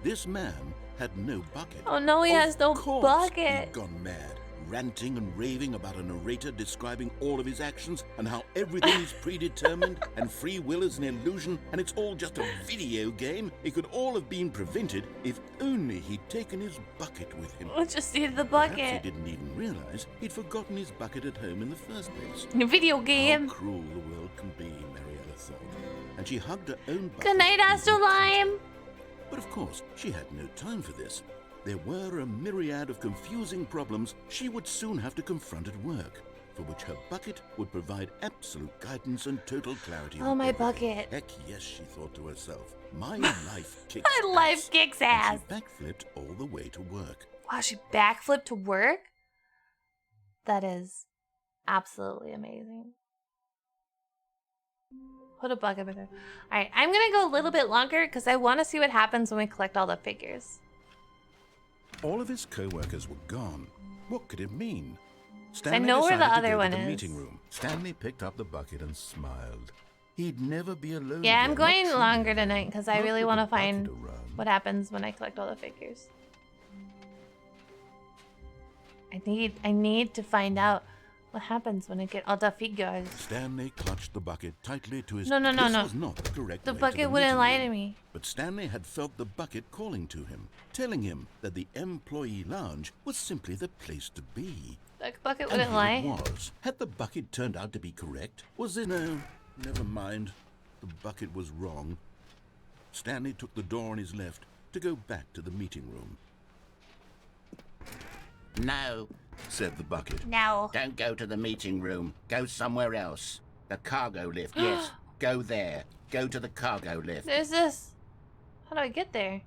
This man had no bucket. Oh no, he has no Of course, bucket. he'd gone mad, ranting and raving about a narrator describing all of his actions and how everything is predetermined and free will is an illusion and it's all just a video game. It could all have been prevented if only he'd taken his bucket with him. I just needed the Perhaps bucket. he didn't even realize he'd forgotten his bucket at home in the first place. The video game. How cruel the world can be, Mariella thought. And she hugged her own bucket. Good night, Astrolime. But of course, she had no time for this. There were a myriad of confusing problems she would soon have to confront at work, for which her bucket would provide absolute guidance and total clarity. Oh, on my everything. bucket. Heck yes, she thought to herself. My life kicks My life ass. kicks And ass. she backflipped all the way to work. Wow, she backflipped to work? That is absolutely amazing. Put a bucket with her. Alright, I'm gonna go a little bit longer because I want to see what happens when we collect all the figures. All of his co-workers were gone. What could it mean? I know where the decided to other go one to the is. meeting room. Stanley picked up the bucket and smiled. He'd never be alone. Yeah, again, I'm not going truly longer alone. tonight because I Not really with want to the bucket find around. what happens when I collect all the figures. I need to find out what happens when I get all the figures. Stanley clutched the bucket tightly to his... No. This was not the correct The way to bucket wouldn't meeting lie room. to me. But Stanley had felt the bucket calling to him, telling him that the employee lounge was simply the place to be. The bucket And wouldn't here lie. it was. Had the bucket turned out to be correct? Was it? No, never mind. The bucket was wrong. Stanley took the door on his left to go back to the meeting room. No, Said the bucket. No. don't go to the meeting room. Go somewhere else. The cargo lift, yes. Go there. Go to the cargo lift. There's this. How do I get there?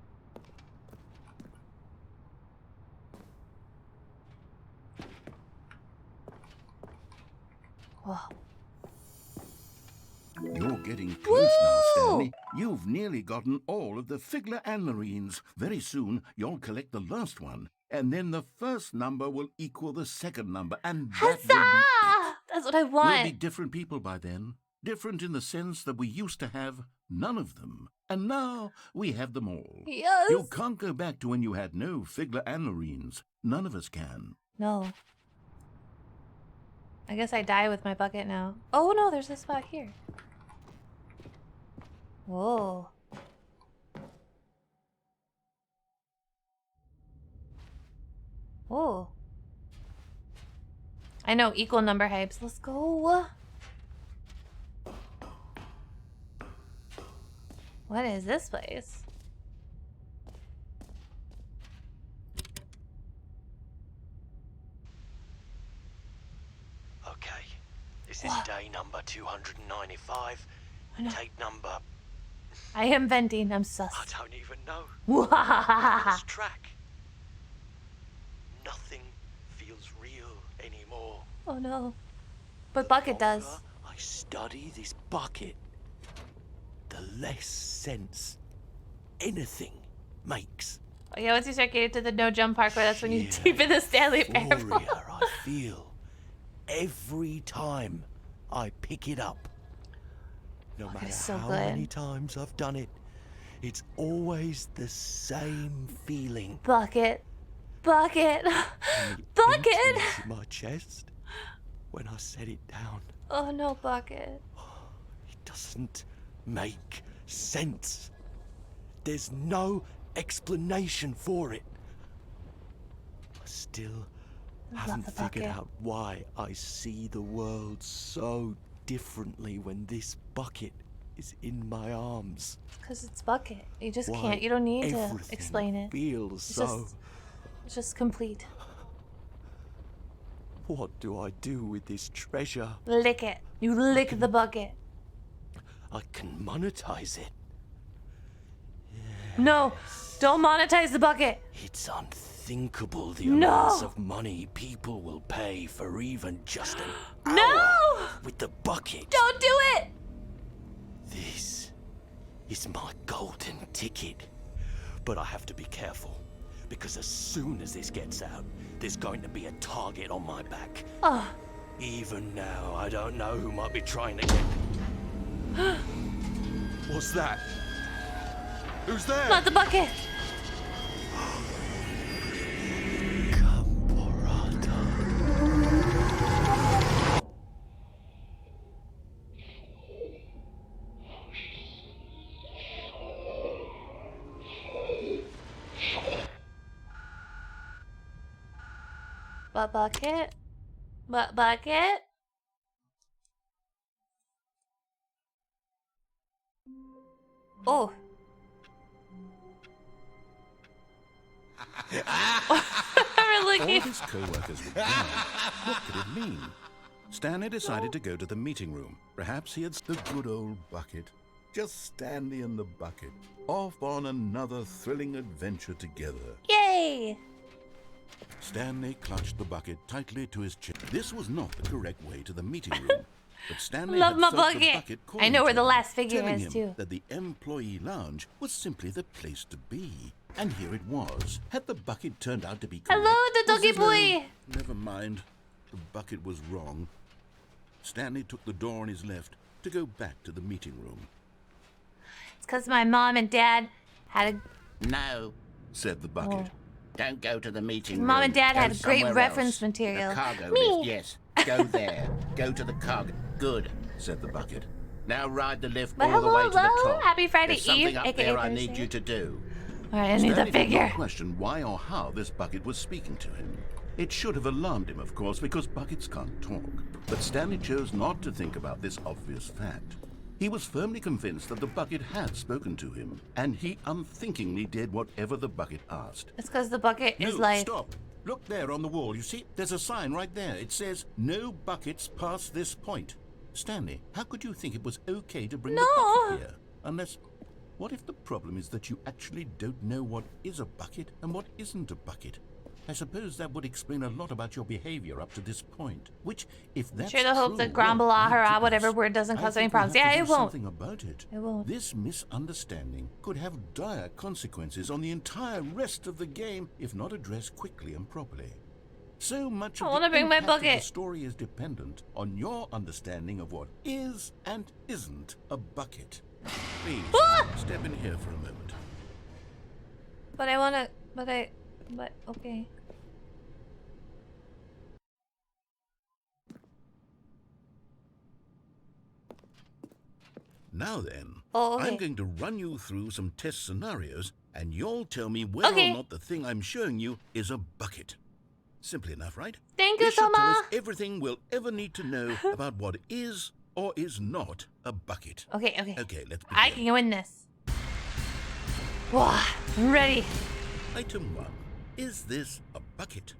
Whoa. Your You're getting close now, Stanley. You've nearly gotten all of the Figler and Marines. Very soon, you'll collect the last one. And then the first number will equal the second number. And that will be it. That's what I We'll want. be different people by then. Different in the sense that we used to have none of them. And now we have them all. Yes. You can't go back to when you had no Figler and Marines. None of us can. No. I guess I die with my bucket now. Oh no, there's a spot here. Whoa. Oh. I know, equal number hypes. Let's go. What is this place? Okay, this is day number 295. Tape number. I am venting, I'm sus. I don't even know. Wah. Lost track. Nothing feels real anymore. Oh no. But Bucket does. The longer I study this bucket, the less sense anything makes. Oh, yeah, once you start getting to the no jump parkour, that's when you Sheer deep in the Stanley Parable. euphoria I feel every time I pick it up. No matter so how good. many times I've done it, it's always the same feeling. Bucket. Bucket. The Bucket. emptiness in my chest when I set it down. Oh no, Bucket. It doesn't make sense. There's no explanation for it. I still haven't the figured bucket. out why I see the world so differently when this bucket is in my arms. Because it's Bucket. You just Why can't. You don't need to everything explain it. feels It's so. It's just complete. What do I do with this treasure? Lick it. You lick the bucket. I can monetize it. No. Don't monetize the bucket. It's unthinkable the No. amounts of money people will pay for even just an hour No. with the bucket. Don't do it. This is my golden ticket. But I have to be careful, because as soon as this gets out, there's going to be a target on my back. Oh. Even now, I don't know who might be trying to get... What's that? Who's there? Not the bucket. Bucket? Bucket? Oh. We're All looking. his co-workers were gone. What could it mean? Stanley decided to go to the meeting room. Perhaps he had the good old bucket. Just Stanley and the bucket, off on another thrilling adventure together. Yay! Stanley clutched the bucket tightly to his chest. This was not the correct way to the meeting room. But Stanley Love had my felt the bucket. bucket I calling know where to the him, last figure telling is, him too. that the employee lounge was simply the place to be. And here it was. Had the bucket turned out to be correct? Hello, the Was doggy as though- boy. Never mind. The bucket was wrong. Stanley took the door on his left to go back to the meeting room. It's because my mom and dad had a... No, said the bucket. Oh. don't go to the meeting room. Mom and Dad Go had great somewhere reference else. material. The cargo Me. lift, yes. Go there. Go to the cargo. Good, said the bucket. now ride the lift Well, all the way to the hello. top. Happy Friday There's something Eve, up aka there I need Thursday. you to do. All right, I need the Stanley did figure. not question why or how this bucket was speaking to him. It should have alarmed him, of course, because buckets can't talk. But Stanley chose not to think about this obvious fact. He was firmly convinced that the bucket had spoken to him, and he unthinkingly did whatever the bucket asked. It's because the bucket is No, like... stop. Look there on the wall. You see, there's a sign right there. It says, no buckets past this point. Stanley, how could you think it was okay to bring the bucket here? Unless, what if the problem is that you actually don't know what is a bucket and what isn't a bucket? I suppose that would explain a lot about your behavior up to this point. Which, if that's Sure to hope that true, well, Grambala, my Hara, whatever goodness, word doesn't I cause any think we problems. have to Yeah, do it won't. something about it. It won't. This misunderstanding could have dire consequences on the entire rest of the game if not addressed quickly and properly. So much I of wanna the bring my impact of the bucket. story is dependent on your understanding of what is and isn't a bucket. Please, step in here for a moment. But I wanna. But okay. Now then, Oh, okay. I'm going to run you through some test scenarios, and you'll tell me whether Okay. or not the thing I'm showing you is a bucket. Simple enough, right? Thank you, This should tell us Soma. everything we'll ever need to know about what is or is not a bucket. Okay. Okay, let's begin. I can win this. Wow, I'm ready. Item 1. Is this a bucket?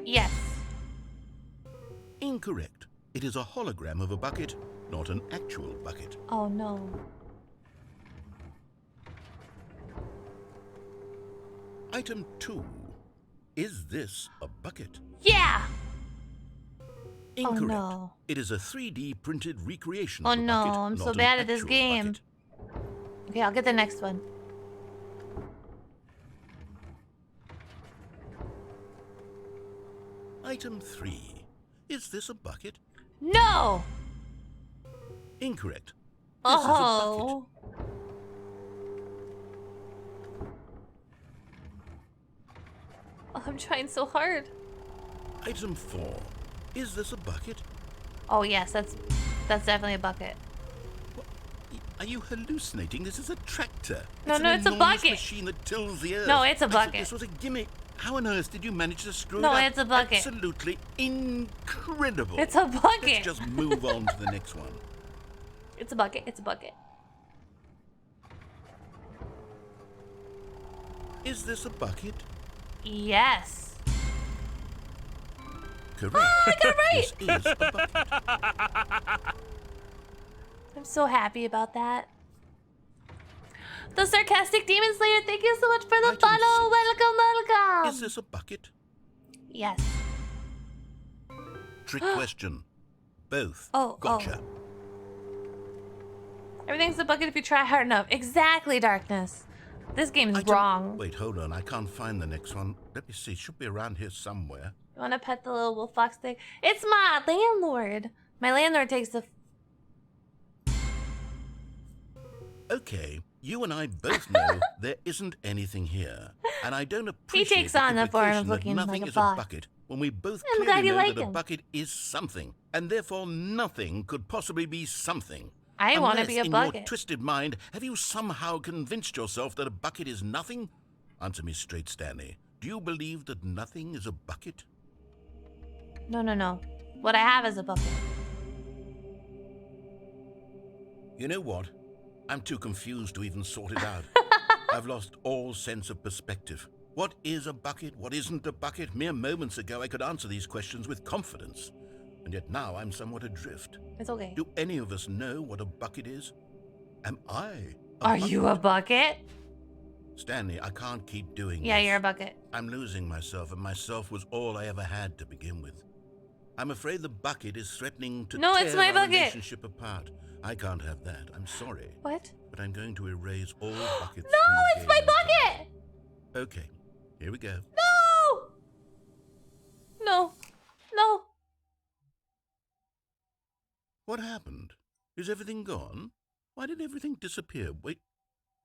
Yes. Incorrect. It is a hologram of a bucket, not an actual bucket. Oh no. Item 2. Is this a bucket? Yeah. Incorrect. Oh no. It is a 3D printed recreation Oh of a no, bucket, I'm not so an bad at this actual game. bucket. Okay, I'll get the next one. Item 3. Is this a bucket? No. Incorrect. This is a bucket. Oh. Oh, I'm trying so hard. Item 4. Is this a bucket? Oh yes, that's definitely a bucket. Are you hallucinating? This is a tractor. No, It's no, an it's a enormous bucket. machine that tills the earth. No, it's a I thought bucket. this was a gimmick. How on earth did you manage to screw No, it up? it's a bucket. Absolutely incredible. It's a bucket. Let's just move on to the next one. It's a bucket. It's a bucket. Is this a bucket? Yes. Correct. Oh, I got it right. This is a bucket. I'm so happy about that. The sarcastic demon slayer, thank you so much for the Item follow. 6. Welcome. Is this a bucket? Yes. Trick question. Both. Oh, Gotcha. Everything's a bucket if you try hard enough. Exactly, Darkness. This game's Item- wrong. Wait, hold on. I can't find the next one. Let me see. It should be around here somewhere. You want to pet the little wolf fox thing? It's my landlord. My landlord takes the... Okay, you and I both know there isn't anything here. And I don't appreciate takes on the form of implication that looking nothing like a is fox. a bucket when we both I'm glad clearly you know like that a him. bucket is something, and therefore nothing could possibly be something. I want to Unless be a in your bucket. twisted mind, have you somehow convinced yourself that a bucket is nothing? Answer me straight, Stanley. Do you believe that nothing is a bucket? No. What I have is a bucket. You know what? I'm too confused to even sort it out. I've lost all sense of perspective. What is a bucket? What isn't a bucket? Mere moments ago, I could answer these questions with confidence. And yet now I'm somewhat adrift. It's okay. Do any of us know what a bucket is? Am I a Are bucket? you a bucket? Stanley, I can't keep doing Yeah, this. you're a bucket. I'm losing myself, and myself was all I ever had to begin with. I'm afraid the bucket is threatening to No, tear it's my our bucket. relationship apart. I can't have that. I'm sorry. What? But I'm going to erase all buckets No, from the it's my game. bucket! Okay, here we go. No. What happened? Is everything gone? Why did everything disappear? Wait,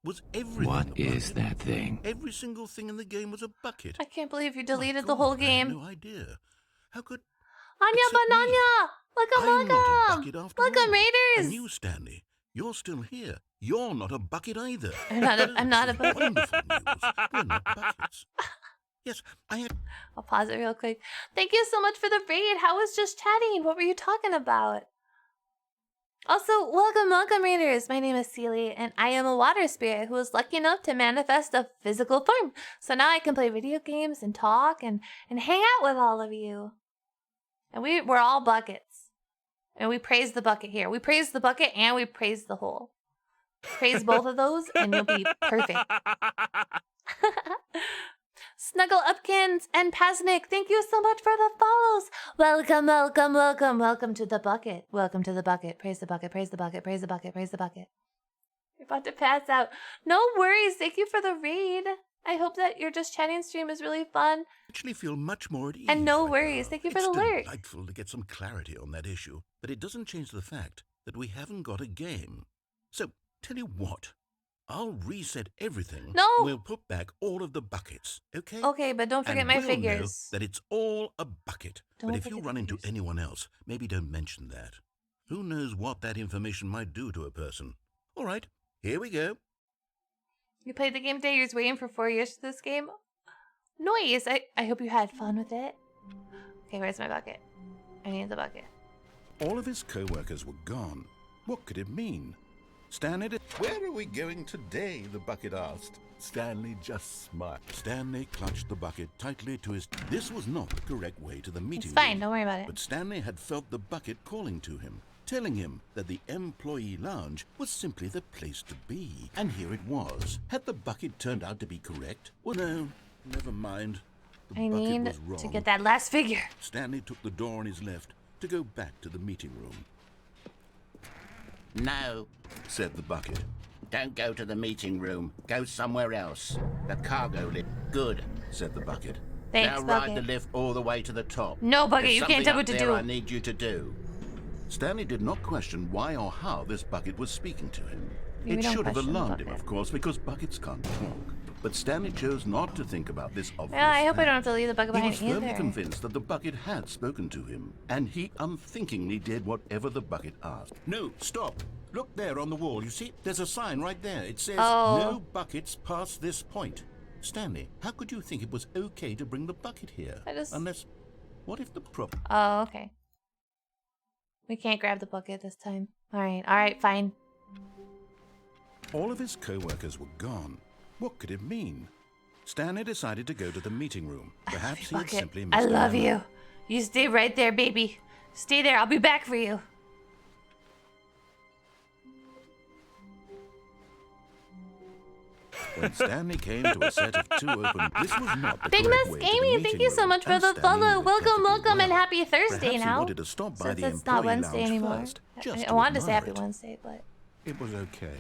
was everything What a is bucket? that thing? Every single thing in the game was a bucket. I can't believe you My deleted the God, whole I had game. no idea. How could... Anya Except me. Bananya! I'm not a Welcome! bucket after Welcome, all. Raiders! And you, Stanley, you're still here. You're not a bucket either. I'm not a This is bucket. Wonderful news. We're not buckets. Yes, I had... I'll pause it real quick. Thank you so much for the raid. How was just chatting? What were you talking about? Also, welcome, Raiders. My name is Seelie, and I am a water spirit who was lucky enough to manifest a physical form. So now I can play video games and talk and hang out with all of you. And we're all buckets. And we praise the bucket here. We praise the bucket and we praise the hole. Praise both of those and you'll be perfect. Snuggle Upkins and Pasnik, thank you so much for the follows. Welcome, welcome, welcome, welcome to the bucket. Welcome to the bucket. Praise the bucket, praise the bucket, praise the bucket, praise the bucket. You're about to pass out. No worries. Thank you for the raid. I hope that your Just Chatting stream is really fun. I actually feel much more at ease. And no right worries. now. Thank you for the alert. It's delightful to get some clarity on that issue, but it doesn't change the fact that we haven't got a game. So, tell you what. I'll reset everything. No. We'll put back all of the buckets, okay? Okay, but don't forget and my we'll figures. know that it's all a bucket. Don't but if you forget run the into figures. anyone else, maybe don't mention that. Who knows what that information might do to a person. All right, here we go. You played the game today. You're waiting for 4 years for this game. Nice. I hope you had fun with it. Okay, where's my bucket? I need the bucket. All of his co-workers were gone. What could it mean? Stanley, where are we going today? The bucket asked. Stanley just smiled. Stanley clutched the bucket tightly to his... This was not the correct way to the meeting It's fine. room, Don't worry about it. but Stanley had felt the bucket calling to him, telling him that the employee lounge was simply the place to be. And here it was. Had the bucket turned out to be correct? Well, no, never mind. The I bucket need was wrong. to get that last figure. Stanley took the door on his left to go back to the meeting room. No, Said the bucket. don't go to the meeting room. Go somewhere else. The cargo lift. Good. Said the bucket. Thanks, Now ride bucket. the lift all the way to the top. No, Bucket, There's you can't something tell up what to there do. I need you to do. Stanley did not question why or how this bucket was speaking to him. Maybe It don't should have question the alarmed him, bucket. of course, because buckets can't talk. But Stanley chose not to think about this obvious Yeah, I hope I fact. don't have to leave the bucket He behind was firmly either. convinced that the bucket had spoken to him, and he unthinkingly did whatever the bucket asked. No, stop. Look there on the wall. You see, there's a sign right there. It says, Oh. no buckets past this point. Stanley, how could you think it was okay to bring the bucket here? I just- Unless, what if the problem... Oh, okay. We can't grab the bucket this time. All right, fine. All of his co-workers were gone. What could it mean? Stanley decided to go to the meeting room. Perhaps he had Bucket, simply I missed love an you. hour. You stay right there, baby. Stay there. I'll be back for you. When Stanley came to a set of two open, this was not the Big correct Miss way to the Amy, thank meeting you so room, much for and the Stanley follow. knew it Welcome, perfectly welcome, and well. happy Thursday Perhaps he now. wanted to stop by Since the it's not employee Wednesday lounge anymore. first, just I to wanted to say admire happy it. Wednesday, but It was okay.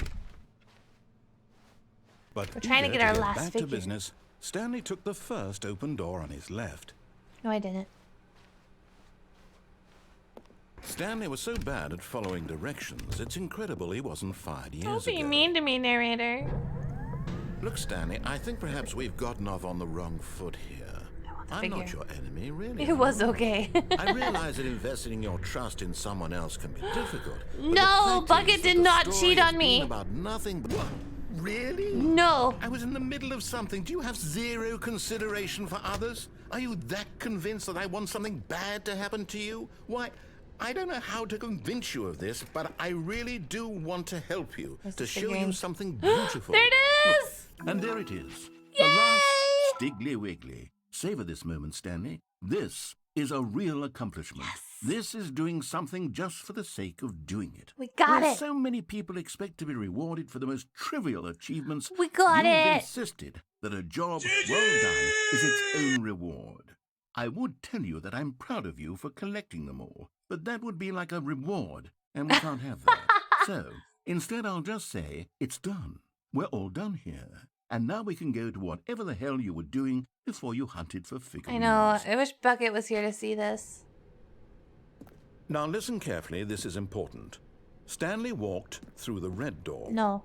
But We're trying to eager get our get last back figure. to business, Stanley took the first open door on his left. no, I didn't. Stanley was so bad at following directions, it's incredible he wasn't fired Don't years be ago. mean to me, narrator. Look, Stanley, I think perhaps we've gotten off on the wrong foot here. the I'm not figure. your enemy, really. It was okay. I realize that investing your trust in someone else can be difficult. but the No, fact Bucket is that did the not story cheat has on me. been about nothing but... What? Really? No. I was in the middle of something. Do you have zero consideration for others? Are you that convinced that I want something bad to happen to you? Why, I don't know how to convince you of this, but I really do want to help you, Where's to the show figurine? you something beautiful. There it is. And there it is. The last Stiggly Wiggly. Savor this moment, Stanley. This is a real accomplishment. Yes. This is doing something just for the sake of doing it. We got Where it. so many people expect to be rewarded for the most trivial achievements, We got you've it. insisted that a job well done is its own reward. I would tell you that I'm proud of you for collecting them all, but that would be like a reward, and we can't have that. So, instead I'll just say, it's done. We're all done here. And now we can go to whatever the hell you were doing before you hunted for figurines. I know. I wish Bucket was here to see this. Now listen carefully, this is important. Stanley walked through the red door. No.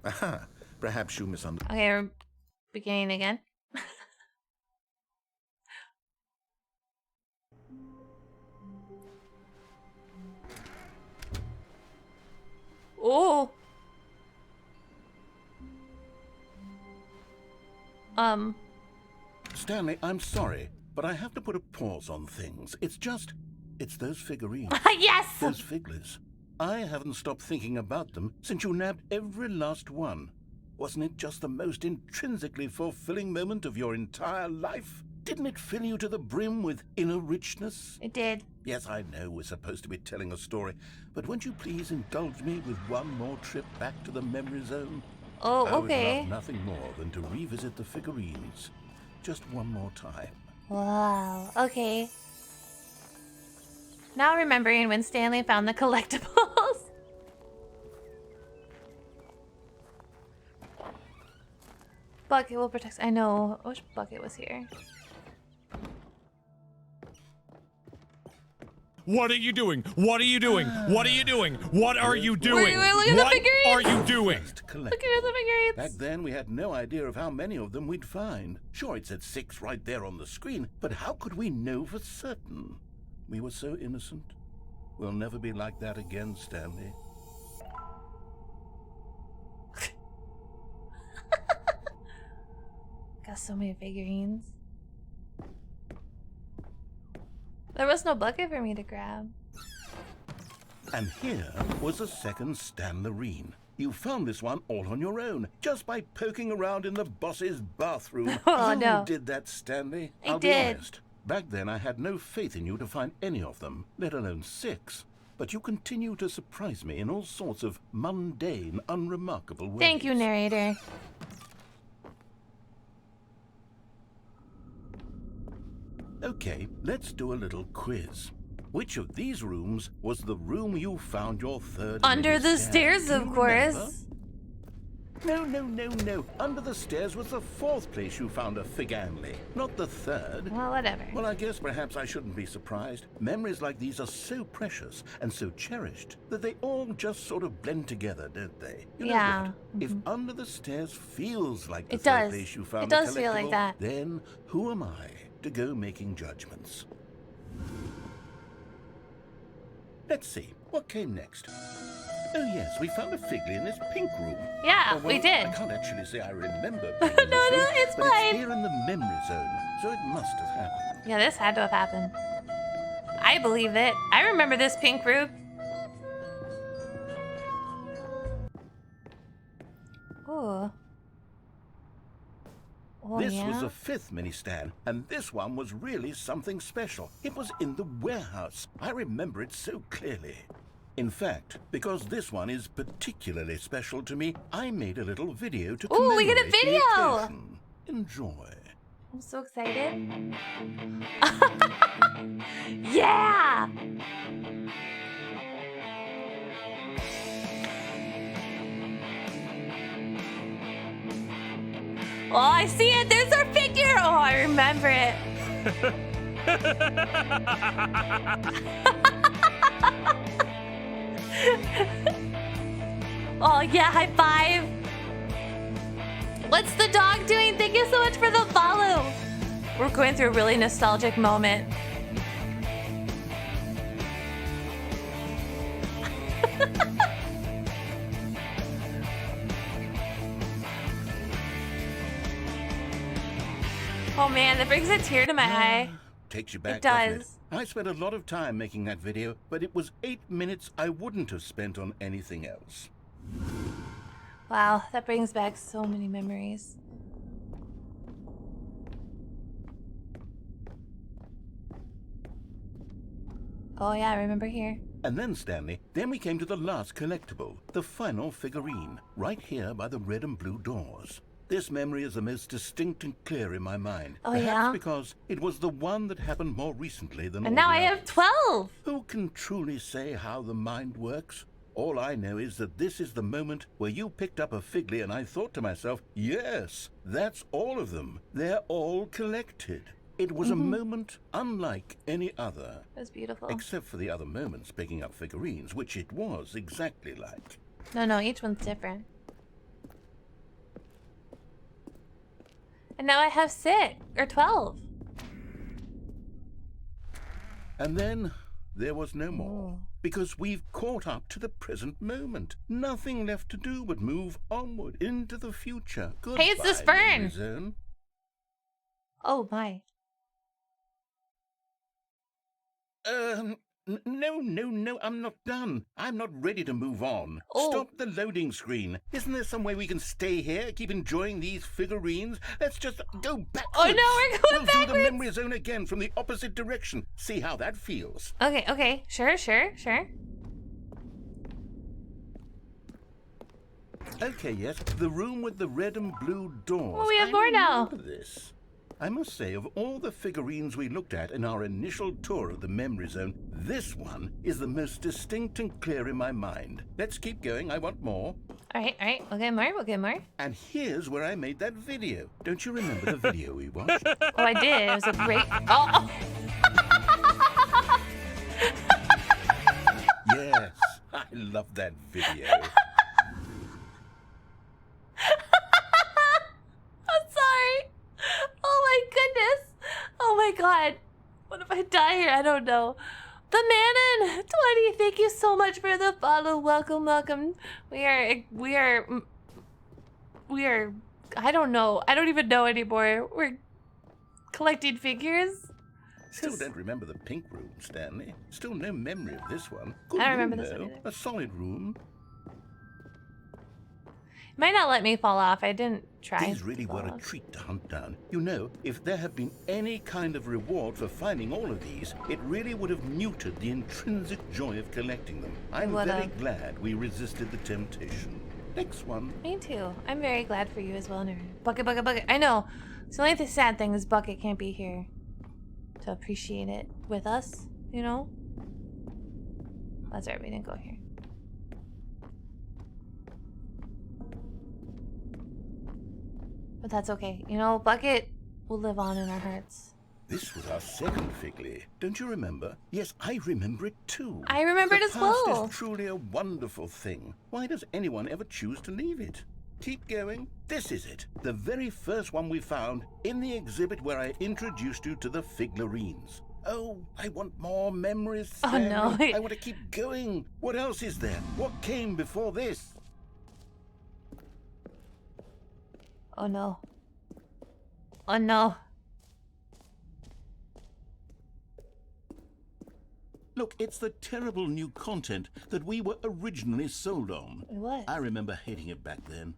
Aha, perhaps you misunderstood. Okay, we're beginning again. Oh. Stanley, I'm sorry, but I have to put a pause on things. It's those figurines. Yes. Those figglers. I haven't stopped thinking about them since you nabbed every last one. Wasn't it just the most intrinsically fulfilling moment of your entire life? Didn't it fill you to the brim with inner richness? It did. Yes, I know we're supposed to be telling a story, but won't you please indulge me with one more trip back to the memory zone? Oh, I would okay. love nothing more than to revisit the figurines. Just one more time. Wow. Okay. Now remembering when Stanley found the collectibles. Bucket will protect. I know. I wish Bucket was here. What are you doing? What are you doing? What are you doing? What are you doing? Wait, look at the What figurines. are you doing? Look at the figurines. Back then, we had no idea of how many of them we'd find. Sure, it said 6 right there on the screen, but how could we know for certain? We were so innocent. We'll never be like that again, Stanley. Got so many figurines. There was no bucket for me to grab. And here was a second Stanlerine. You found this one all on your own, just by poking around in the boss's bathroom. Oh, you no. did that, Stanley. I I'll be did. honest. Back then, I had no faith in you to find any of them, let alone 6. But you continue to surprise me in all sorts of mundane, unremarkable ways. Thank you, narrator. Okay, let's do a little quiz. Which of these rooms was the room you found your third Under mini the stand? stairs, Do of you course. remember? No. Under the stairs was the 4th place you found a Figanley, not the 3rd. Well, whatever. Well, I guess perhaps I shouldn't be surprised. Memories like these are so precious and so cherished that they all just sort of blend together, don't they? You know Yeah. what? If Under the Stairs feels like the It 3rd does. place you found It does the feel like collectible, that. then who am I to go making judgments? Let's see, what came next? Oh yes, we found a Figley in this pink room. Yeah, Oh, well, we did. I can't actually say I remember being in No, this room, it's but fine. it's here in the memory zone, so it must have happened. Yeah, this had to have happened. I believe it. I remember this pink room. Ooh. Oh, This yeah? was the 5th mini stand, and this one was really something special. It was in the warehouse. I remember it so clearly. In fact, because this one is particularly special to me, I made a little video to Ooh, we get a commemorate the video! occasion. Enjoy. I'm so excited. Yeah! Oh, I see it. There's our figure. Oh, I remember it. Oh, yeah. High five. What's the dog doing? Thank you so much for the follow. We're going through a really nostalgic moment. Oh man, that brings a tear to my eye. Takes you back, It doesn't does. I spent a lot of time making that video, but it was 8 minutes I wouldn't have spent on anything else. Wow, that brings back so many memories. Oh yeah, I remember here. And then, Stanley, then we came to the last collectible, the final figurine, right here by the red and blue doors. This memory is the most distinct and clear in my mind. Oh, Perhaps yeah? because it was the one that happened more recently than And all now the I have others. 12. Who can truly say how the mind works? All I know is that this is the moment where you picked up a Figley and I thought to myself, yes, that's all of them. They're all collected. It was a moment unlike any other. It was beautiful. Except for the other moments picking up figurines, which it was exactly like. No, each one's different. And now I have 6 or 12. And then there was no more. Because we've caught up to the present moment. Nothing left to do but move onward into the future. Hey, it's this Goodbye, fern. memory zone. Oh my. No, I'm not done. I'm not ready to move on. Oh. Stop the loading screen. Isn't there some way we can stay here, keep enjoying these figurines? Let's just go backwards. Oh no, we're going we'll backwards. do the memory zone again from the opposite direction. See how that feels. Okay. Sure. Okay, yes, the room with the red and blue doors. Well, we have more now. remember this. I must say, of all the figurines we looked at in our initial tour of the memory zone, this one is the most distinct and clear in my mind. Let's keep going. I want more. All right. We'll get more. And here's where I made that video. Don't you remember the video we watched? Oh, I did. It was a great. Oh. Yes, I love that video. I'm sorry. Oh my goodness. Oh my god. What if I die here? I don't know. The Manon 20, thank you so much for the follow. Welcome. We are I don't know. I don't even know anymore. We're collecting figures. Still don't remember the pink room, Stanley. Still no memory of this one. Good I don't remember room, this one though. either. A solid room. Might not let me fall off. I didn't try. These really were a treat to hunt down. You know, if there had been any kind of reward for finding all of these, it really would have muted the intrinsic joy of collecting them. I'm very glad we resisted the temptation. Next one. Me too. I'm very glad for you as well, nerd. Bucket. I know. So the only sad thing is Bucket can't be here to appreciate it with us, you know? That's right, we didn't go here. But that's okay. You know, Bucket will live on in our hearts. This was our second Figley. Don't you remember? Yes, I remember it too. I remember it as well. The past is truly a wonderful thing. Why does anyone ever choose to leave it? Keep going. This is it. The very first one we found in the exhibit where I introduced you to the figurines. Oh, I want more memories. Oh no. I want to keep going. What else is there? What came before this? Oh no. Oh no. Look, it's the terrible new content that we were originally sold on. What? I remember hating it back then,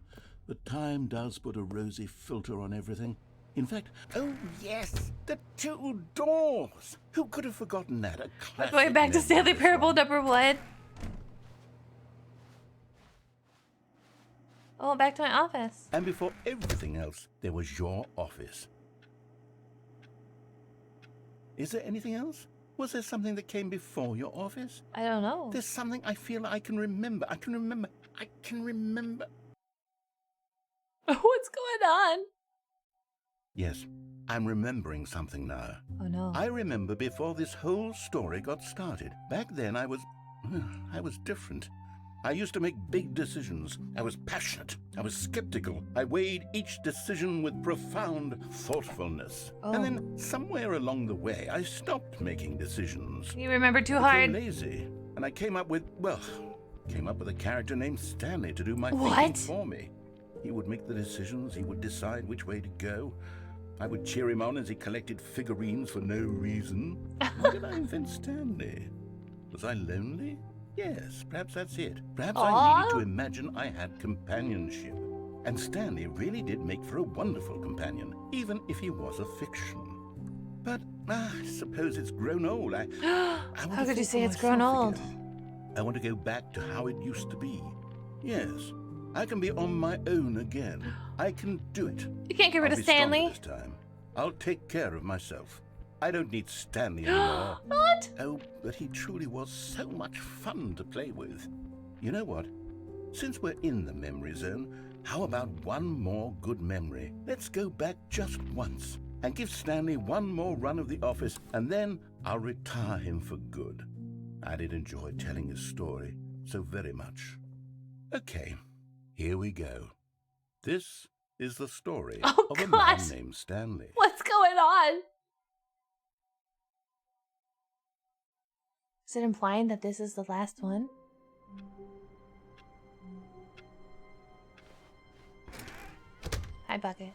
but time does put a rosy filter on everything. In fact, oh yes, the two doors. Who could have forgotten that? A classic. Going back to Stanley memory Parable one. #1. Oh, back to my office. And before everything else, there was your office. Is there anything else? Was there something that came before your office? I don't know. There's something I feel I can remember. I can remember. What's going on? Yes, I'm remembering something now. Oh no. I remember before this whole story got started. Back then I was different. I used to make big decisions. I was passionate. I was skeptical. I weighed each decision with profound thoughtfulness. Oh. And then somewhere along the way, I stopped making decisions. You remember too I hard. became lazy, and I came up with a character named Stanley to do my What? thinking for me. He would make the decisions. He would decide which way to go. I would cheer him on as he collected figurines for no reason. Why did I invent Stanley? Was I lonely? Yes, perhaps that's it. Perhaps I needed to imagine I had companionship. And Stanley really did make for a wonderful companion, even if he was a fiction. But I suppose it's grown old. I want How to could you think say for it's grown myself old? again. I want to go back to how it used to be. Yes, I can be on my own again. I can do it. You can't get rid I'll of be stronger Stanley. this time. I'll take care of myself. I don't need Stanley anymore. What? Oh, but he truly was so much fun to play with. You know what? Since we're in the memory zone, how about one more good memory? Let's go back just once and give Stanley one more run of the office, and then I'll retire him for good. I did enjoy telling his story so very much. Okay, here we go. This is the story of a man named Stanley. What's going on? Is it implying that this is the last one? Hi, Bucket.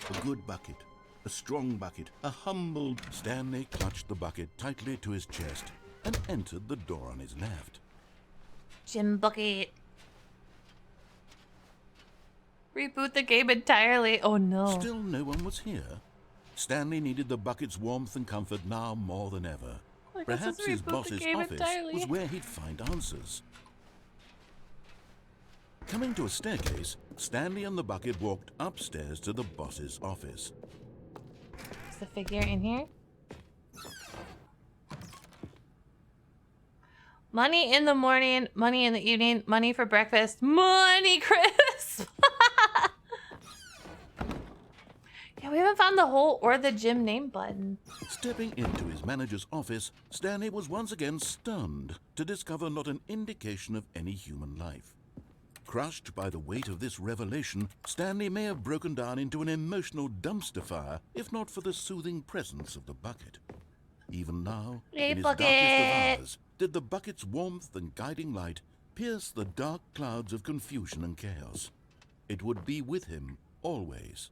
A good bucket, A strong bucket, a humbled Stanley clutched the bucket tightly to his chest and entered the door on his left. Gym bucket. Reboot the game entirely. Oh no. Still no one was here. Stanley needed the bucket's warmth and comfort now more than ever. I guess Perhaps let's his reboot the boss's game office entirely. was where he'd find answers. Coming to a staircase, Stanley and the bucket walked upstairs to the boss's office. Is the figure in here? Money in the morning, money in the evening, money for breakfast, money crisp. Yeah, we haven't found the hole or the gym name button. Stepping into his manager's office, Stanley was once again stunned to discover not an indication of any human life. Crushed by the weight of this revelation, Stanley may have broken down into an emotional dumpster fire if not for the soothing presence of the bucket. Even now, Hey, in his bucket. darkest of hours, did the bucket's warmth and guiding light pierce the dark clouds of confusion and chaos. It would be with him always.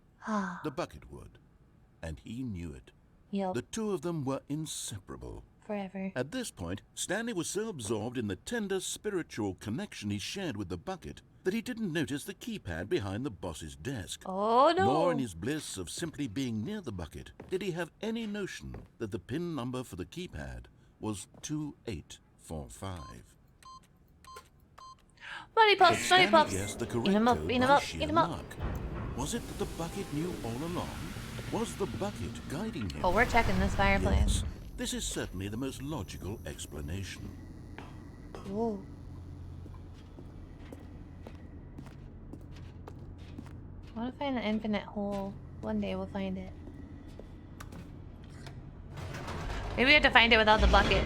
The bucket would. And he knew it. Yup. The two of them were inseparable. Forever. At this point, Stanley was so absorbed in the tender spiritual connection he shared with the bucket that he didn't notice the keypad behind the boss's desk. Oh no. Nor in his bliss of simply being near the bucket did he have any notion that the PIN number for the keypad was 2845. Money But puffs, money Stanley puffs. guessed the correct Eat him up, code eat him by up, sheer eat him up. luck. Was it that the bucket knew all along? Was the bucket guiding him? Oh, we're checking this fireplace. Yes, this is certainly the most logical explanation. Whoa. I want to find the infinite hole. One day we'll find it. Maybe we have to find it without the bucket.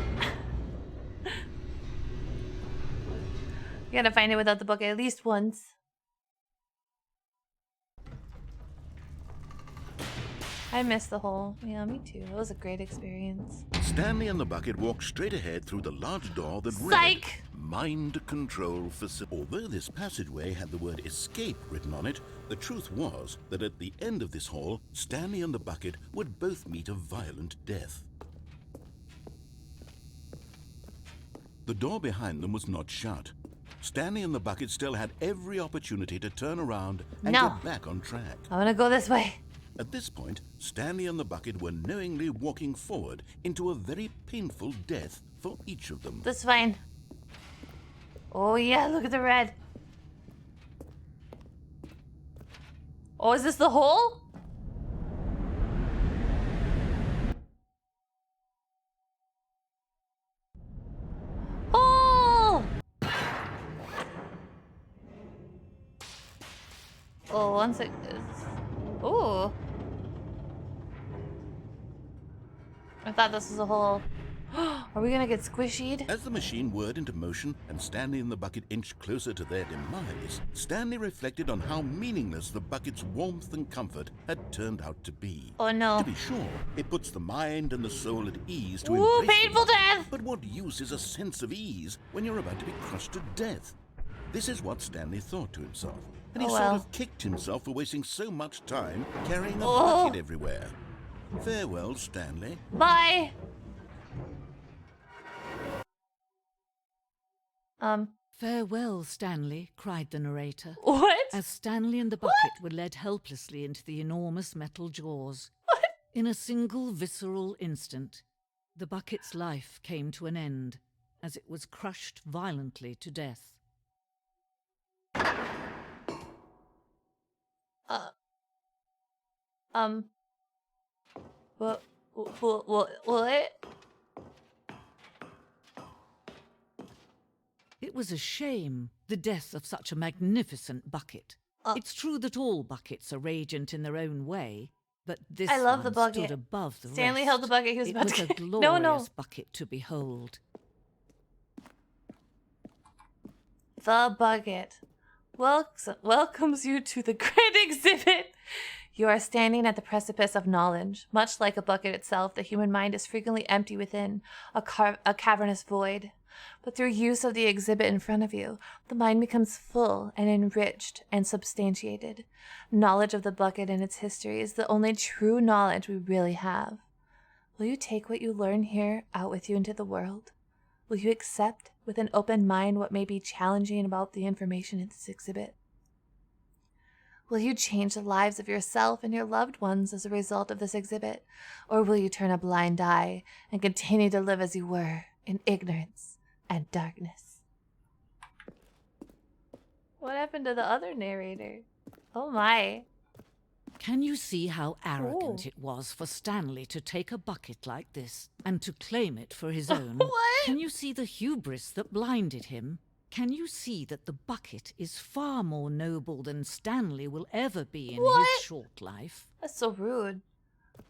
You gotta find it without the bucket at least once. I missed the hole. Yeah, me too. It was a great experience. Stanley and the bucket walked straight ahead through the large door that read Psych! Mind Control Facility. Although this passageway had the word escape written on it, the truth was that at the end of this hall, Stanley and the bucket would both meet a violent death. The door behind them was not shut. Stanley and the bucket still had every opportunity to turn around and No. get back on track. I wanna go this way. At this point, Stanley and the bucket were knowingly walking forward into a very painful death for each of them. That's fine. Oh yeah, look at the red. Oh, is this the hole? Oh! Oh, one sec. Oh. I thought this was a hole. Are we gonna get squishied? As the machine whirred into motion and Stanley and the bucket inched closer to their demise, Stanley reflected on how meaningless the bucket's warmth and comfort had turned out to be. Oh no. To be sure, it puts the mind and the soul at ease to Ooh, embrace the painful bucket. death! But what use is a sense of ease when you're about to be crushed to death? This is what Stanley thought to himself, and he Oh, sort well. of kicked himself for wasting so much time carrying a Oh. bucket everywhere. Farewell, Stanley. Bye. Farewell, Stanley, cried the narrator. What? As Stanley and the bucket were led helplessly into the enormous metal jaws. What? In a single visceral instant, the bucket's life came to an end as it was crushed violently to death. What? It was a shame, the death of such a magnificent bucket. It's true that all buckets are radiant in their own way, but this I love one the bucket. stood above the Stanley rest. held the bucket. He was It about was to a get... glorious No. bucket to behold. The bucket welcomes you to the great exhibit. You are standing at the precipice of knowledge. Much like a bucket itself, the human mind is frequently empty within, a cavernous void. But through use of the exhibit in front of you, the mind becomes full and enriched and substantiated. Knowledge of the bucket and its history is the only true knowledge we really have. Will you take what you learn here out with you into the world? Will you accept with an open mind what may be challenging about the information in this exhibit? Will you change the lives of yourself and your loved ones as a result of this exhibit? Or will you turn a blind eye and continue to live as you were, in ignorance and darkness? What happened to the other narrator? Oh my. Can you see how arrogant it was for Stanley to take a bucket like this and to claim it for his own? What? Can you see the hubris that blinded him? Can you see that the bucket is far more noble than Stanley will ever be in his short life? That's so rude.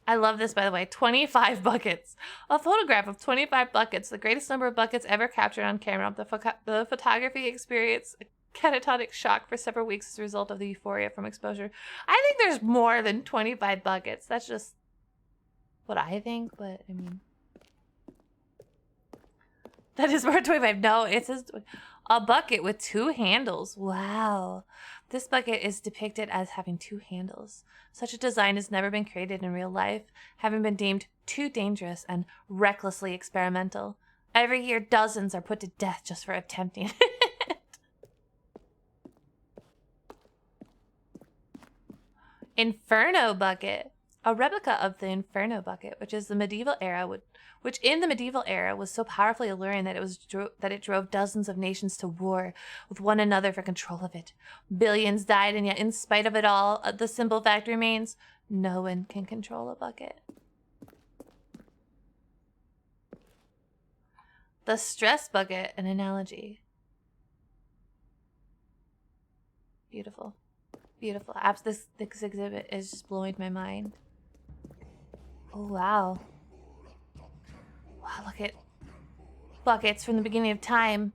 I love this, by the way. 25 buckets. A photograph of 25 buckets, the greatest number of buckets ever captured on camera. The photography experienced a catatonic shock for several weeks as a result of the euphoria from exposure. I think there's more than 25 buckets. That's just what I think, but I mean... That is more than 25. No, it says a bucket with 2 handles. Wow. This bucket is depicted as having 2 handles. Such a design has never been created in real life, having been deemed too dangerous and recklessly experimental. Every year, dozens are put to death just for attempting it. Inferno bucket. A replica of the Inferno bucket, which in the medieval era was so powerfully alluring that it drove dozens of nations to war with one another for control of it. Billions died, and yet in spite of it all, the simple fact remains: no one can control a bucket. The stress bucket, an analogy. Beautiful. Beautiful. This exhibit is just blowing my mind. Oh, wow. Wow, look at buckets from the beginning of time.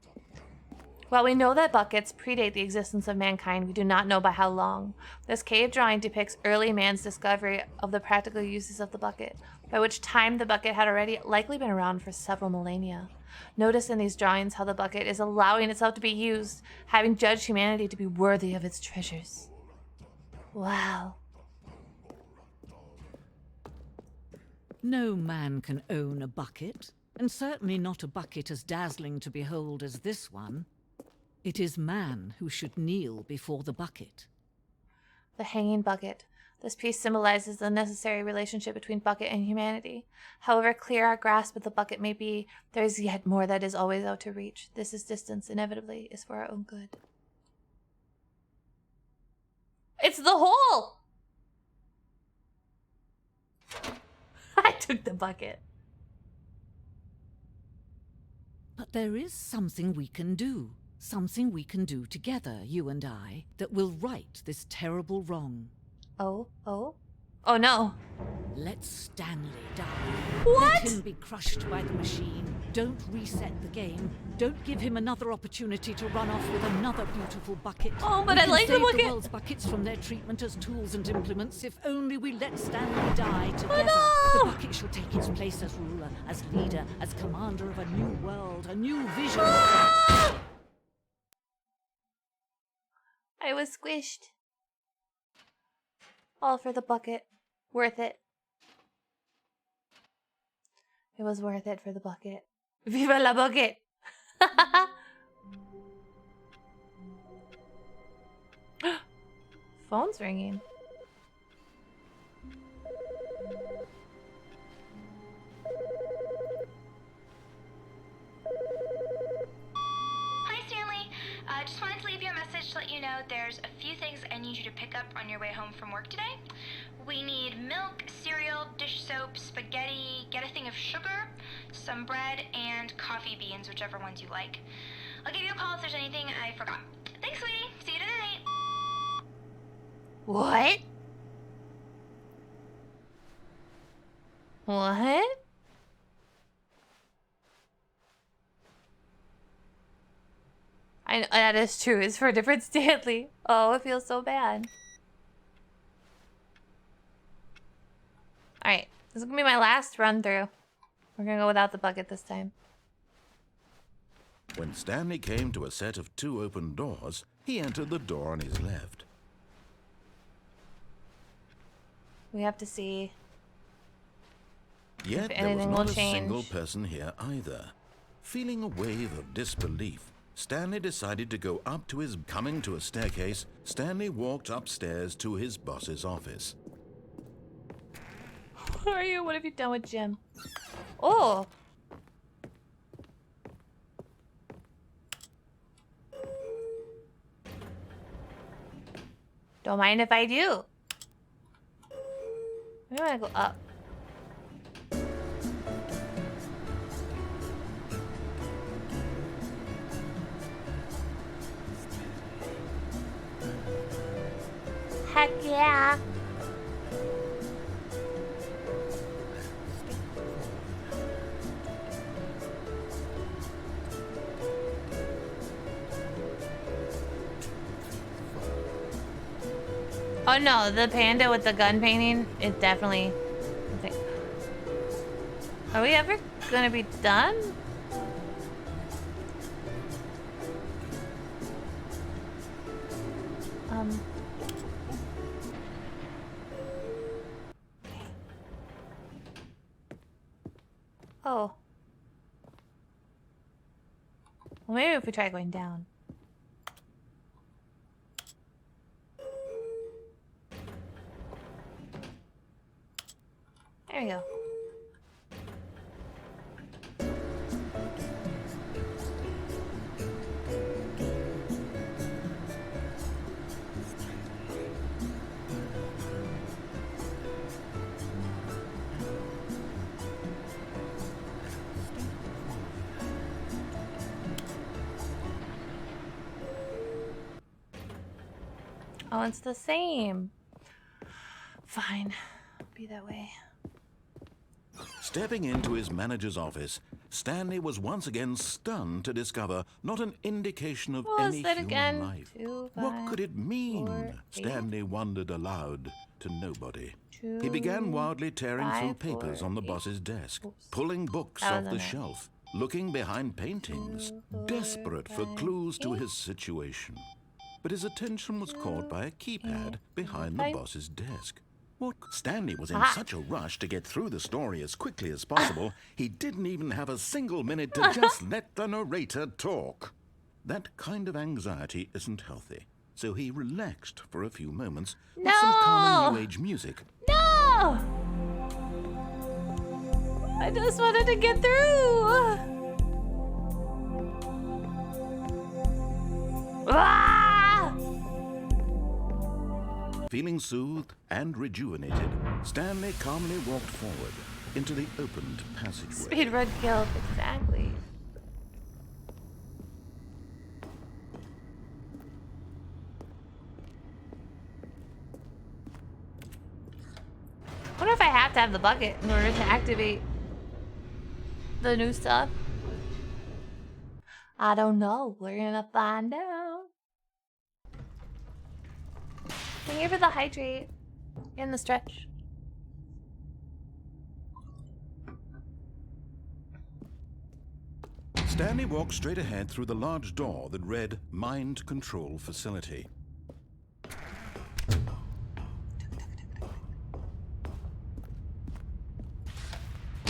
While we know that buckets predate the existence of mankind, we do not know by how long. This cave drawing depicts early man's discovery of the practical uses of the bucket, by which time the bucket had already likely been around for several millennia. Notice in these drawings how the bucket is allowing itself to be used, having judged humanity to be worthy of its treasures. Wow. No man can own a bucket, and certainly not a bucket as dazzling to behold as this one. It is man who should kneel before the bucket. The hanging bucket. This piece symbolizes the necessary relationship between bucket and humanity. However clear our grasp of the bucket may be, there is yet more that is always out to reach. This distance inevitably is for our own good. It's the hole! I took the bucket. But there is something we can do. Something we can do together, you and I, that will right this terrible wrong. Oh? Oh? Oh no. Let Stanley die. What? Let him be crushed by the machine. Don't reset the game. Don't give him another opportunity to run off with another beautiful bucket. Oh, but we I like the can save bucket. the world's buckets from their treatment as tools and implements if only we let Stanley die together. Oh, no. The bucket shall take its place as ruler, as leader, as commander of a new world, a new vision. I was squished. All for the bucket. Worth it. It was worth it for the bucket. Viva la bucket! Phone's ringing. Hi, Stanley. Just wanted to leave you a message to let you know there's a few things I need you to pick up on your way home from work today. We need milk, cereal, dish soap, spaghetti, get a thing of sugar, some bread, and coffee beans, whichever ones you like. I'll give you a call if there's anything I forgot. Thanks, sweetie. See you tonight. What? What? I know, that is true. It's for a different Stanley. Oh, it feels so bad. Alright, this is gonna be my last run through. We're gonna go without the bucket this time. When Stanley came to a set of 2 open doors, he entered the door on his left. We have to see Yet if there was anything will not a change. single person here either. Feeling a wave of disbelief, Stanley decided to go up to his... Coming to a staircase, Stanley walked upstairs to his boss's office. Who are you? What have you done with Jim? Oh! Don't mind if I do. I want to go up. Heck yeah. Oh no, the panda with the gun painting is definitely... Are we ever gonna be done? Oh. Well, maybe if we try going down. There we go. Oh, it's the same. Fine. Be that way. Stepping into his manager's office, Stanley was once again stunned to discover not an indication of any human life. What could it mean? Stanley wondered aloud to nobody. He began wildly tearing through papers on the boss's desk, pulling books off the shelf, looking behind paintings, desperate for clues to his situation. But his attention was caught by a keypad behind the boss's desk. What? Stanley was in such a rush to get through the story as quickly as possible, he didn't even have a single minute to just let the narrator talk. That kind of anxiety isn't healthy, so he relaxed for a few moments with some calming New Age music. No! I just wanted to get through! Ah! Feeling soothed and rejuvenated, Stanley calmly walked forward into the opened passageway. Speedrun killed, exactly. I wonder if I have to have the bucket in order to activate the new stuff. I don't know. We're gonna find out. Thank you for the hydrate and the stretch. Stanley walked straight ahead through the large door that read Mind Control Facility.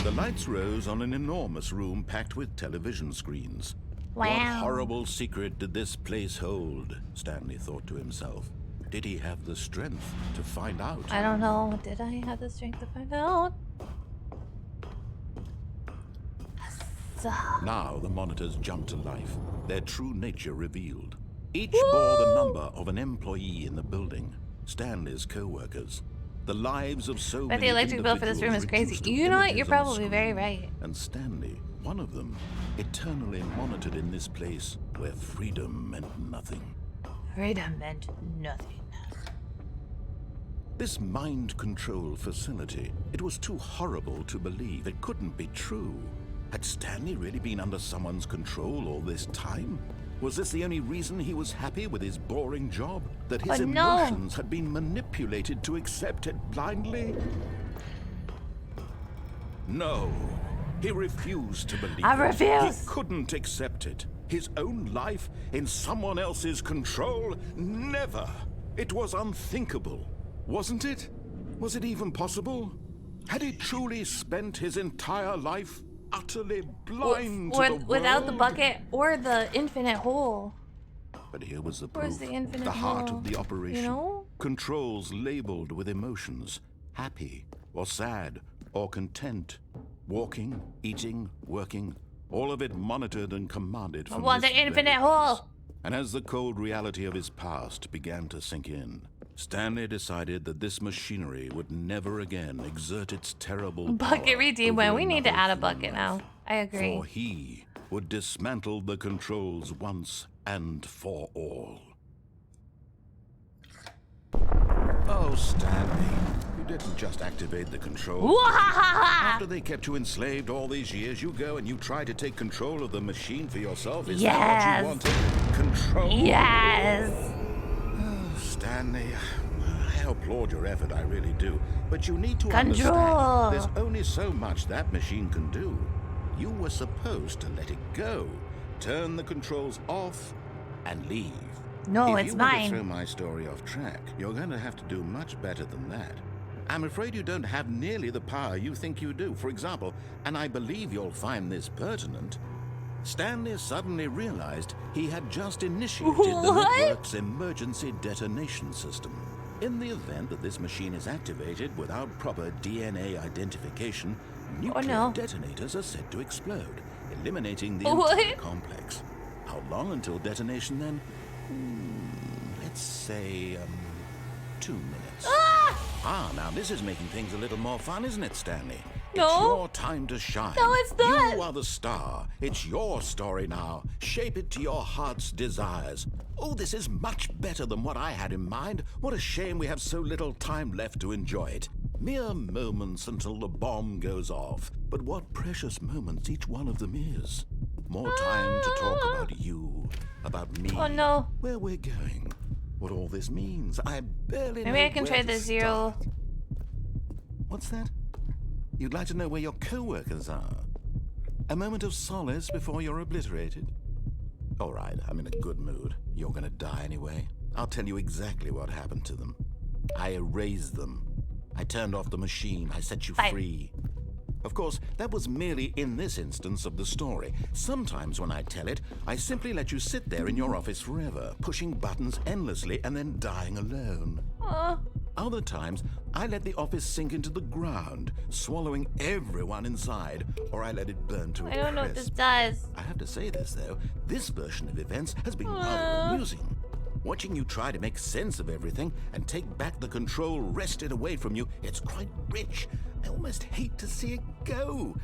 The lights rose on an enormous room packed with television screens. Wow. What horrible secret did this place hold? Stanley thought to himself. Did he have the strength to find out? I don't know. Did I have the strength to find out? Now the monitors jumped to life, their true nature revealed. Each bore the number of an employee in the building, Stanley's co-workers. The lives of so But many the electric bill for this room is crazy. You know what? You're probably very right. And Stanley, one of them, eternally monitored in this place where freedom meant nothing. Freedom meant nothing. This mind control facility, it was too horrible to believe. It couldn't be true. Had Stanley really been under someone's control all this time? Was this the only reason he was happy with his boring job? That his emotions had been manipulated to accept it blindly? No. He refused to believe I refuse. He couldn't accept it. His own life in someone else's control? Never! It was unthinkable, wasn't it? Was it even possible? Had he truly spent his entire life utterly blind to the world? Without the bucket or the infinite hole. But here was the Where's proof, the infinite the heart hole? of the operation. You know? Controls labeled with emotions, happy or sad or content, walking, eating, working, all of it monitored and commanded from I want this the infinite very hole. place. And as the cold reality of his past began to sink in, Stanley decided that this machinery would never again exert its terrible Bucket power redeem. over Well, we need to another add a human bucket life. now. I agree. For he would dismantle the controls once and for all. Oh, Stanley, you didn't just activate the controls. Wahahaha! After they kept you enslaved all these years, you go and you try to take control of the machine for yourself? Is that what you wanted? Control? Yes! Oh, Stanley, I applaud your effort, I really do. But you need to Control. understand, there's only so much that machine can do. You were supposed to let it go, turn the controls off, and leave. No, if it's you want mine. to throw my story off track, you're going to have to do much better than that. I'm afraid you don't have nearly the power you think you do. For example, and I believe you'll find this pertinent, Stanley suddenly realized he had just initiated the What? network's emergency detonation system. In the event that this machine is activated without proper DNA identification, nuclear detonators are said to explode, eliminating the entire complex. How long until detonation then? Let's say, 2 minutes. Now this is making things a little more fun, isn't it, Stanley? No. It's your time to shine. No, it's not. You are the star. It's your story now. Shape it to your heart's desires. Oh, this is much better than what I had in mind. What a shame we have so little time left to enjoy it. Mere moments until the bomb goes off. But what precious moments each one of them is. More time to talk about you, about me. Oh no. Where we're going. What all this means. I barely know Maybe I can where try to the zero. start. What's that? You'd like to know where your co-workers are? A moment of solace before you're obliterated? All right, I'm in a good mood. You're gonna die anyway. I'll tell you exactly what happened to them. I erased them. I turned off the machine. I set you free. Of course, that was merely in this instance of the story. Sometimes when I tell it, I simply let you sit there in your office forever, pushing buttons endlessly and then dying alone. Other times, I let the office sink into the ground, swallowing everyone inside, or I let it burn to a I don't know what crisp. this does. I have to say this, though. This version of events has been rather amusing. Watching you try to make sense of everything and take back the control wrested away from you, it's quite rich. I almost hate to see it go.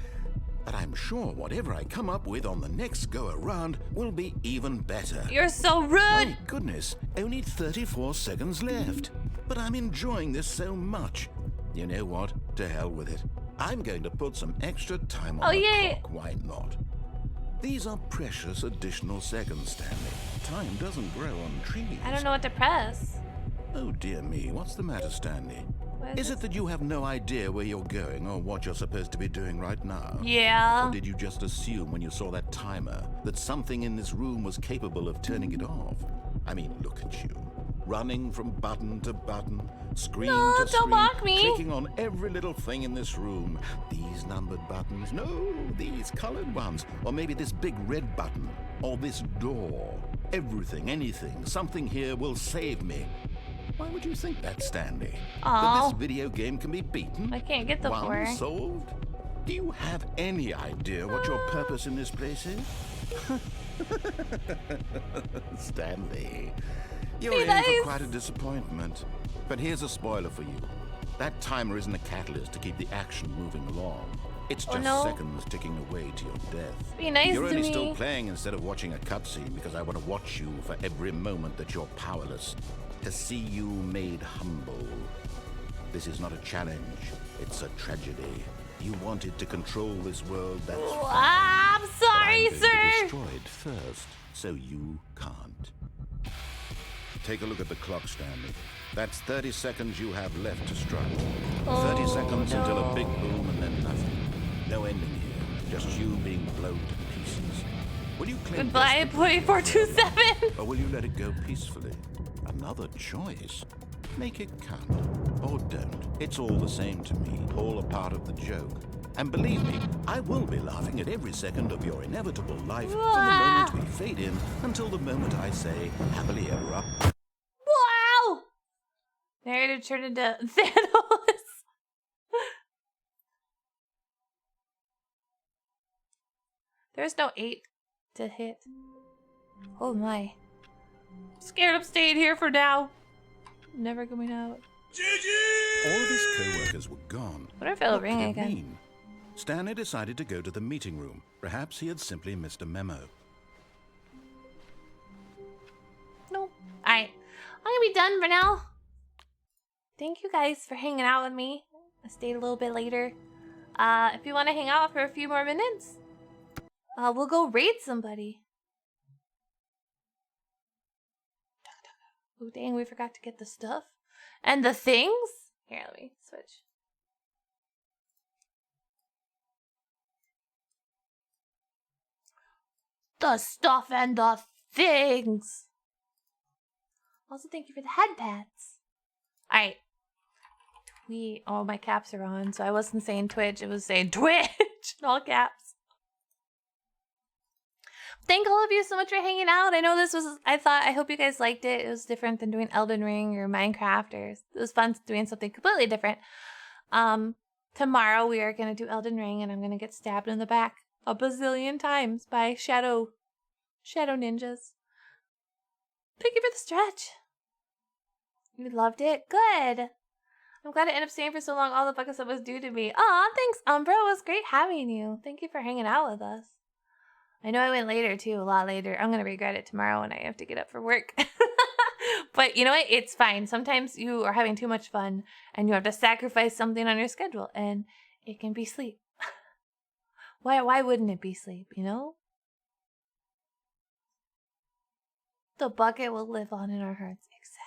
But I'm sure whatever I come up with on the next go-around will be even better. You're so rude! My goodness, only 34 seconds left. But I'm enjoying this so much. You know what? To hell with it. I'm going to put some extra time on the clock. Why not? These are precious additional seconds, Stanley. Time doesn't grow on trees. I don't know what to press. Oh dear me, what's the matter, Stanley? What Is it that you have no idea where you're going or what you're supposed to be doing right now? Yeah. Or did you just assume when you saw that timer that something in this room was capable of turning it off? I mean, look at you. Running from button to button, screen No, to don't screen, mock me. clicking on every little thing in this room. These numbered buttons, no, these colored ones. Or maybe this big red button, or this door. Everything, anything, something here will save me. Why would you think that, Stanley? That this video game can be beaten? I can't get the One four. solved? Do you have any idea what your purpose in this place is? Stanley, you're in for quite a disappointment. But here's a spoiler for you. That timer isn't a catalyst to keep the action moving along. It's just seconds ticking away to your death. Be nice You're to only me. still playing instead of watching a cutscene because I want to watch you for every moment that you're powerless. To see you made humble. This is not a challenge. It's a tragedy. You wanted to control this world, that's fine. I'm sorry, But I'm going to sir. destroy it first, so you can't. Take a look at the clock, Stanley. That's 30 seconds you have left to strike. 30 seconds until a big boom and then nothing. No ending here, just you being blown to pieces. Will you claim Goodbye, employee 427. or will you let it go peacefully? Another choice. Make it count. Or don't. It's all the same to me. All a part of the joke. And believe me, I will be laughing at every second of your inevitable life from the moment we fade in until the moment I say happily ever after. Wow! Narrator turned into Thanos. There's no 8 to hit. Oh my. Scared of staying here for now. Never coming out. All of his co-workers were gone. What if it'll What ring could it again? mean? Stanley decided to go to the meeting room. Perhaps he had simply missed a memo. No. Alright. I'm gonna be done for now. Thank you guys for hanging out with me. I stayed a little bit later. If you want to hang out for a few more minutes, we'll go raid somebody. Oh, dang, we forgot to get the stuff. And the things? Here, let me switch. The stuff and the things. Also, thank you for the head pads. Alright. Tweet. Oh, my caps are on, so I wasn't saying Twitch, it was saying Twitch in all caps. Thank all of you so much for hanging out. I know this was, I hope you guys liked it. It was different than doing Elden Ring or Minecraft, or it was fun doing something completely different. Tomorrow we are going to do Elden Ring, and I'm going to get stabbed in the back a bazillion times by shadow ninjas. Thank you for the stretch. You loved it? Good. I'm glad I ended up staying for so long. All the buckets that was due to me. Aw, thanks, Umbra. It was great having you. Thank you for hanging out with us. I know I went later, too. A lot later. I'm going to regret it tomorrow when I have to get up for work. But you know what? It's fine. Sometimes you are having too much fun and you have to sacrifice something on your schedule. And it can be sleep. Why wouldn't it be sleep, you know? The bucket will live on in our hearts. Exactly.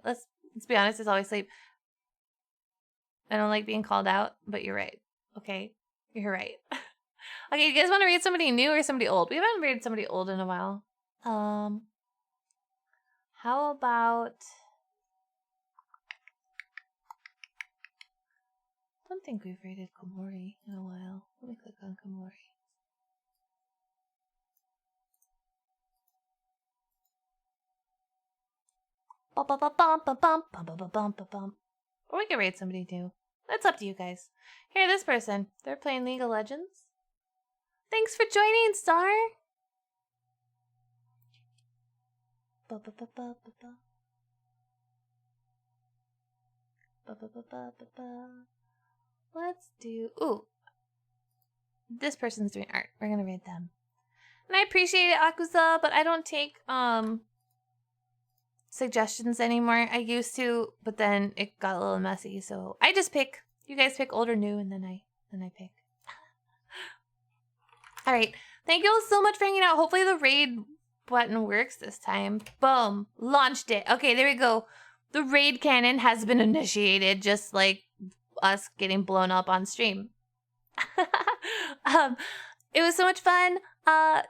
Let's be honest, it's always sleep. I don't like being called out, but you're right. Okay? You're right. Okay, you guys want to read somebody new or somebody old? We haven't read somebody old in a while. How about... I don't think we've rated Komori in a while. Let me click on Komori. Or we can raid somebody new. That's up to you guys. Here, this person. They're playing League of Legends. Thanks for joining, Star. Let's do... Ooh. This person's doing art. We're gonna raid them. And I appreciate it, Akusa, but I don't take, suggestions anymore. I used to, but then it got a little messy, so I just pick. You guys pick old or new, and then I pick. All right, thank you all so much for hanging out. Hopefully the raid button works this time. Boom, launched it. Okay, there we go. The raid cannon has been initiated, just like us getting blown up on stream. It was so much fun.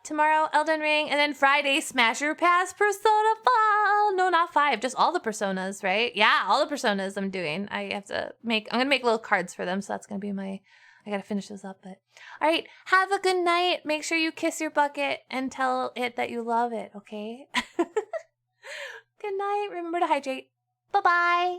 Tomorrow, Elden Ring, and then Friday, Smasher Pass Persona 5. No, not 5, just all the Personas, right? Yeah, all the Personas I'm doing. I'm gonna make little cards for them, so that's gonna be I gotta finish this up, but. All right, have a good night. Make sure you kiss your bucket and tell it that you love it, okay? Good night. Remember to hydrate. Bye-bye.